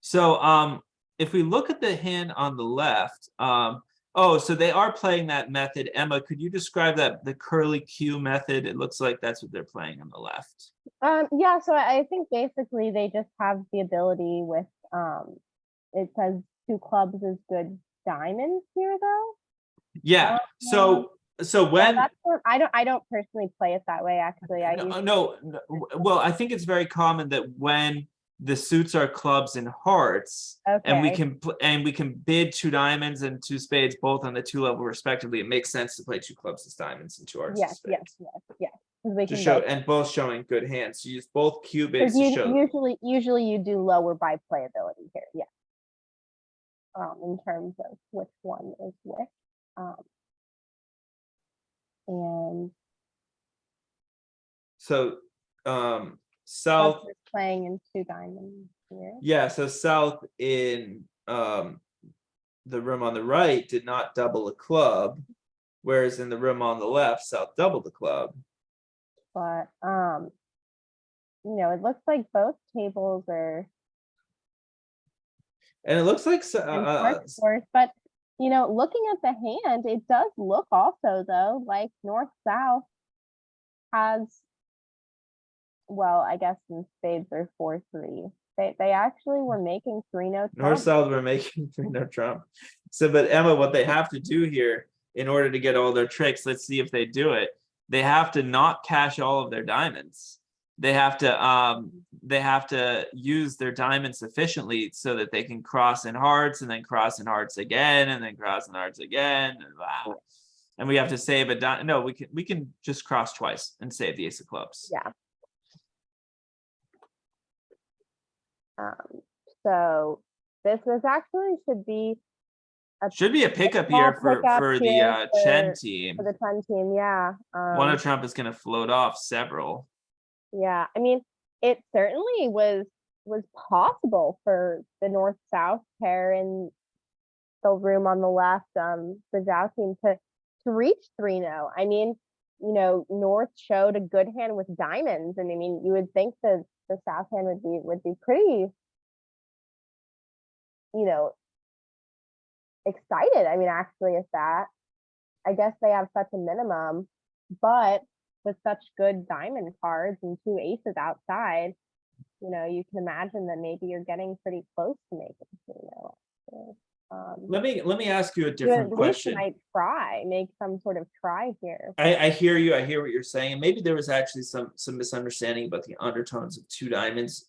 So if we look at the hand on the left, so they are playing that method. Emma, could you describe the curly Q method? It looks like that's what they're playing on the left. Yeah, so I think basically they just have the ability with, it says two clubs is good diamonds here though. Yeah, so Yeah, when, that's what, I don't personally play it that way, actually. I usually, no, well, I think it's very common that when the suits are clubs and hearts, and we okay, can and we can bid two diamonds and two spades both on the 2 level respectively, it makes sense to play two clubs as diamonds and two hearts as yes, yes, spades. yes, yes. 'Cause we To can show, both, and both showing good hands. So use both because cubits to show. usually you do lower by playability here, yeah. In terms of which one is which. And So Buck south, is playing in two diamonds here. yeah, so south in the room on the right did not double a club, whereas in the room on the left, south doubled the club. But it looks like both tables are And it looks like in part course, but looking at the hand, it does look also though like north-south has, well, I guess in spades are 4-3. They actually were making 3-no north trump. south were making 3-no trump. So, but Emma, what they have to do here in order to get all their tricks, let's see if they do it. They have to not cash all of their diamonds. They have to use their diamonds efficiently so that they can cross in hearts and then cross in hearts again and then cross in hearts again. And wow. And we have to save a di no, we can just cross twice and save the ace of clubs. Yeah. So this actually should be a pickup small here pickup for here the Chen team. for the Chen team, yeah. One of Trump is going to float off several. Yeah, I mean, it certainly was possible for the north-south pair in the room on the left, the Zhao team to reach 3-0. I mean, North showed a good hand with diamonds, and I mean, you would think that the south hand would be pretty, excited. I mean, actually, at that, I guess they have such a minimum, but with such good diamond cards and two aces outside, you can imagine that maybe you're getting pretty close to making it. Let me ask you a You at different least question. might make some sort of try here. I hear you. I hear what you're saying. Maybe there was actually some misunderstanding about the undertones of two diamonds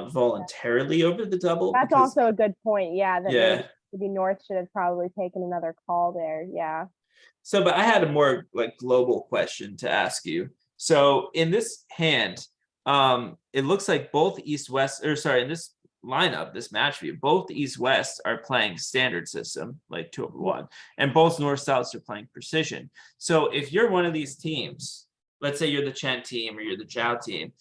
voluntarily over the double. That's because, also a good point. Yeah, that yeah. maybe North should have probably taken another call there. Yeah. So, but I had a more like global question to ask you. So in this hand, it looks like both East-West, or sorry, in this lineup, this match view, both East-West are playing standard system, like 2/1, and both North-Souths are playing precision. So if you're one of these teams, let's say you're the Chen team or you're the Zhao team,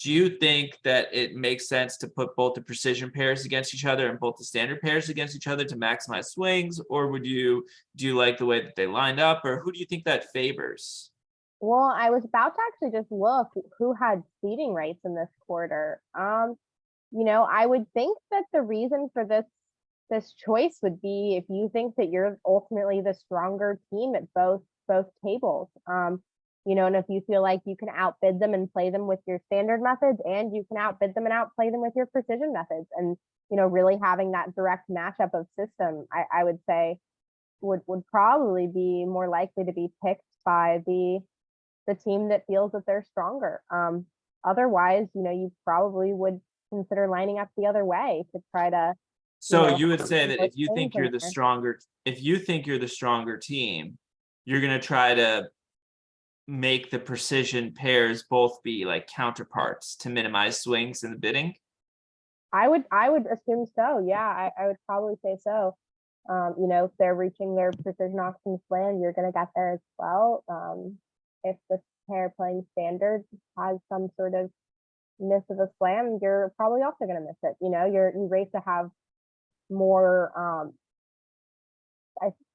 do you think that it makes sense to put both the precision pairs against each other and both the standard pairs against each other to maximize swings? Or do you like the way that they lined up, or who do you think that favors? Well, I was about to actually just look who had seeding rights in this quarter. I would think that the reason for this choice would be if you think that you're ultimately the stronger team at both tables. And if you feel like you can outbid them and play them with your standard methods, and you can outbid them and outplay them with your precision methods, and really having that direct matchup of system, I would say would probably be more likely to be picked by the team that feels that they're stronger. Otherwise, you probably would consider lining up the other way to try to. So you would say that if you things think in you're the there. stronger team, you're going to try to make the precision pairs both be like counterparts to minimize swings in the bidding? I would assume so. Yeah, I would probably say so. If they're reaching their precision auction plan, you're going to get there as well. If the pair playing standard has some sort of miss of a slam, you're probably also going to miss it. You race to have more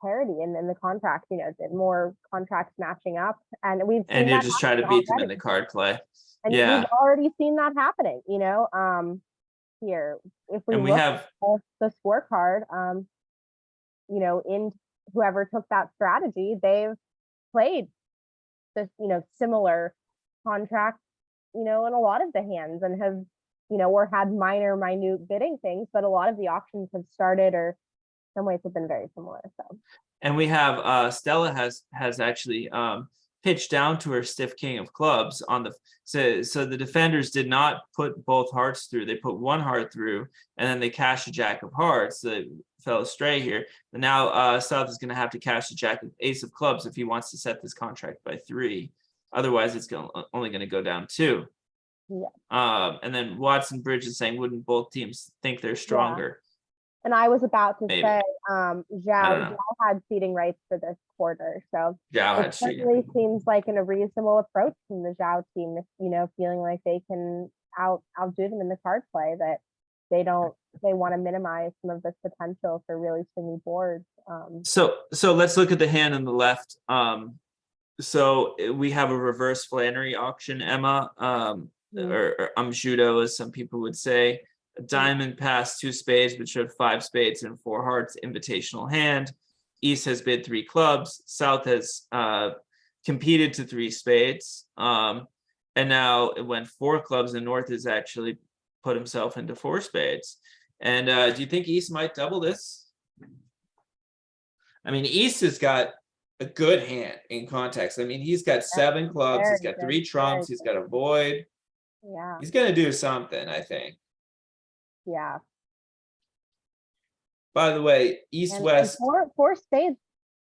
parity in the contract, more contracts matching up, and we've seen and you that just try to beat them in already. the card play. And Yeah, we've already seen that happening. Here, if we and we look have at the scorecard, in whoever took that strategy, they've played this, similar contract you know, in a lot of the hands and have, you know, or had minute bidding things, but a lot of the auctions have started or some ways have been very similar. So. And we have Stella has actually pitched down to her stiff king of clubs on the so the defenders did not put both hearts through. They put one heart through and then they cashed a jack of hearts. So they fell astray here. And now South is going to have to cash the jack of ace of clubs if he wants to set this contract by 3. Otherwise, it's only going to go down 2. Yeah. And then Watson Bridge is saying, wouldn't both teams think they're stronger? And I was about to Maybe. say, don't Zhao know. had seating rights for this quarter. So Zhao it had cheated. certainly seems like a reasonable approach from the Zhao team, if, you know, feeling like they can outdo them in the card play, that they want to minimize some of this potential for really swingy boards. So let's look at the hand on the left. So we have a reverse Flannery auction, Emma, or judo, as some people would say. A diamond passed 2 spades, but showed 5 spades and 4 hearts, invitational hand. East has bid 3 clubs. South has competed to 3 spades. And now it went 4 clubs, and North has actually put himself into 4 spades. And do you think East might double this? I mean, East has got a good hand in context. I mean, he's got 7 clubs, he's got 3 trumps, he's got a void. Yeah. He's gonna do something, I think. Yeah. By the way, East-West. Four spades,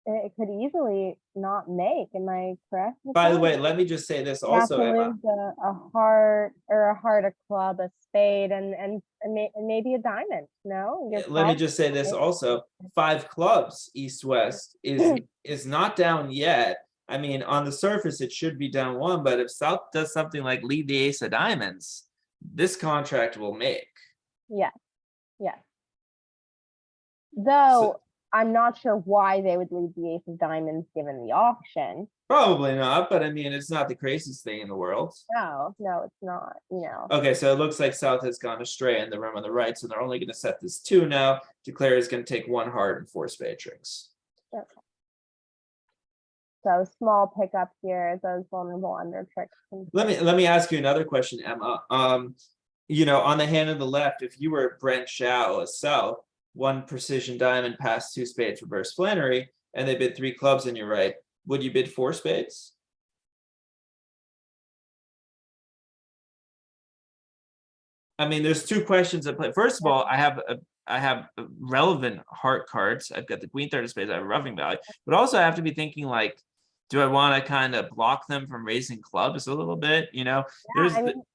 it could easily not make. Am I correct? By the way, let me just say this also, Emma. A heart, a club, a spade, and maybe a diamond. No. Let me just say this also. 5 clubs, East-West is not down yet. I mean, on the surface, it should be down 1, but if South does something like lead the ace of diamonds, this contract will make. Yes. Yes. Though I'm not sure why they would leave the ace of diamonds given the auction. Probably not, but I mean, it's not the craziest thing in the world. No, it's not, you know. Okay, so it looks like South has gone astray in the room on the right, so they're only going to set this 2 now. Declare is going to take 1 heart and 4 spade tricks. Okay. So small pickup here, those vulnerable under tricks. Let me ask you another question, Emma. You know, on the hand of the left, if you were Brent Shao as South, 1 precision diamond past 2 spades reverse Flannery, and they bid 3 clubs on your right, would you bid 4 spades? I mean, there's 2 questions at play. First of all, I have relevant heart cards. I've got the queen 3 of spades. I have a roughing value, but also I have to be thinking like, do I want to kind of block them from raising clubs a little bit? You know,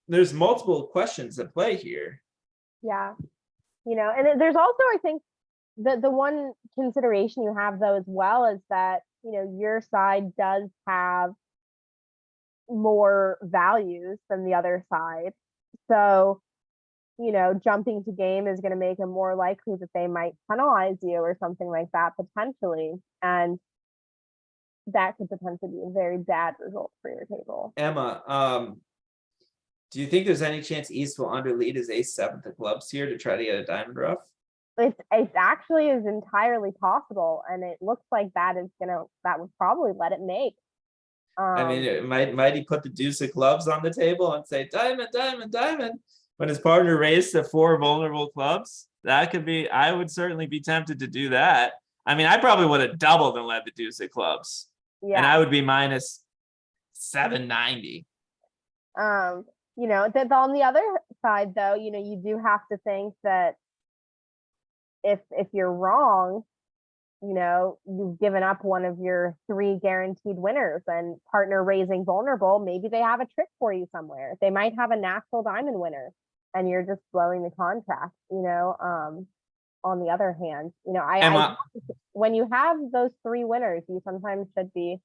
there's multiple questions at play here. Yeah, you know, and there's also, I think, the one consideration you have though as well is that, you know, your side does have more values than the other side. So, you know, jumping to game is going to make it more likely that they might penalize you or something like that potentially. And that could potentially be a very bad result for your table. Emma, do you think there's any chance East will underlead his ace 7th of clubs here to try to get a diamond rough? It actually is entirely possible, and it looks like that would probably let it make. I mean, might he put the deuce of clubs on the table and say diamond, diamond, diamond when his partner raised to 4 vulnerable clubs? That could be. I would certainly be tempted to do that. I mean, I probably would have doubled and led the deuce of clubs. Yeah. And I would be minus 790. You know, on the other side, though, you know, you do have to think that if you're wrong, you know, you've given up one of your 3 guaranteed winners, and partner raising vulnerable, maybe they have a trick for you somewhere. They might have a natural diamond winner and you're just blowing the contract, you know. On the other hand, you know, when you have those 3 winners, you sometimes should be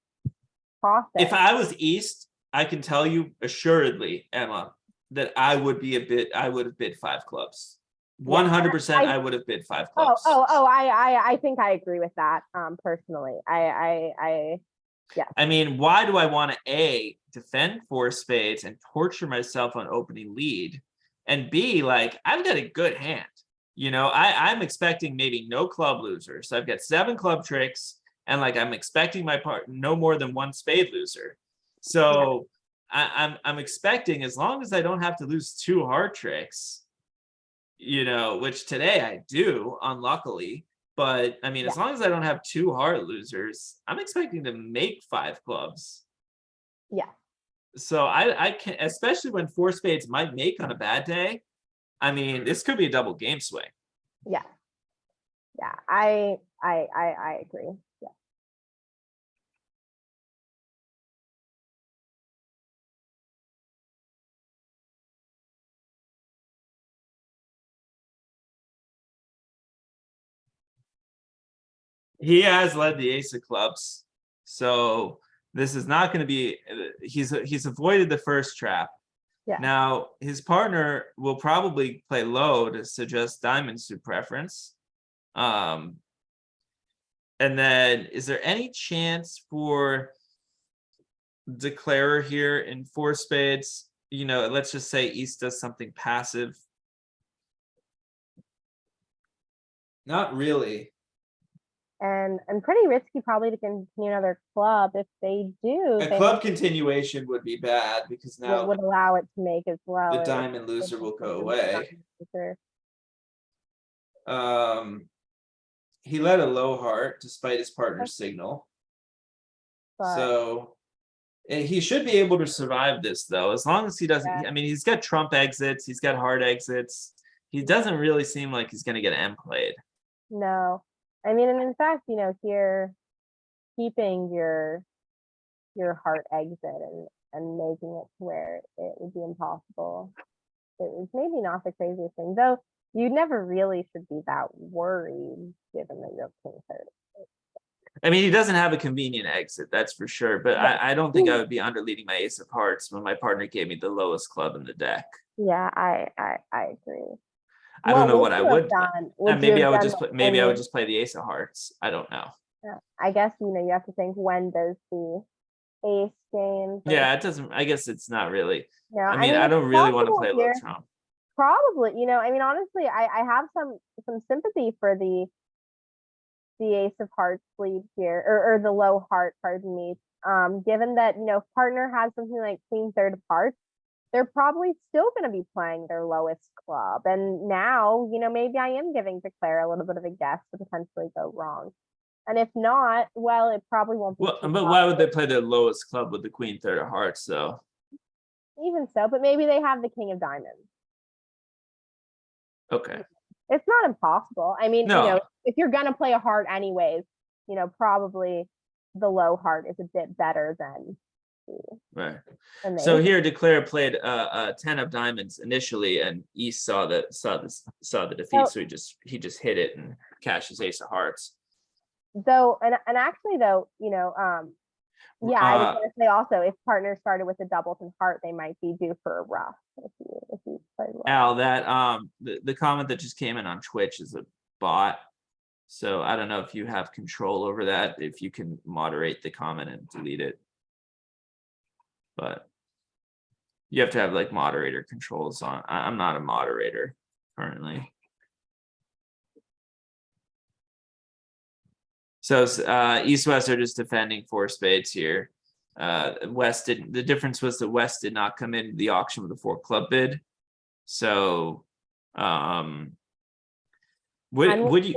cautious. If I was East, I can tell you assuredly, Emma, that I would have bid 5 clubs. 100%, I would have bid 5 clubs. I think I agree with that. Personally, yeah. I mean, why do I want to defend 4 spades and torture myself on opening lead, and B, like, I've got a good hand. You know, I'm expecting maybe no club loser. So I've got 7 club tricks, and like I'm expecting my part no more than 1 spade loser. So I'm expecting, as long as I don't have to lose 2 heart tricks, you know, which today I do, unluckily. But I mean, as long as I don't have 2 heart losers, I'm expecting to make 5 clubs. Yeah. So I can, especially when 4 spades might make on a bad day. I mean, this could be a double game swing. Yeah. Yeah. I agree. Yeah. He has led the ace of clubs, so this is not going to be. He's avoided the first trap. Yeah. Now his partner will probably play low to suggest diamonds to preference. And then, is there any chance for declarer here in 4 spades? You know, let's just say East does something passive. Not really. And pretty risky probably to continue another club if they do. A they club continuation would be bad because now would allow it to make as well. the if- diamond if loser it's will go something away. loser. He led a low heart despite his partner's signal. But So he should be able to survive this, though, as long as he doesn't. Yeah. I mean, he's got trump exits, he's got heart exits. He doesn't really seem like he's going to get M played. no, I mean, and in fact, you know, here keeping your heart exit and making it to where it would be impossible. It was maybe not the craziest thing, though. You never really should be that worried, given that you're king third. I mean, he doesn't have a convenient exit, that's for sure. But I don't think I would be underleading my ace of hearts when my partner gave me the lowest club in the deck. Yeah, I agree. I don't know what would I you have would. done? And you maybe have I would done just the- maybe I would mean, just play the ace of hearts. I don't know. I guess, you know, you have to think, when does the ace game? Yeah, it doesn't. I guess it's not really. No, I mean, I it's don't really want to possible play low here. trump. Probably, you know, I mean, honestly, I have some sympathy for the ace of hearts lead here, or the low heart, pardon me. Given that, you know, if partner has something like queen third of hearts, they're probably still going to be playing their lowest club. And now, you know, maybe I am giving declare a little bit of a guess to potentially go wrong. And if not, well, it probably won't be. Well, too but why would they play their lowest club with the queen third of hearts, though? Even so, but maybe they have the king of diamonds. Okay. It's not impossible. I mean, No. you know, if you're gonna play a heart anyways, you know, probably the low heart is a bit better than Right. the So ace. here, declare played 10 of diamonds initially, and East saw the defeat, so he just hit it and cashed his ace of hearts. Though, and actually though, you know, yeah, I was gonna say also, if partners started with a doubleton heart, they might be due for a rough if you play well. Al, that the comment that just came in on Twitch is a bot, so I don't know if you have control over that, if you can moderate the comment and delete it, but you have to have like moderator controls on. I'm not a moderator currently. So East West are just defending 4 spades here. West didn't. The difference was that West did not come into the auction with a 4 club bid. So, would you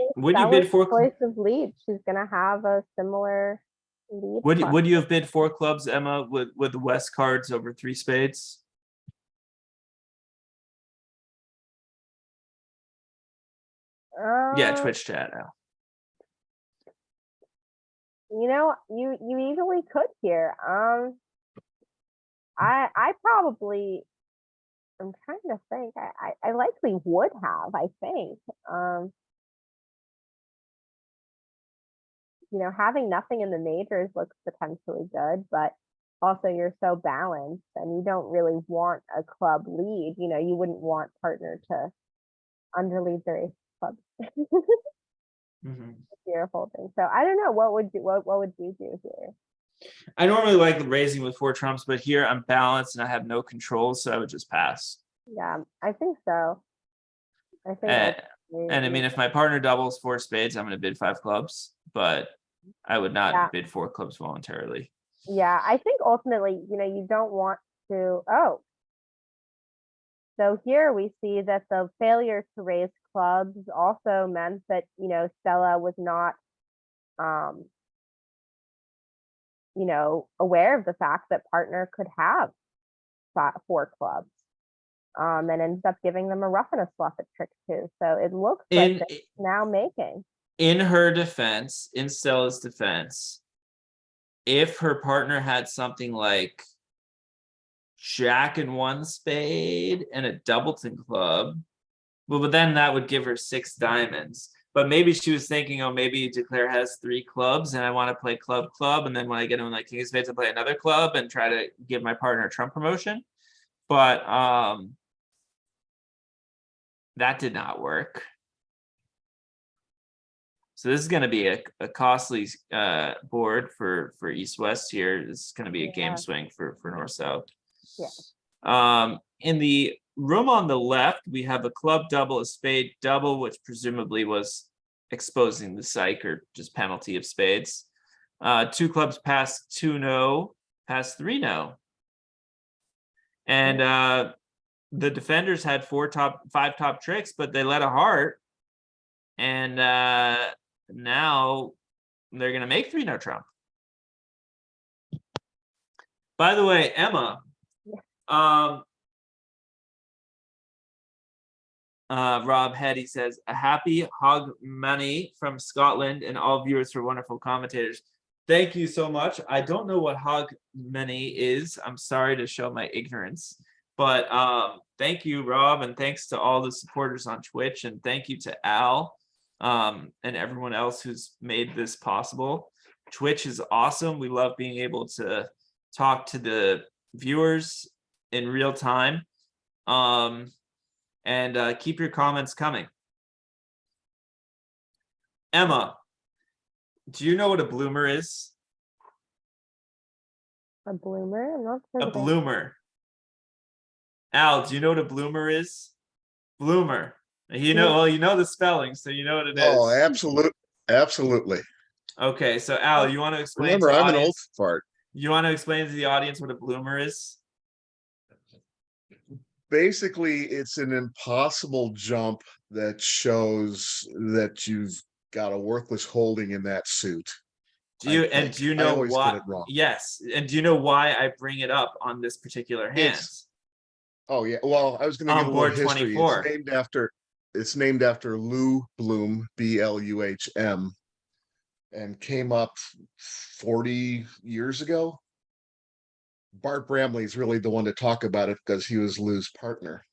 bid 4? Choice of lead. She's gonna have a similar lead. Would you have bid 4 clubs, Emma, with the West cards over 3 spades? Yeah, Twitch chat, Al. You know, you easily could here. I probably, I'm trying to think. I likely would have, I think. You know, having nothing in the majors looks potentially good, but also you're so balanced and you don't really want a club lead. You know, you wouldn't want partner to underlead their ace club. You're holding. So I don't know, what would you do here? I normally like raising with 4 trumps, but here I'm balanced and I have no control, so I would just pass. Yeah, I think so. I think and I mean, if my partner doubles 4 spades, I'm going to bid 5 clubs, but I would not bid 4 clubs voluntarily. Yeah, I think ultimately, you know, you don't want to, oh. So here we see that the failure to raise clubs also meant that, you know, Stella was not, you know, aware of the fact that partner could have 4 clubs. And ends up giving them a rough and a fluff at trick 2. So it looks like they're now making. In her defense, in Stella's defense, if her partner had something like Jack and 1 spade and a Doubleton club, well, but then that would give her 6 diamonds. But maybe she was thinking, oh, maybe Declare has 3 clubs and I want to play club, and then when I get in like King of Spades, I play another club and try to give my partner a trump promotion. But that did not work. So this is going to be a costly board for East-West here. This is going to be a game swing for North-South. Yeah. In the room on the left, we have a club double, a spade double, which presumably was exposing the psych or just penalty of spades. 2 clubs pass 2 no, pass 3 no. And the defenders had 5 top tricks, but they let a heart. And now they're gonna make 3 no trump. By the way, Emma, Rob Hetty says, a happy hog money from Scotland and all viewers for wonderful commentators. Thank you so much. I don't know what hog money is. I'm sorry to show my ignorance, but thank you, Rob, and thanks to all the supporters on Twitch, and thank you to Al and everyone else who's made this possible. Twitch is awesome. We love being able to talk to the viewers in real time. And keep your comments coming. Emma, do you know what a bloomer is? A bloomer? I'm not sure. A bloomer. Al, do you know what a bloomer is? Bloomer. You know, well, you know the spelling, so you know what it is. Oh, absolutely. Okay, so Al, you want to explain? Remember, to the I'm an old audience, fart. You want to explain to the audience what a bloomer is? Basically, it's an impossible jump that shows that you've got a worthless holding in that suit. Do you know why? Wrong. Yes, and do you know why I bring it up on this particular hand? Oh yeah, well, I was going to give a board little history. 24. It's named after Lou Bloom, Bluhm, and came up 40 years ago. Bart Bramley's really the one to talk about it because he was Lou's partner.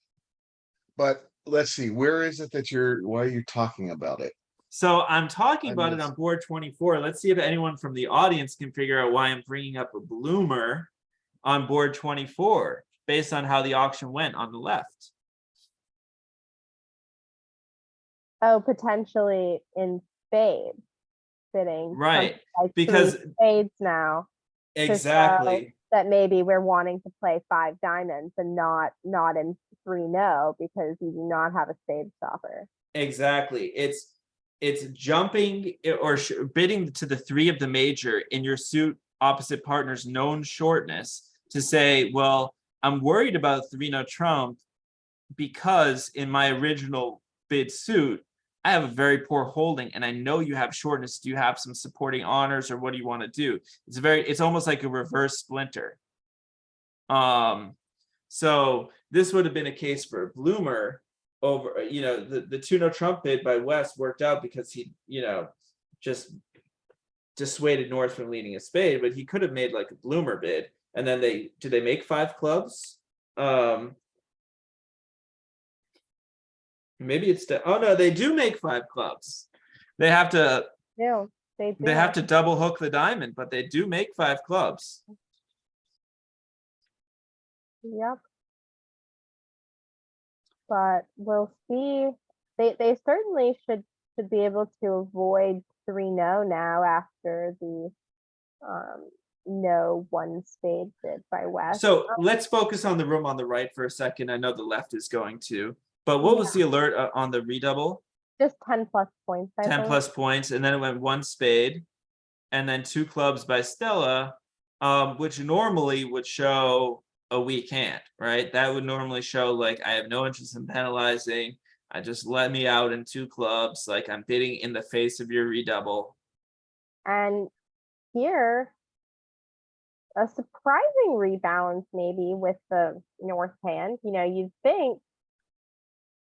But let's see, where is it that why are you talking about it? So I'm talking about it on board 24. Let's see if anyone from the audience can figure out why I'm bringing up a bloomer on board 24 based on how the auction went on the left. Oh, potentially in spades sitting. Right, like because spades now. Exactly. That maybe we're wanting to play 5 diamonds and not in 3 no because you do not have a spade stopper. Exactly. It's jumping or bidding to the 3 of the major in your suit opposite partner's known shortness to say, well, I'm worried about 3 no trump because in my original bid suit, I have a very poor holding and I know you have shortness. Do you have some supporting honors or what do you want to do? It's almost like a reverse splinter. So this would have been a case for a bloomer over, the 2 no trump bid by West worked out because he, just dissuaded North from leading a spade, but he could have made like a bloomer bid. And then did they make 5 clubs? Maybe it's oh no, they do make 5 clubs. They have to they have to double hook the diamond, but they do make 5 clubs. Yep. But we'll see. They certainly should be able to avoid 3 no now after the no 1 spade bid by West. So let's focus on the room on the right for a second. I know the left is going to. But what was the alert on the redouble? Just 10 plus points. 10 plus points, and then it went 1 spade, and then 2 clubs by Stella, which normally would show a weak hand, right? That would normally show like I have no interest in penalizing. I just let me out in 2 clubs, like I'm bidding in the face of your redouble. And here, a surprising rebalance maybe with the North hand. You know, you'd think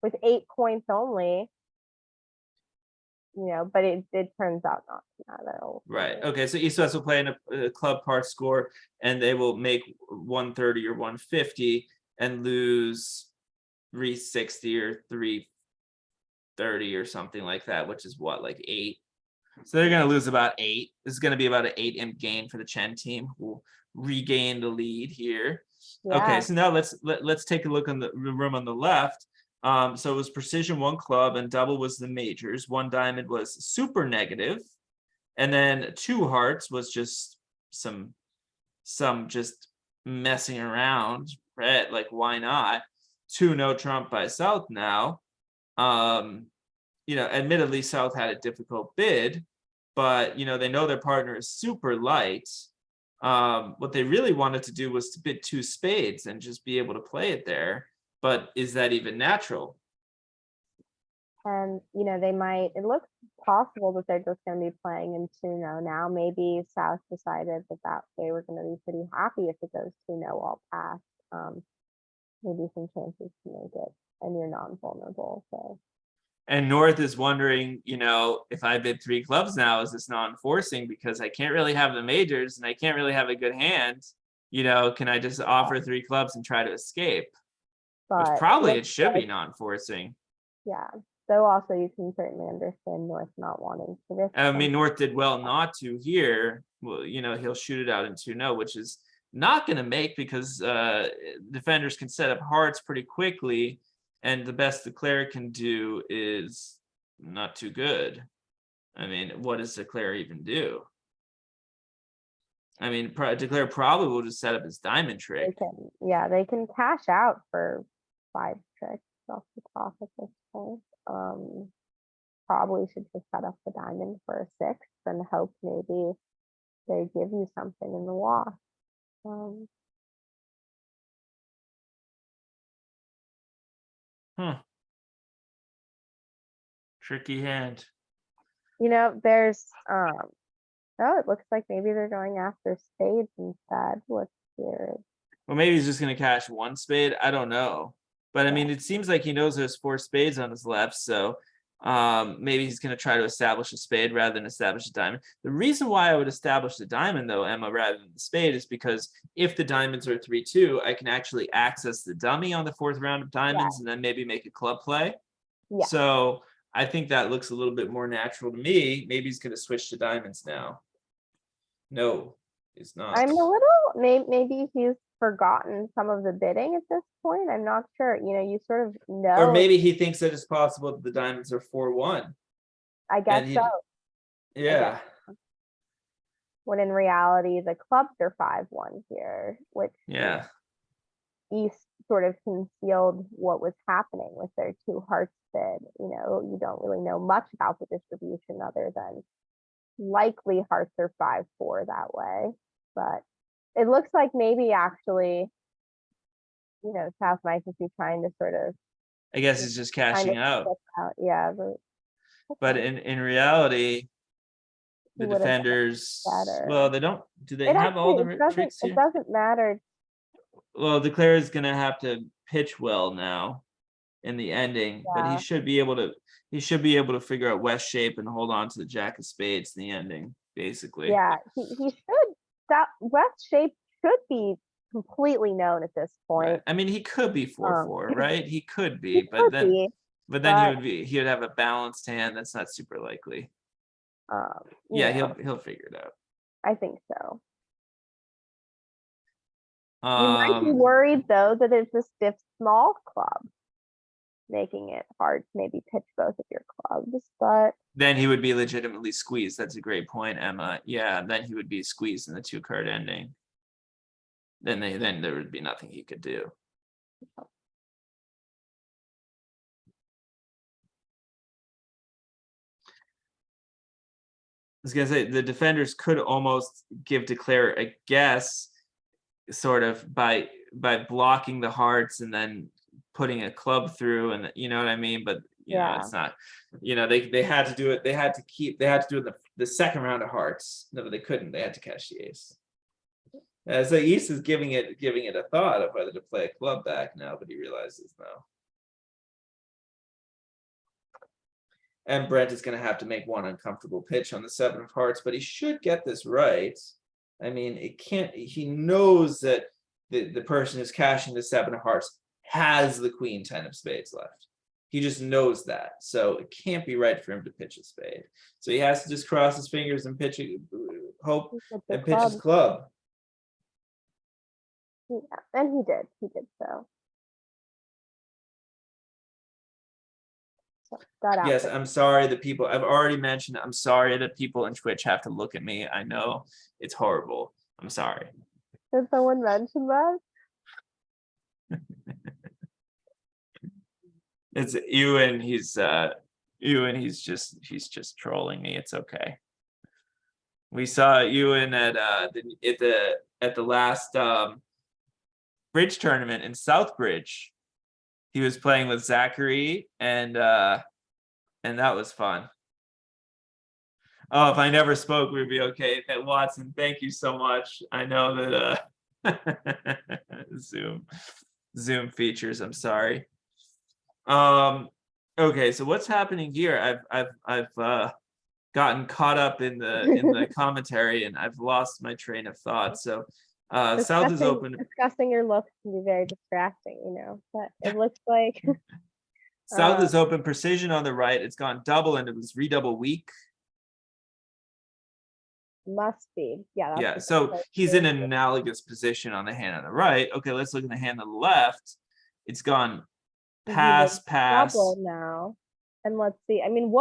with 8 points only, you know, but it turns out not at all. Right. Okay. So East West will play in a club par score, and they will make 130 or 150 and lose 360 or 330 or something like that, which is what, like 8. So they're going to lose about 8. This is going to be about an 8 imp gain for the Chen team, who will regain the lead here. Okay, Yeah. so now let's take a look on the room on the left. So it was precision 1 club, and double was the majors. 1 diamond was super negative, and then 2 hearts was just some just messing around, right? Like, why not? 2 no trump by South now. You know, admittedly, South had a difficult bid, but you know, they know their partner is super light. What they really wanted to do was to bid 2 spades and just be able to play it there. But is that even natural? And you know, it looks possible that they're just going to be playing in 2-0 now. Maybe South decided that they were going to be pretty happy if it goes 2-0 all past. Maybe some chances to make it, and you're non-vulnerable. So. And North is wondering, you know, if I bid 3 clubs now, is this non-forcing? Because I can't really have the majors and I can't really have a good hand. You know, can I just offer 3 clubs and try to escape? Which But probably it should be non-forcing. Yeah. So also you can certainly understand North not wanting to risk. I mean, North did well not to here. Well, you know, he'll shoot it out in 2-0, which is not going to make, because defenders can set up hearts pretty quickly. And the best Declare can do is not too good. I mean, what does Declare even do? I mean, Declare probably will just set up his diamond trick. They can cash out for 5 tricks off the top at this point. Probably should just set up the diamond for a 6 and hope maybe they give you something in the wash. Tricky hand. You know, there's oh, it looks like maybe they're going after spades instead. What's here? Well, maybe he's just going to cash 1 spade. I don't know. But I mean, it seems like he knows there's 4 spades on his left. So maybe he's going to try to establish a spade rather than establish a diamond. The reason why I would establish the diamond, though, Emma, rather than the spade, is because if the diamonds are 3-2, I can actually access the dummy on the 4th round of diamonds and then maybe make a club play. Yeah. So I think that looks a little bit more natural to me. Maybe he's going to switch to diamonds now. No, he's not. I'm a little, maybe he's forgotten some of the bidding at this point. I'm not sure. You know, you sort of know. Or maybe he thinks that it's possible that the diamonds are 4-1. I guess so. Yeah. When in reality, the clubs are 5-1 here, which East sort of concealed what was happening with their 2 hearts bid. You know, you don't really know much about the distribution other than likely hearts are 5-4 that way. But it looks like maybe actually, you know, South might just be trying to sort of. I guess he's just cashing out. Yeah. But in reality, the defenders, well, they don't, do they have all the tricks here? It doesn't matter. Well, Declare is going to have to pitch well now in the ending, but he should be able to figure out West shape and hold on to the Jack of Spades in the ending, basically. Yeah, he should. That West shape should be completely known at this point. Right. I mean, he could be 4-4, right? He could be, but then he would have a balanced hand. That's not super likely. He'll figure it out. I think so. You might be worried though that it's a stiff small club, making it hard to maybe pitch both of your clubs, but then he would be legitimately squeezed. That's a great point, Emma. Yeah, then he would be squeezed in the 2-card ending. Then there would be nothing he could do. I was gonna say the defenders could almost give Declare a guess. sort of by blocking the hearts and then putting a club through, and you know what I mean. But you know, it's not. You know, they had to do it. They had to do it the second round of hearts. No, they couldn't. They had to catch the ace. So East is giving it a thought of whether to play a club back now, but he realizes no. And Brent is going to have to make one uncomfortable pitch on the 7 of hearts, but he should get this right. I mean, it can't. He knows that the person who's cashing the 7 of hearts has the Queen 10 of spades left. He just knows that, so it can't be right for him to pitch a spade. So he has to just cross his fingers and pitch his club. Yeah, and he did. He did so. Got out. Yes, I'm sorry that people. I've already mentioned. I'm sorry that people in Twitch have to look at me. I know it's horrible. I'm sorry. Did someone mention that? It's Ewan. He's just trolling me. It's okay. We saw Ewan at the last bridge tournament in Southbridge. He was playing with Zachary, and that was fun. Oh, if I never spoke, we'd be okay. Watson, thank you so much. I know that Zoom features. I'm sorry. Okay, so what's happening here? I've gotten caught up in the commentary, and I've lost my train of thought. So South is open. Discussing your looks can be very distracting, you know, but it looks like South is open, precision on the right. It's gone double, and it was redouble weak. Must be. Yeah. Yeah, so he's in an analogous position on the hand on the right. Okay, let's look at the hand on the left. It's gone pass. Double now. And let's see. I mean,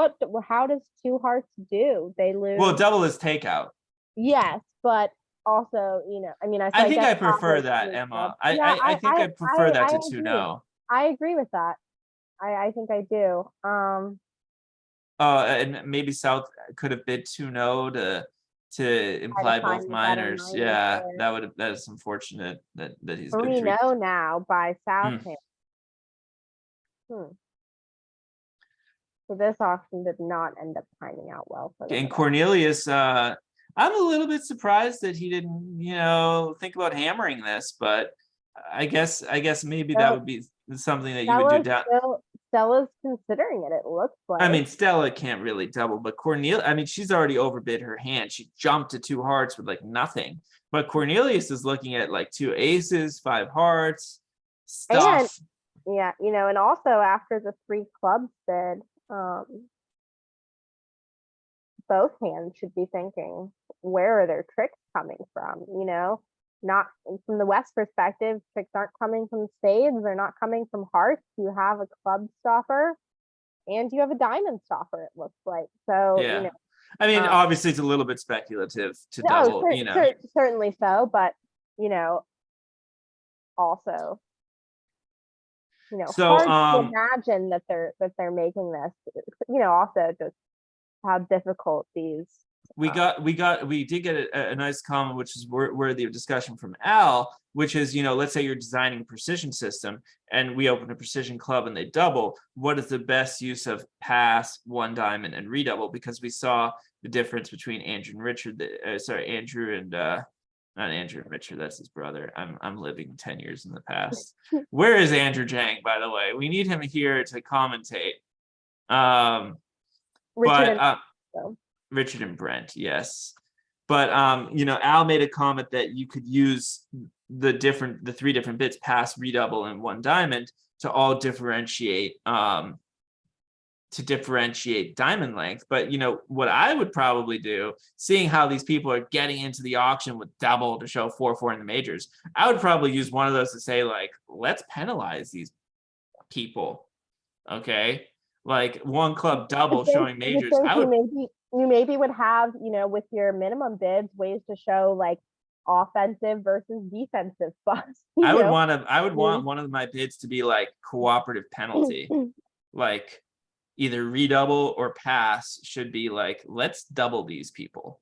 how does 2 hearts do? They lose. Well, double is takeout. Yes, but also, you know, I mean, I think I prefer that, Emma. I think I prefer that to 2-0. I agree with that. I think I do. And maybe South could have bid 2-0 to imply both minors. Yeah, that is unfortunate that he's been 3. 3-0 now by Southampton. So this auction did not end up timing out well for them. And Cornelius, I'm a little bit surprised that he didn't, you know, think about hammering this, but I guess maybe that would be something that you would do down. Stella's considering it. It looks like. I mean, Stella can't really double, but Cornelius. I mean, she's already overbid her hand. She jumped to 2 hearts with like nothing. But Cornelius is looking at like 2 aces, 5 hearts, stuff. And, yeah, you know, and also after the 3 clubs bid, both hands should be thinking, where are their tricks coming from? You know, not from the West perspective, tricks aren't coming from spades, they're not coming from hearts. You have a club stopper and you have a diamond stopper, it looks like. So, yeah. You know, I mean, obviously it's a little bit speculative to double, you know. Certainly so, but, you know, also, you know, so, hard to imagine that they're making this, you know, also just how difficult these. We did get a nice comment, which is worthy of discussion from Al, which is, you know, let's say you're designing a precision system and we open a precision club and they double. What is the best use of pass, 1 diamond, and redouble? Because we saw the difference between Andrew and Richard. Andrew and not Andrew and Richard. That's his brother. I'm living 10 years in the past. Where is Andrew Jang, by the way? We need him here to commentate. Richard and Brent, yes. But you know, Al made a comment that you could use the 3 different bits, pass, redouble, and 1 diamond, to all differentiate diamond length. But you know what I would probably do, seeing how these people are getting into the auction with double to show 4-4 in the majors, I would probably use one of those to say, like, let's penalize these people. Okay, like 1 club double showing majors. You maybe would have, you know, with your minimum bids, ways to show like offensive versus defensive spots. I would want one of my bids to be like cooperative penalty, like either redouble or pass should be like, let's double these people.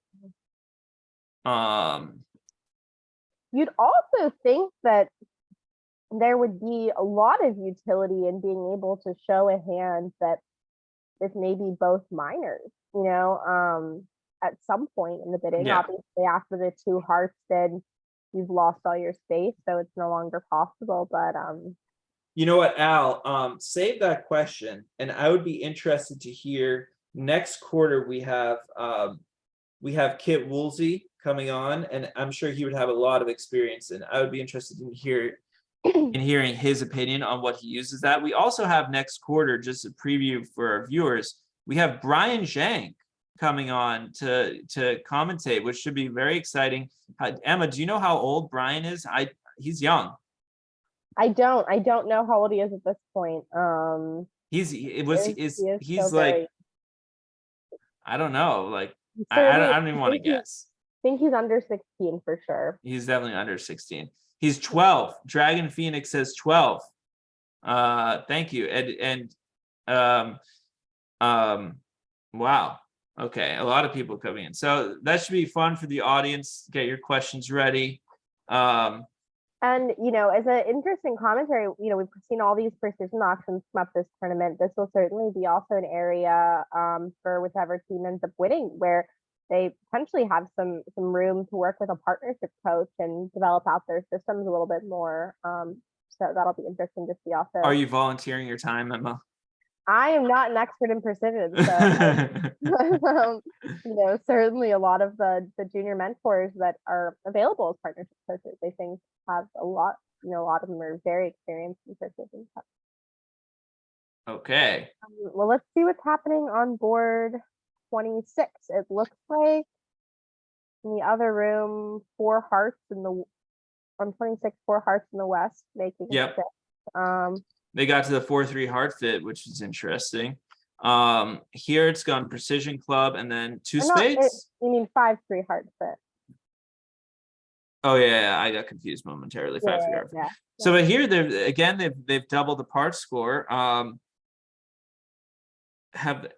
You'd also think that there would be a lot of utility in being able to show a hand that is maybe both minors, at some point in the bidding. Yeah. Obviously, after the 2 hearts bid, you've lost all your space, so it's no longer possible. But You know what, Al, save that question, and I would be interested to hear next quarter. We have Kit Woolsey coming on, and I'm sure he would have a lot of experience, and I would be interested in hearing his opinion on what he uses that. We also have next quarter, just a preview for our viewers, we have Brian Zhang coming on to commentate, which should be very exciting. Emma, do you know how old Brian is? He's young. I don't know how old he is at this point. He's still like, very- I don't know, like I certainly- don't even want to guess. I think he's under 16 for sure. He's definitely under 16. He's 12. Dragon Phoenix says 12. Thank you. Wow. Okay, a lot of people coming in. So that should be fun for the audience. Get your questions ready. And, as an interesting commentary, we've seen all these precision auctions come up this tournament. This will certainly be also an area for whichever team ends up winning, where they potentially have some room to work with a partnership coach and develop out their systems a little bit more. So that'll be interesting to see also. Are you volunteering your time, Emma? I am not an expert in precision, so certainly a lot of the junior mentors that are available as partnership coaches, I think have a lot of them are very experienced in precision. Okay. Well, let's see what's happening on board 26. It looks like in the other room, 4 hearts on 26, 4 hearts in the west, making Yep. 6. They got to the 4-3 heart fit, which is interesting. Here it's gone precision club and then 2 spades. You mean 5-3 heart fit? Oh yeah, I got confused momentarily. 5-3 heart fit. Yeah. So but here they've doubled the part score.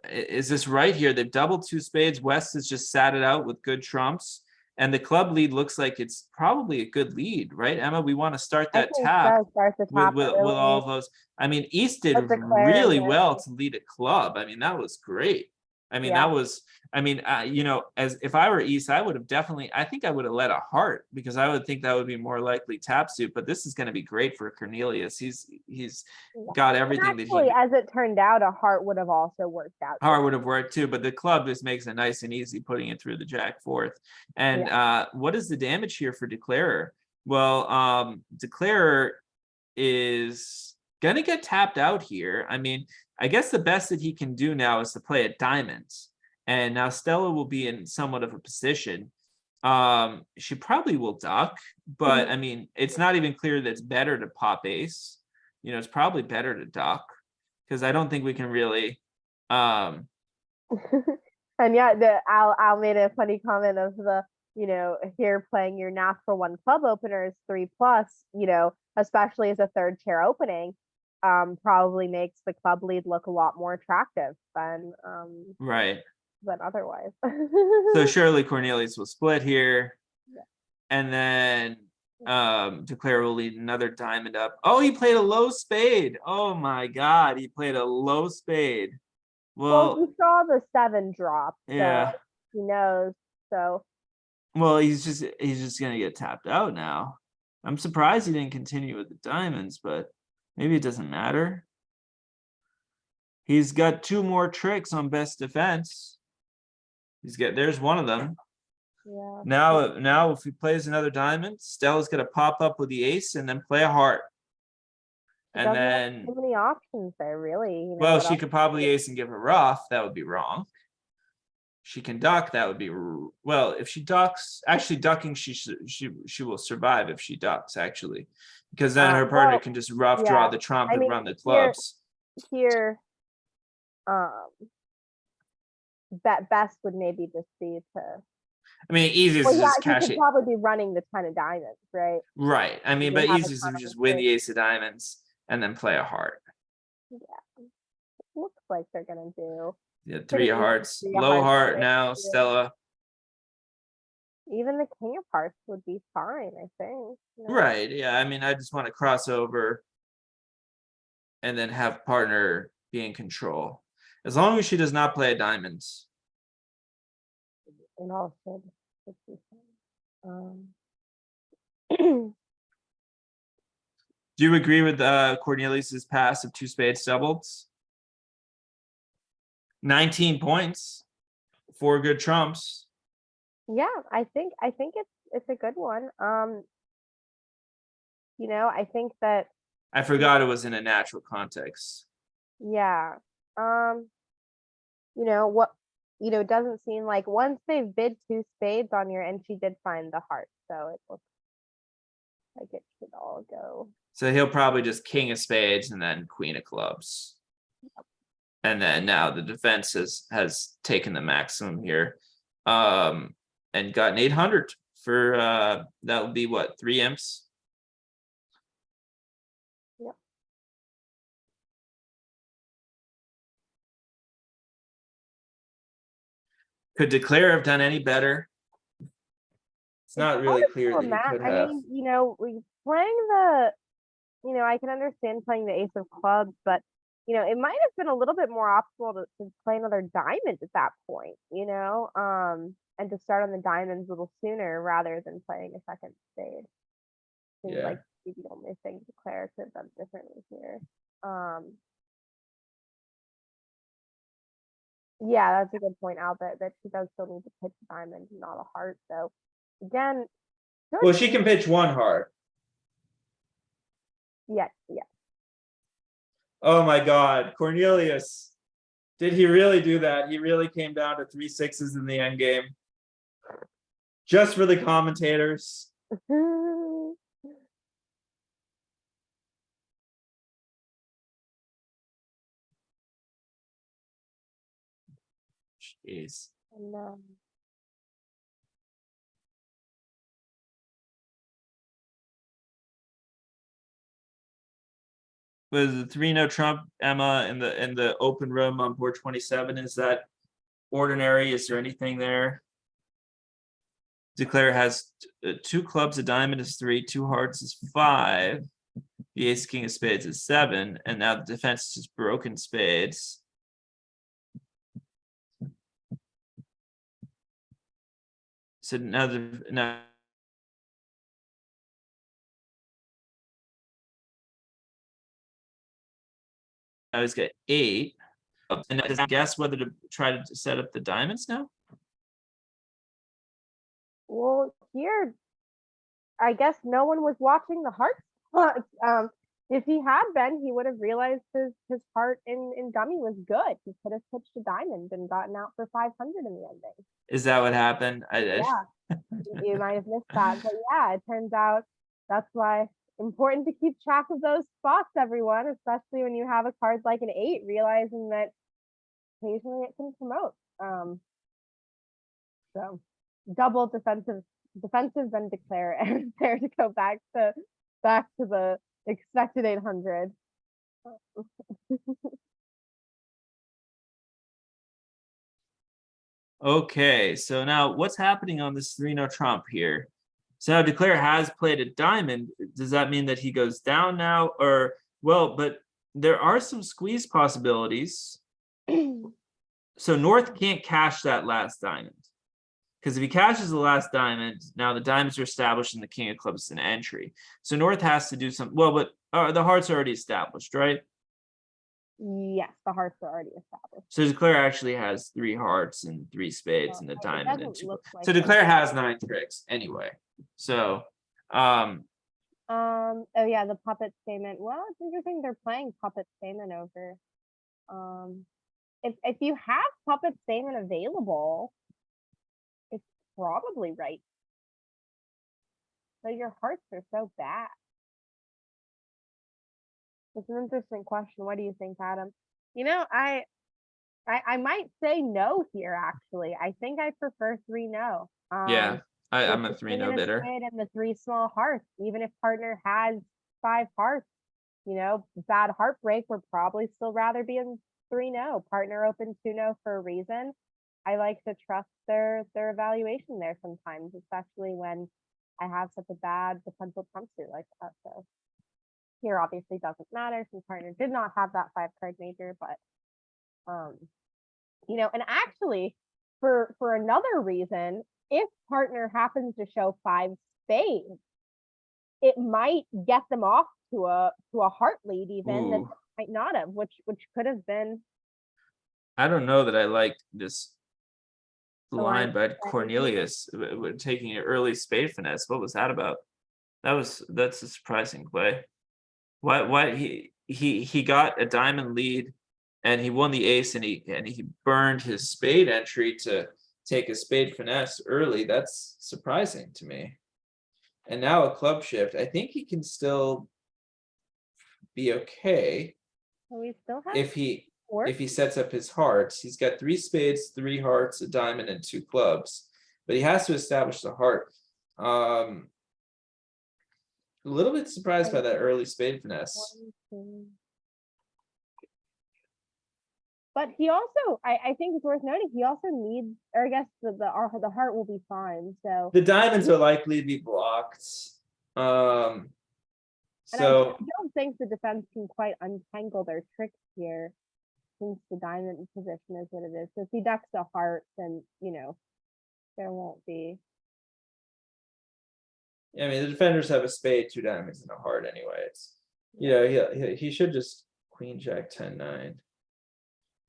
Is this right here? They've doubled 2 spades. West has just sat it out with good trumps, and the club lead looks like it's probably a good lead, right, Emma? We want to start that tap with all of those. I mean, East did really well to lead a club. I mean, that was great. I mean, that was. I mean, as if I were East, I would have definitely. I think I would have led a heart, because I would think that would be more likely tap suit. But this is going to be great for Cornelius. He's got everything that he. As it turned out, a heart would have also worked out. Heart would have worked too, but the club just makes it nice and easy putting it through the jack fourth. And what is the damage here for Declarer? Well, Declarer is gonna get tapped out here. I mean, I guess the best that he can do now is to play at diamonds. And now Stella will be in somewhat of a position. She probably will duck, but I mean, it's not even clear that it's better to pop ace. It's probably better to duck, because I don't think we can really. And Al made a funny comment of here playing your natural 1 club opener is 3+, especially as a 3rd chair opening, probably makes the club lead look a lot more attractive than otherwise. So surely Cornelius will split here, and then Declare will lead another diamond up. Oh, he played a low spade. Oh my God, he played a low spade. Well, you saw the 7 drop. Yeah, so he knows. So. Well, he's just gonna get tapped out now. I'm surprised he didn't continue with the diamonds, but maybe it doesn't matter. He's got 2 more tricks on best defense. There's one of them. Yeah. Now if he plays another diamond, Stella's gonna pop up with the ace and then play a heart. And then so many options there, really. Well, she could probably ace and give a rough. That would be wrong. She can duck. That would be well. If she ducks, actually ducking, she will survive if she ducks, actually, because then her partner can just rough draw the trump and run the clubs. Here, best would maybe just be to. I mean, easiest is just cash it. Probably be running the 10 of diamonds, right? Right. I mean, but easiest is just win the ace of diamonds and then play a heart. Yeah, looks like they're gonna do. Yeah, 3 of hearts, low heart now, Stella. Even the king of hearts would be fine, I think. No? Right. Yeah. I mean, I just want to cross over and then have partner be in control. As long as she does not play a diamond. And also, Do you agree with Cornelius's pass of 2 spades doubles? 19 points, 4 good trumps. yeah, I think it's a good one. You know, I think that I forgot it was in a natural context. yeah. You know what, you know, it doesn't seem like once they've bid 2 spades on your, and she did find the heart, so it looks like it should all go. So he'll probably just king of spades and then queen of clubs. And then now the defense has taken the maximum here. And got an 800 for that would be what, 3 imps? Yep. Could Declare have done any better? It's not really clear that he could I have. mean, you know, playing the, you know, I can understand playing the ace of clubs, but you know, it might have been a little bit more optimal to play another diamond at that point, you know, and to start on the diamonds a little sooner rather than playing a second spade. Seems Yeah. like the only thing Declare could have done differently here. Yeah, that's a good point, Al, that she does still need to pitch a diamond, not a heart. So again, Well, she can pitch 1 heart. yeah. Oh my God, Cornelius. Did he really do that? He really came down to 3 6s in the end game. Just for the commentators. Jeez. And, Was the 3-no trump, Emma, in the open room on board 27? Is that ordinary? Is there anything there? Declare has 2 clubs, a diamond is 3, 2 hearts is 5. The ace king of spades is 7, and now the defense is broken spades. So now now he's got 8. And does he guess whether to try to set up the diamonds now? well, here, I guess no one was watching the heart spots. If he had been, he would have realized his heart in dummy was good. He could have pitched a diamond and gotten out for 500 in the ending. Is that what happened? Yeah, you might have missed that, but yeah, it turns out that's why important to keep track of those spots, everyone, especially when you have a card like an 8, realizing that occasionally it can promote. So double defensive then Declare and there to go back to the expected 800. Okay, so now what's happening on this 3-no trump here? So now Declare has played a diamond. Does that mean that he goes down now? Or, well, but there are some squeeze possibilities. So North can't cash that last diamond. Because if he cashes the last diamond, now the diamonds are established and the king of clubs is an entry. So North has to do something. Well, but the heart's already established, right? Yes, the hearts are already established. So Declare actually has 3 hearts and 3 spades and a It diamond and doesn't 2. look like So Declare has 9 tricks anyway. So oh yeah, the puppet statement. Well, it's interesting they're playing puppet statement over. If you have puppet statement available, it's probably right. But your hearts are so bad. It's an interesting question. What do you think, Adam? You know, I might say no here, actually. I think I prefer 3-no. yeah, I'm a With the 3-no king and a bidder. spade and the 3 small hearts, even if partner has 5 hearts, you know, bad heartbreak, we're probably still rather be in 3-no. Partner open 2-no for a reason. I like to trust their evaluation there sometimes, especially when I have such a bad potential trump suit like that. So here obviously doesn't matter since partner did not have that 5-card major, but you know, and actually for another reason, if partner happens to show 5 spades, it might get them off to a heart lead even that Ooh. might not have, which could have been I don't know that I like this line line by that Cornelius taking an early spade finesse. What was that about? That's a surprising play. Why he got a diamond lead and he won the ace and he burned his spade entry to take a spade finesse early. That's surprising to me. And now a club shift. I think he can still be okay we still have if he work. sets up his hearts. He's got 3 spades, 3 hearts, a diamond, and 2 clubs, but he has to establish the heart. A little bit surprised by that early spade finesse. 1, 2. But he also, I think it's worth noting, he also needs, or I guess the heart will be fine. So The diamonds are likely to be blocked. and So I don't think the defense can quite untangle their tricks here, since the diamond position is what it is. So if he ducks the heart, then you know there won't be. I mean, the defenders have a spade, 2 diamonds, and a heart anyway. It's, you know, he should just queen jack 10-9.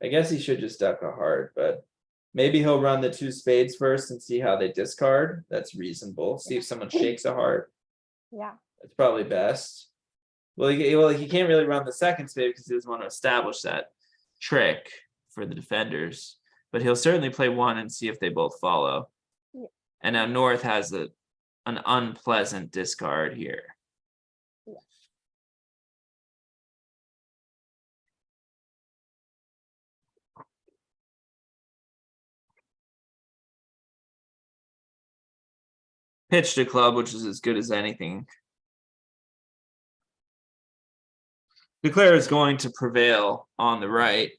I guess he should just duck a heart, but maybe he'll run the 2 spades first and see how they discard. That's reasonable. See if someone shakes a heart. Yeah. That's probably best. Well, he can't really run the second spade because he doesn't want to establish that trick for the defenders. But he'll certainly play 1 and see if they both follow. Yeah. And now North has an unpleasant discard here. Yeah. Pitched a club, which is as good as anything. Declare is going to prevail on the right.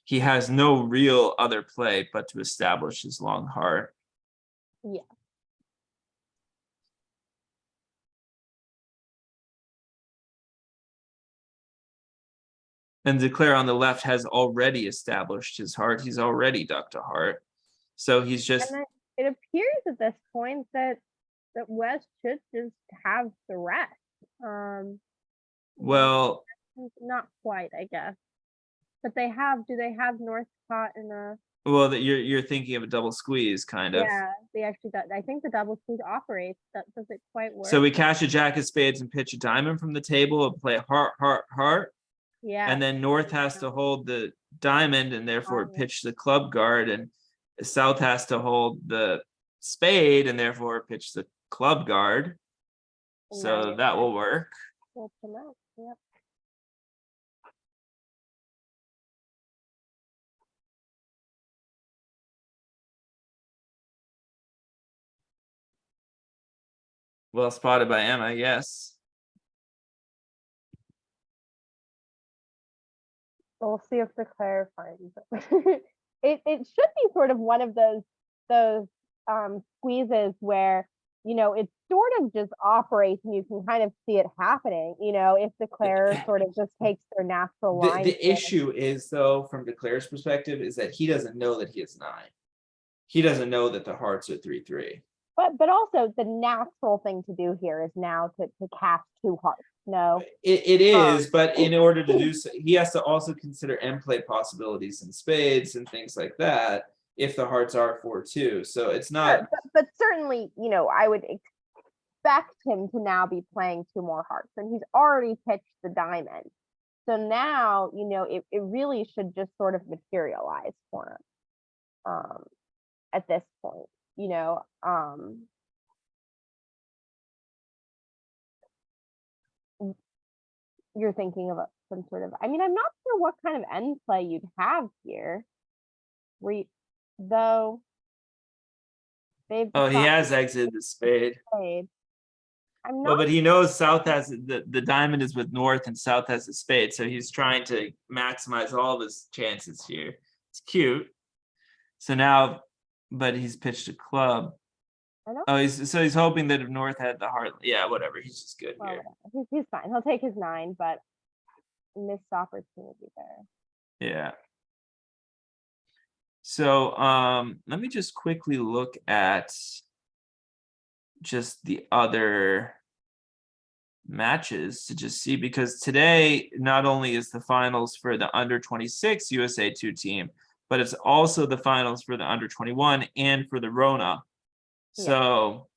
He has no real other play but to establish his long heart. Yeah. And Declare on the left has already established his heart. He's already ducked a heart. So he's just. And it appears at this point that West should just have the rest. Well, not quite, I guess. But they have. Do they have North caught in a? Well, that you're thinking of a double squeeze, kind of. Yeah, they actually. I think the double squeeze operates. That doesn't quite work. So we cash a jack of spades and pitch a diamond from the table and play heart, heart, heart. Yeah. And then North has to hold the diamond and therefore pitch the club guard, and South has to hold the spade and therefore pitch the club guard. So that will work. Yep. Well spotted by Emma, yes. We'll see if Declare finds it. It should be sort of one of those squeezes where, you know, it sort of just operates and you can kind of see it happening, you know, if Declare sort of just takes their natural line. The issue is, though, from Declare's perspective, is that he doesn't know that he has 9. He doesn't know that the hearts are 3-3. But also the natural thing to do here is now to cast 2 hearts. No, it is, but in order to do so, he has to also consider end play possibilities in spades and things like that if the hearts are 4-2. So it's not. Sure, but certainly, you know, I would expect him to now be playing 2 more hearts, and he's already pitched the diamond. So now, you know, it really should just sort of materialize for him at this point, you know. You're thinking of some sort of, I mean, I'm not sure what kind of end play you'd have here. Though they've Oh, he has exited the spade. I'm Well, not. but he knows South has the diamond is with North and South has a spade, so he's trying to maximize all of his chances here. It's cute. So now, but he's pitched a club. I know. Oh, he's hoping that if North had the heart, yeah, whatever. He's just good Well, here. he's fine. He'll take his 9, but missed opportunity there. Yeah. So let me just quickly look at just the other matches to just see, because today not only is the finals for the under 26 USA 2 team, but it's also the finals for the under 21 and for the Rona. Yeah. So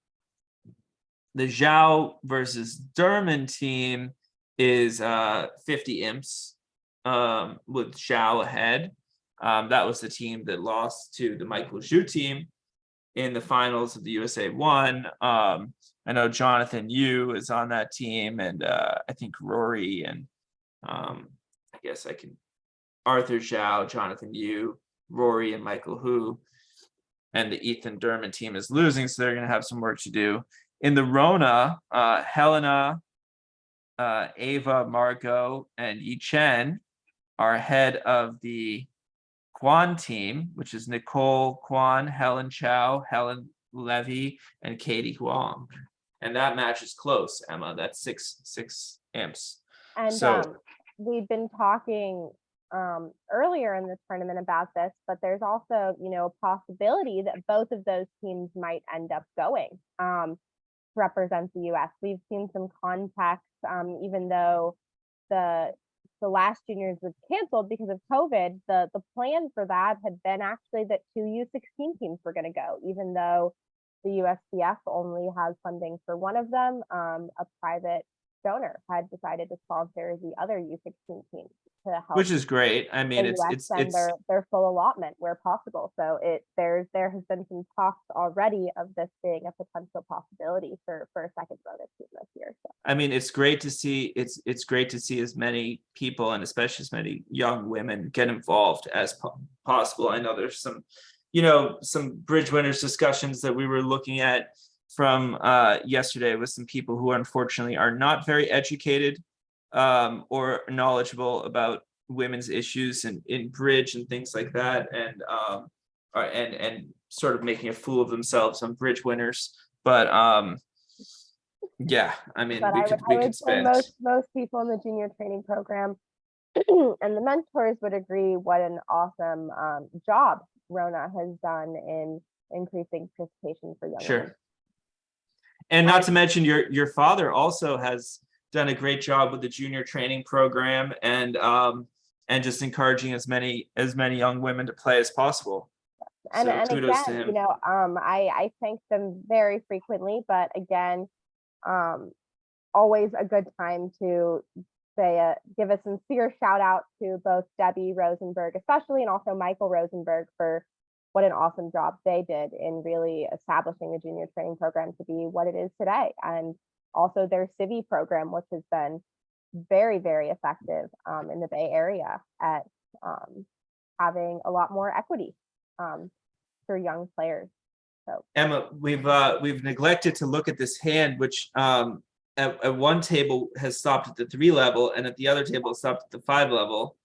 the Zhao versus Derman team is 50 imps with Zhao ahead. That was the team that lost to the Michael Zhu team in the finals of the USA 1. I know Jonathan Yu is on that team, and I think Rory and I guess I can Arthur Zhao, Jonathan Yu, Rory, and Michael Hu. And the Ethan Derman team is losing, so they're going to have some work to do. In the Rona, Helena, Ava, Margot, and Yi Chen are ahead of the Kwan team, which is Nicole Kwan, Helen Chow, Helen Levy, and Katie Huang. And that match is close, Emma. That's six imps. And So we've been talking earlier in the tournament about this, but there's also, a possibility that both of those teams might end up going to represent the US. We've seen some contacts, even though the last juniors was canceled because of COVID. The plan for that had been actually that 2 U16 teams were going to go, even though the USBF only has funding for one of them. A private donor had decided to sponsor the other U16 teams to help, which is great. I mean, it's their full allotment where possible. So there has been some talks already of this being a potential possibility for a second Rona team this year. So. I mean, it's great to see. It's great to see as many people, and especially as many young women, get involved as possible. I know there's some, some bridge winners discussions that we were looking at from yesterday with some people who unfortunately are not very educated or knowledgeable about women's issues in bridge and things like that, and sort of making a fool of themselves on bridge winners. But yeah, I mean, but we could spend most people in the junior training program and the mentors would agree what an awesome job Rona has done in increasing participation for young women. And not to mention your father also has done a great job with the junior training program and just encouraging as many young women to play as possible. And, so and kudos again, to him. I thank them very frequently, but again, always a good time to say give a sincere shout out to both Debbie Rosenberg, especially, and also Michael Rosenberg for what an awesome job they did in really establishing the junior training program to be what it is today. And also their Civi program, which has been very, very effective in the Bay Area at having a lot more equity for young players. So Emma, we've neglected to look at this hand, which at one table has stopped at the 3 level, and at the other table stopped at the 5 level.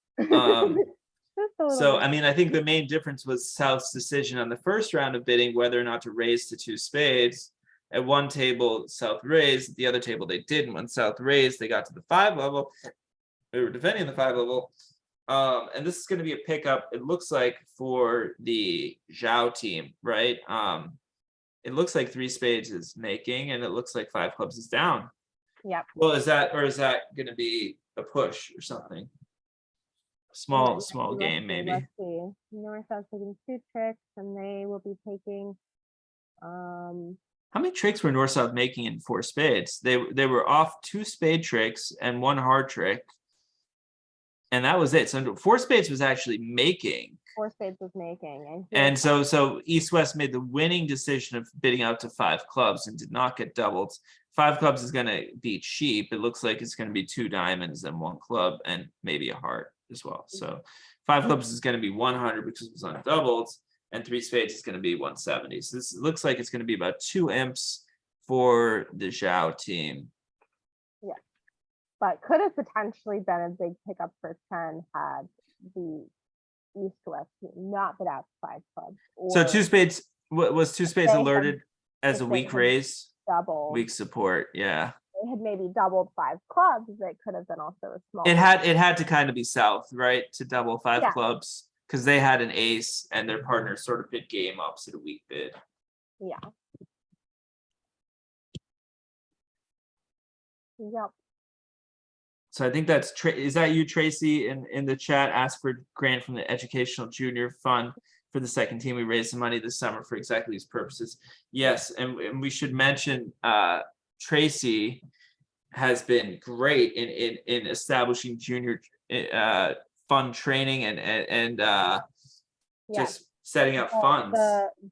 So, I mean, I think the main difference was South's decision on the first round of bidding whether or not to raise to 2 spades. At one table, South raised. At the other table, they didn't. When South raised, they got to the 5 level. They were defending the 5 level. And this is going to be a pickup, it looks like, for the Zhao team, right? It looks like 3 spades is making, and it looks like 5 clubs is down. Yep. Well, is that going to be a push or something? Small game, maybe. Let's see. North South taking 2 tricks, and they will be taking. How many tricks were North South making in 4 spades? They were off 2 spade tricks and 1 hard trick, and that was it. So 4 spades was actually making. 4 spades was making, and so East West made the winning decision of bidding out to 5 clubs and did not get doubled. 5 clubs is going to be cheap. It looks like it's going to be 2 diamonds and 1 club and maybe a heart as well. So 5 clubs is going to be 100 because it was undoubled, and 3 spades is going to be 170. So this looks like it's going to be about 2 imps for the Zhao team. Yeah, but could have potentially been a big pickup for 10 had the East-West team, not that that's 5 clubs. So or two spades, was two spades they had- alerted as if a they weak had raise, double. weak support? Yeah. They had maybe doubled 5 clubs. It could have been also a small. It had to kind of be south, right? To double 5 Yeah. clubs. Because they had an ace and their partner sort of bid game opposite a weak bid. Yeah. Yep. So I think that's is that you, Tracy, in the chat? Ask for grant from the Educational Junior Fund for the second team. We raised some money this summer for exactly these purposes. Yes, and we should mention Tracy has been great in establishing junior fund training and Yeah. just setting up funds.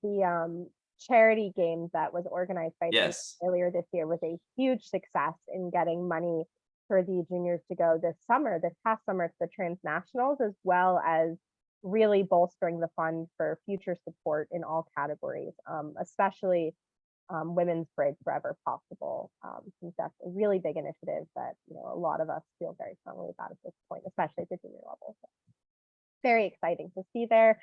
The charity game that was organized by Yes. earlier this year was a huge success in getting money for the juniors to go this past summer to the transnationals, as well as really bolstering the fund for future support in all categories, especially women's bridge wherever possible. Since that's a really big initiative that a lot of us feel very strongly about at this point, especially at the junior level. So very exciting to see there,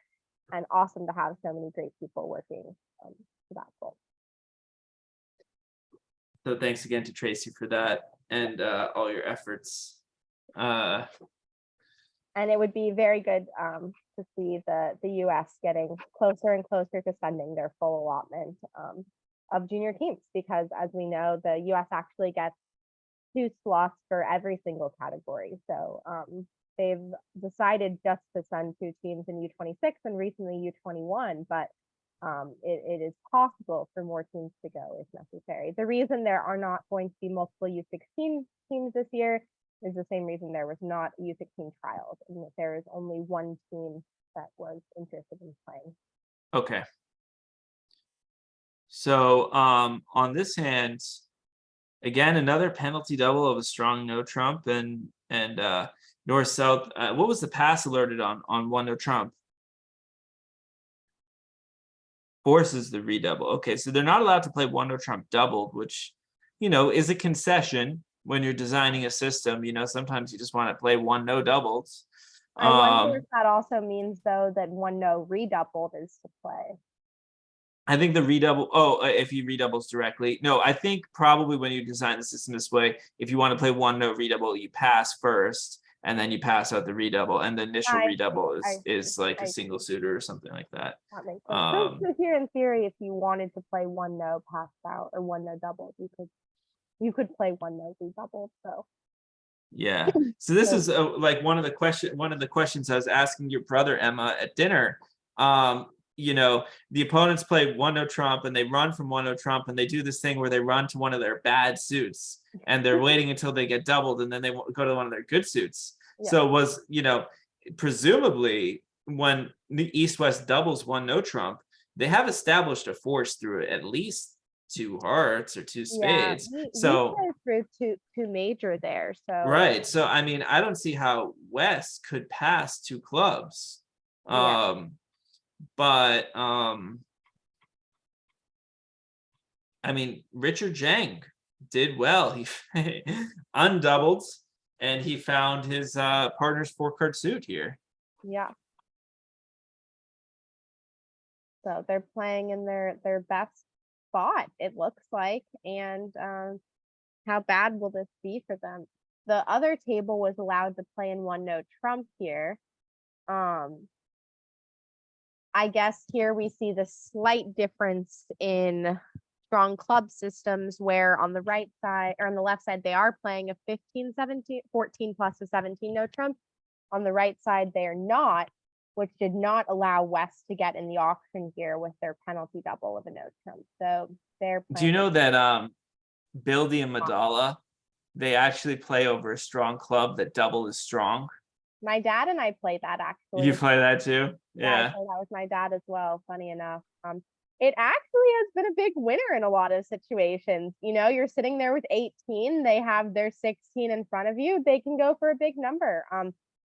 and awesome to have so many great people working to that goal. So thanks again to Tracy for that and all your efforts. And it would be very good to see the US getting closer and closer to spending their full allotment of junior teams, because as we know, the US actually gets 2 slots for every single category. So they've decided just to send 2 teams in U26 and recently U21, but it is possible for more teams to go if necessary. The reason there are not going to be multiple U16 teams this year is the same reason there was not a U16 trials, and that there is only 1 team that was interested in playing. Okay. So on this hand, again, another penalty double of a strong no trump and north south. What was the pass alerted on 1 no trump? Forces the redouble. Okay, so they're not allowed to play 1 no trump doubled, which is a concession when you're designing a system. Sometimes you just want to play 1 no doubles. I wonder if that also means though that 1 no redoubled is to play. I think the redouble. Oh, if he redoubles directly. No, I think probably when you design the system this way, if you want to play 1 no redouble, you pass first, and then you pass out the redouble, and the initial redouble is like a single suitor or something like that. That makes sense. So here in theory, if you wanted to play 1 no passed out or 1 no doubled, you could play 1 no redoubled. So yeah. So this is like one of the questions I was asking your brother Emma at dinner. The opponents play 1 no trump and they run from 1 no trump, and they do this thing where they run to one of their bad suits and they're waiting until they get doubled and then they go to one of their good suits. Yeah. So was presumably when the East-West doubles 1 no trump, they have established a force through at least 2 hearts or 2 spades. Yeah, so through two major there. So right. So I mean, I don't see how West could pass 2 clubs. Yeah. But I mean, Richard Zhang did well. He undoubled and he found his partner's 4-card suit here. Yeah. So they're playing in their best spot, it looks like. And how bad will this be for them? The other table was allowed to play in 1 no trump here. I guess here we see the slight difference in strong club systems, where on the right side or on the left side, they are playing a 15, 17, 14 plus a 17 no trump. On the right side, they are not, which did not allow West to get in the auction here with their penalty double of a no trump. So they're playing. Do you know that Bildy and Madala, they actually play over a strong club that double is strong? My dad and I played that actually. You play that too? Yeah. I played that with my dad as well, funny enough. It actually has been a big winner in a lot of situations. You're sitting there with 18, they have their 16 in front of you, they can go for a big number.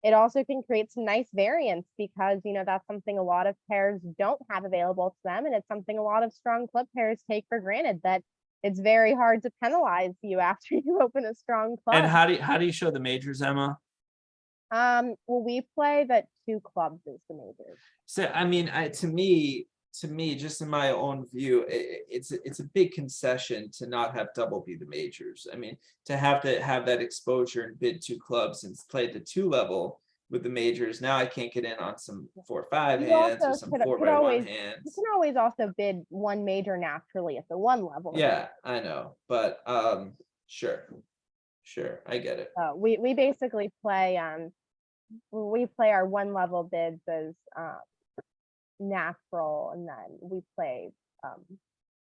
It also can create some nice variance because, that's something a lot of pairs don't have available to them. And it's something a lot of strong club pairs take for granted, that it's very hard to penalize you after you open a strong club. And how do you show the majors, Emma? Well, we play that 2 clubs is the majors. So I mean, to me, just in my own view, it's a big concession to not have double be the majors. I mean, to have that exposure and bid 2 clubs and play the 2 level with the majors. Now I can't get in on some 4-5 You hands or also some could 4x1 always- You hands. can always also bid 1 major naturally at the 1 level. Yeah, I know, but sure, I get it. We basically play we play our 1 level bids as natural, and then we play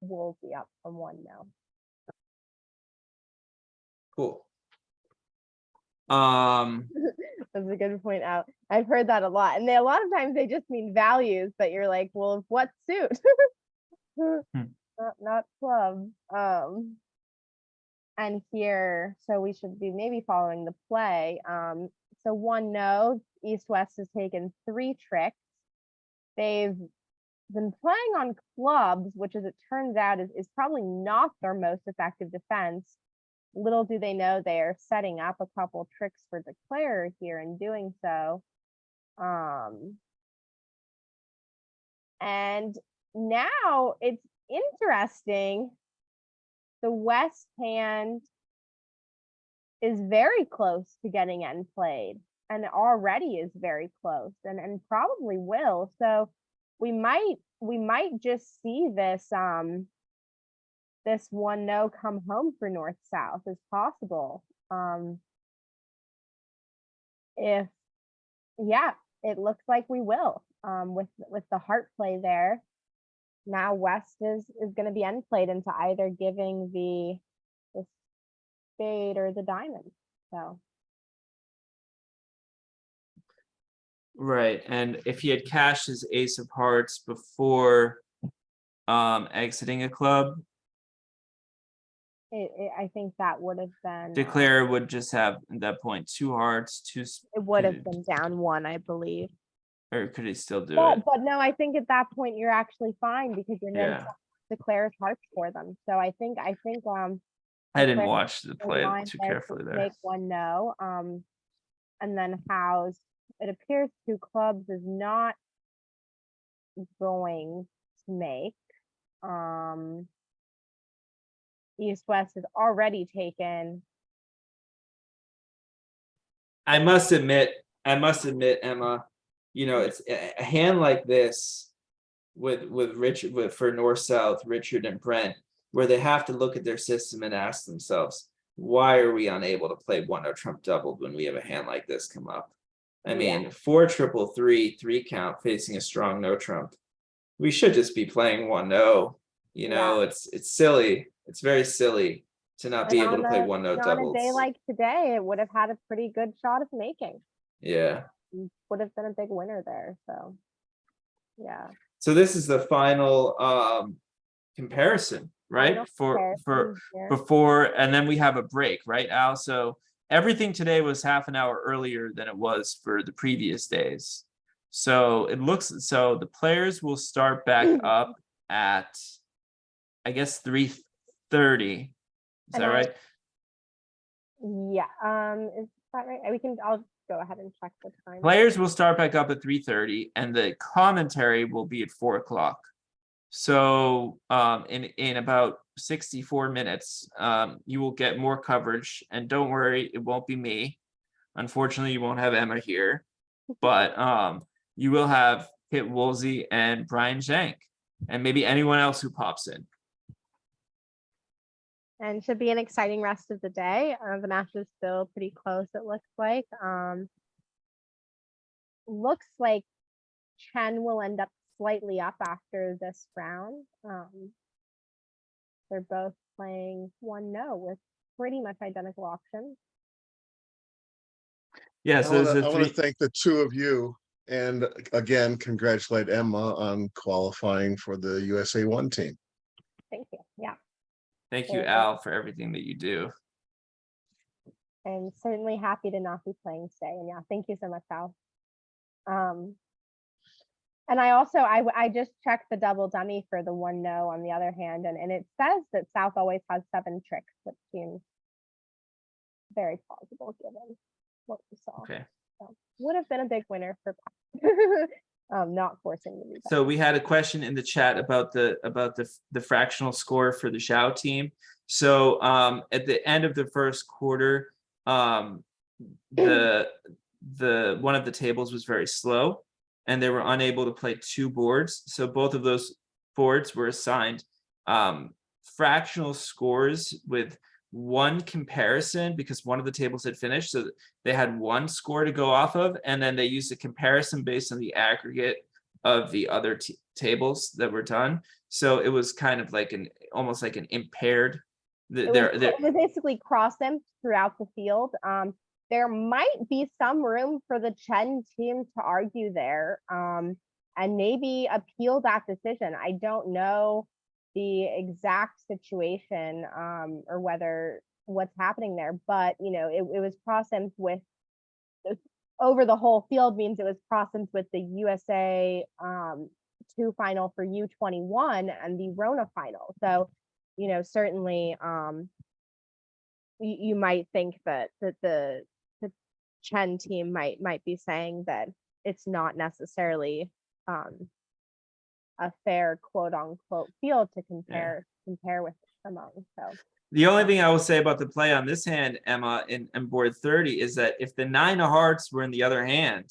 Woolsey up from 1 now. Cool. That's a good point out. I've heard that a lot, and a lot of times they just mean values, but you're like, well, what suit? Not club. And here, so we should be maybe following the play. So 1 no, East West has taken 3 tricks. They've been playing on clubs, which as it turns out is probably not their most effective defense. Little do they know they are setting up a couple tricks for Declare here in doing so. And now it's interesting. The West hand is very close to getting end played, and already is very close, and probably will. So we might just see this this 1 no come home for North South is possible. If yeah, it looks like we will with the heart play there. Now West is going to be end played into either giving the spade or the diamond. So Right, and if he had cashed his ace of hearts before exiting a club, I think that would have been Declare would just have at that point 2 hearts, 2. it would have been down 1, I believe. Or could he still do But it? no, I think at that point you're actually fine because you're going Yeah, to Declare's hearts for them. So I think I didn't Declare watch the play line too there to carefully there. make 1 no. And then House, it appears 2 clubs is not going to make. East West has already taken. I must admit, Emma, you know, it's a hand like this with Richard, for North South, Richard and Brent, where they have to look at their system and ask themselves, why are we unable to play 1 no trump doubled when we have a hand like this come up? I mean, 4 triple 3 count facing a strong no trump. We should just be playing 1 no. You know, it's silly. It's very silly to not be able to play 1 no doubles. On a day like today, it would have had a pretty good shot of making. Yeah. Would have been a big winner there. So yeah. So this is the final comparison, right? Before, and then we have a break, right, Al? So everything today was half an hour earlier than it was for the previous days. So it looks, so the players will start back up at, I guess, 3:30. Is that right? Yeah. Is that right? I'll go ahead and check the time. Players will start back up at 3:30, and the commentary will be at 4 o'clock. So in about 64 minutes, you will get more coverage, and don't worry, it won't be me. Unfortunately, you won't have Emma here, but you will have Kit Woolsey and Brian Zhank, and maybe anyone else who pops in. And should be an exciting rest of the day. The match is still pretty close, it looks like. Looks like Chen will end up slightly up after this round. They're both playing 1 no with pretty much identical options. Yeah, so I want to thank the 2 of you, and again, congratulate Emma on qualifying for the USA 1 team. Thank you. Yeah. Thank you, Al, for everything that you do. I'm certainly happy to not be playing today. And yeah, thank you so much, Al. And I also, I just checked the double dummy for the 1 no on the other hand, and it says that South always has 7 tricks, which seems very plausible given what we saw. Okay. So would have been a big winner for not forcing the reset. So we had a question in the chat about the fractional score for the Zhao team. So at the end of the first quarter, the one of the tables was very slow, and they were unable to play 2 boards. So both of those boards were assigned fractional scores with 1 comparison, because one of the tables had finished, so they had 1 score to go off of, and then they used a comparison based on the aggregate of the other tables that were done. So it was kind of like almost like an impaired. It was basically cross them throughout the field. There might be some room for the Chen team to argue there, and maybe appeal that decision. I don't know the exact situation or whether what's happening there, but it was cross-ends with over the whole field, means it was cross-ends with the USA 2 final for U21 and the Rona final. So certainly you might think that the Chen team might be saying that it's not necessarily a fair quote unquote field to compare with among. So the only thing I will say about the play on this hand, Emma, in board 30, is that if the 9 of hearts were in the other hand,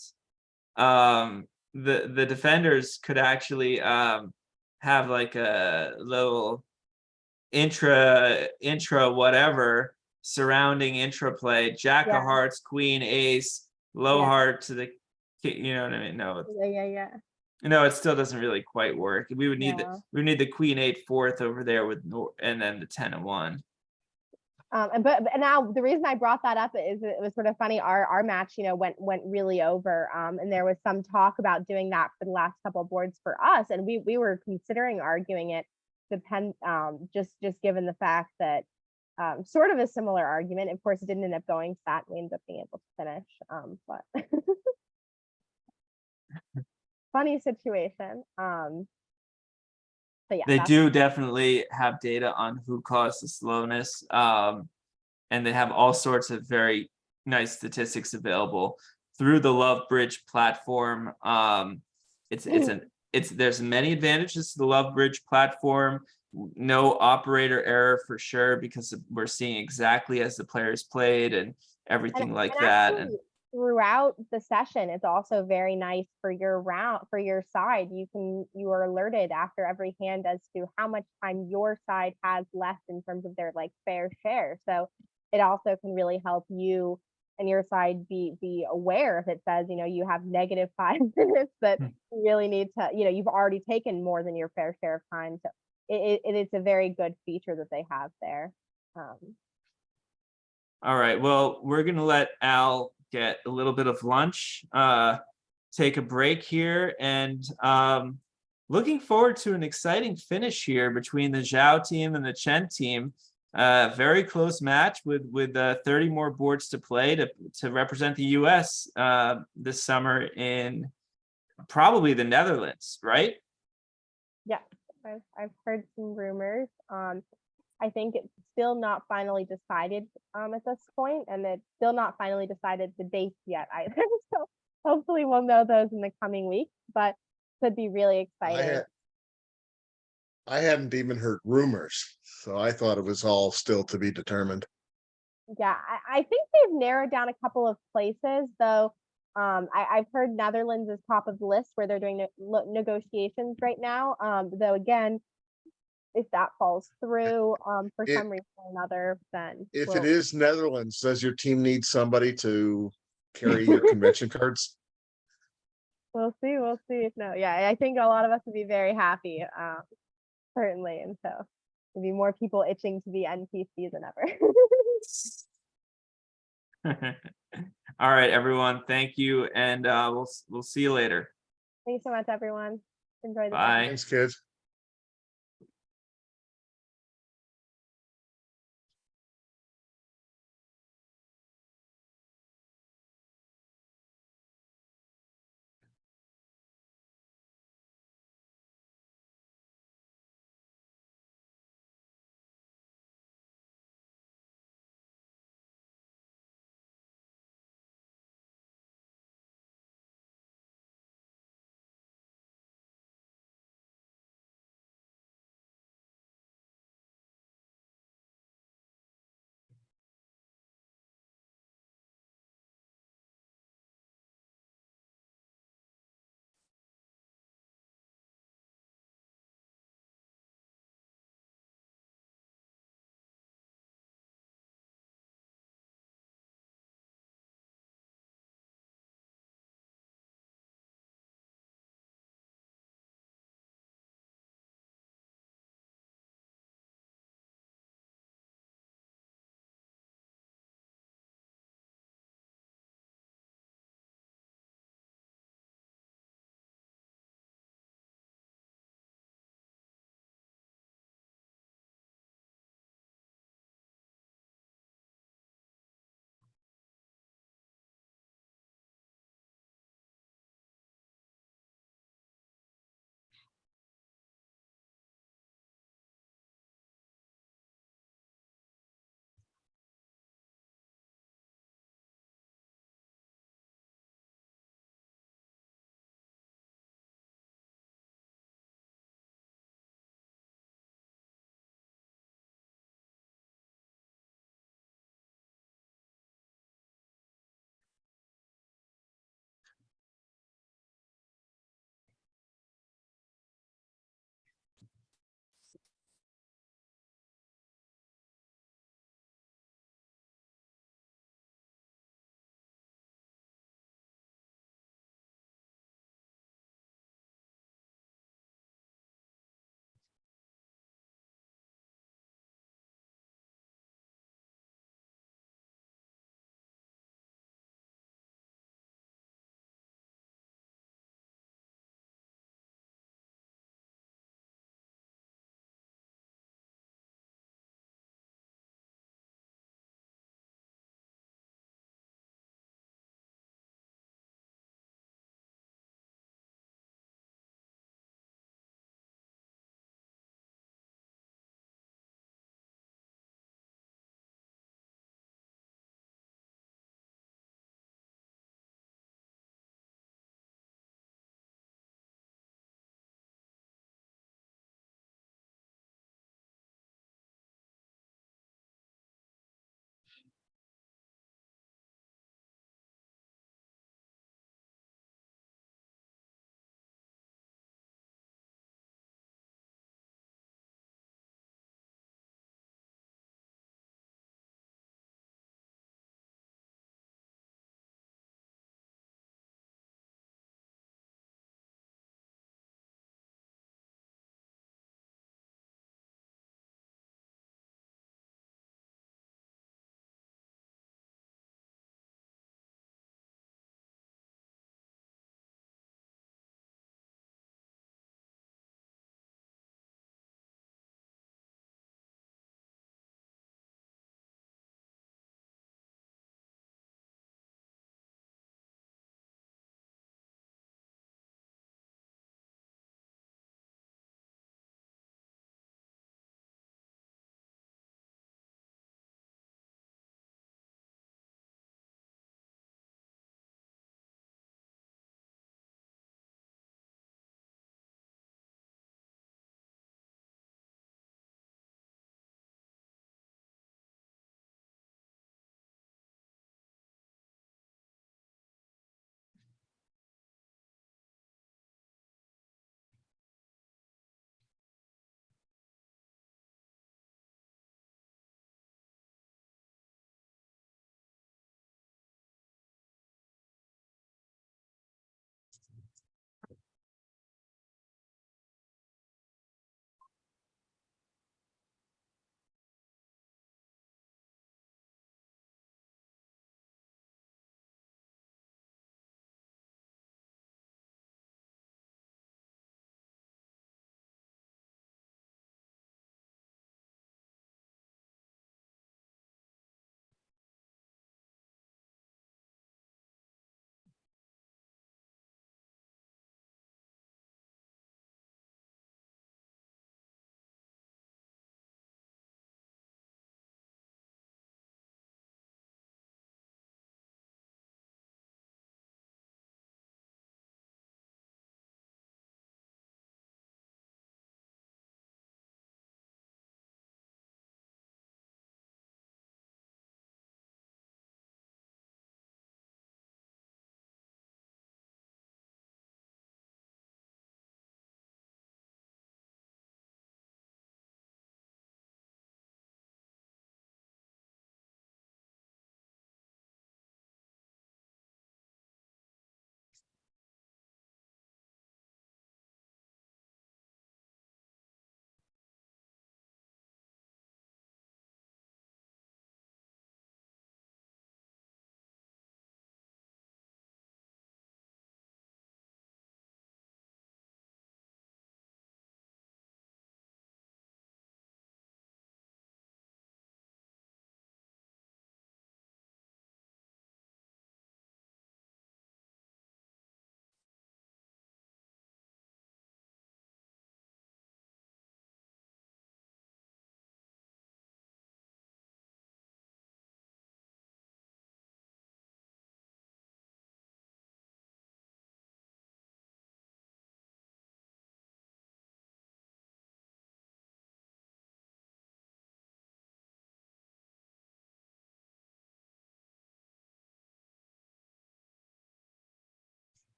the defenders could actually have like a little intra whatever surrounding intra play, Jack of hearts, Queen, Ace, low heart to the, you know what I mean? No, no, it still doesn't really quite work. We would need the Queen 8 4th over there with and then the 10 of 1. But now the reason I brought that up is it was sort of funny. Our match, went really over, and there was some talk about doing that for the last couple of boards for us, and we were considering arguing it. Just given the fact that sort of a similar argument. Of course, it didn't end up going sat. We ended up being able to finish, but funny situation. But they do definitely have data on who caused the slowness, and they have all sorts of very nice statistics available through the Love Bridge platform. There's many advantages to the Love Bridge platform. No operator error for sure, because we're seeing exactly as the players played and everything like that. Actually, throughout the session, it's also very nice for your round, for your side. You are alerted after every hand as to how much time your side has left in terms of their like fair share. So it also can really help you and your side be aware if it says, you have negative 5 minutes, that you really need to, you've already taken more than your fair share of time. So it's a very good feature that they have there. All right, well, we're gonna let Al get a little bit of lunch, take a break here, and looking forward to an exciting finish here between the Zhao team and the Chen team. Very close match with 30 more boards to play to represent the US this summer in probably the Netherlands, right? Yeah, I've heard some rumors. I think it's still not finally decided at this point, and it's still not finally decided the dates yet either. So hopefully we'll know those in the coming weeks, but could be really exciting. I hadn't even heard rumors, so I thought it was all still to be determined. Yeah, I think they've narrowed down a couple of places, though. I've heard Netherlands is top of the list where they're doing negotiations right now. Though again, if that falls through for some reason or another, then if it is Netherlands, does your team need somebody to carry your convention cards? We'll see. No, yeah, I think a lot of us would be very happy, certainly, and so there'd be more people itching to be NPC than ever. All right, everyone. Thank you, and we'll see you later. Thanks so much, everyone. Enjoy the Bye. Thanks, kids.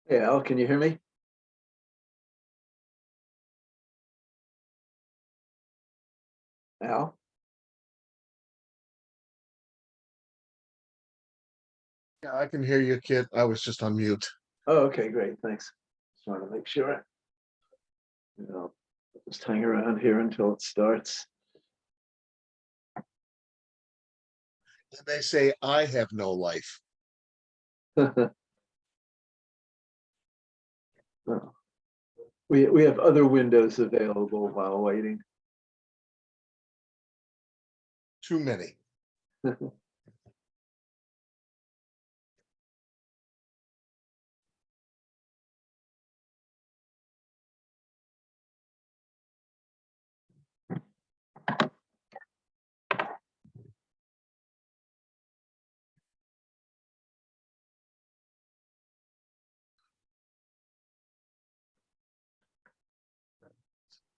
Hey, Al, can you hear me? Al? Yeah, I can hear you, Kit. I was just on mute. Oh, okay, great, thanks. Just wanted to make sure. You know, just hang around here until it starts. And they say I have no life. Oh. We have other windows available while waiting. Too many.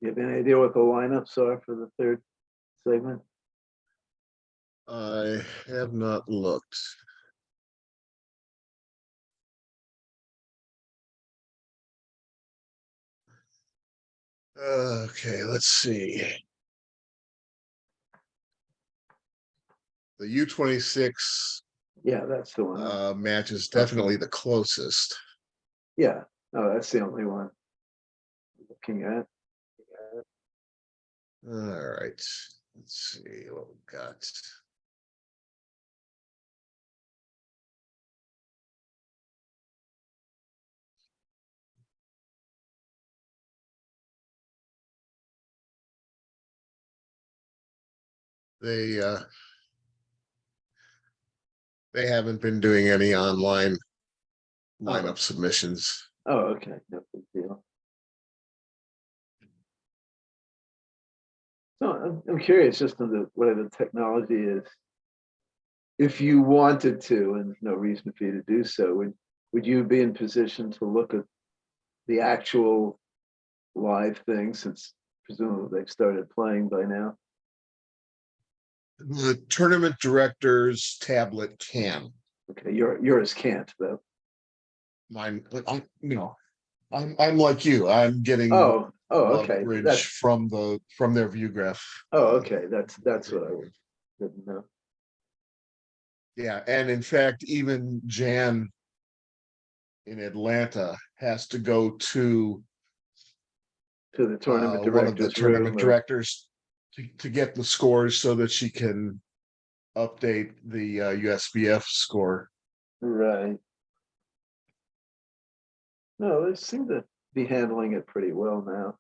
You have any idea what the lineups are for the third segment? I have not looked. Okay, let's see. The U-26 Yeah, that's the one. match is definitely the closest. Yeah, no, that's the only one. Looking at. All right, let's see what we got. They haven't been doing any online lineup submissions. Oh, okay, no big deal. So I'm curious just on the whatever the technology is. If you wanted to, and no reason for you to do so, would you be in position to look at the actual live thing, since presumably they've started playing by now? The tournament director's tablet can. Okay, yours can't though. Mine, I'm like you. I'm getting Oh, okay. Bridge from their view graph. Oh, okay. That's what I didn't know. Yeah, and in fact, even Jan in Atlanta has to go to the tournament one of the director's tournament room directors to get the scores so that she can update the USBF score. Right. No, they seem to be handling it pretty well now.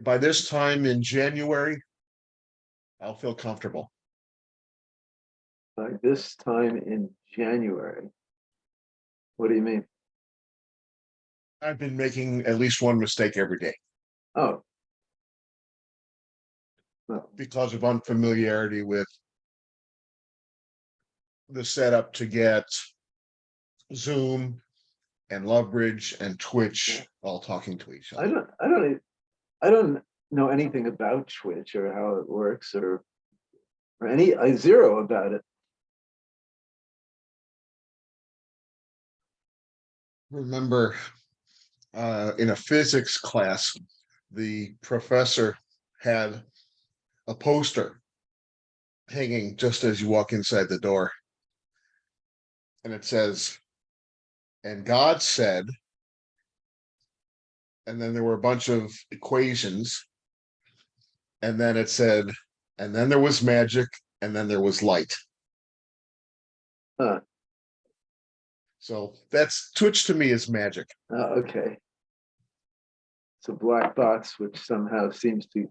By this time in January, I'll feel comfortable. By this time in January. What do you mean? I've been making at least one mistake every day. Oh. Well, because of unfamiliarity with the setup to get Zoom and Lovebridge and Twitch all talking to each other. I don't know anything about Twitch or how it works or zero about it. Remember, in a physics class, the professor had a poster hanging just as you walk inside the door. And it says, and God said, and then there were a bunch of equations. And then it said, and then there was magic, and then there was light. Huh. So that's Twitch to me is magic. Okay. It's a black box which somehow seems to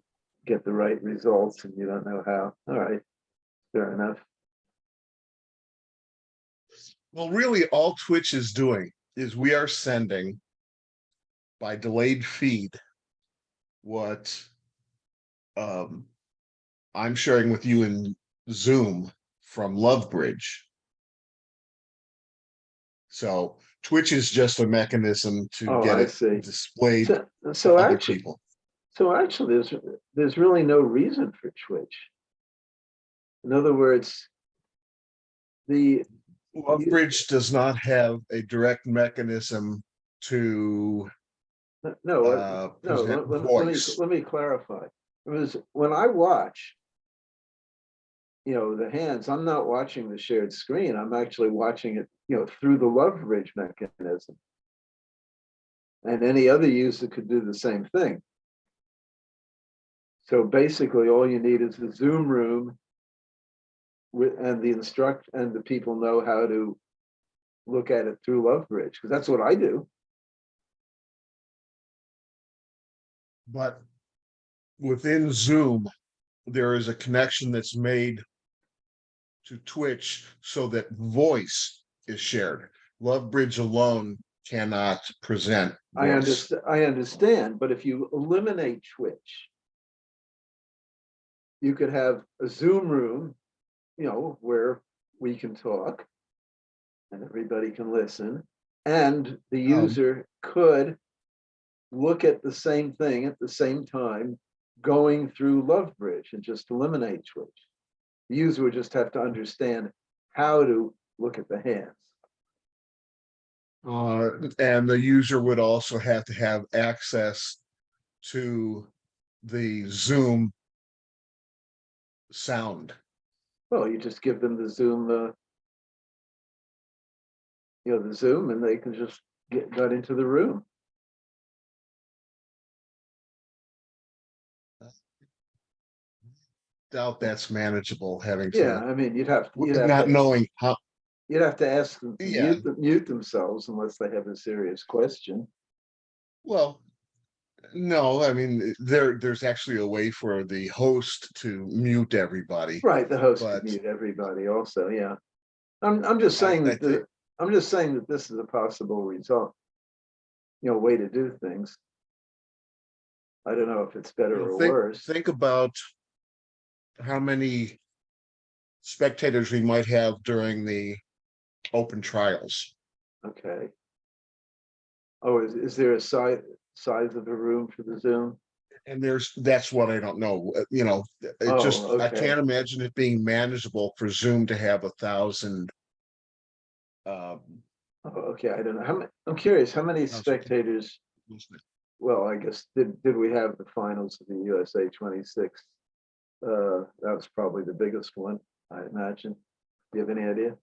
get the right results and you don't know how. All right. Fair enough. Well, really all Twitch is doing is we are sending by delayed feed what I'm sharing with you in Zoom from Lovebridge. So Twitch is just a mechanism to Oh, get I it see. displayed So, to so other actually, people. there's really no reason for Twitch. In other words, the Lovebridge does not have a direct mechanism to no, present let voice. me clarify. It was when I watch, the hands, I'm not watching the shared screen. I'm actually watching it, through the Lovebridge mechanism. And any other user could do the same thing. So basically, all you need is a Zoom room and the people know how to look at it through Lovebridge, because that's what I do. But within Zoom, there is a connection that's made to Twitch so that voice is shared. Lovebridge alone cannot present voice. I understand, but if you eliminate Twitch, you could have a Zoom room, where we can talk and everybody can listen, and the user could look at the same thing at the same time going through Lovebridge and just eliminate Twitch. The user would just have to understand how to look at the hands. And the user would also have to have access to the Zoom sound. Well, you just give them the Zoom, the Zoom, and they can just got into the room. Doubt that's manageable, having Yeah, to I mean, you'd have not knowing how. you'd have to ask them to Yeah. mute themselves unless they have a serious question. Well, no, I mean, there's actually a way for the host to mute everybody. Right, the host But could mute everybody also, yeah. I'm just saying I think, I'm just saying that this is a possible result, way to do things. I don't know if it's better or worse. think about how many spectators we might have during the open trials. Okay. Oh, is there a size of the room for the Zoom? And that's what I don't know. I can't imagine it being manageable for Zoom to have 1,000. Okay, I don't know. I'm curious, how many spectators? Well, I guess did we have the finals of the USA 26? That was probably the biggest one, I imagine. Do you have any idea?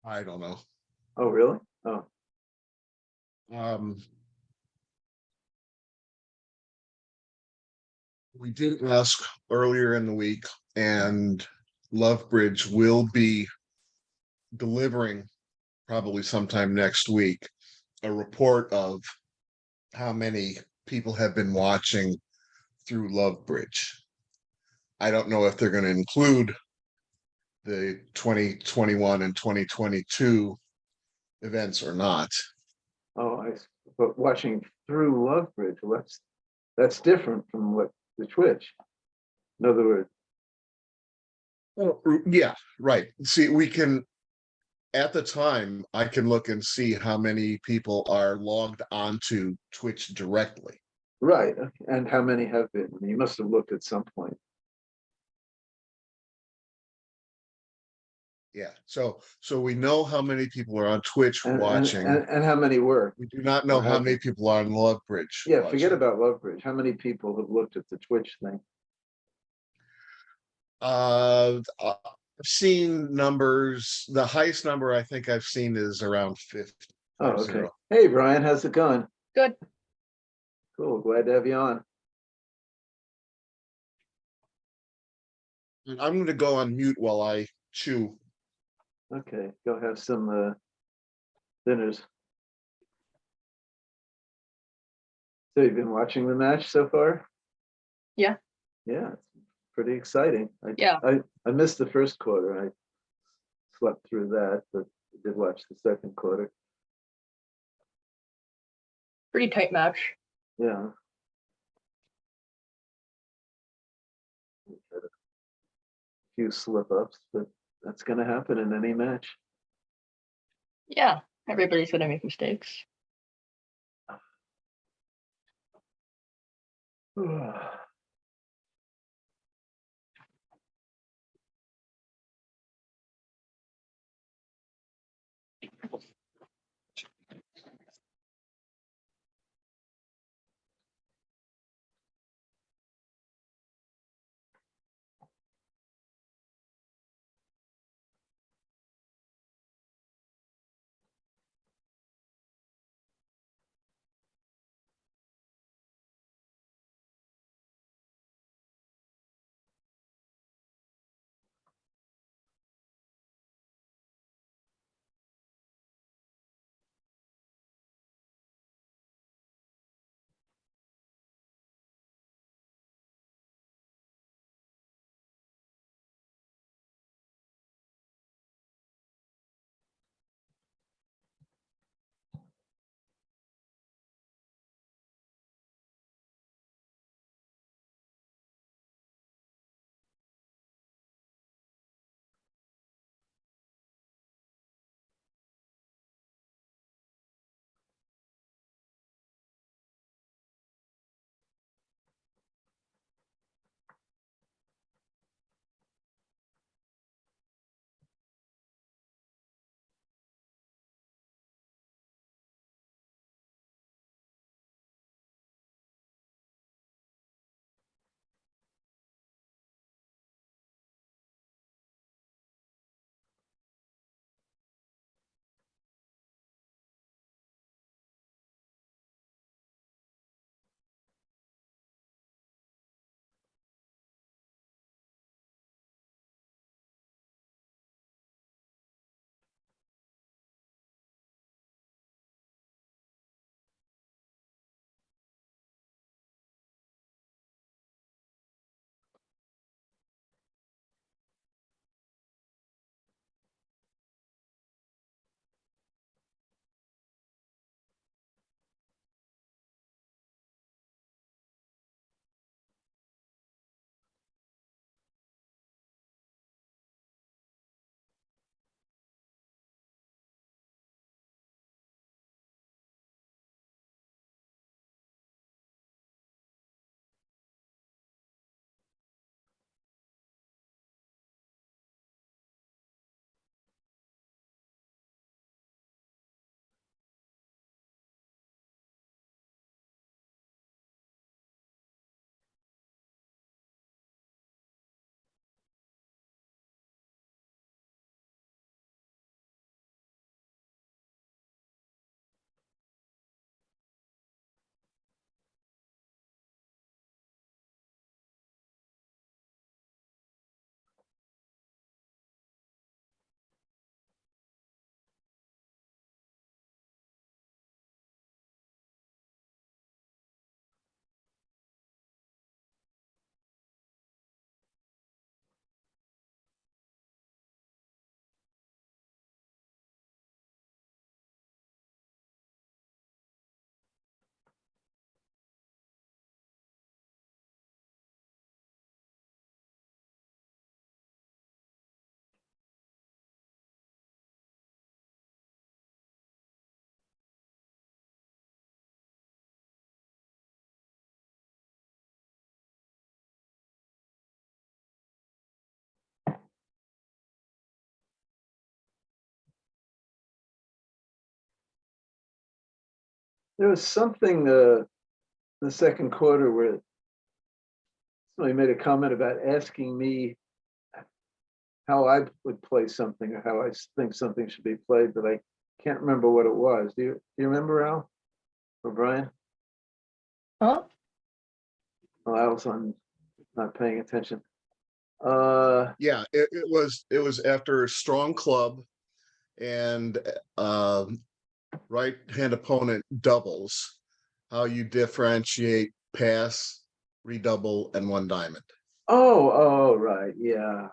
I don't know. Oh, really? Oh. We did ask earlier in the week, and Lovebridge will be delivering probably sometime next week a report of how many people have been watching through Lovebridge. I don't know if they're going to include the 2021 and 2022 events or not. Oh, but watching through Lovebridge, well, that's different from what the Twitch. In other words. Well, yeah, right. See, we can, at the time, I can look and see how many people are logged onto Twitch directly. Right, and how many have been? I mean, you must have looked at some point. Yeah, so we know how many people are on Twitch watching. And how many were. We do not know how many people are on Lovebridge. Yeah, watching. Forget about Lovebridge. How many people have looked at the Twitch thing? I've seen numbers. The highest number I think I've seen is around 50. Oh, okay. 0. Hey, Brian, how's it going? Good. Cool, glad to have you on. I'm going to go on mute while I chew. Okay, go have some dinners. So you've been watching the match so far? Yeah. Yeah, it's pretty exciting. I missed the first quarter. I slept through that, but I did watch the second quarter. Pretty tight match. Yeah. A few slip ups, but that's going to happen in any match. Yeah, everybody's gonna make mistakes. There was something the second quarter where somebody made a comment about asking me how I would play something or how I think something should be played, but I can't remember what it was. Do you remember, Al or Brian? Huh? Well, Al's on not paying attention. Yeah, it was after strong club and right hand opponent doubles, how you differentiate pass, redouble, and one diamond. Oh, right, yeah.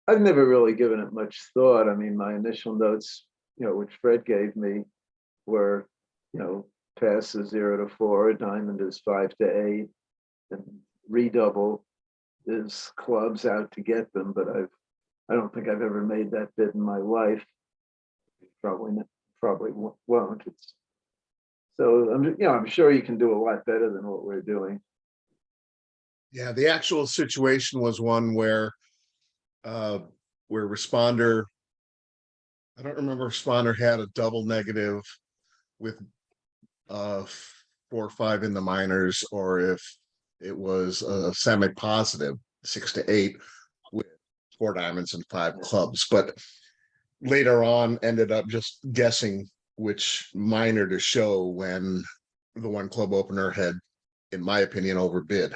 I've never really given it much thought. I mean, my initial notes, which Fred gave me, were, pass is 0 to 4, diamond is 5 to 8, and redouble is clubs out to get them. But I don't think I've ever made that bid in my life. probably won't. It's so I'm sure you can do a lot better than what we're doing. Yeah, the actual situation was one where responder, I don't remember if responder had a double negative with 4 or 5 in the minors, or if it was a semi-positive 6 to 8 with 4 diamonds and 5 clubs, but later on ended up just guessing which minor to show when the one club opener had, in my opinion, overbid.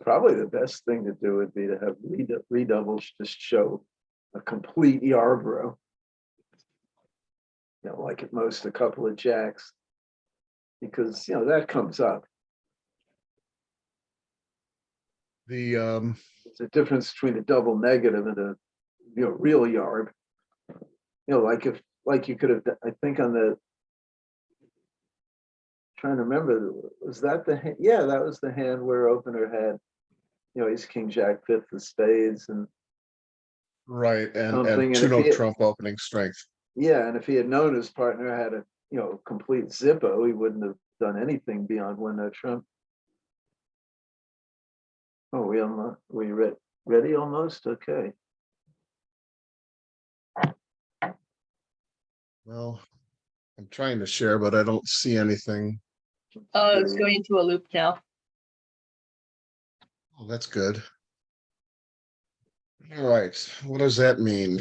Probably the best thing to do would be to have redoubles just show a complete Yarborough. Like at most a couple of jacks, because that comes up. The There's a difference between a double negative and a real Yarb. Like you could have, I think on the, trying to remember, was that the hand? Yeah, that was the hand where opener had, ace king jack 5th of spades and right, and something, and 2-note trump opening strength. Yeah, and if he had known his partner had a complete Zippo, he wouldn't have done anything beyond 1-note trump. Oh, we ready almost? Okay. Well, I'm trying to share, but I don't see anything. Oh, it's going into a loop now. Oh, that's good. All right, what does that mean?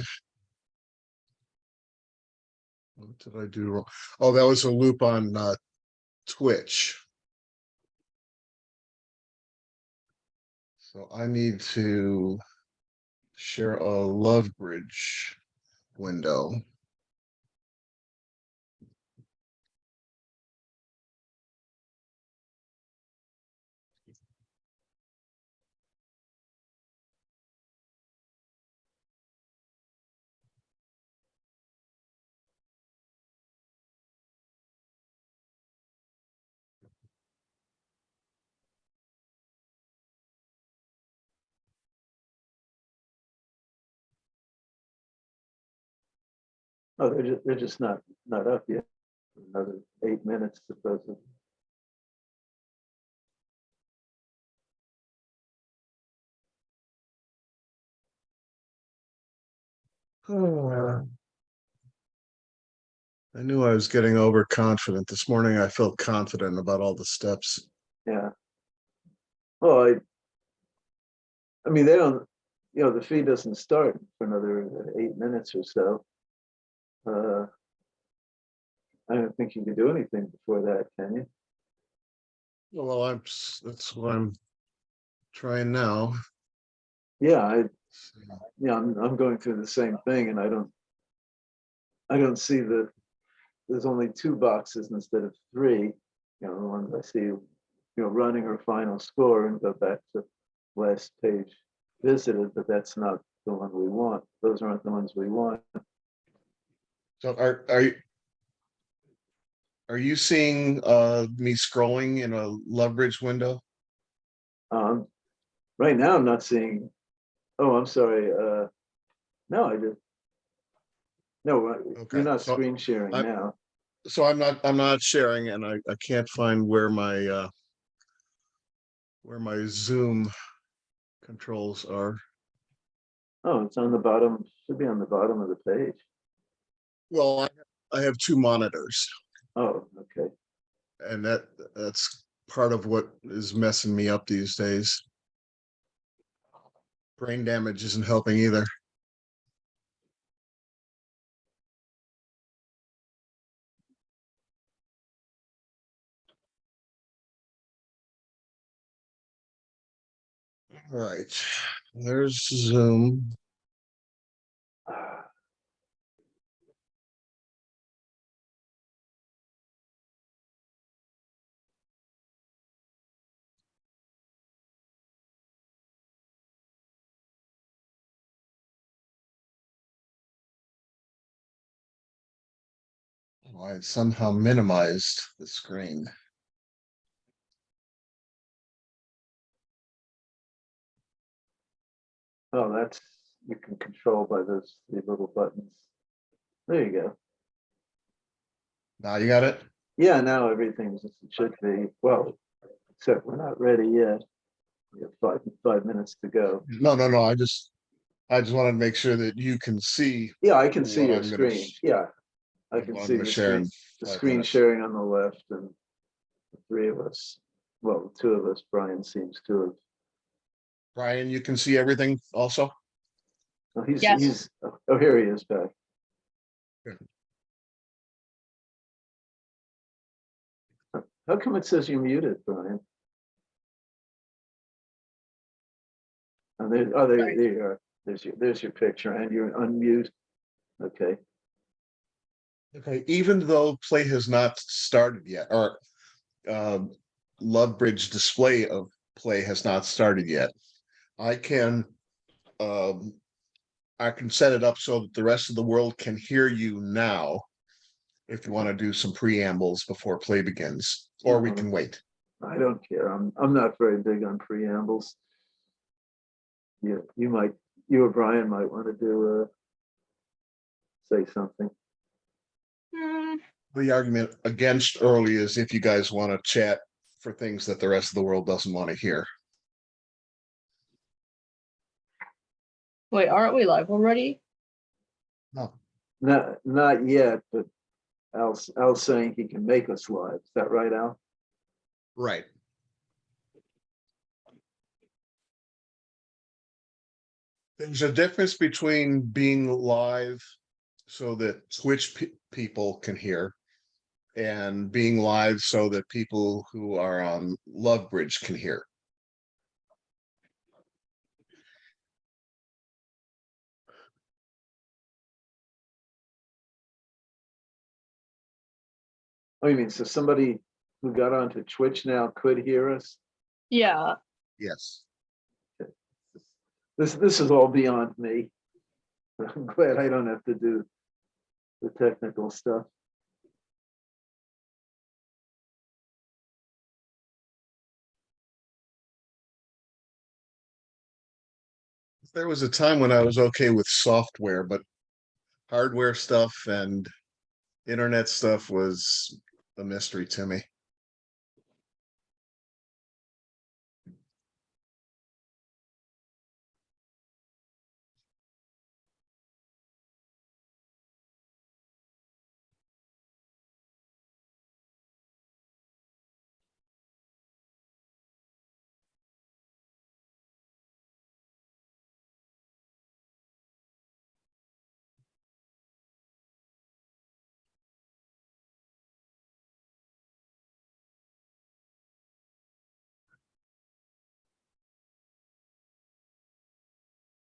What did I do wrong? Oh, that was a loop on Twitch. So I need to share a love bridge window. Oh, they're just not up yet. Another 8 minutes supposedly. I knew I was getting overconfident. This morning I felt confident about all the steps. Yeah. Well, I mean, they don't, the feed doesn't start for another 8 minutes or so. I don't think you can do anything before that, can you? Well, that's what I'm trying now. Yeah, I'm going through the same thing, and I don't see there's only 2 boxes instead of 3. The ones I see, running or final score and go back to last page visited, but that's not the one we want. Those aren't the ones we want. So are you seeing me scrolling in a love bridge window? Right now I'm not seeing. Oh, I'm sorry. No, I did. No, Okay, you're not so screen sharing now. So I'm not sharing, and I can't find where my Zoom controls are. Oh, it's on the bottom. Should be on the bottom of the page. Well, I have 2 monitors. Oh, okay. And that's part of what is messing me up these days. Brain damage isn't helping either. All right, there's Zoom. Oh, I somehow minimized the screen. Oh, that's you can control by those 3 little buttons. There you go. Now you got it? Yeah, now everything's as it should be. Well, except we're not ready yet. We have 5 minutes to go. No. I just wanted to make sure that you can see. Yeah, I can see what your I'm gonna screen. Yeah, I can what I'm see gonna the share screen. in The 5 screen minutes. sharing on the left, and the three of us. Well, the two of us. Brian seems to have. Brian, you can see everything also? Oh, he's Yes. oh, here he is back. How come it says you're muted, Brian? Oh, there you are. There's your picture, and you're unmute. Okay. Okay, even though play has not started yet, or Love Bridge display of play has not started yet, I can set it up so that the rest of the world can hear you now. If you want to do some preambles before play begins, or we can wait. I don't care. I'm not very big on preambles. You or Brian might want to do say something. The argument against early is if you guys want to chat for things that the rest of the world doesn't want to hear. Wait, aren't we live already? No. Not yet, but Al's saying he can make us live. Is that right, Al? Right. There's a difference between being live so that Twitch people can hear and being live so that people who are on Love Bridge can hear. Oh, you mean so somebody who got onto Twitch now could hear us? Yeah. Yes. This is all beyond me. I'm glad I don't have to do the technical stuff. There was a time when I was okay with software, but hardware stuff and internet stuff was a mystery to me.